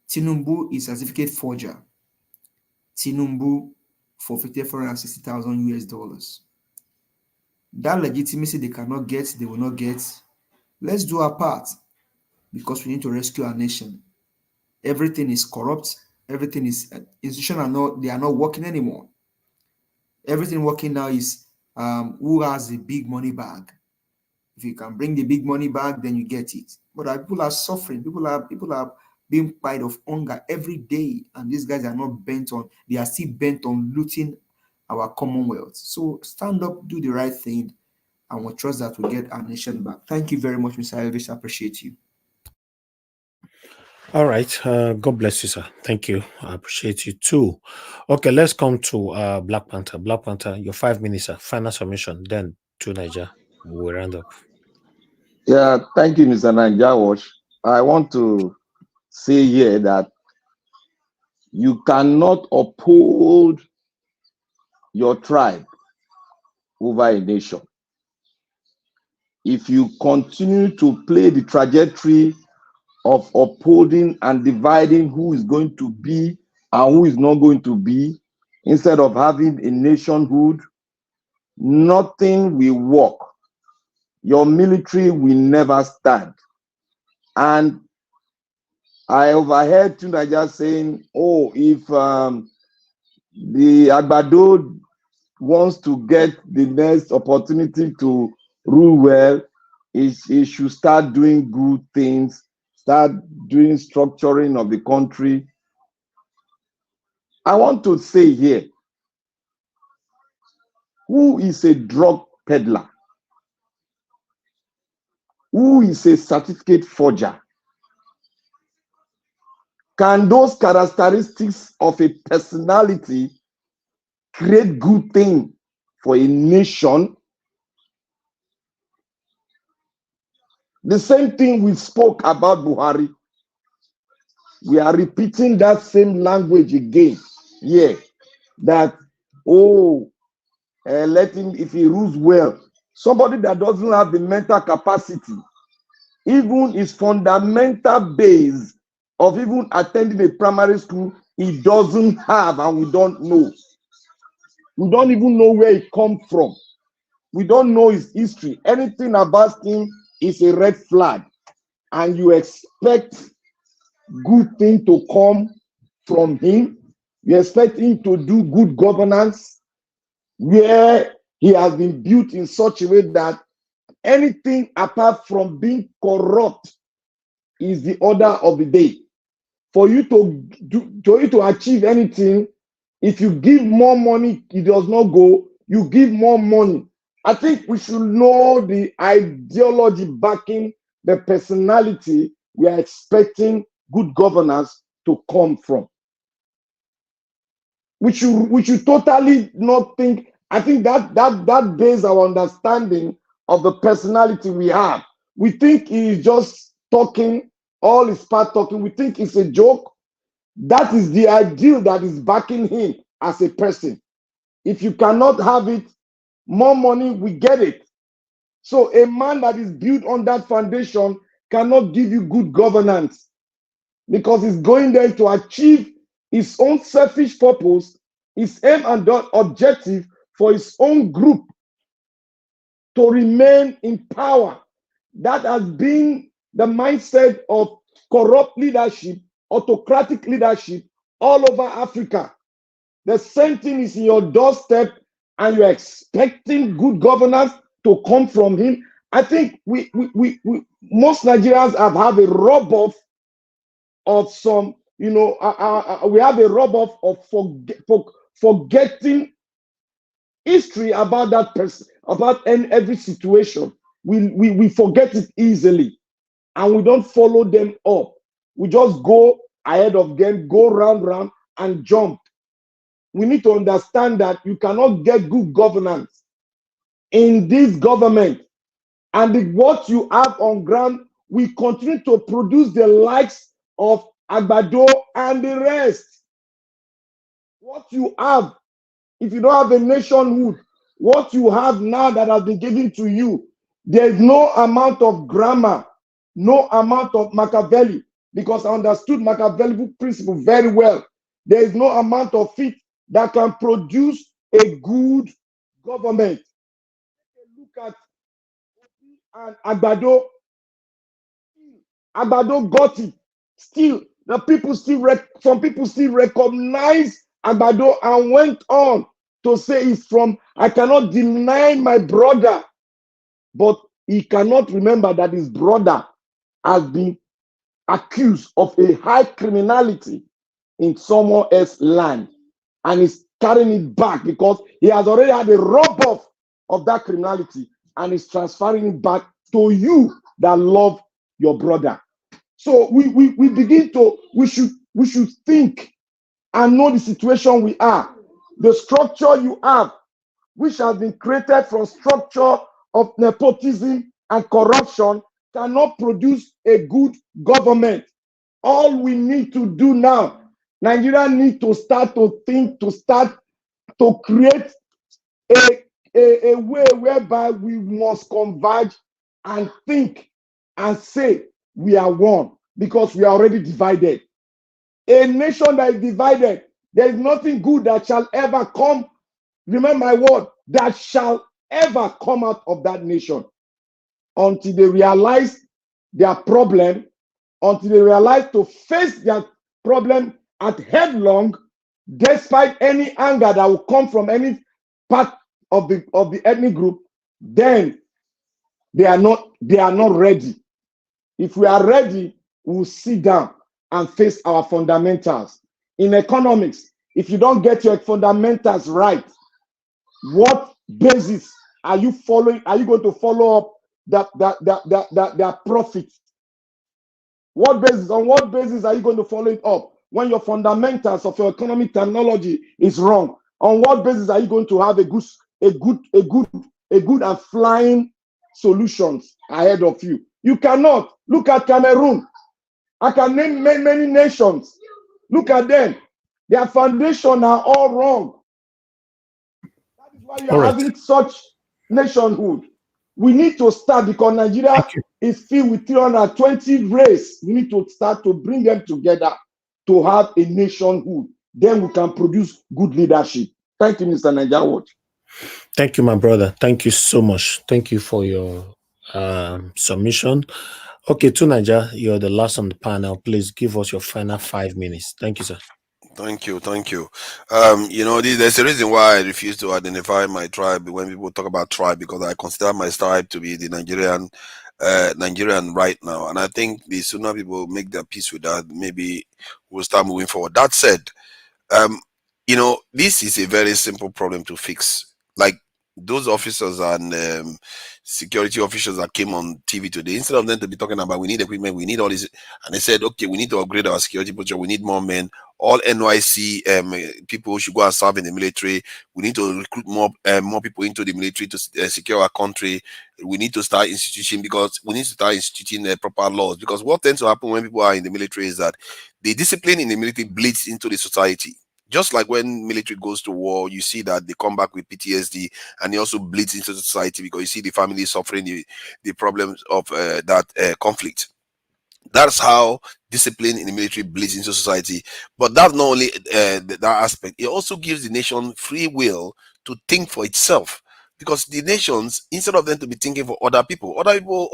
Tinubu is a certificate forger. Tinubu forfeited $460,000 US. That legitimacy they cannot get, they will not get. Let's do our part because we need to rescue our nation. Everything is corrupt. Everything is institutions they are not working anymore. Everything working now is who has the big money bag. If you can bring the big money bag, then you get it. But people are suffering. People are being pied of hunger every day, and these guys are not bent on. They are still bent on looting our commonwealth. So stand up, do the right thing, and we trust that we'll get our nation back. Thank you very much, Mr. Elvis. I appreciate you. All right. God bless you, sir. Thank you. I appreciate you too. Okay, let's come to Black Panther. Black Panther, your 5 minutes, sir. Final submission. Then to Niger. We'll round up. Yeah, thank you, Mr. Niger Watch. I want to say here that You cannot uphold your tribe over a nation. If you continue to play the trajectory of upholding and dividing who is going to be and who is not going to be, instead of having a nationhood, nothing will work. Your military will never stand. And I overheard Tunaja saying, oh, if the Agbado wants to get the next opportunity to rule well, he should start doing good things, start doing structuring of the country. I want to say here, who is a drug peddler? Who is a certificate forger? Can those characteristics of a personality create good thing for a nation? The same thing we spoke about Buhari. We are repeating that same language again. Yeah, that, oh, let him, if he rules well. Somebody that doesn't have the mental capacity, even his fundamental base of even attending a primary school, he doesn't have, and we don't know. We don't even know where he comes from. We don't know his history. Anything about him is a red flag. And you expect good thing to come from him. You expect him to do good governance, where he has been built in such a way that anything apart from being corrupt is the order of the day. For you to achieve anything, if you give more money, it does not go. You give more money. I think we should know the ideology backing the personality we are expecting good governance to come from. We should totally not think. I think that base our understanding of the personality we have. We think he is just talking, all his part talking. We think it's a joke. That is the ideal that is backing him as a person. If you cannot have it, more money, we get it. So a man that is built on that foundation cannot give you good governance, because he's going there to achieve his own selfish purpose, his aim and objective for his own group to remain in power. That has been the mindset of corrupt leadership, autocratic leadership all over Africa. The same thing is in your doorstep, and you're expecting good governance to come from him. I think most Nigerians have a rub-off of some, we have a rub-off of forgetting history about that person, about every situation. We forget it easily, and we don't follow them up. We just go ahead of them, go round and jump. We need to understand that you cannot get good governance in this government, and what you have on ground will continue to produce the likes of Agbado and the rest. What you have, if you don't have a nationhood, what you have now that has been given to you, there is no amount of grammar, no amount of Machiavelli, because I understood Machiavelli principle very well. There is no amount of it that can produce a good government. Look at and Agbado. Agbado got it. Still, some people still recognize Agbado and went on to say it's from, I cannot deny my brother, but he cannot remember that his brother has been accused of a high criminality in someone else's land, and he's carrying it back because he has already had a rub-off of that criminality, and is transferring it back to you that love your brother. So we should think and know the situation we are. The structure you have, which has been created from structure of nepotism and corruption, cannot produce a good government. All we need to do now Nigeria need to start to think, to start to create a way whereby we must converge and think and say we are one, because we are already divided. A nation that is divided, there is nothing good that shall ever come. Remember my word, that shall ever come out of that nation until they realize their problem, until they realize to face their problem at headlong, despite any anger that will come from any part of the ethnic group. Then they are not ready. If we are ready, we will sit down and face our fundamentals. In economics, if you don't get your fundamentals right, what basis are you following? Are you going to follow up their profit? What basis? On what basis are you going to follow it up when your fundamentals of your economic terminology is wrong? On what basis are you going to have a good and flying solutions ahead of you? You cannot. Look at Cameroon. I can name many nations. Look at them. Their foundations are all wrong. That is why you are having such nationhood. We need to start, because Nigeria is filled with 320 races. We need to start to bring them together to have a nationhood. Then we can produce good leadership. Thank you, Mr. Nigeria Watch. Thank you, my brother. Thank you so much. Thank you for your submission. Okay, to Nigeria, you're the last on the panel. Please give us your final 5 minutes. Thank you, sir. Thank you. You know, there's a reason why I refuse to identify my tribe when people talk about tribe, because I consider my tribe to be the Nigerian right now. And I think the sooner people make their peace with that, maybe we'll start moving forward. That said, you know, this is a very simple problem to fix. Like those officers and security officials that came on TV today, instead of them to be talking about we need equipment, we need all this, and they said, okay, we need to upgrade our security posture, we need more men, all NYC people should go and serve in the military, we need to recruit more people into the military to secure our country, we need to start instituting proper laws, because what tends to happen when people are in the military is that the discipline in the military bleeds into the society. Just like when military goes to war, you see that they come back with PTSD, and it also bleeds into society, because you see the family suffering the problems of that conflict. That's how discipline in the military bleeds into society. But that's not only that aspect. It also gives the nation free will to think for itself. Because the nations, instead of them to be thinking for other people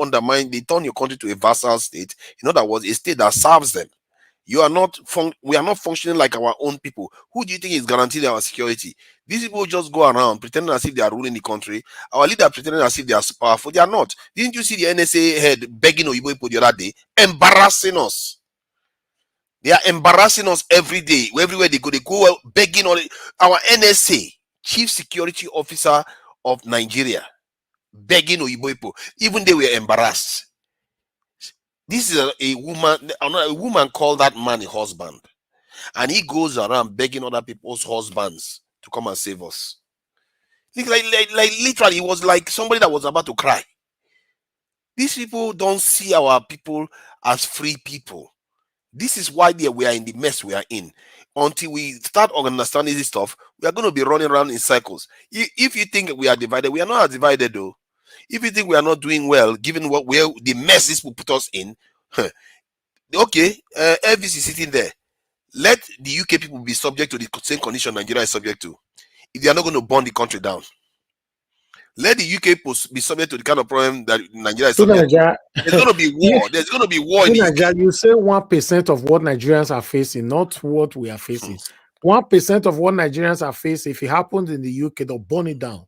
undermine, they turn your country to a vassal state. In other words, a state that serves them. We are not functioning like our own people. Who do you think is guaranteeing our security? These people just go around pretending as if they are ruling the country. Our leader pretending as if they are powerful. They are not. Didn't you see the NSA head begging Oyibo the other day? Embarrassing us. They are embarrassing us every day. Everywhere they go begging on our NSA, Chief Security Officer of Nigeria, begging Oyibo. Even they were embarrassed. This is a woman called that man a husband, and he goes around begging other people's husbands to come and save us. Like literally, it was like somebody that was about to cry. These people don't see our people as free people. This is why we are in the mess we are in. Until we start understanding this stuff, we are going to be running around in circles. If you think we are divided, we are not divided though. If you think we are not doing well, given where the mess this will put us in, okay, Elvis is sitting there. Let the UK people be subject to the same condition Nigeria is subject to. If they are not going to burn the country down, let the UK be subject to the kind of problem that Nigeria is subject to. There's going to be war. There's going to be war in the UK. You say 1% of what Nigerians are facing, not what we are facing. 1% of what Nigerians are facing, if it happens in the UK, they'll burn it down.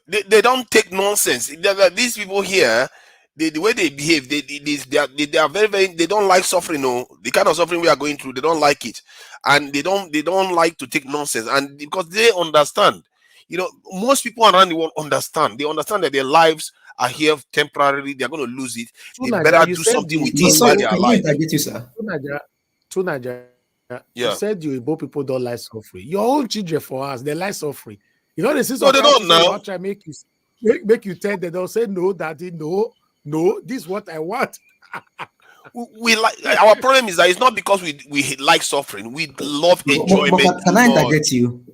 They don't take nonsense. These people here, the way they behave, they are very, very, they don't like suffering. No, the kind of suffering we are going through, they don't like it, and they don't like to take nonsense. And because they understand, you know, most people around the world understand. They understand that their lives are here temporarily. They are going to lose it. They better do something with it while they are alive. You said you Igbo people don't like suffering. Your own children for us, they like suffering. You know, this is no, they don't now. Try make you tell them. They'll say no, daddy, no, this is what I want. We like our problem is that it's not because we like suffering. We love enjoyment Can too I much. interject you?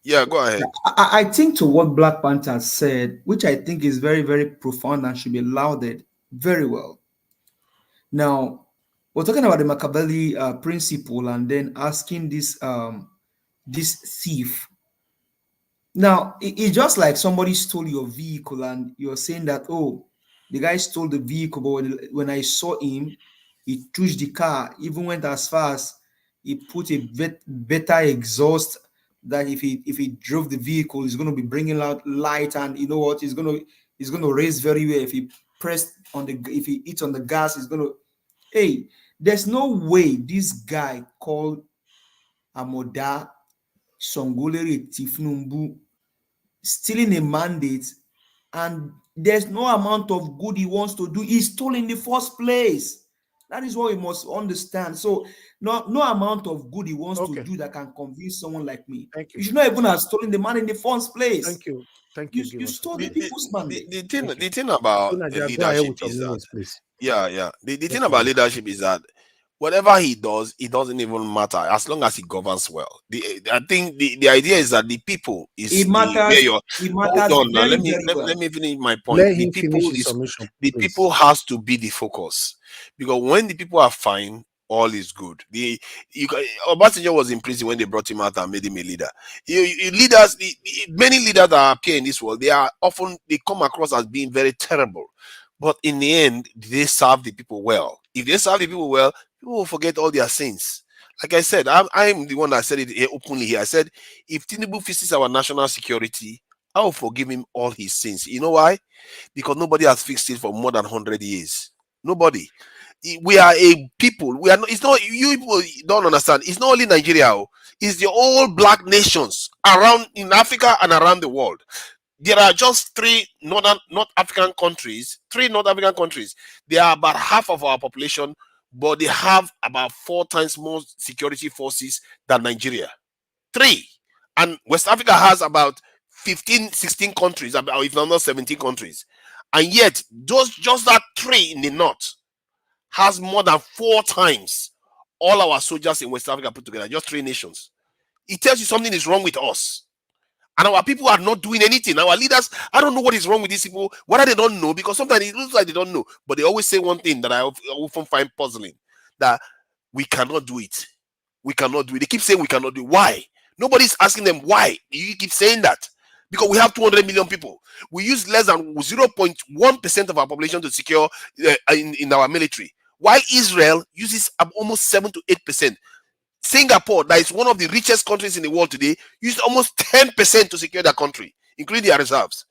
Yeah, go ahead. I think to what Black Panther said, which I think is very, very profound and should be lauded very well. Now, we're talking about the Machiavelli principle and then asking this thief. Now, it's just like somebody stole your vehicle and you're saying that, oh, the guy stole the vehicle, but when I saw him, he touched the car, even went as far as he put a better exhaust that if he drove the vehicle, he's going to be bringing out light, and you know what, he's going to race very well. If he if he hits on the gas, he's going to, hey, there's no way this guy called Amoda Songoleri Tifnumbu stealing a mandate, and there's no amount of good he wants to do. He stole in the first place. That is what we must understand. So no amount of good he wants to do that can convince someone like me. Thank you. You should not even have stolen the man in the first place. Thank you. You stole the people's mandate. The thing about leadership is that, please. Yeah. The thing about leadership is that whatever he does, it doesn't even matter as long as he governs well. I think the idea is that the people is It matters. It matters hold on now. very, Let well. me finish my point. Let The him people finish his is submission, the please. people has to be the focus, because when the people are fine, all is good. Obasanjo was in prison when they brought him out and made him a leader. Many leaders that appear in this world, they come across as being very terrible, but in the end, they serve the people well. If they serve the people well, people will forget all their sins. Like I said, I'm the one that said it openly here. I said, if Tinubu fixes our national security, I will forgive him all his sins. You know why? Because nobody has fixed it for more than 100 years. Nobody. We are a people. We are not. It's not. You people don't understand. It's not only Nigeria. It's the all black nations around in Africa and around the world. There are just three North African countries. They are about half of our population, but they have about 4 times more security forces than Nigeria. 3. And West Africa has about 15, 16 countries, about if not 17 countries. And yet, just that 3 in the north has more than 4 times all our soldiers in West Africa put together. Just 3 nations. It tells you something is wrong with us. And our people are not doing anything. Our leaders, I don't know what is wrong with these people, whether they don't know, because sometimes it looks like they don't know, but they always say one thing that I often find puzzling, that we cannot do it. We cannot do it. They keep saying we cannot do it. Why? Nobody's asking them why. You keep saying that. Because we have 200 million people. We use less than 0.1% of our population to secure in our military, while Israel uses almost 7 to 8%. Singapore, that is one of the richest countries in the world today, used almost 10% to secure their country, including their reserves.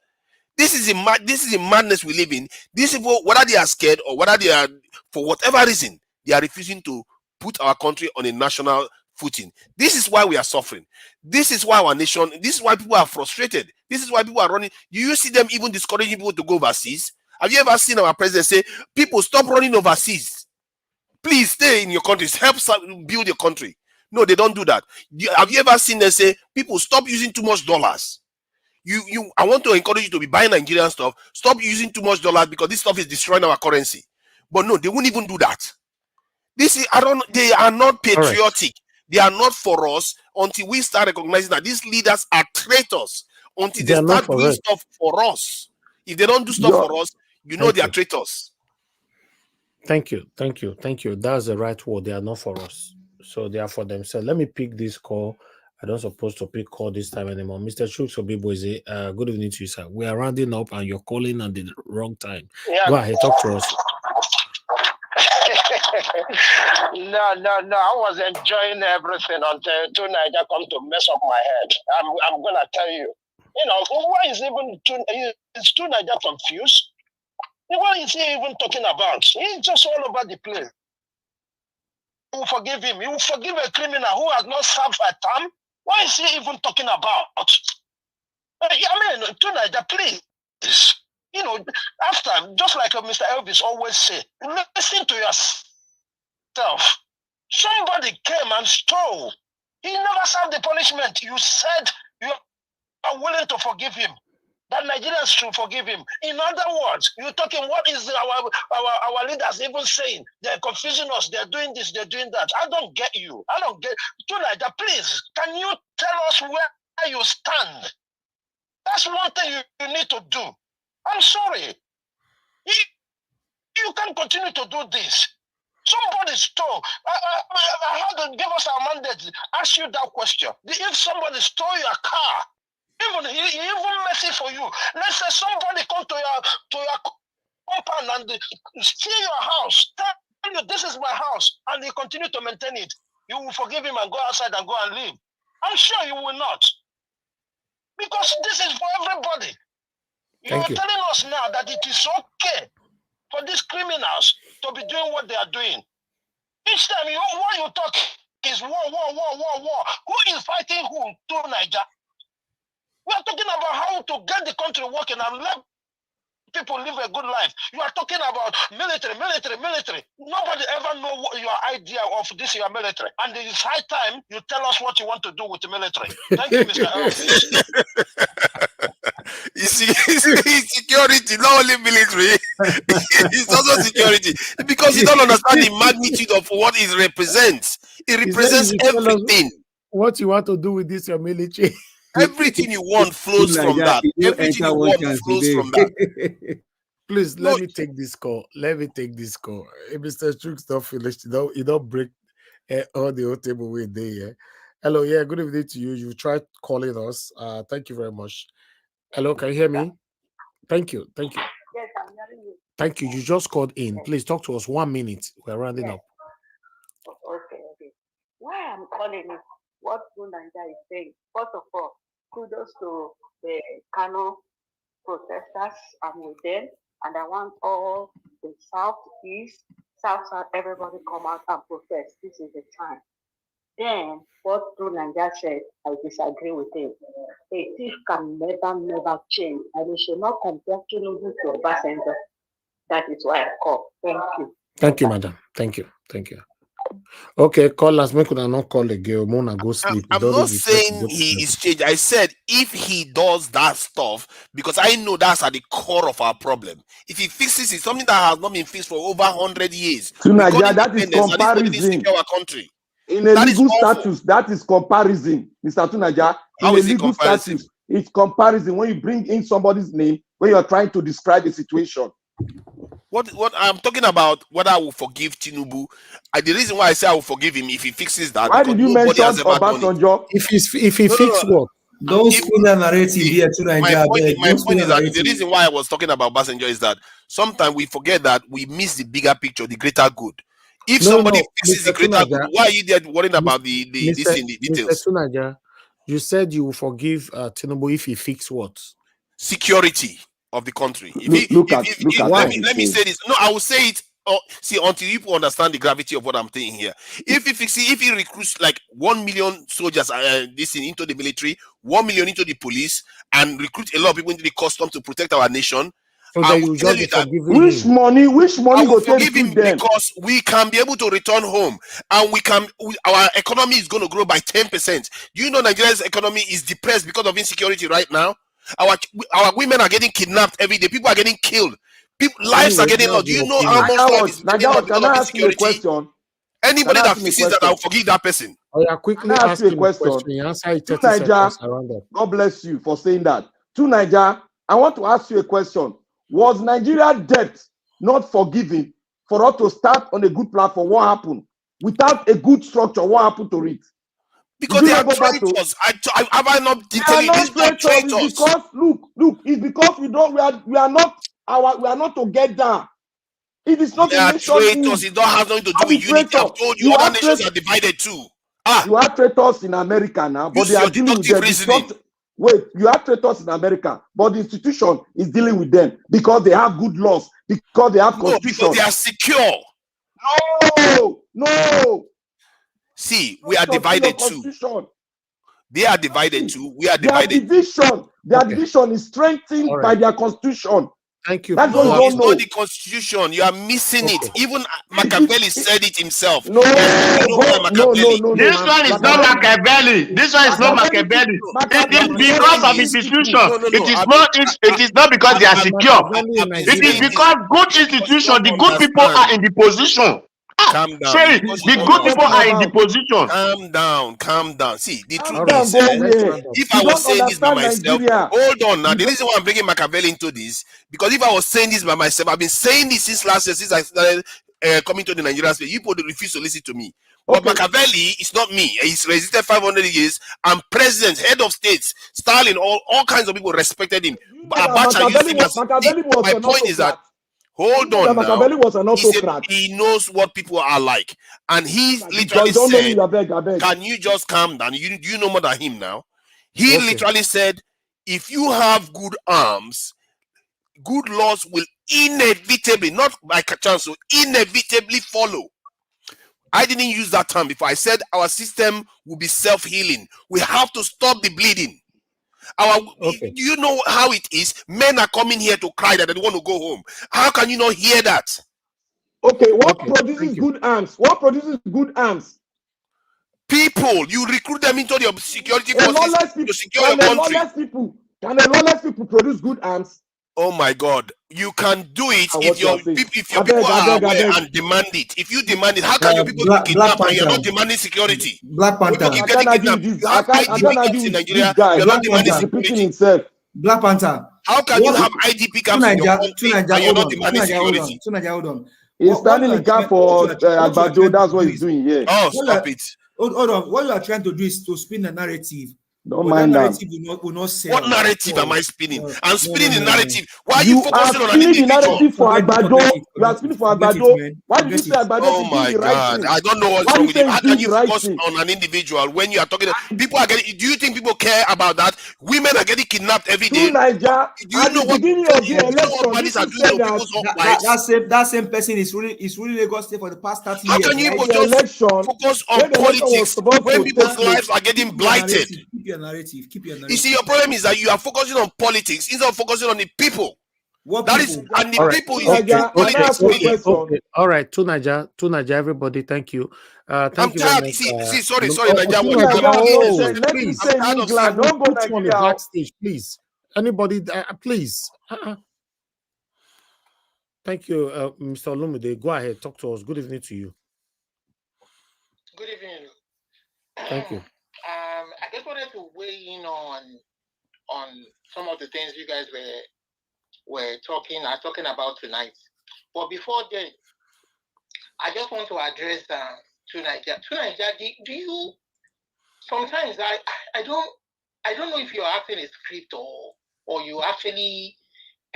This is a madness we live in. These people, whether they are scared or whether they are, for whatever reason, they are refusing to put our country on a national footing. This is why we are suffering. This is why our nation, this is why people are frustrated. This is why people are running. Do you see them even discouraging people to go overseas? Have you ever seen our president say, people, stop running overseas? Please stay in your countries. Help build your country. No, they don't do that. Have you ever seen them say, people, stop using too much dollars? I want to encourage you to be buying Nigerian stuff. Stop using too much dollars because this stuff is destroying our currency. But no, they won't even do that. They are not patriotic. Right. They are not for us until we start recognizing that these leaders are traitors. Until they start doing stuff for us. If they don't do stuff for us, they are traitors. Thank you. That's the right word. They are not for us. So they are for themselves. Let me pick this call. I don't supposed to pick call this time anymore. Mr. Chuks Obiboze, good evening to you, sir. We are rounding up and you're calling at the wrong time. Yeah. Go ahead, talk to us. No. I was enjoying everything until Niger come to mess up my head. I'm gonna tell you. Why is is Niger confused? What is he even talking about? He's just all over the place. You will forgive him. You will forgive a criminal who has not served a term. What is he even talking about? Niger, please. After, just like Mr. Elvis always say, listen to yourself. Somebody came and stole. He never served the punishment. You said you are willing to forgive him. that Nigerians should forgive him. In other words, you're talking, what is our leaders even saying? They're confusing us, they're doing this, they're doing that. I don't get you. I don't get Tunaja, please, can you tell us where you stand? That's one thing you need to do. I'm sorry. You can't continue to do this. Somebody stole. I had to give us our mandate. Ask you that question. If somebody stole your car, even messy for you. Let's say somebody come to your compound and steal your house. Tell you this is my house, and you continue to maintain it. You will forgive him and go outside and go and live. I'm sure you will not, because this is for everybody. You are telling us now that it is okay for these criminals to be doing what they are doing. Each time what you talk is war. Who is fighting who to Niger? We are talking about how to get the country working and let people live a good life. You are talking about military. Nobody ever know what your idea of this your military. And it is high time you tell us what you want to do with the military. Thank you, Mr. Elvis. You see, it's security, not only military. It's also security, because you don't understand the magnitude of what it represents. It represents everything. What you want to do with this, your military? Everything you want flows from that. Everything you want flows from that. Please, let me take this call. If Mr. Chooks don't finish, you don't break all the whole table with there. Hello, yeah, good evening to you. You tried calling us. Thank you very much. Hello, can you hear me? Thank you. Yes, I'm hearing you. Thank you. You just called in. Please talk to us 1 minute. We're rounding up. Okay. Why I'm calling is what Nigeria is saying. First of all, kudos to the Kano protesters. I'm with them, and I want all the South, East, South, everybody come out and protest. This is the time. Then, what Nigeria said, I disagree with him. A thief can never change, and we should not compare Tinubu to Obasanjo. That is why I call. Thank you. Thank you, madam. Thank you. Okay, call us. Make not call again. Mona go sleep. I'm not saying he is changed. I said if he does that stuff, because I know that's at the core of our problem. If he fixes it, something that has not been fixed for over 100 years. To Nigeria, that is comparison. Our country. In a legal status, that is comparison, Mr. Tunaja. In a legal status, it's comparison when you bring in somebody's name when you're trying to describe a situation. What I'm talking about, whether I will forgive Tinubu, the reason why I say I will forgive him if he fixes that. Why did you mention Obasanjo? If he fixed what? Don't spin a narrative here to Nigeria. My point is that the reason why I was talking about Obasanjo is that sometimes we forget that we miss the bigger picture, the greater good. If somebody fixes the greater good, why are you there worrying about the details? Mr. Tunaja, you said you will forgive Tinubu if he fixes what? Security of the country. Let me say this. No, I will say it. See, until you understand the gravity of what I'm saying here. If he recruits like 1 million soldiers into the military, 1 million into the police, and recruit a lot of people into the custom to protect our nation, so I will tell you that which money go forgive him because we can be able to return home, and our economy is going to grow by 10%. Do you know Nigeria's economy is depressed because of insecurity right now? Our women are getting kidnapped every day. People are getting killed. Lives are getting lost. Do you know how much life is getting lost because of insecurity? Anybody that fixes that, I will forgive that person. Quickly ask you a question. You answer it 30 seconds around that. God bless you for saying that. To Niger, I want to ask you a question. Was Nigeria debt not forgiving for us to start on a good platform? What happened? Without a good structure, what happened to it? Because they are traitors. Have I not detailed this? They are traitors. Because look, it's because we are not together. It is not a nation. Traitors. It don't have nothing to do with unity. I've told you, other nations are divided too. You have traitors in America now, but they are dealing with them. Wait, you have traitors in America, but the institution is dealing with them because they have good laws, because they have constitution. Because they are secure. No. See, we are divided too. They are divided too. We are divided. Their division is strengthened by their constitution. Thank you. That's what you No, don't it's know. not the constitution. You are missing it. Even Machiavelli said it himself. No, no. This one is not Machiavelli. This one is not Machiavelli. It is because of institution. It is not because they are secure. It is because good institution, the good people are in the position. Calm down. Say the good people are in the position. Calm down. See, the truth down, is, go where? if You I was don't saying this by understand myself, Nigeria. hold on now. The reason why I'm bringing Machiavelli into this, because if I was saying this by myself, I've been saying this since last year, since I started coming to the Nigerian space. You people refuse to listen to me. But Machiavelli is not me. He's resisted 500 years. I'm president, head of states. Stalin, all kinds of people respected him. Abacha used him as. My point is that. Hold on now. Machiavelli was an autocrat. He knows what people are like, and he literally don't said, know me, I beg. "Can you just calm down? You know more than him now." He literally said, "If you have good arms, good laws will inevitably, not by chance, so inevitably follow." I didn't use that term before. I said our system will be self-healing. We have to stop the bleeding. Do you know how it is? Men are coming here to cry that they want to go home. How can you not hear that? Okay, what produces good arms? What produces good arms? People, you recruit them into the security forces to secure your country. Can the lawless people produce good arms? Oh my God! You can do it if your people are aware and demand it. If you demand it, how can your people get kidnapped and you're not demanding security? Black Panther. People keep getting kidnapped. You have IDP camps in Nigeria. You're not demanding security. Black Panther. How can you have IDP camps in your country and you're not demanding security? Hold on. He's standing in gap for Agbado. That's what he's doing here. Oh, stop it. Hold on. What you are trying to do is to spin a narrative. Don't mind that. Will not sell. What narrative am I spinning? I'm spinning the narrative. Why are you You focusing are on an spinning the individual? narrative for Agbado. You are spinning for Agbado. Why did you say Agbado Oh is my doing the right God! thing? I don't know what's Why wrong you with you. say How he's can doing you the right focus thing? on an individual when you are talking? People are getting. Do you think people care about that? Women are getting kidnapped every day. Through Niger, Do you at know the what? beginning of the election, parties you are doing said to that people's lives? That same person is really Lagos State for the past 30 How years. can you Right? people just focus on when the election was politics supposed when to people's take place, lives are getting blighted? Keep your narrative. You see, your problem is that you are focusing on politics instead of focusing on the people. What that people? is, and the All right. people is Okay. All right. To Niger, everybody. Thank you. I'm Thank you very tired. much. Sorry, Niger. To Niger, let him please. stay in England. Don't go Put you on the Nigeria. backstage, please. Anybody, please. Thank you, Mr. Olumide. Go ahead. Talk to us. Good evening to you. Good evening. Thank you. I just wanted to weigh in on some of the things you guys were talking about tonight. But before then, I just want to address to Niger. To Niger, do you sometimes I don't know if you're acting a script or you actually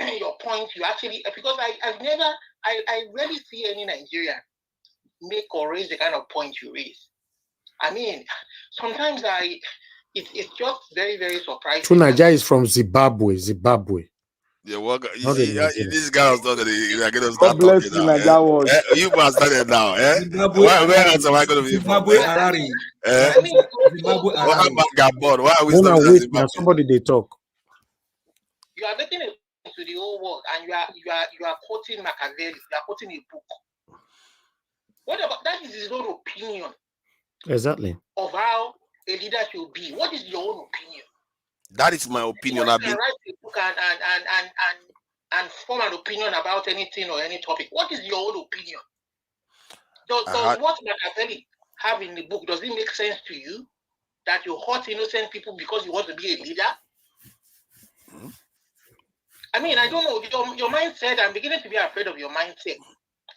your point you actually, because I rarely see any Nigerian make or raise the kind of point you raise. I mean, sometimes it's just very, very surprising. To Niger is from Zimbabwe. Yeah, welcome. You see, this guy was not going to start God bless talking you, now. Nigeria. You must start it now. Where else am I going to be from? Zimbabwe, what about Gabon? Why are we When I stopping at wait Zimbabwe? now, somebody they talk. You are making it to the whole world, and you are quoting Machiavelli. You are quoting a book. What about that? Is his own opinion. Exactly. Of how a leader should be. What is your own opinion? That is my opinion. You can write a book and form an opinion about anything or any topic. What is your own opinion? Does what Machiavelli have in the book, does it make sense to you that you hurt innocent people because you want to be a leader? I mean, I don't know. Your mindset, I'm beginning to be afraid of your mindset.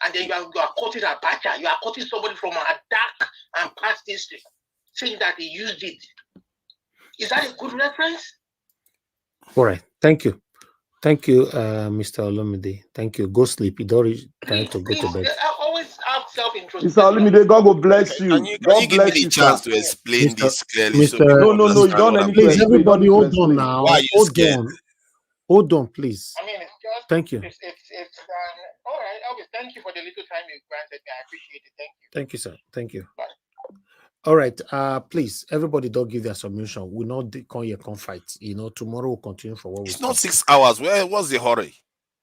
And then you are quoting Abacha. You are quoting somebody from a dark and past history, saying that he used it. Is that a good reference? All right. Thank you. Thank you, Mr. Olumide. Thank you. Go sleep. You don't time to go to bed. I always have self-introspection. Mr. Olumide, God will bless you. Can you God give me bless the you, chance sir. to explain this clearly? Mr. So people No, you don't understand need what to Please, explain. everybody, You don't hold need to on explain. now. Why are you scared? Hold on, please. I mean, it's just. Thank you. It's all right. Always thank you for the little time you granted me. I appreciate it. Thank you. Thank you, sir. Thank you. Bye. All right. Please, everybody, don't give their submission. We'll not come here, fight. Tomorrow we'll continue for what we. It's not 6 hours. What's the hurry?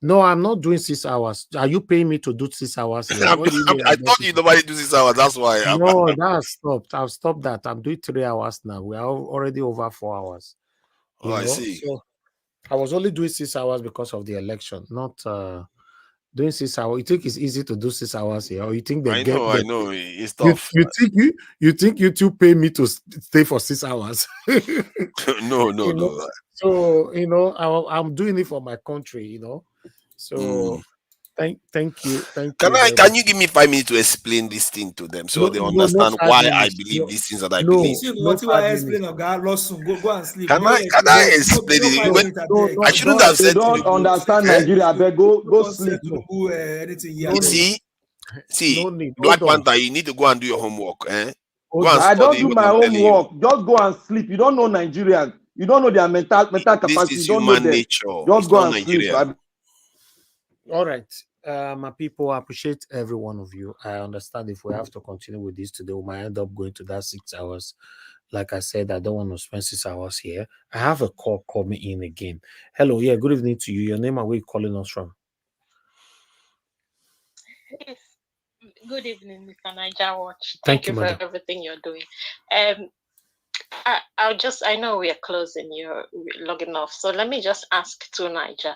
No, I'm not doing 6 hours. Are you paying me to do 6 hours here? What do you mean? I thought you nobody do 6 hours. That's why. No, that's stopped. I've stopped that. I'm doing 3 hours now. We are already over 4 hours. Oh, I see. So I was only doing 6 hours because of the election, not doing 6 hours. You think it's easy to do 6 hours here, or you think they I get know. the, I know. It's tough. you think you two pay me to stay for 6 hours? No. So I'm doing it for my country. So thank you. Can you give me 5 minutes to explain this thing to them so they No understand 5 why I minutes. believe these things that I No, believe? no 5 minutes. Go and sleep. Can I explain it? I shouldn't have They said don't Tinubu. understand Nigeria. But go sleep. Anything You see, no need. Black Hold on. Panther, you need to go and do your homework. Go and I don't study do what my I'm telling you. homework. Just go and sleep. You don't know Nigerians. You don't know their mental This capacity. is You don't know human them. nature. Just It's go not and sleep. Nigerian. All right. My people, I appreciate every one of you. I understand if we have to continue with this today, we might end up going to that 6 hours. Like I said, I don't want to spend 6 hours here. I have a call coming in again. Hello, yeah, good evening to you. Your name and where you calling us from? Yes. Good evening, Mr. Niger Watch. Thank Thank you, you for madam. everything you're doing. I know we are closing, you're logging off. So let me just ask to Niger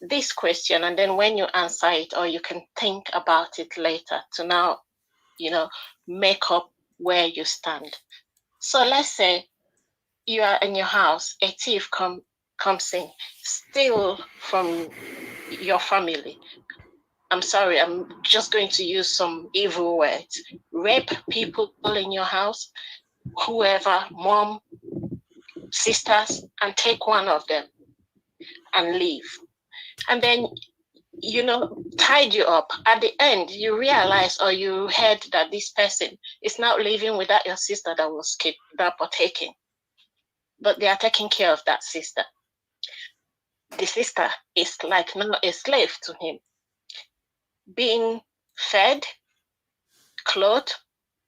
this question, and then when you answer it, or you can think about it later to now, make up where you stand. So let's say you are in your house, a thief comes in, steal from your family. I'm sorry, I'm just going to use some evil words. Rape people in your house, whoever, mom, sisters, and take one of them and leave. And then, tied you up. At the end, you realize or you heard that this person is now living without your sister that was kidnapped or taken. But they are taking care of that sister. The sister is like now a slave to him, being fed, clothed,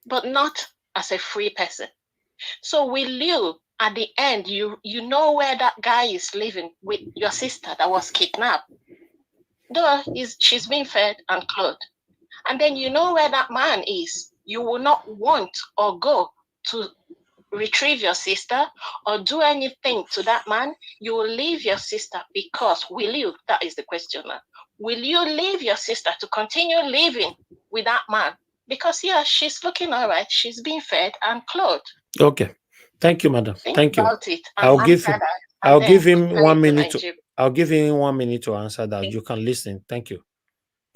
but not as a free person. So will you, at the end, you know where that guy is living with your sister that was kidnapped? Though she's being fed and clothed. And then you know where that man is. You will not want or go to retrieve your sister or do anything to that man. You will leave your sister because will you? That is the question now. Will you leave your sister to continue living with that man? Because she's looking all right. She's being fed and clothed. Okay. Thank you, madam. Thank you. About it I'll give him 1 minute to I'll give him 1 minute to answer that. You can listen. Thank you.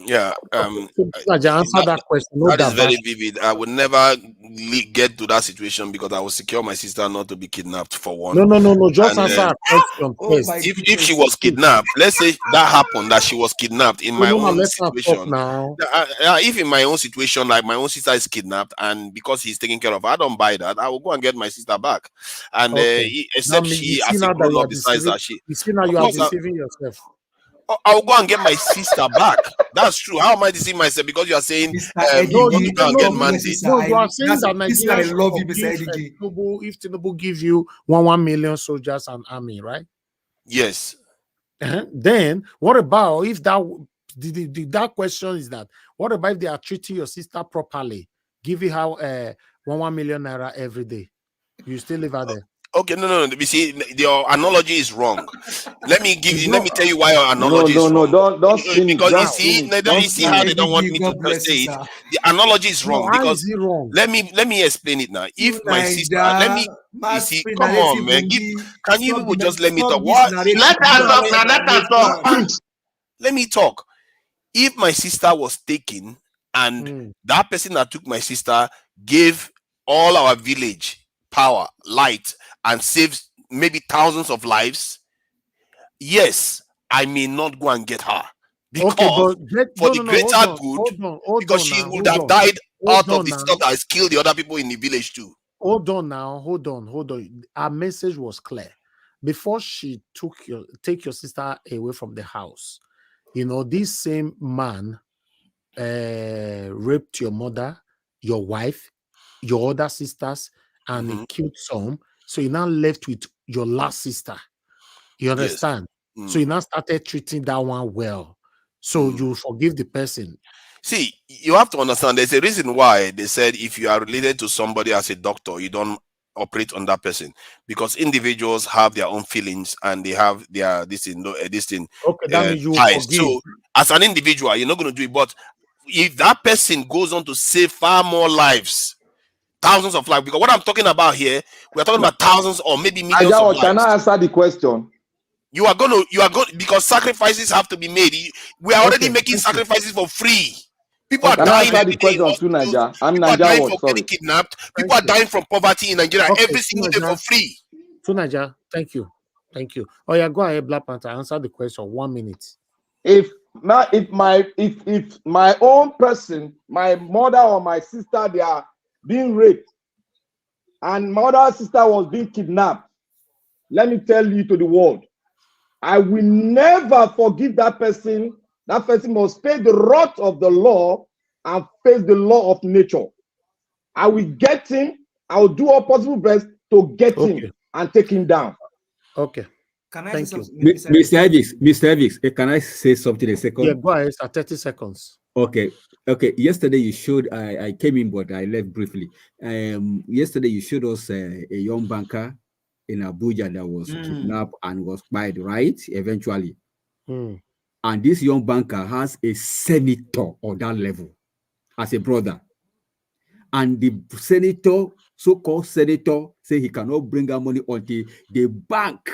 Yeah. Answer that question. That is very vivid. I would never get to that situation because I will secure my sister not to be kidnapped for one. No. Just answer a question first. If she was kidnapped, let's say that happened, that she was kidnapped in my own situation. Now. If in my own situation, like my own sister is kidnapped, and because he's taking care of her, I don't buy that. I will go and get my sister back. And except she, as a grown up, decides that she. You see now you are deceiving yourself. I'll go and get my sister back. That's true. How am I deceiving myself? Because you are saying you want to go and get mandate. No, you are saying that Nigeria should forgive if Tinubu give you 1 million soldiers and army, right? Yes. Then what about if that question is that what about if they are treating your sister properly, giving her 1 million naira every day? You still live out there? Okay, no. You see, your analogy is wrong. Let me tell you why your analogy is wrong. Don't finish. Because you see how they don't want me to say it. The analogy is wrong because let me explain it now. If my sister, you see, come on, man, can you people just let me talk? What? Let her talk. Let me talk. If my sister was taken and that person that took my sister gave all our village power, light, and saves maybe thousands of lives, yes, I may not go and get her because for the greater good, because she would have died out of the stuff that has killed the other people in the village too. Hold on. Our message was clear. Before she take your sister away from the house, this same man raped your mother, your wife, your other sisters, and he killed some. So you're now left with your last sister. You understand? So you now started treating that one well. So you forgive the person. See, you have to understand there's a reason why they said if you are related to somebody as a doctor, you don't operate on that person, because individuals have their own feelings and they have their this thing Okay, that means you ties. forgive. So as an individual, you're not going to do it. But if that person goes on to save far more lives, thousands of lives, because what I'm talking about here, we're talking about thousands or maybe millions of lives. Can I answer the question? You are going because sacrifices have to be made. We are already making sacrifices for free. People are Can I dying answer the every day. question to Niger? I'm People are Niger dying what? for Sorry. getting kidnapped. People are dying from poverty in Nigeria every single day for free. So Niger, thank you. Oh yeah, go ahead, Black Panther. Answer the question. 1 minute. If my own person, my mother or my sister, they are being raped, and my other sister was being kidnapped, let me tell you to the world, I will never forgive that person. That person must pay the wrath of the law and face the law of nature. I will get him. I will do all possible best to get him and take him down. Okay. Can I Thank say you. something? Mr. Evix, can I say something a second? Yeah, go ahead. 30 seconds. Okay. Yesterday you showed, I came in, but I left briefly. Yesterday you showed us a young banker in Abuja that was kidnapped and was fired, right? Eventually. And this young banker has a senator on that level as a brother. And the senator, so-called senator, say he cannot bring out money until the bank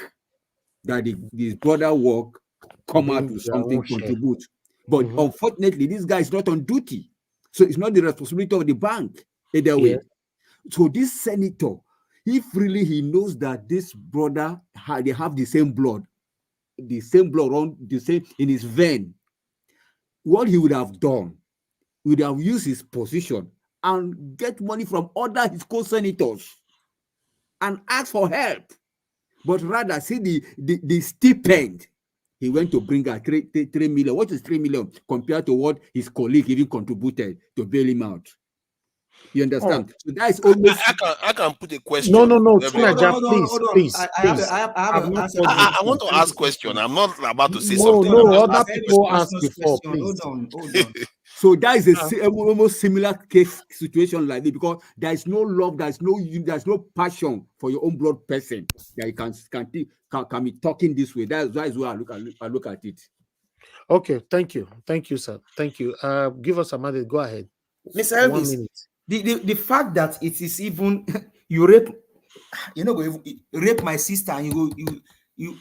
that his brother work come out with something, contribute. But unfortunately, this guy is not on duty. So it's not the responsibility of the bank either way. So this senator, if really he knows that this brother, they have the same blood on the same in his vein, what he would have done, would have used his position and get money from other his co-senators and ask for help. But rather see the stipend he went to bring out 3 million. What is 3 million compared to what his colleague even contributed to bail him out? You understand? So that is almost. I can put a question. No. Please. I want to ask question. I'm not about to say something. No, other people ask before, please. Hold on. So that is a almost similar case situation like this, because there is no love, there's no passion for your own blood person that you can be talking this way. That is why I look at it. Okay, thank you, sir. Thank you. Give us a minute. Go ahead. Mr. Elvis, 1 minute. The fact that it is even you rape, rape my sister, and you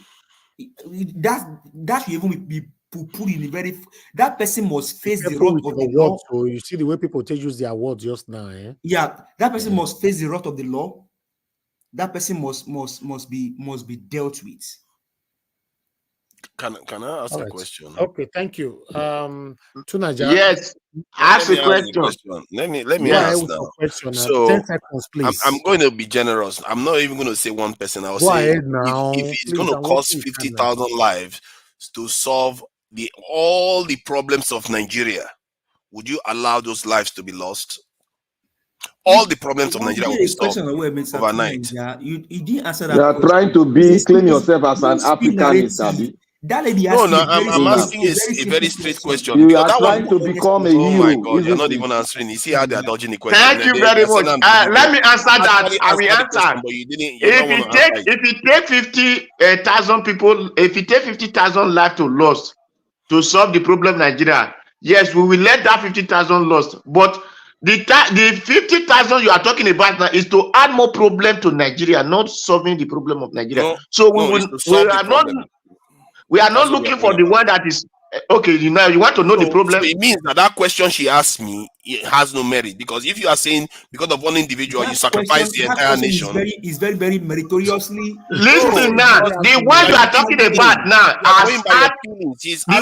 that you even be put in a very, that person must face the wrath of the law. So you see the way people use their words just now, Yeah, that person must face the wrath of the law. That person must be dealt with. Can I ask a question? Okay, thank you. Tunaja. Yes, ask a question. Let me ask now. So 10 seconds, please. I'm going to be generous. I'm not even going to say one person. I'll Go say ahead now, if it's going to cost 50,000 lives to solve all the problems of Nigeria, would you allow those lives to be lost? All the problems of Nigeria will be solved overnight. You didn't answer that. You are trying to claim yourself as an Africanist, Abi. That lady I'm asking a very straight question. You are trying to become a hero. Oh my God, you're not even answering. You see how they are dodging the question. Thank you very much. Let me answer that. I will answer. If you take 50,000 people, if you take 50,000 lives to lost to solve the problem Nigeria, yes, we will let that 50,000 lost. But the 50,000 you are talking about now is to add more problem to Nigeria, not solving the problem of Nigeria. We are not looking for the one that is okay. You want to know the problem. So it means that question she asked me, it has no merit, because if you are saying because of one individual you sacrifice the entire nation, is very, very meritoriously. Listen now, the one you are talking about now, the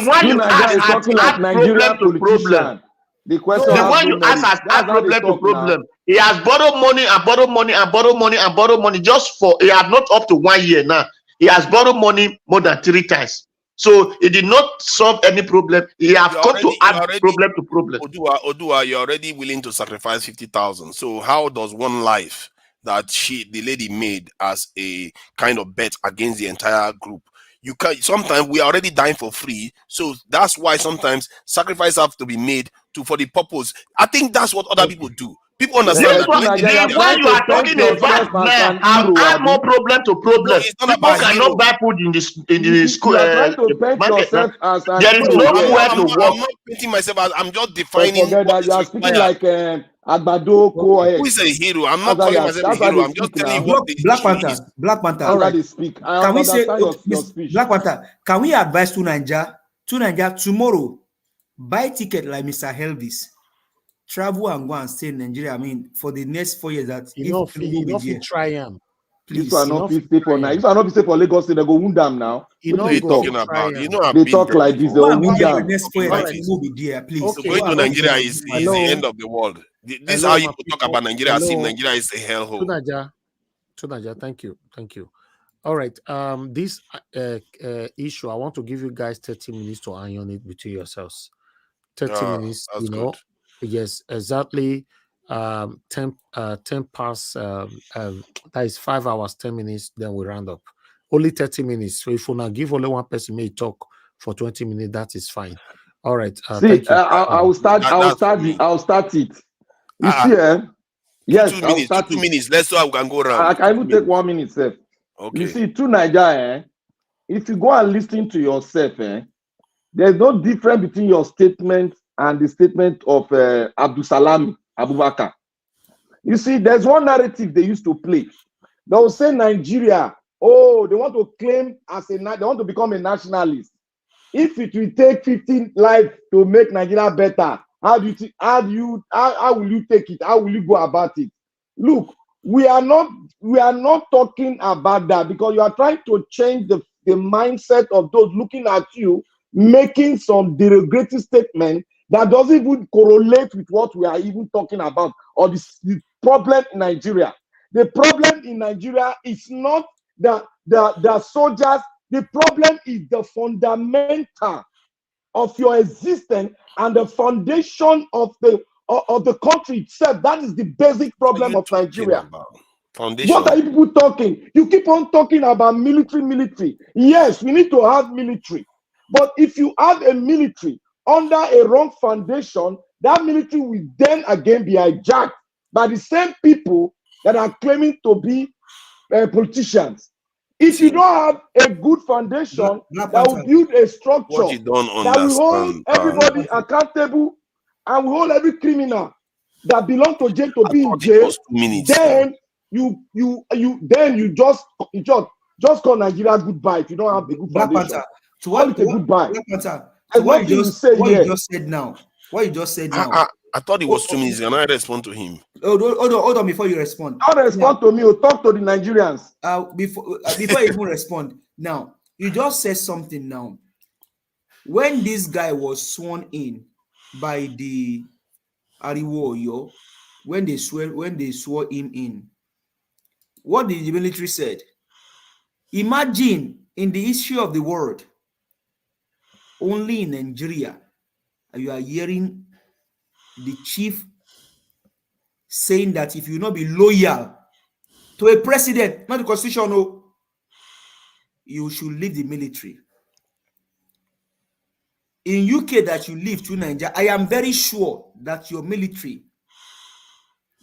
one you ask talking like Nigerian politician. The one you ask has add problem to problem. He has borrowed money and borrowed money and borrowed money and borrowed money just for, he has not up to 1 year now. He has borrowed money more than 3 times. So he did not solve any problem. He has come to add problem to problem. Odua, you're already willing to sacrifice 50,000. So how does one life that the lady made as a kind of bet against the entire group, You can sometimes we are already dying for free, so that's why sometimes sacrifice have to be made for the purpose. I think that's what other people do. People understand This that one, when they Nigeria, need you their are money, trying to paint yourself as an hero, add more Abi. problem to no, problem. it's not People about cannot hero. buy food in the school You are trying to paint market. yourself as an There is hero no here. fuel to I'm work. not painting myself as, I'm just But defining forget what that. You is are speaking required. like Agbado Who Co-ed. is a hero? I'm That's not calling myself a how hero. they I'm just speak telling you now. what the Black issue Panther, is. Black Panther. That's how they speak. I Can we say, understand your speech. Black Panther, can we advise to Nigeria tomorrow, buy ticket like Mr. Elvis, travel and go and stay in Nigeria? I mean, for the next 4 years, that You if know, Tinubu you be know, there, try him. This please. one You not know, fit stay for now. try This one not fit stay for Lagos State. They go wound them now. You What know, do they What are you talk? talking about? You know, I've They been talk there like this. They Go will and be wound there the them. next 4 years, like that this. Tinubu be there, please. So Okay. going Go to and Nigeria be is there. the Hello. end of the world. This is Hello, how you my talk people. about Nigeria as if Hello. Nigeria is a hellhole. Tunaja, thank you. All right. This issue, I want to give you guys 30 minutes to iron it between yourselves. 30 minutes, That's good. Yes, exactly. 10 past, that is 5 hours, 10 minutes, then we round up. Only 30 minutes. So if you now give only one person may talk for 20 minutes, that is fine. All right. See, Thank you. I will start. I will That's start. for me. I will start it. You see, yes, two I will start 2 it. minutes. Let's so we can go around. I can even take 1 minute, sir. Okay. You see, to Nigeria, if you go and listen to yourself, there's no difference between your statement and the statement of Abdul Salam Abubakar. You see, there's one narrative they used to play. They will say Nigeria, they want to claim they want to become a nationalist. If it will take 15 lives to make Nigeria better, how will you take it? How will you go about it? Look, we are not talking about that, because you are trying to change the mindset of those looking at you, making some derogatory statement that doesn't even correlate with what we are even talking about, or the problem in Nigeria. The problem in Nigeria is not the soldiers. The problem is the fundamental of your existence and the foundation of the country itself. That is the basic problem of Nigeria. Foundation. What are you people talking? You keep on talking about military. Yes, we need to have military. But if you have a military under a wrong foundation, that military will then again be hijacked by the same people that are claiming to be politicians. If you don't have a good foundation that will build a structure What you don't that will hold understand, everybody accountable and will hold every criminal that belong to jail to be in jail, 2 minutes, then you just call Nigeria goodbye. If you don't have a good Black foundation, Panther, to call it a goodbye. Black Panther, There's nothing you say what here. you just said now. What you just said now. I thought it was 2 minutes. Can I respond to him? Hold on before you respond. Don't respond to me or talk to the Nigerians. Before you even respond, now you just said something now. When this guy was sworn in by the Ariwo, when they swore him in, what did the military said? Imagine in the history of the world, only in Nigeria, you are hearing the chief saying that if you not be loyal to a president, not the constitution, no, you should leave the military. In UK that you live to Nigeria, I am very sure that your military,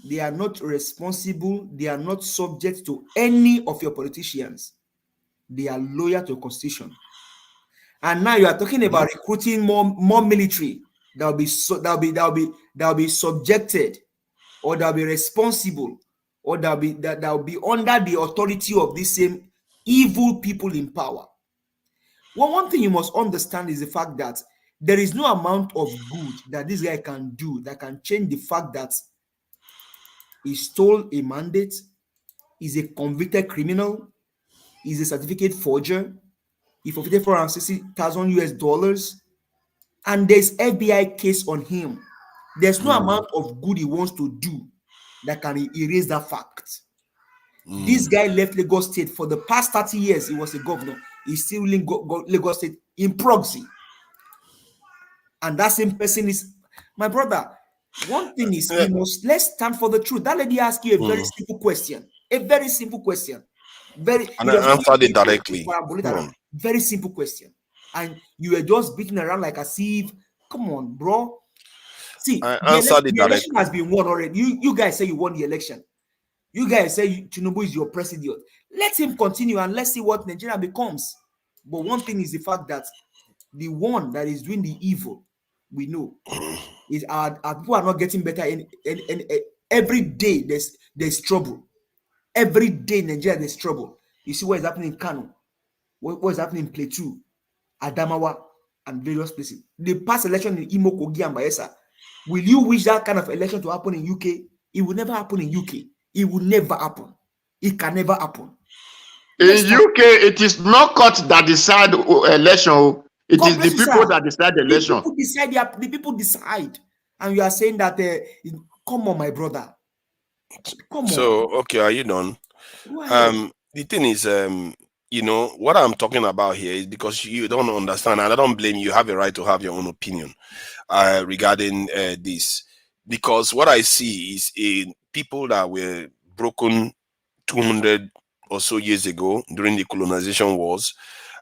they are not responsible, they are not subject to any of your politicians. They are loyal to the constitution. And now you are talking about recruiting more military that will be subjected, or that will be responsible, or that will be under the authority of these same evil people in power. Well, one thing you must understand is the fact that there is no amount of good that this guy can do that can change the fact that he stole a mandate, is a convicted criminal, is a certificate forger, he forfeited $460,000, and there's FBI case on him. There's no amount of good he wants to do that can erase that fact. This guy left Lagos State for the past 30 years. He was a governor. He's still in Lagos State in proxy. And that same person is my brother. One thing is, let's stand for the truth. That lady asked you a very simple question. A very simple question. Very, And it was I not answered it simple, directly. Come on. very simple question, and you were just beating around like as if, come on, bro. See, I the answered it election has directly. been won already. You guys say you won the election. You guys say Tinubu is your president. Let him continue and let's see what Nigeria becomes. But one thing is the fact that the one that is doing the evil, we know, is our people are not getting better. Every day there's trouble. Every day in Nigeria there's trouble. You see what is happening in Kano, what is happening in Plateau, Adamawa, and various places. The past election in Imo, Kogi, and Bayelsa. Will you wish that kind of election to happen in UK? It will never happen in UK. It will never happen. It can never happen. In UK, it is not court that decide election. It God is the bless you, people sir. that decide the The election. people decide. The people decide, and you are saying that. Come on, my brother. Come on. So, okay, are you done? Go ahead. The thing is, you know, what I'm talking about here is because you don't understand, and I don't blame you. You have a right to have your own opinion regarding this. Because what I see is people that were broken 200 or so years ago during the colonization wars,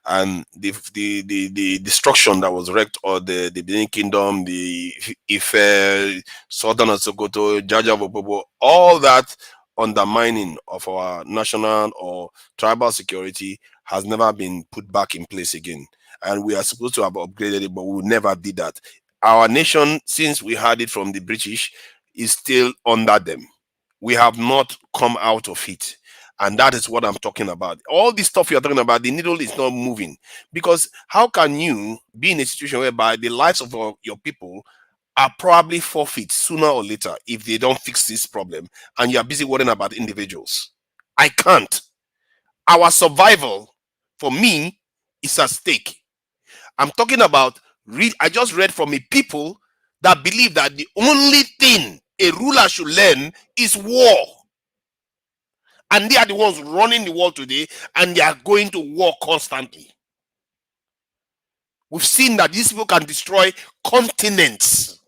and the destruction that was wreaked on the Benin Kingdom, the Ife, Southern Sokoto, Jaja Vopobo, all that undermining of our national or tribal security has never been put back in place again. And we are supposed to have upgraded it, but we never did that. Our nation, since we had it from the British, is still under them. We have not come out of it. And that is what I'm talking about. All this stuff you're talking about, the needle is not moving. Because how can you be in a situation whereby the lives of your people are probably forfeit sooner or later if they don't fix this problem, and you're busy worrying about individuals? I can't. Our survival, for me, is at stake. I'm talking about, I just read from a people that believe that the only thing a ruler should learn is war. And they are the ones running the world today, and they are going to war constantly. We've seen that these people can destroy continents,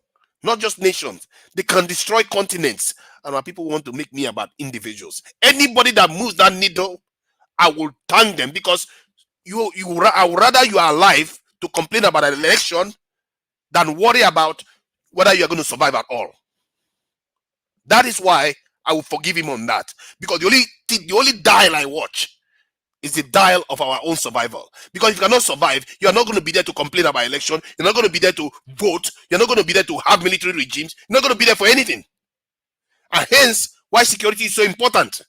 not just nations. They can destroy continents. And our people want to make me about individuals. Anybody that moves that needle, I will thank them, because I would rather you are alive to complain about an election than worry about whether you are going to survive at all. That is why I will forgive him on that, because the only dial I watch is the dial of our own survival. Because if you cannot survive, you are not going to be there to complain about election. You're not going to be there to vote. You're not going to be there to have military regimes. You're not going to be there for anything. And hence, why security is so important.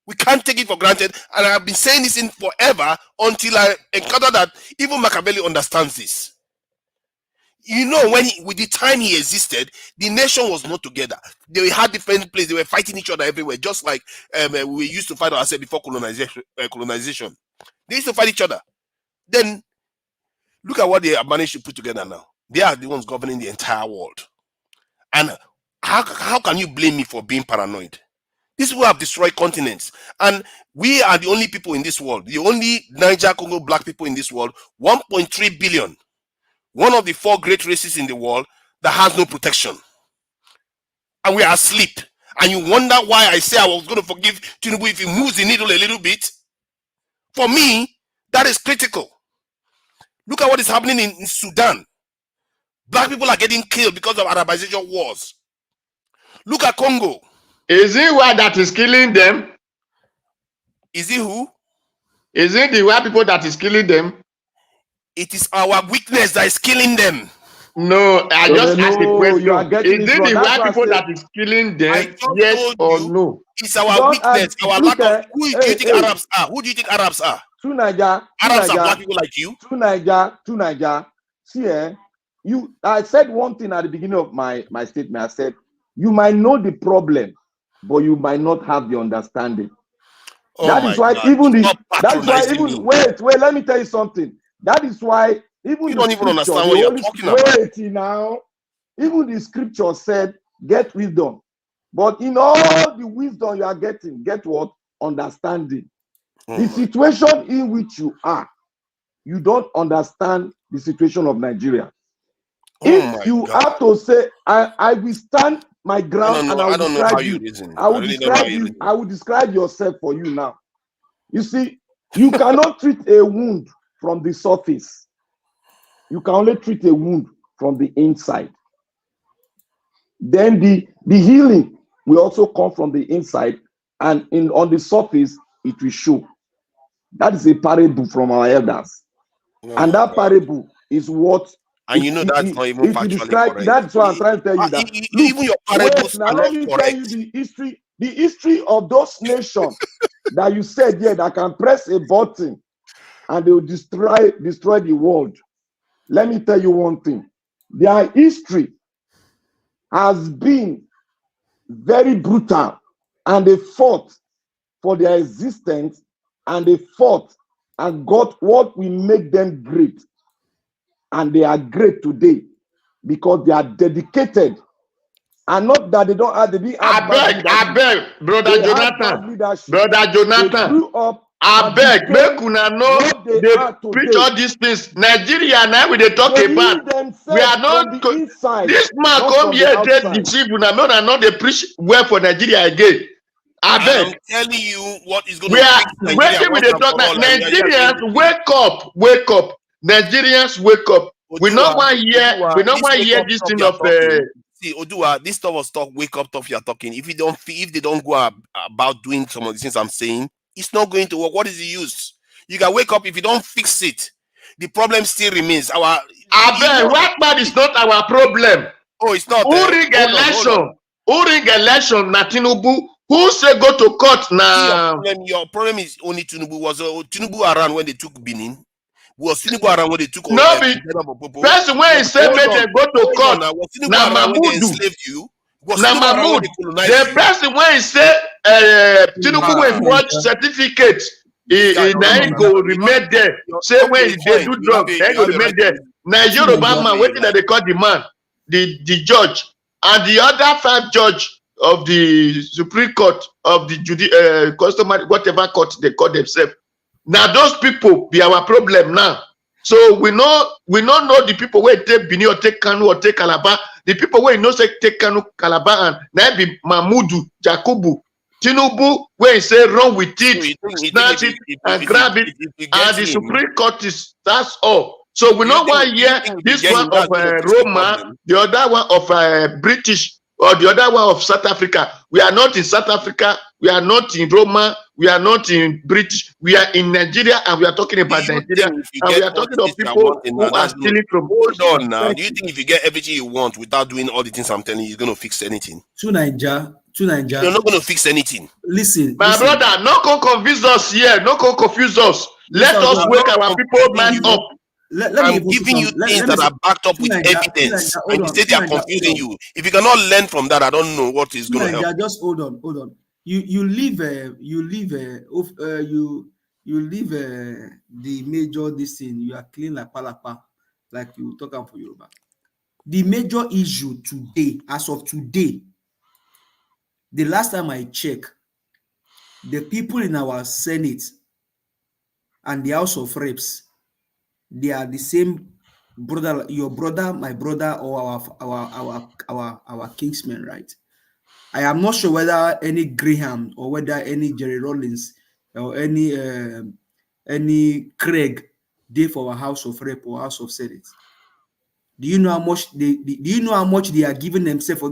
We can't take it for granted. And I've been saying this in forever until I encounter that even Machiavelli understands this. You know, with the time he existed, the nation was not together. They had different places. They were fighting each other everywhere, just like we used to fight ourselves before colonization. They used to fight each other. Then look at what they have managed to put together now. They are the ones governing the entire world. And how can you blame me for being paranoid? These people have destroyed continents, and we are the only people in this world, the only Niger Congo black people in this world, 1.3 billion. One of the 4 great races in the world that has no protection. And we are asleep. And you wonder why I say I was going to forgive Tinubu if he moves the needle a little bit. For me, that is critical. Look at what is happening in Sudan. Black people are getting killed because of Arabization wars. Look at Congo. Is it why that is killing them? Is it who? Is it the white people that is killing them? It is our weakness that is killing them. No, I just asked a question. You are getting Is it it wrong. the That's white why I people say, that is killing them? I just Yes told or you, no? it's our weakness, our lack of. Who do you think hey. Arabs are? Who do you think Arabs are? True Niger, Arabs are black people like you. True Niger. See, I said one thing at the beginning of my statement. I said, you might know the problem, but you might not have the understanding. Oh that is why God. wait, let me tell you something. That is why even you the don't even scripture, understand what you're talking about. Wait now. Even the scripture said, get wisdom. But in all the wisdom you are getting, get what? Understanding. The situation in which you are, you don't understand the situation of Nigeria. If you have to say, I will stand my ground and I will describe you. I will describe yourself for you now. You see, you cannot treat a wound from the surface. You can only treat a wound from the inside. Then the healing will also come from the inside, and on the surface, it will show. That is a parable from our elders. Oh and my that God. parable is what And you know that's not even if you factually describe, correct. that's what I'm trying to tell you that. Look, Even your wait, parables now are let not me tell correct. you the history of those nations that you said here that can press a button and they will destroy the world. Let me tell you one thing. Their history has been very brutal, and they fought for their existence, and they fought and got what will make them great. And they are great today because they are dedicated. And not that they don't have, they didn't have I beg, brother they Jonathan. had bad leadership. Brother They Jonathan. grew up I and beg, make became una know what they they are preach today. all these things. Nigeria now we they talk They about. heal We themselves are not from the inside, this man not come from the here they outside. deceive una. No, not they preach well for Nigeria again. I And beg. I'm telling you what is going We to are fix Nigeria waiting with once the and talk for now. all. And we are here saying Nigerians, this thing. wake up. Nigerians, wake up. We not Odua, want hear. We not this want wake hear up this stuff thing you are of. talking. See, Odua, this stuff of stuff, wake up stuff you are talking. If they don't go about doing some of the things I'm saying, it's not going to work. What is the use? You can wake up if you don't fix it. The problem still remains. I beg, white man is not our problem. Oh, it's not. Who rig election? Who rig election? Na Tinubu. Who say go to court now? Your problem is only Tinubu. Was Tinubu around when they took Benin? Was Tinubu around when they took No be person when he say make them go to court. Was Tinubu Na around when they Mahmoud. enslaved you? Was Na Tinubu around when Mahmoud. they colonized The you? person when he say Tinubu will forge certificate. Now he go remain there. Say when they do drug, they go remain there. Now Yoruba man, waiting that they call the man, the judge, and the other 5 judge of the Supreme Court of the customary whatever court they call themselves. Now those people be our problem now. So we not know the people where take Bini or take Kano or take Calabar. The people where say take Kano, Calabar, and now be Mahmudu, Jakubu, Tinubu, where he say run with it, snatch it, and grab it, and the Supreme Court is that's all. So we know why here this one of Roma, the other one of British, or the other one of South Africa. We are not in South Africa. We are not in Roma. We are not in British. We are in Nigeria, and we are talking about Nigeria. And we are talking of people who are stealing from. Hold on now. Do you think if you get everything you want without doing all the things I'm telling you, you're going to fix anything? To Niger. You're not going to fix anything. Listen, my brother, no can confuse us here. No can confuse us. Let us wake our people mind up. I'm giving you things that are backed up with evidence, and you say they are confusing you. If you cannot learn from that, I don't know what is going to help. Just hold on. You leave the major this thing. You are clean like palapa, like you talk for Yoruba. The major issue today, as of today, the last time I checked, the people in our Senate and the House of Reps, they are the same brother, your brother, my brother, or our kingsmen, right? I am not sure whether any Graham or whether any Jerry Rollins or any Craig did for our House of Rep or House of Senate. Do you know how much they are giving themselves for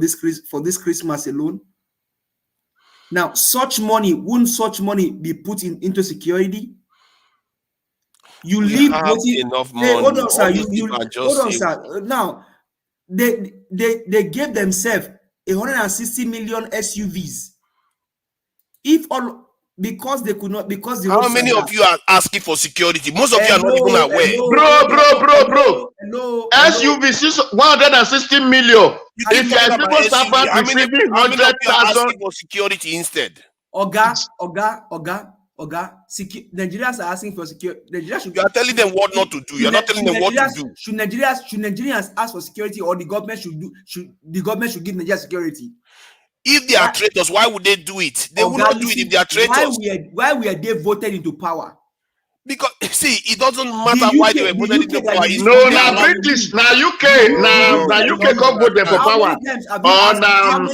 this Christmas alone? Now, wouldn't such money be put into security? You leave enough money. Hold on, sir. Hold on, sir. Now, they gave themselves 160 million SUVs. Because they could not, because how many of you are asking for security? Most of you are not even aware. Bro. SUV 160 million. If you are civil servant receiving 100,000 for security instead. Oga. Nigerians are asking for security. You are telling them what not to do. You are not telling them what to do. Should Nigerians ask for security, or the government should give Nigeria security? If they are traitors, why would they do it? They will not do it if they are traitors. Why were they voted into power? Because see, it doesn't matter why they were voted into power. No, now British, now UK, now UK come vote them for power. Or now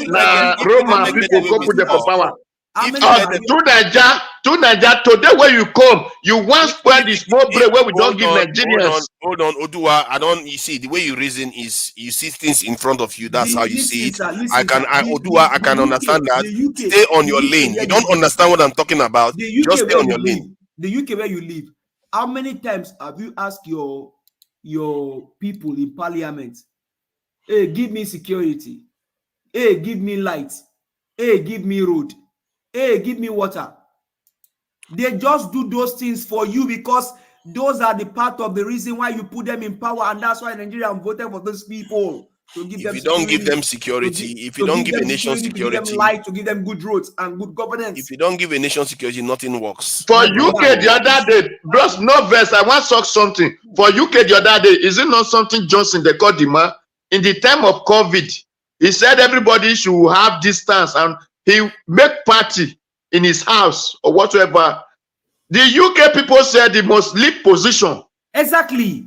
Roma people go put them for power. To Nigeria, today where you come, you want spread the small bread where we don't give Nigerians. Hold on, Odua. You see the way you reason is you see things in front of you. That's how you see it. I can understand that. Stay on your lane. You don't understand what I'm talking about. Just stay on your lane. The UK where you live, how many times have you asked your people in parliament, hey, give me security, hey, give me light, hey, give me road, hey, give me water? They just do those things for you because those are the part of the reason why you put them in power, and that's why Nigeria voted for those people to give them. If you don't give them security, if you don't give a nation security, to give them light, to give them good roads and good governance. If you don't give a nation security, nothing works. For UK the other day, bros, no verse. I want to talk something. For UK the other day, is it not something Johnson they called the man in the time of COVID? He said everybody should have distance and he make party in his house or whatever. The UK people said they must leave position. Exactly.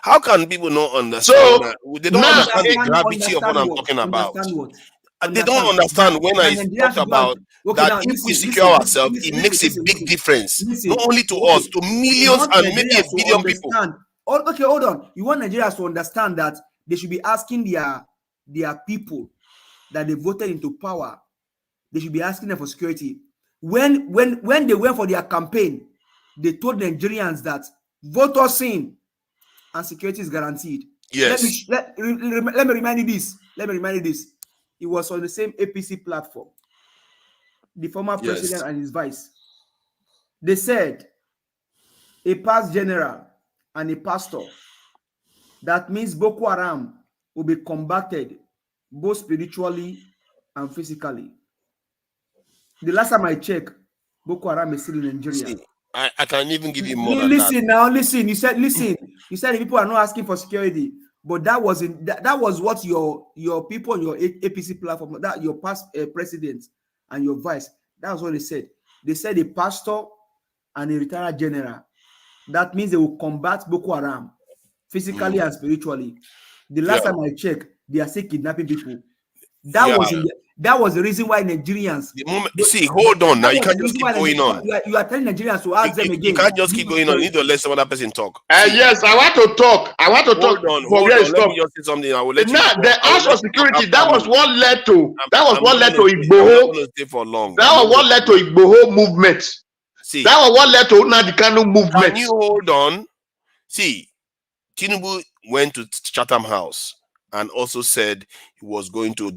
How can people not understand? So they don't understand the gravity of what I'm talking about. They don't understand when I talk about that if we secure ourselves, it makes a big difference. Not only to us, to millions and maybe a billion people. Okay, hold on. You want Nigerians to understand that they should be asking their people that they voted into power. They should be asking them for security. When they went for their campaign, they told Nigerians that vote us in and security is guaranteed. Yes. Let me remind you this. It was on the same APC platform. The former president and his vice. They said a past general and a pastor. That means Boko Haram will be combated both spiritually and physically. The last time I checked, Boko Haram is still in Nigeria. See, I can even give you more than listen that. Now, listen. You said the people are not asking for security, but that was what your people on your APC platform, that your past president and your vice, that was what they said. They said a pastor and a retired general. That means they will combat Boko Haram physically and spiritually. The last time I checked, they are still kidnapping people. That was the reason why Nigerians. Hold on now. You can't just keep going on. You are telling Nigerians to ask them again. You can't just keep going on. You need to let some other person talk. Yes, I want to talk. Hold on. Let me just say something. I will let you. Now, the ask for security. That was what led to. That was what led to Igboho. That was what led to Igboho movement. See, that was what led to the Kano movement. Can you hold on? See, Tinubu went to Chatham House and also said he was going to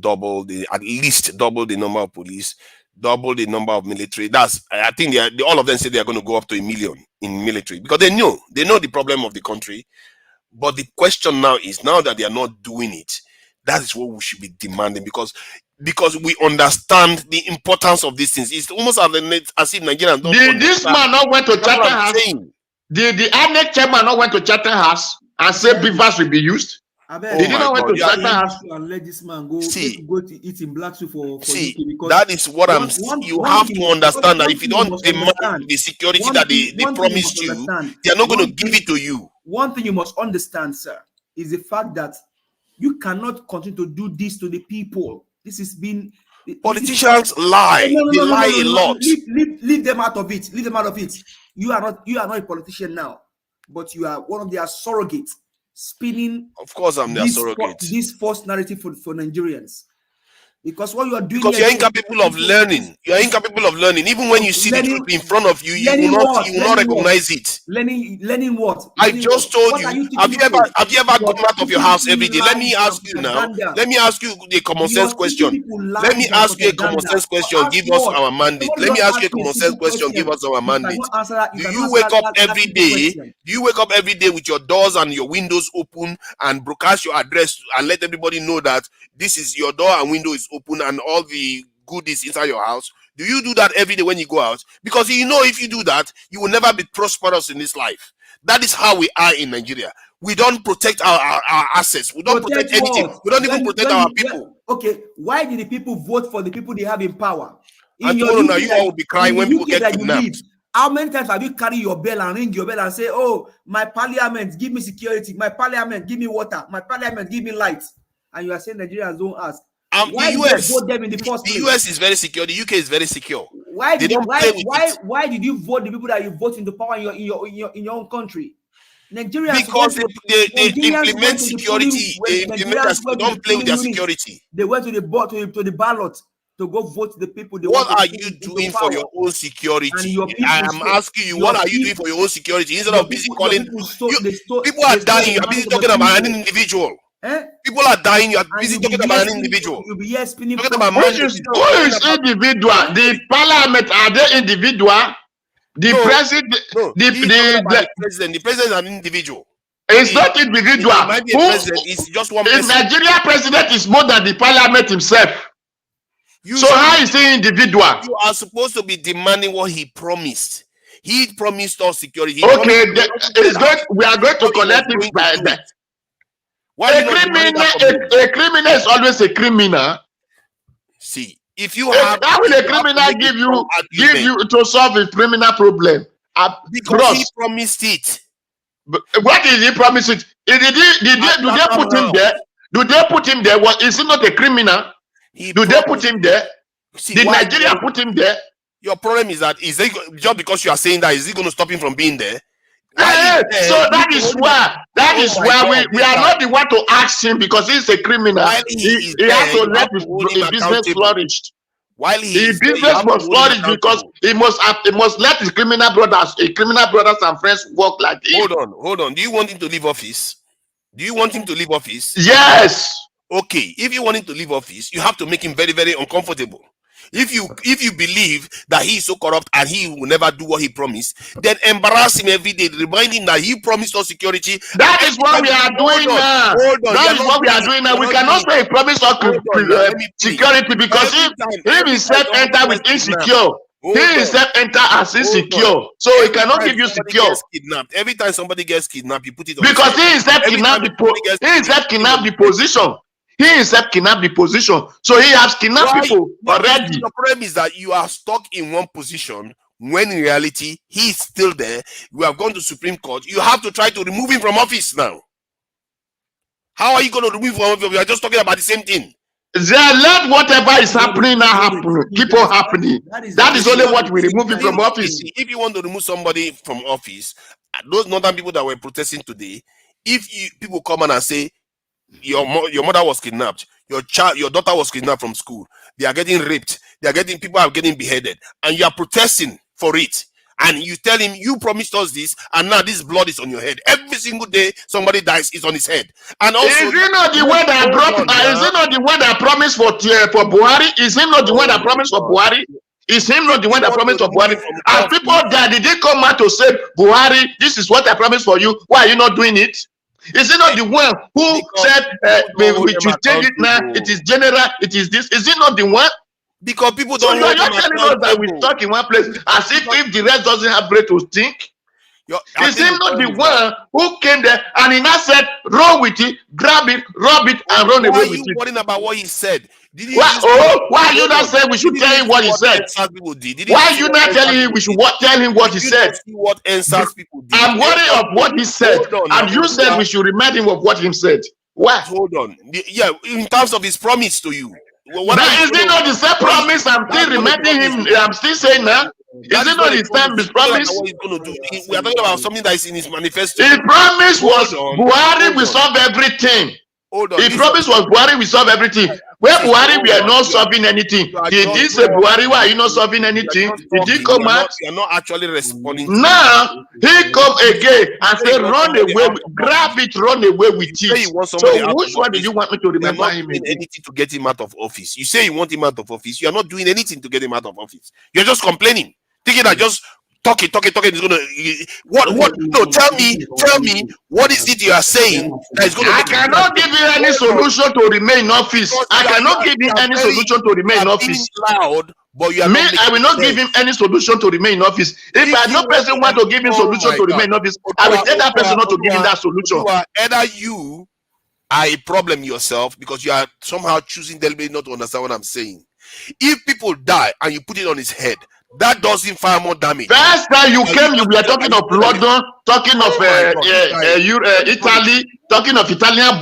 at least double the number of police, double the number of military. I think all of them say they are going to go up to 1 million in military because they know the problem of the country. But the question now is, now that they are not doing it, that is what we should be demanding because we understand the importance of these things. It's almost as if Nigerians don't understand. This man not went to Chatham House. The INEC chairman not went to Chatham House and said beavers will be used. Did he not went to Chatham House and let this man go to eat in black soup for because that is what I'm saying. You have to understand that if you don't demand the security that they promised you, they are not going to give it to you. One thing you must understand, sir, is the fact that you cannot continue to do this to the people. This has been politicians lie. They lie a lot. Leave them out of it. Leave them out of it. You are not a politician now, but you are one of their surrogates spinning. Of course, I'm their surrogate. This false narrative for Nigerians. Because what you are doing, because you're incapable of learning. You're incapable of learning. Even when you see the truth in front of you, you will not recognize it. Learning what? I just told you. Have you ever gone out of your house every day? Let me ask you now. Let me ask you a common sense question. Let me ask you a common sense question. Give us our mandate. Let me ask you a common sense question. Give us our mandate. Do you wake up every day? Do you wake up every day with your doors and your windows open and broadcast your address and let everybody know that this is your door and window is open and all the goodies inside your house? Do you do that every day when you go out? Because you know if you do that, you will never be prosperous in this life. That is how we are in Nigeria. We don't protect our assets. We don't protect anything. We don't even protect our people. Okay, why did the people vote for the people they have in power? And tomorrow now you all will be crying when people get kidnapped. How many times have you carried your bell and ring your bell and say, oh, my parliament, give me security. My parliament, give me water. My parliament, give me light. And you are saying Nigerians don't ask. Why the US, vote them in the first place? US is very secure. The UK is very secure. Why They did don't play with it. why did you vote the people that you vote into power in your own country? Nigerians Because they Nigerians implement went to the polling. security. They implement Nigerians they went to the don't play with polling their units. security. They went to the ballot to go vote the people they What want are to you into doing power. for your own And security? your people I am asking you, what are you doing for your own security? Instead of busy calling, people are dying. You are busy talking about an individual. People are dying. You are busy talking about an individual. You'll be here spinning Talking about Who man. is individual? The parliament, are they individual? The president, the president. The president is an individual. It's not individual. He might be a president. It's just one person. The Nigeria president is more than the parliament himself. So how is he individual? You are supposed to be demanding what he promised. He promised us security. We are going to collect it by that. A criminal is always a criminal. See, if you have, how will a criminal give you to solve a criminal problem? Because he promised it. What did he promise it? Do they put him there? Do they put him there? Is he not a criminal? Do they put him there? Did Nigeria put him there? Your problem is that just because you are saying that, is he going to stop him from being there? So that is why we are not the one to ask him, because he's a criminal. He has to let his business flourish. While his business must flourish, because he must let his criminal brothers and friends work like him. Hold on. Do you want him to leave office? Yes. Okay. If you want him to leave office, you have to make him very, very uncomfortable. If you believe that he is so corrupt and he will never do what he promised, then embarrass him every day. Remind him that he promised us security. That is what we are doing now. That is what we are doing now. We cannot say he promised us security, because if he said enter with insecure, he himself enter as insecure. So he cannot give you secure. Every time somebody gets kidnapped, you put it on because he himself kidnapped the position. He himself kidnapped the position. So he has kidnapped people already. The problem is that you are stuck in one position when in reality he is still there. We have gone to Supreme Court. You have to try to remove him from office now. How are you going to remove him from office? We are just talking about the same thing. Let whatever is happening now happen. Keep on happening. That is only what we remove him from office. If you want to remove somebody from office, those northern people that were protesting today, if people come on and say, your mother was kidnapped, your daughter was kidnapped from school, they are getting raped, people are getting beheaded, and you are protesting for it, and you tell him you promised us this, and now this blood is on your head. Every single day somebody dies, is on his head. And also, is it not the one that is it not the one that promised for Buhari? Is he not the one that promised for Buhari? Is him not the one that promised for Buhari? And people died, did they come out to say, Buhari, this is what I promised for you, why are you not doing it? Is it not the one who said we should take it now? It is general. It is this. Is it not the one? Because people so don't. So you are telling us that we stuck in one place as if the rest doesn't have bread to think. Is him not the one who came there and he now said, "Run with it, grab it, rub it, and run away with it"? Why are you worrying about what he said? Why are you not saying we should tell him what he said? Why are you not telling him we should tell him what he said? What NSAS people did? I'm worried of what he said, and you said we should remind him of what he said. Why? Hold on. Yeah, in terms of his promise to you. That is it not the same promise? I'm still reminding him. I'm still saying now. Is it not his time? His promise? What he's going to do? We are talking about something that is in his manifesto. His promise was Buhari will solve everything. His promise was Buhari will solve everything. Where Buhari we are not solving anything. Did he say Buhari, why are you not solving anything? Did he come out? You are not actually responding. Now he come again and say run away, grab it, run away with it. So which one do you want me to remember him? Anything to get him out of office. You say you want him out of office. You are not doing anything to get him out of office. You're just complaining, thinking that just talking is gonna tell me what is it you are saying that is gonna I cannot give you any solution to remain in office. I cannot give you any solution to remain in office. Loud, but you are I will not give him any solution to remain in office. If no person want to give him solution to remain in office, I will tell that person not to give him that solution. Either you are a problem yourself because you are somehow choosing deliberately not to understand what I'm saying. If people die and you put it on his head, that does him far more damage. First time you came, we were talking of London, talking of Italy, talking of Italian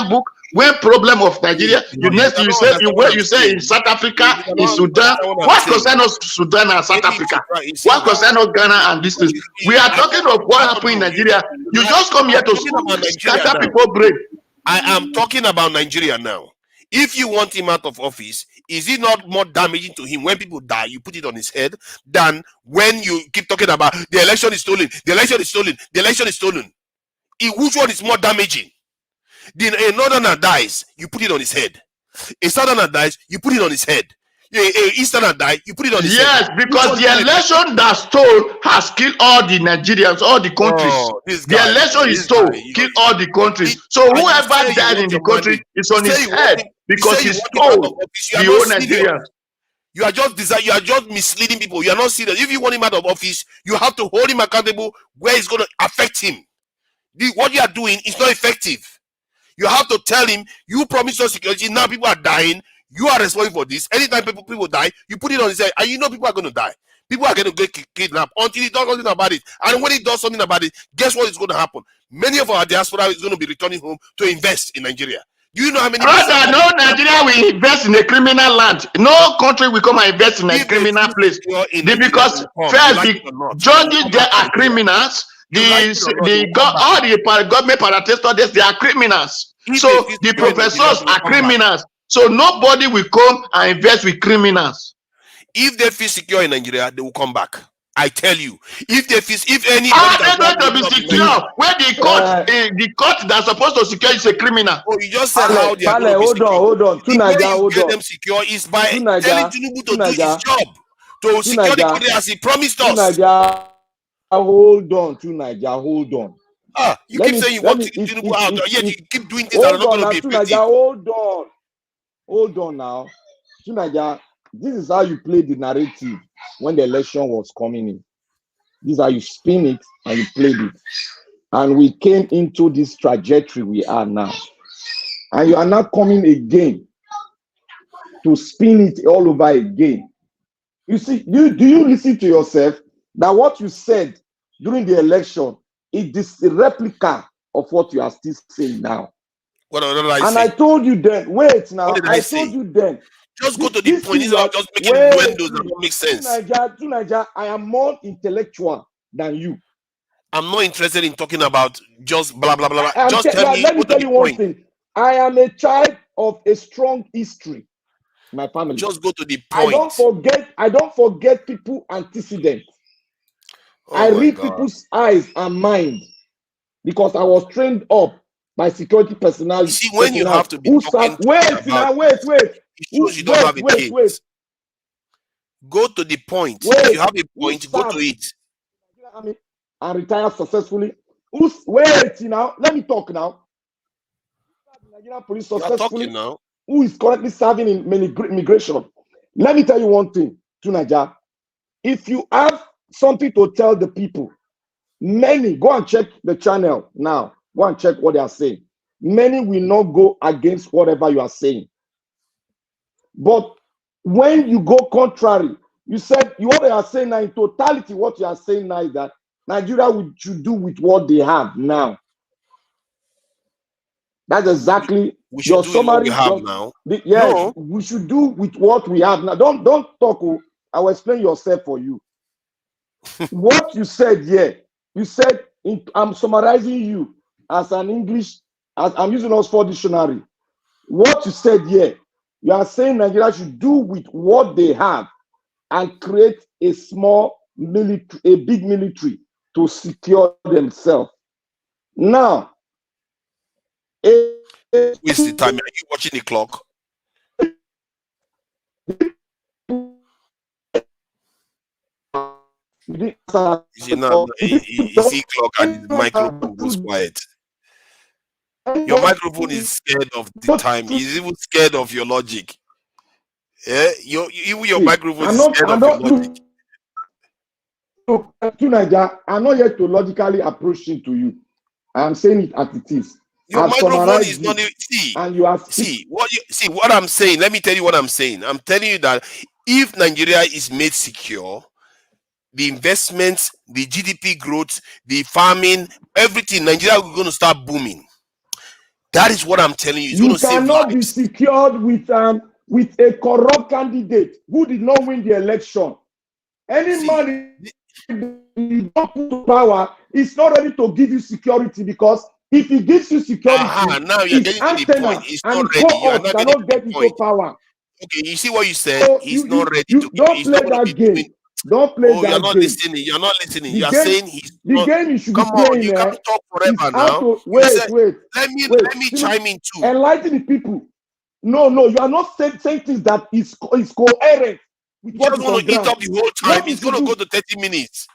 book. When problem of Nigeria, you You next you cannot say understand what where I'm you say in saying. South Africa, You in cannot Sudan. understand what I'm What saying. concern us Sudan and South Maybe Africa? you see What now. concern us Ghana and this thing? We are talking of what happened in Nigeria. You just come here I'm to talking about Nigeria scatter now. people's brain. I am talking about Nigeria now. If you want him out of office, is it not more damaging to him when people die, you put it on his head, than when you keep talking about the election is stolen, the election is stolen, the election is stolen? Which one is more damaging? A northerner dies, you put it on his head. A southerner dies, you put it on his head. A easterner dies, you put it on his head. Yes, because the election that stole has killed all the Nigerians, all the countries. Oh, The election is stole, killed all the countries. So and you whoever say you died want in the your country mandate. is on his head because he You want him out of stole office. You are the not whole serious. Nigerians. You are just misleading people. You are not serious. If you want him out of office, you have to hold him accountable where it's going to affect him. What you are doing is not effective. You have to tell him, you promised us security, now people are dying, you are responsible for this. Anytime people die, you put it on his head, and you know people are going to die. People are going to get kidnapped until he does something about it. And when he does something about it, guess what is going to happen? Many of our diaspora is going to be returning home to invest in Nigeria. Do you know how many Rather, no Nigeria will invest in a criminal land. No country will come and invest in a criminal place. Because first, the judges there are criminals. All the government paratestors, they are criminals. So the professors are criminals. So nobody will come and invest with criminals. If they feel secure in Nigeria, they will come back. I tell you, if anybody are they going to be secure when the court that's supposed to secure is a criminal? Oh, you just said how they are going to be secure. Hold on. The way you get them secure is by telling Tinubu to do his job to secure the country as he promised us. Hold on, hold on. You keep saying you want Tinubu out, yet you keep doing things that are not going to be effective. Hold on now. Tunaja, this is how you play the narrative when the election was coming in. This is how you spin it and you played it. And we came into this trajectory we are now. And you are now coming again to spin it all over again. You see, do you listen to yourself that what you said during the election is the replica of what you are still saying now? What did I and say? I told you then, wait now, What did I say? told you then. Just go to the point. These are just making innuendos that don't make sense. Tunaja, I am more intellectual than you. I'm not interested in talking about just blah, blah, blah, blah. Just tell me, let me go to tell the you one point. thing. I am a child of a strong history. My family. Just go to the point. I don't forget people antecedents. I read people's eyes and mind because I was trained up by security personnel. See, when you have to be talking wait. it shows you don't have a case. Go to the point. If you have a point, go to it. And retire successfully. Wait now, let me talk now. Nigerian police successfully. Now. Who is currently serving in immigration? Let me tell you one thing, Tunaja. If you have something to tell the people, many, go and check the channel now. Go and check what they are saying. Many will not go against whatever you are saying. But when you go contrary, you said what they are saying now in totality, what you are saying now is that Nigeria should do with what they have now. That's exactly your summary. Now. Yes, we should do with what we have now. Don't talk. I will explain yourself for you. What you said here, you said I'm summarizing you as an English, as I'm using Oxford dictionary. What you said here, you are saying Nigeria should do with what they have and create a small military, a big military to secure themselves. Now, waste the time. Are you watching the clock? You see clock and the microphone goes quiet. Your microphone is scared of the time. He's even scared of your logic. Yeah, your microphone is scared of your logic. I'm not here to logically approach it to you. I'm saying it as it is. Your microphone is not what I'm saying. Let me tell you what I'm saying. I'm telling you that if Nigeria is made secure, the investments, the GDP growth, the farming, everything, Nigeria is going to start booming. That is what I'm telling you. It's You going to save cannot be lives. secured with a corrupt candidate who did not win the election. Any man you don't put to power is not ready to give you security, because if he gives you security, Now you're his getting to the point. antenna He's and not his ready. You are cohorts not getting to cannot the get into point. power. Okay, you see what you said? So He's not ready to give. don't He's not play going to be that game. doing. Don't play Oh, you're that not game. listening. You're not listening. The You are game, saying he's the not. game you should Come be on, playing you can't talk is forever how now. to You said, wait. let me chime in too. Enlighten the people. No, you are not saying things that is coherent with You what just is want on to eat ground. up the whole time. What you It's going should to go do. to 30 minutes.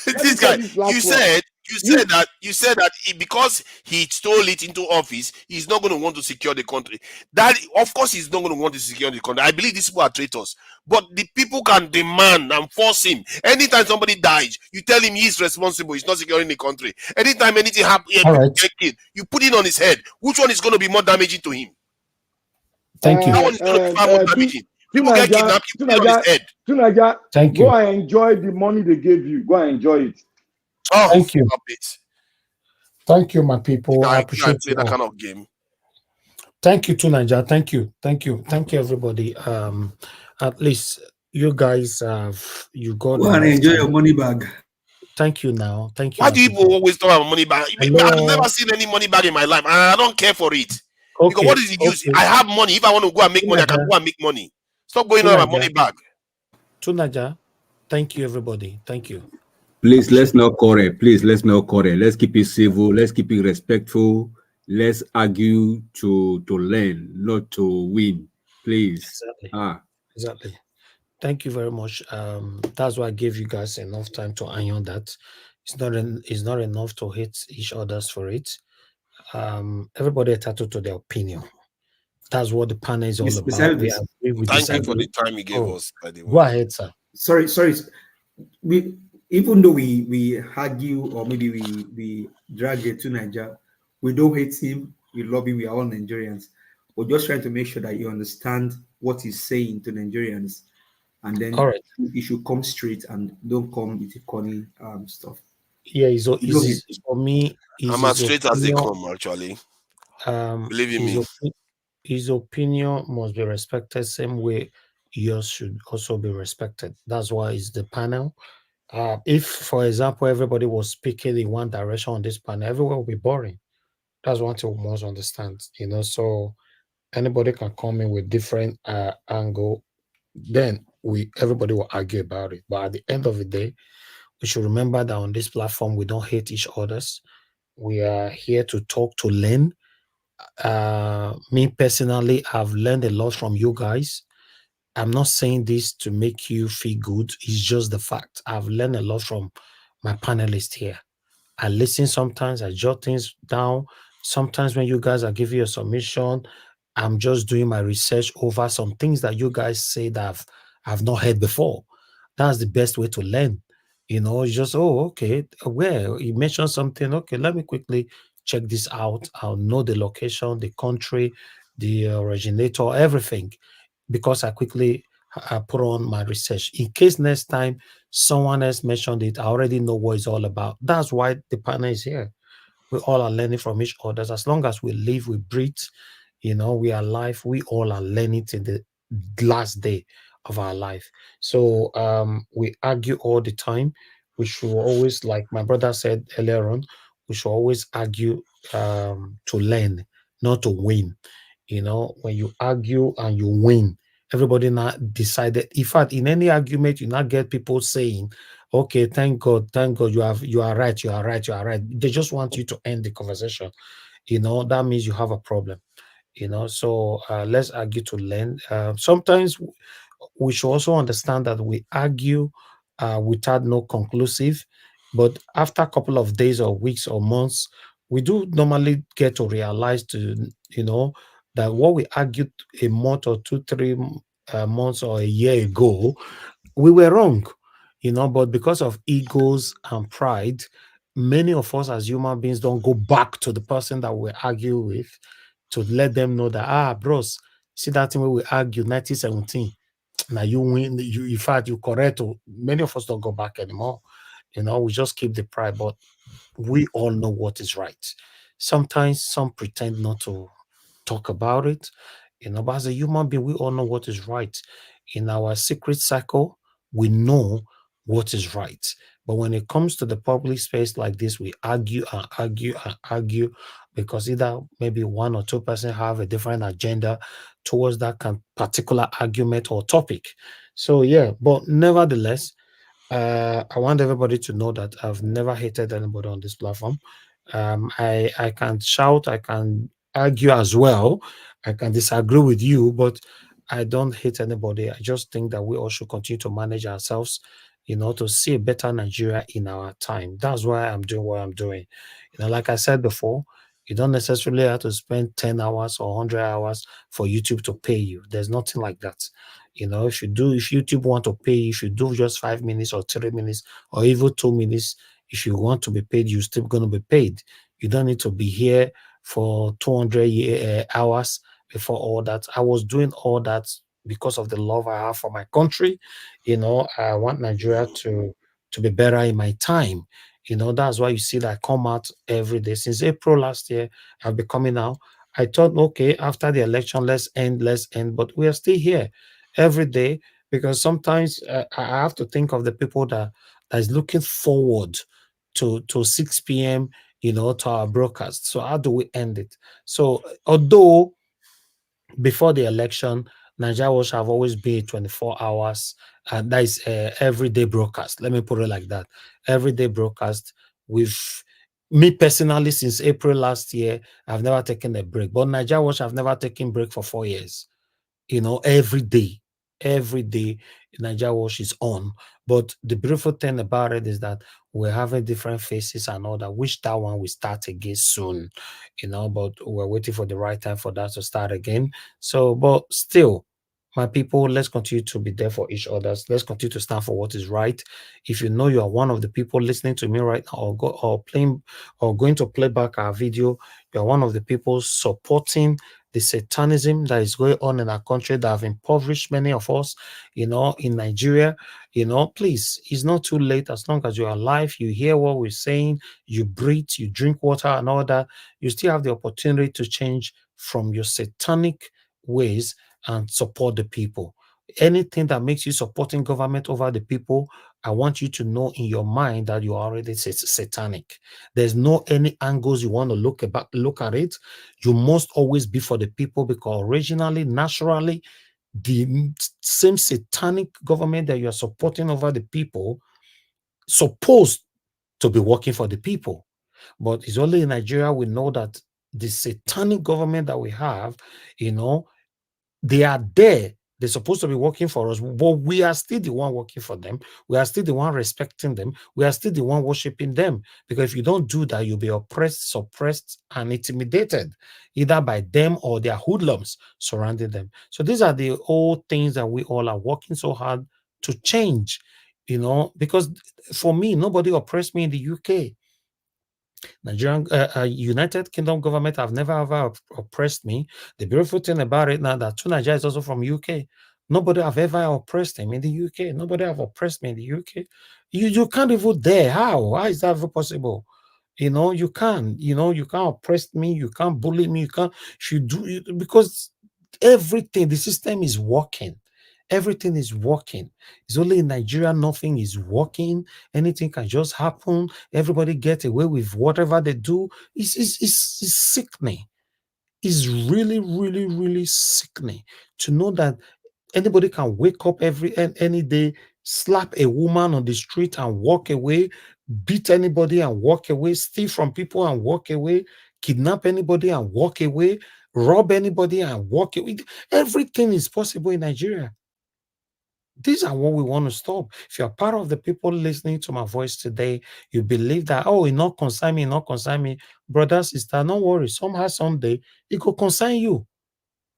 Let me This say guy, this you last one. said that because he stole it into office, he's not going to want to secure the country. That of course he's not going to want to secure the country. I believe these people are traitors, but the people can demand and force him. Anytime somebody dies, you tell him he's responsible. He's not securing the country. Anytime anything happens, All people right. get killed, you put it on his head. Which one is going to be more damaging to him? Thank you. That one is going to be far more damaging. People get kidnapped, you put it on his head. Thank Go you. and enjoy the money they gave you. Go and enjoy it. Oh, Thank you. stop it. Thank you, my people. I You appreciate play you that all. kind of game. Thank you to Nigeria. Thank you, everybody. At least you guys you got Go and enough enjoy time. your money bag. Thank you now. Thank you. Why my do people. people always talk about money bag? I've Hello. never seen any money bag in my life, and I don't care for it. Because Okay. what is the use? Okay. I have money. If I want to go and make money, I can Tunaja. go and make money. Stop going on about money bag. Tunaja. Thank you, everybody. Thank you. Please, let's not quarrel. Please, let's not quarrel. Let's keep it civil. Let's keep it respectful. Let's argue to learn, not to win. Please. Exactly. Thank you very much. That's why I gave you guys enough time to iron that. It's not enough to hate each others for it. Everybody entitled to their opinion. That's what the panel is all about. We agree, we Thank you for disagree. the time you gave us, by the way. Go ahead, sir. Sorry. We even though we argue or maybe we drag it to Nigeria, we don't hate him. We love him. We are all Nigerians. We're just trying to make sure that you understand what he's saying to Nigerians, and then All right. you should come straight and don't come with the corny stuff. Yeah, for me. I'm as straight as they come, actually. Believe in me. His opinion must be respected, same way yours should also be respected. That's why it's the panel. If, for example, everybody was speaking in one direction on this panel, everyone will be boring. That's one thing we must understand, so anybody can come in with different angle, then everybody will argue about it. But at the end of the day, we should remember that on this platform, we don't hate each others. We are here to talk, to learn. Me personally, I've learned a lot from you guys. I'm not saying this to make you feel good. It's just the fact. I've learned a lot from my panelists here. I listen sometimes, I jot things down. Sometimes when you guys are giving a submission, I'm just doing my research over some things that you guys say that I've not heard before. That's the best way to learn. It's just, okay, where you mentioned something. Okay, let me quickly check this out. I'll know the location, the country, the originator, everything, because I quickly put on my research. In case next time someone else mentioned it, I already know what it's all about. That's why the panel is here. We all are learning from each other. As long as we live, we breathe, we are alive, we all are learning to the last day of our life. So we argue all the time. We should always, like my brother said earlier on, we should always argue to learn, not to win. When you argue and you win, everybody now decided. In fact, in any argument, you now get people saying, okay, thank God, you are right, you are right, you are right. They just want you to end the conversation. That means you have a problem. So let's argue to learn. Sometimes we should also understand that we argue without no conclusive, but after a couple of days or weeks or months, we do normally get to realize that what we argued a month or 2-3 months or a year ago, we were wrong. But because of egos and pride, many of us as human beings don't go back to the person that we argue with to let them know that, bros, see that thing where we argue 1917. Now you win, in fact, you correct. Many of us don't go back anymore. We just keep the pride, but we all know what is right. Sometimes some pretend not to talk about it, but as a human being, we all know what is right. In our secret circle, we know what is right. But when it comes to the public space like this, we argue and argue and argue because either maybe 1 or 2% have a different agenda towards that particular argument or topic. So yeah, but nevertheless, I want everybody to know that I've never hated anybody on this platform. I can shout, I can argue as well, I can disagree with you, but I don't hate anybody. I just think that we all should continue to manage ourselves, to see a better Nigeria in our time. That's why I'm doing what I'm doing. Like I said before, you don't necessarily have to spend 10 hours or 100 hours for YouTube to pay you. There's nothing like that. If YouTube want to pay, you should do just 5 minutes or 3 minutes or even 2 minutes. If you want to be paid, you're still going to be paid. You don't need to be here for 200 hours before all that. I was doing all that because of the love I have for my country. I want Nigeria to be better in my time. That's why you see that I come out every day. Since April last year, I've been coming out. I thought, okay, after the election, let's end, but we are still here every day because sometimes I have to think of the people that is looking forward to 6 p.m., to our broadcast. So how do we end it? So although before the election, Nigeria Watch have always been 24 hours, and that is everyday broadcast. Let me put it like that. Everyday broadcast with me personally, since April last year, I've never taken a break. But Nigeria Watch have never taken break for 4 years. Every day Nigeria Watch is on. But the beautiful thing about it is that we're having different faces and all that, which that one will start again soon, but we're waiting for the right time for that to start again. So, but still, my people, let's continue to be there for each other. Let's continue to stand for what is right. If you know you are one of the people listening to me right now, or going to play back our video, you're one of the people supporting the satanism that is going on in our country that have impoverished many of us, in Nigeria, please, it's not too late. As long as you're alive, you hear what we're saying, you breathe, you drink water and all that, you still have the opportunity to change from your satanic ways and support the people. Anything that makes you supporting government over the people, I want you to know in your mind that you are already satanic. There's no any angles you want to look at it. You must always be for the people because originally, naturally, the same satanic government that you are supporting over the people supposed to be working for the people. But it's only in Nigeria we know that the satanic government that we have, they are there. They're supposed to be working for us, but we are still the one working for them. We are still the one respecting them. We are still the one worshiping them. Because if you don't do that, you'll be oppressed, suppressed, and intimidated, either by them or their hoodlums surrounding them. So these are the old things that we all are working so hard to change, because for me, nobody oppressed me in the UK. Nigerian United Kingdom government have never ever oppressed me. The beautiful thing about it now that Tunaja is also from UK. Nobody have ever oppressed him in the UK. Nobody have oppressed me in the UK. You can't even dare. How is that ever possible? You can't. You can't oppress me. You can't bully me. You can't. Because everything, the system is working. Everything is working. It's only in Nigeria nothing is working. Anything can just happen. Everybody get away with whatever they do. It's sickening. It's really, really, really sickening to know that anybody can wake up any day, slap a woman on the street and walk away, beat anybody and walk away, steal from people and walk away, kidnap anybody and walk away, rob anybody and walk away. Everything is possible in Nigeria. These are what we want to stop. If you're part of the people listening to my voice today, you believe that, oh, it not concern me, not concern me. Brother, sister, don't worry. Somehow, someday, it could concern you.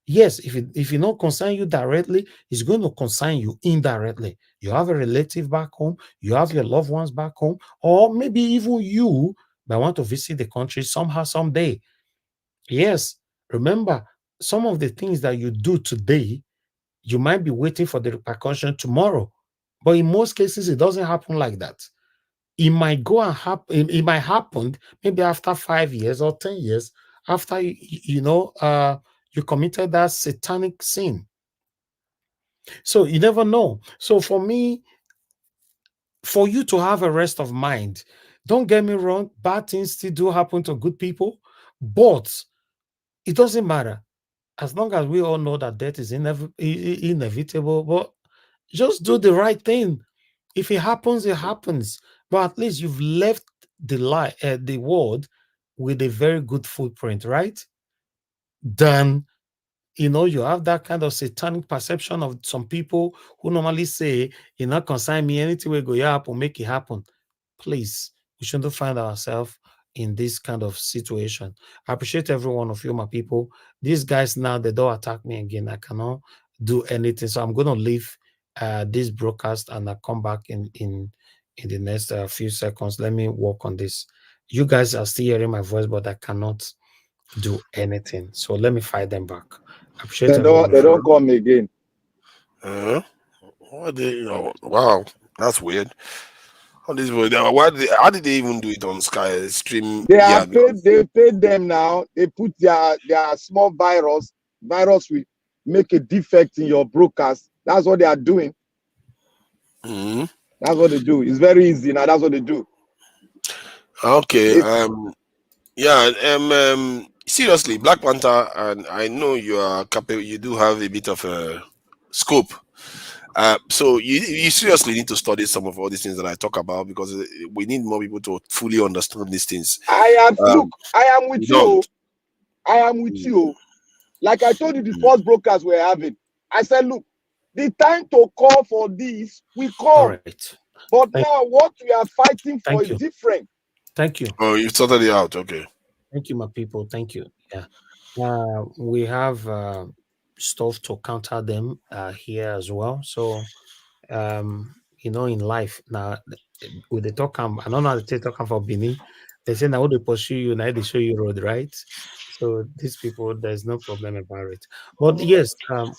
Yes, if it not concern you directly, it's going to concern you indirectly. You have a relative back home, you have your loved ones back home, or maybe even you might want to visit the country somehow, someday. Yes, remember, some of the things that you do today, you might be waiting for the repercussion tomorrow. But in most cases, it doesn't happen like that. It might go and happen. It might happen maybe after 5 years or 10 years after you committed that satanic sin. So you never know. So for me, for you to have a rest of mind, don't get me wrong, bad things still do happen to good people, but it doesn't matter. As long as we all know that death is inevitable, but just do the right thing. If it happens, it happens. But at least you've left the world with a very good footprint, right? Then you have that kind of satanic perception of some people who normally say, "You not consign me, anything will go happen, make it happen." Please, we shouldn't find ourselves in this kind of situation. I appreciate every one of you, my people. These guys now, they don't attack me again. I cannot do anything. So I'm going to leave this broadcast and I'll come back in the next few seconds. Let me work on this. You guys are still hearing my voice, but I cannot do anything. So let me fight them back. I appreciate everyone. They don't come again. Wow, that's weird. How did they even do it on Sky Stream? They paid them now. They put their small virus will make a defect in your broadcast. That's what they are doing. That's what they do. It's very easy now. That's what they do. Okay. Seriously, Black Panther, and I know you are capable. You do have a bit of a scope. So you seriously need to study some of all these things that I talk about, because we need more people to fully understand these things. I am with you. I am with you. Like I told you, the first broadcast we're having, I said, look, the time to call for this, we call. Right. But now what we are fighting for is different. Thank you. Oh, you've sorted it out. Okay. Thank you, my people. Thank you. Yeah. We have stuff to counter them here as well. So, in life now, with the talk, I don't know how to talk for Bini. They say now they pursue you, now they show you road, right? So these people, there's no problem about it. But yes, what I was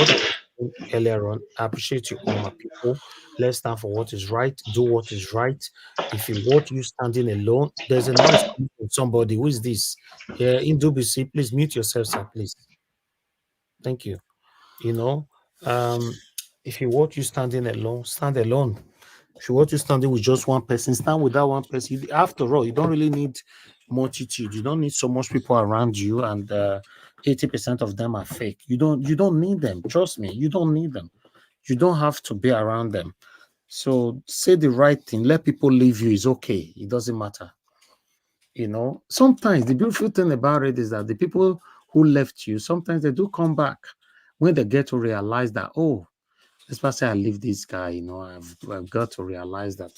saying earlier on, I appreciate you all, my people. Let's stand for what is right, do what is right. If you want you standing alone, there's a noise coming from somebody. Who is this? Yeah, in DBC, please mute yourself, sir, please. Thank you. If you want you standing alone, stand alone. If you want you standing with just one person, stand with that one person. After all, you don't really need multitude. You don't need so much people around you, and 80% of them are fake. You don't need them. Trust me, you don't need them. You don't have to be around them. So say the right thing. Let people leave you. It's okay. It doesn't matter. Sometimes the beautiful thing about it is that the people who left you, sometimes they do come back when they get to realize that, oh, especially I leave this guy, I've got to realize that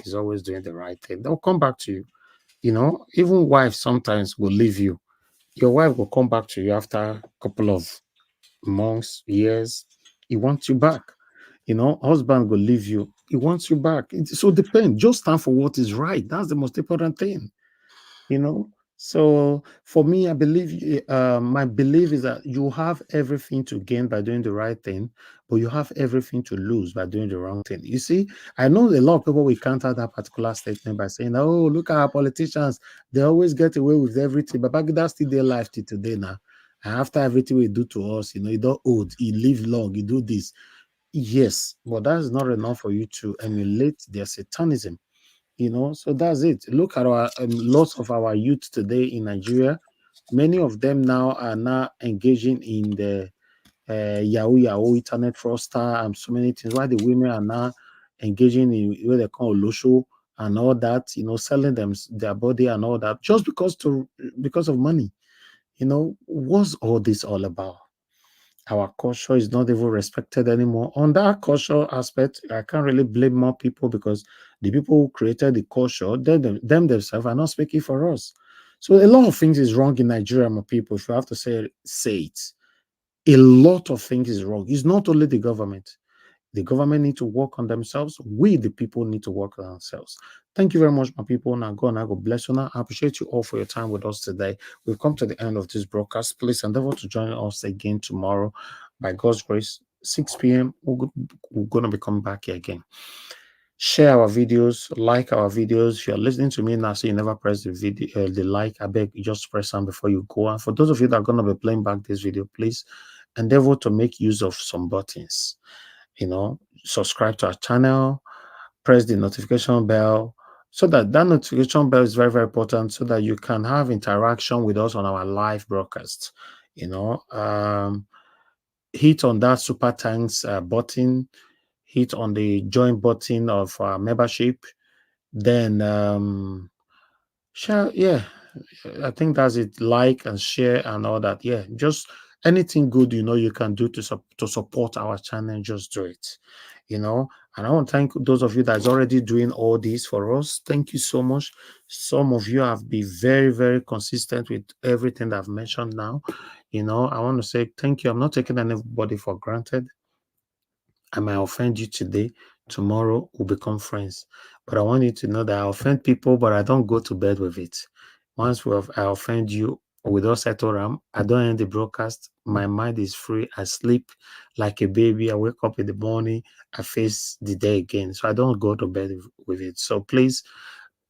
he's always doing the right thing. They'll come back to you. Even wives sometimes will leave you. Your wife will come back to you after a couple of months, years. He wants you back. Husband will leave you. He wants you back. So depend. Just stand for what is right. That's the most important thing. So for me, I believe my belief is that you have everything to gain by doing the right thing, but you have everything to lose by doing the wrong thing. You see, I know a lot of people will counter that particular statement by saying, "Oh, look at our politicians; they always get away with everything." But Babangida still their life till today now, and after everything we do to us, you don't old, you live long, you do this. Yes, but that's not enough for you to emulate their satanism. So that's it. Look at our lots of our youth today in Nigeria. Many of them now are now engaging in the Yahoo internet fraudster and so many things. Why the women are now engaging in what they call Losho and all that, selling them their body and all that, just because of money. What's all this all about? Our culture is not even respected anymore. On that cultural aspect, I can't really blame more people, because the people who created the culture, them themselves are not speaking for us. So a lot of things is wrong in Nigeria, my people. If you have to say it, a lot of things is wrong. It's not only the government. The government need to work on themselves. We, the people, need to work on ourselves. Thank you very much, my people. Now, God bless you. Now, I appreciate you all for your time with us today. We've come to the end of this broadcast. Please endeavor to join us again tomorrow. By God's grace, 6 p.m. We're going to be coming back here again. Share our videos, like our videos. If you're listening to me now, so you never press the video, the like, I beg you just press on before you go. And for those of you that are going to be playing back this video, please endeavor to make use of some buttons. Subscribe to our channel, press the notification bell, so that notification bell is very, very important, so that you can have interaction with us on our live broadcast. Hit on that super thanks button, hit on the join button of our membership, then share. Yeah, I think that's it. Like and share and all that. Yeah, just anything good you can do to support our channel, just do it. And I want to thank those of you that's already doing all this for us. Thank you so much. Some of you have been very, very consistent with everything that I've mentioned now. I want to say thank you. I'm not taking anybody for granted. I might offend you today, tomorrow we'll become friends. But I want you to know that I offend people, but I don't go to bed with it. Once I offend you, we don't settle around, I don't end the broadcast. My mind is free. I sleep like a baby. I wake up in the morning. I face the day again. So I don't go to bed with it. So please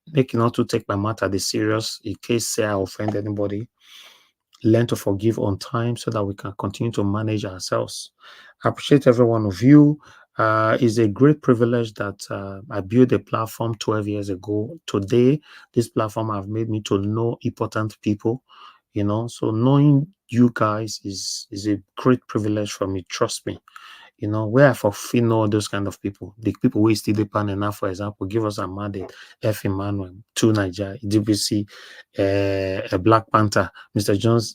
make not to take my matter this serious. In case say I offend anybody, learn to forgive on time so that we can continue to manage ourselves. I appreciate every one of you. It's a great privilege that I built a platform 12 years ago. Today, this platform have made me to know important people, so knowing you guys is a great privilege for me. Trust me. Where I fulfill all those kind of people. The people who still depend enough, for example, give us a mandate, F. Emmanuel, 2 Nigeria, DBC, a Black Panther, Mr. Jones,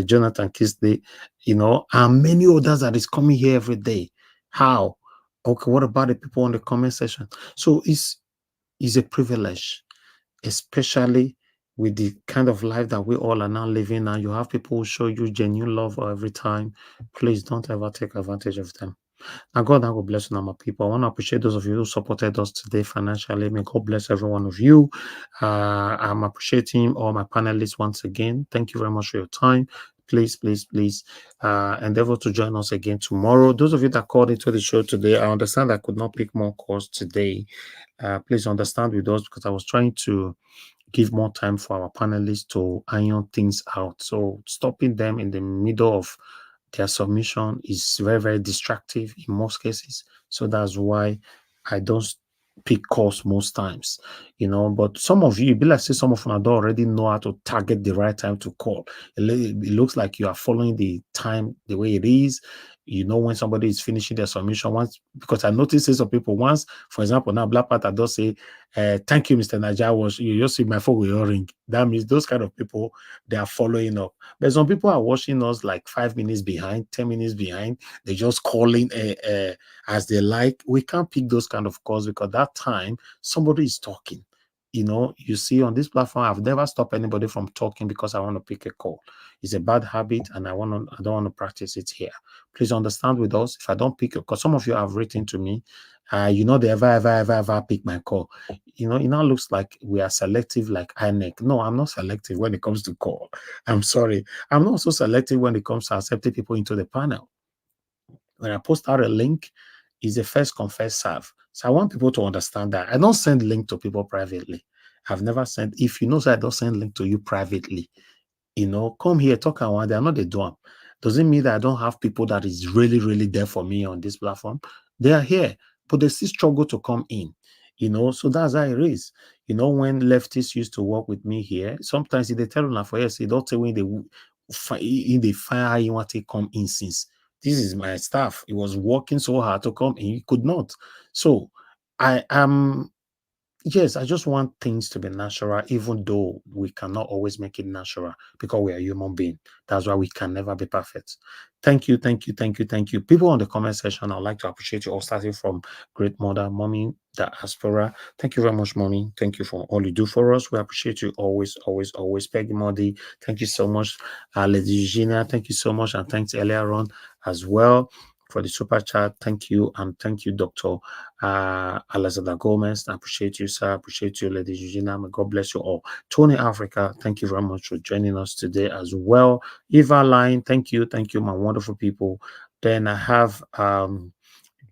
Jonathan Kisley, and many others that is coming here every day. How? Okay, what about the people on the comment section? So it's a privilege, especially with the kind of life that we all are now living, and you have people who show you genuine love every time. Please don't ever take advantage of them. Now, God, I will bless you, my people. I want to appreciate those of you who supported us today financially. May God bless every one of you. I'm appreciating all my panelists once again. Thank you very much for your time. Please, please, please endeavor to join us again tomorrow. Those of you that called into the show today, I understand I could not pick more calls today. Please understand with us because I was trying to give more time for our panelists to iron things out. So stopping them in the middle of their submission is very, very distractive in most cases. So that's why I don't pick calls most times, but some of you, be like say some of you don't already know how to target the right time to call. It looks like you are following the time the way it is. When somebody is finishing their submission once, because I noticed some people once, for example, now Black Panther does say, thank you, Mr. Naija, you just see my phone will ring. That means those kind of people, they are following up. But some people are watching us like 5 minutes behind, 10 minutes behind. They're just calling as they like. We can't pick those kind of calls because that time somebody is talking. You see on this platform, I've never stopped anybody from talking because I want to pick a call. It's a bad habit, and I don't want to practice it here. Please understand with us. If I don't pick it, because some of you have written to me, they ever pick my call. It now looks like we are selective like INEC. No, I'm not selective when it comes to call. I'm sorry. I'm not so selective when it comes to accepting people into the panel. When I post out a link, it's a first come, first serve. So I want people to understand that. I don't send link to people privately. I've never sent, if you know that I don't send link to you privately, come here, talk around. They're not the dorm. Doesn't mean that I don't have people that is really, really there for me on this platform. They are here, but they still struggle to come in. So that's how it is. When leftists used to work with me here, sometimes if they tell them for yes, they don't say when they fire you want to come in since. This is my staff. He was working so hard to come in, he could not. So I am. Yes, I just want things to be natural, even though we cannot always make it natural because we are human beings. That's why we can never be perfect. Thank you, thank you, thank you, thank you. People on the comment section, I'd like to appreciate you all, starting from Great Mother, Mommy, Diaspora. Thank you very much, Mommy. Thank you for all you do for us. We appreciate you always, always, always. Peggy Modi, thank you so much. Lady Eugenia, thank you so much. And thanks earlier on as well for the super chat. Thank you. And thank you, Dr. Alexander Gomez. I appreciate you, sir. I appreciate you, Lady Eugenia. May God bless you all. Tony Africa, thank you very much for joining us today as well. Eva Line, thank you. Thank you, my wonderful people. Then I have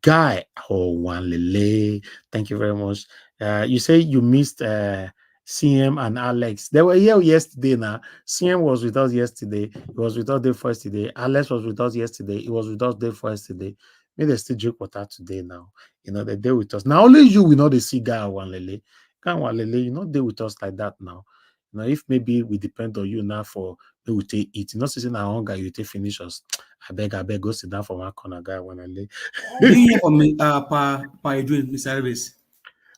Guy, oh, one lele. Thank you very much. You say you missed CM and Alex. They were here yesterday now. CM was with us yesterday. He was with us day first today. Alex was with us yesterday. He was with us day first today. Maybe they still drink water today now. You know, they day with us. Now only you will know the see Guy one lele. Guy one lele, you know, they with us like that now. You know, if maybe we depend on you now for we will take it. You know, since our hunger, you take finish us. I beg, go sit down for one corner, Guy one lele. Do you hear from Mr. Elvis?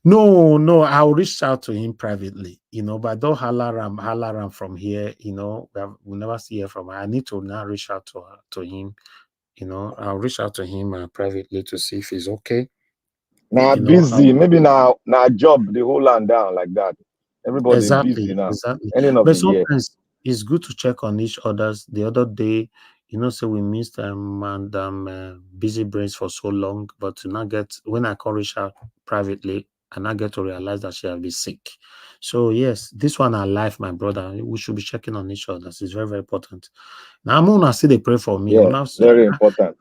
No, I'll reach out to him privately, you know, but don't holler him from here, you know, we'll never see her from her. I need to now reach out to him, you know, I'll reach out to him privately to see if he's okay. Now busy, maybe now job the whole land down like that. Everybody busy now. Exactly. Ending of But the year. sometimes it's good to check on each other's. The other day, you know, so we missed and busy brains for so long, but to not get when I call reach out privately, and I get to realize that she has been sick. So yes, this one our life, my brother. We should be checking on each other. It's very, very important. Now I'm gonna say they pray for me. Yeah, very important.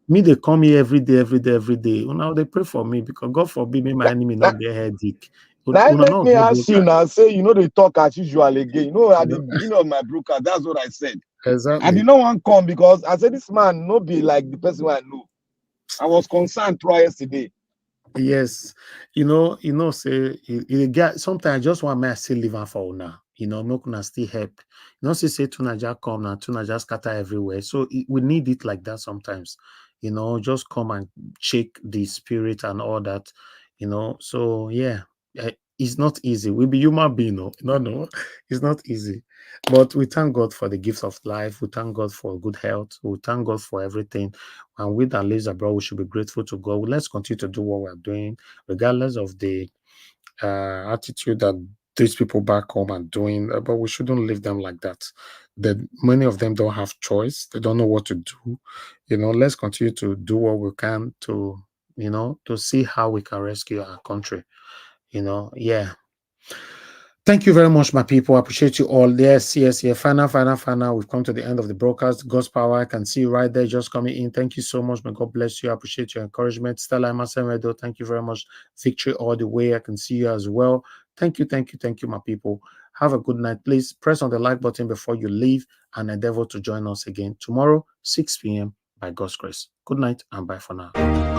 Me, they come here every day. Now they pray for me because God forbid me my enemy not get headache. Now make me ask you now, say you know they talk as usual again. You know, at the beginning of my broadcast, that's what I said. Exactly. I did not want to come because I said this man no be like the person who I know. I was concerned throughout yesterday. Yes, say you get sometimes I just want me to still live for now. You know, no can still help. You know, say Tunaja come now, Tunaja scatter everywhere. So we need it like that sometimes. You know, just come and check the spirit and all that. You know, so yeah, it's not easy. We be human being, no, it's not easy. But we thank God for the gift of life. We thank God for good health. We thank God for everything. And with that lives abroad, we should be grateful to God. Let's continue to do what we're doing, regardless of the attitude that these people back home are doing. But we shouldn't leave them like that. That many of them don't have choice. They don't know what to do. You know, let's continue to do what we can to, to see how we can rescue our country. Yeah. Thank you very much, my people. I appreciate you all. Yes. Final. We've come to the end of the broadcast. God's power. I can see you right there just coming in. Thank you so much. May God bless you. I appreciate your encouragement. Stella Masemedo, thank you very much. Victory all the way. I can see you as well. Thank you, my people. Have a good night. Please press on the like button before you leave and endeavor to join us again tomorrow, 6 p.m. by God's grace. Good night and bye for now.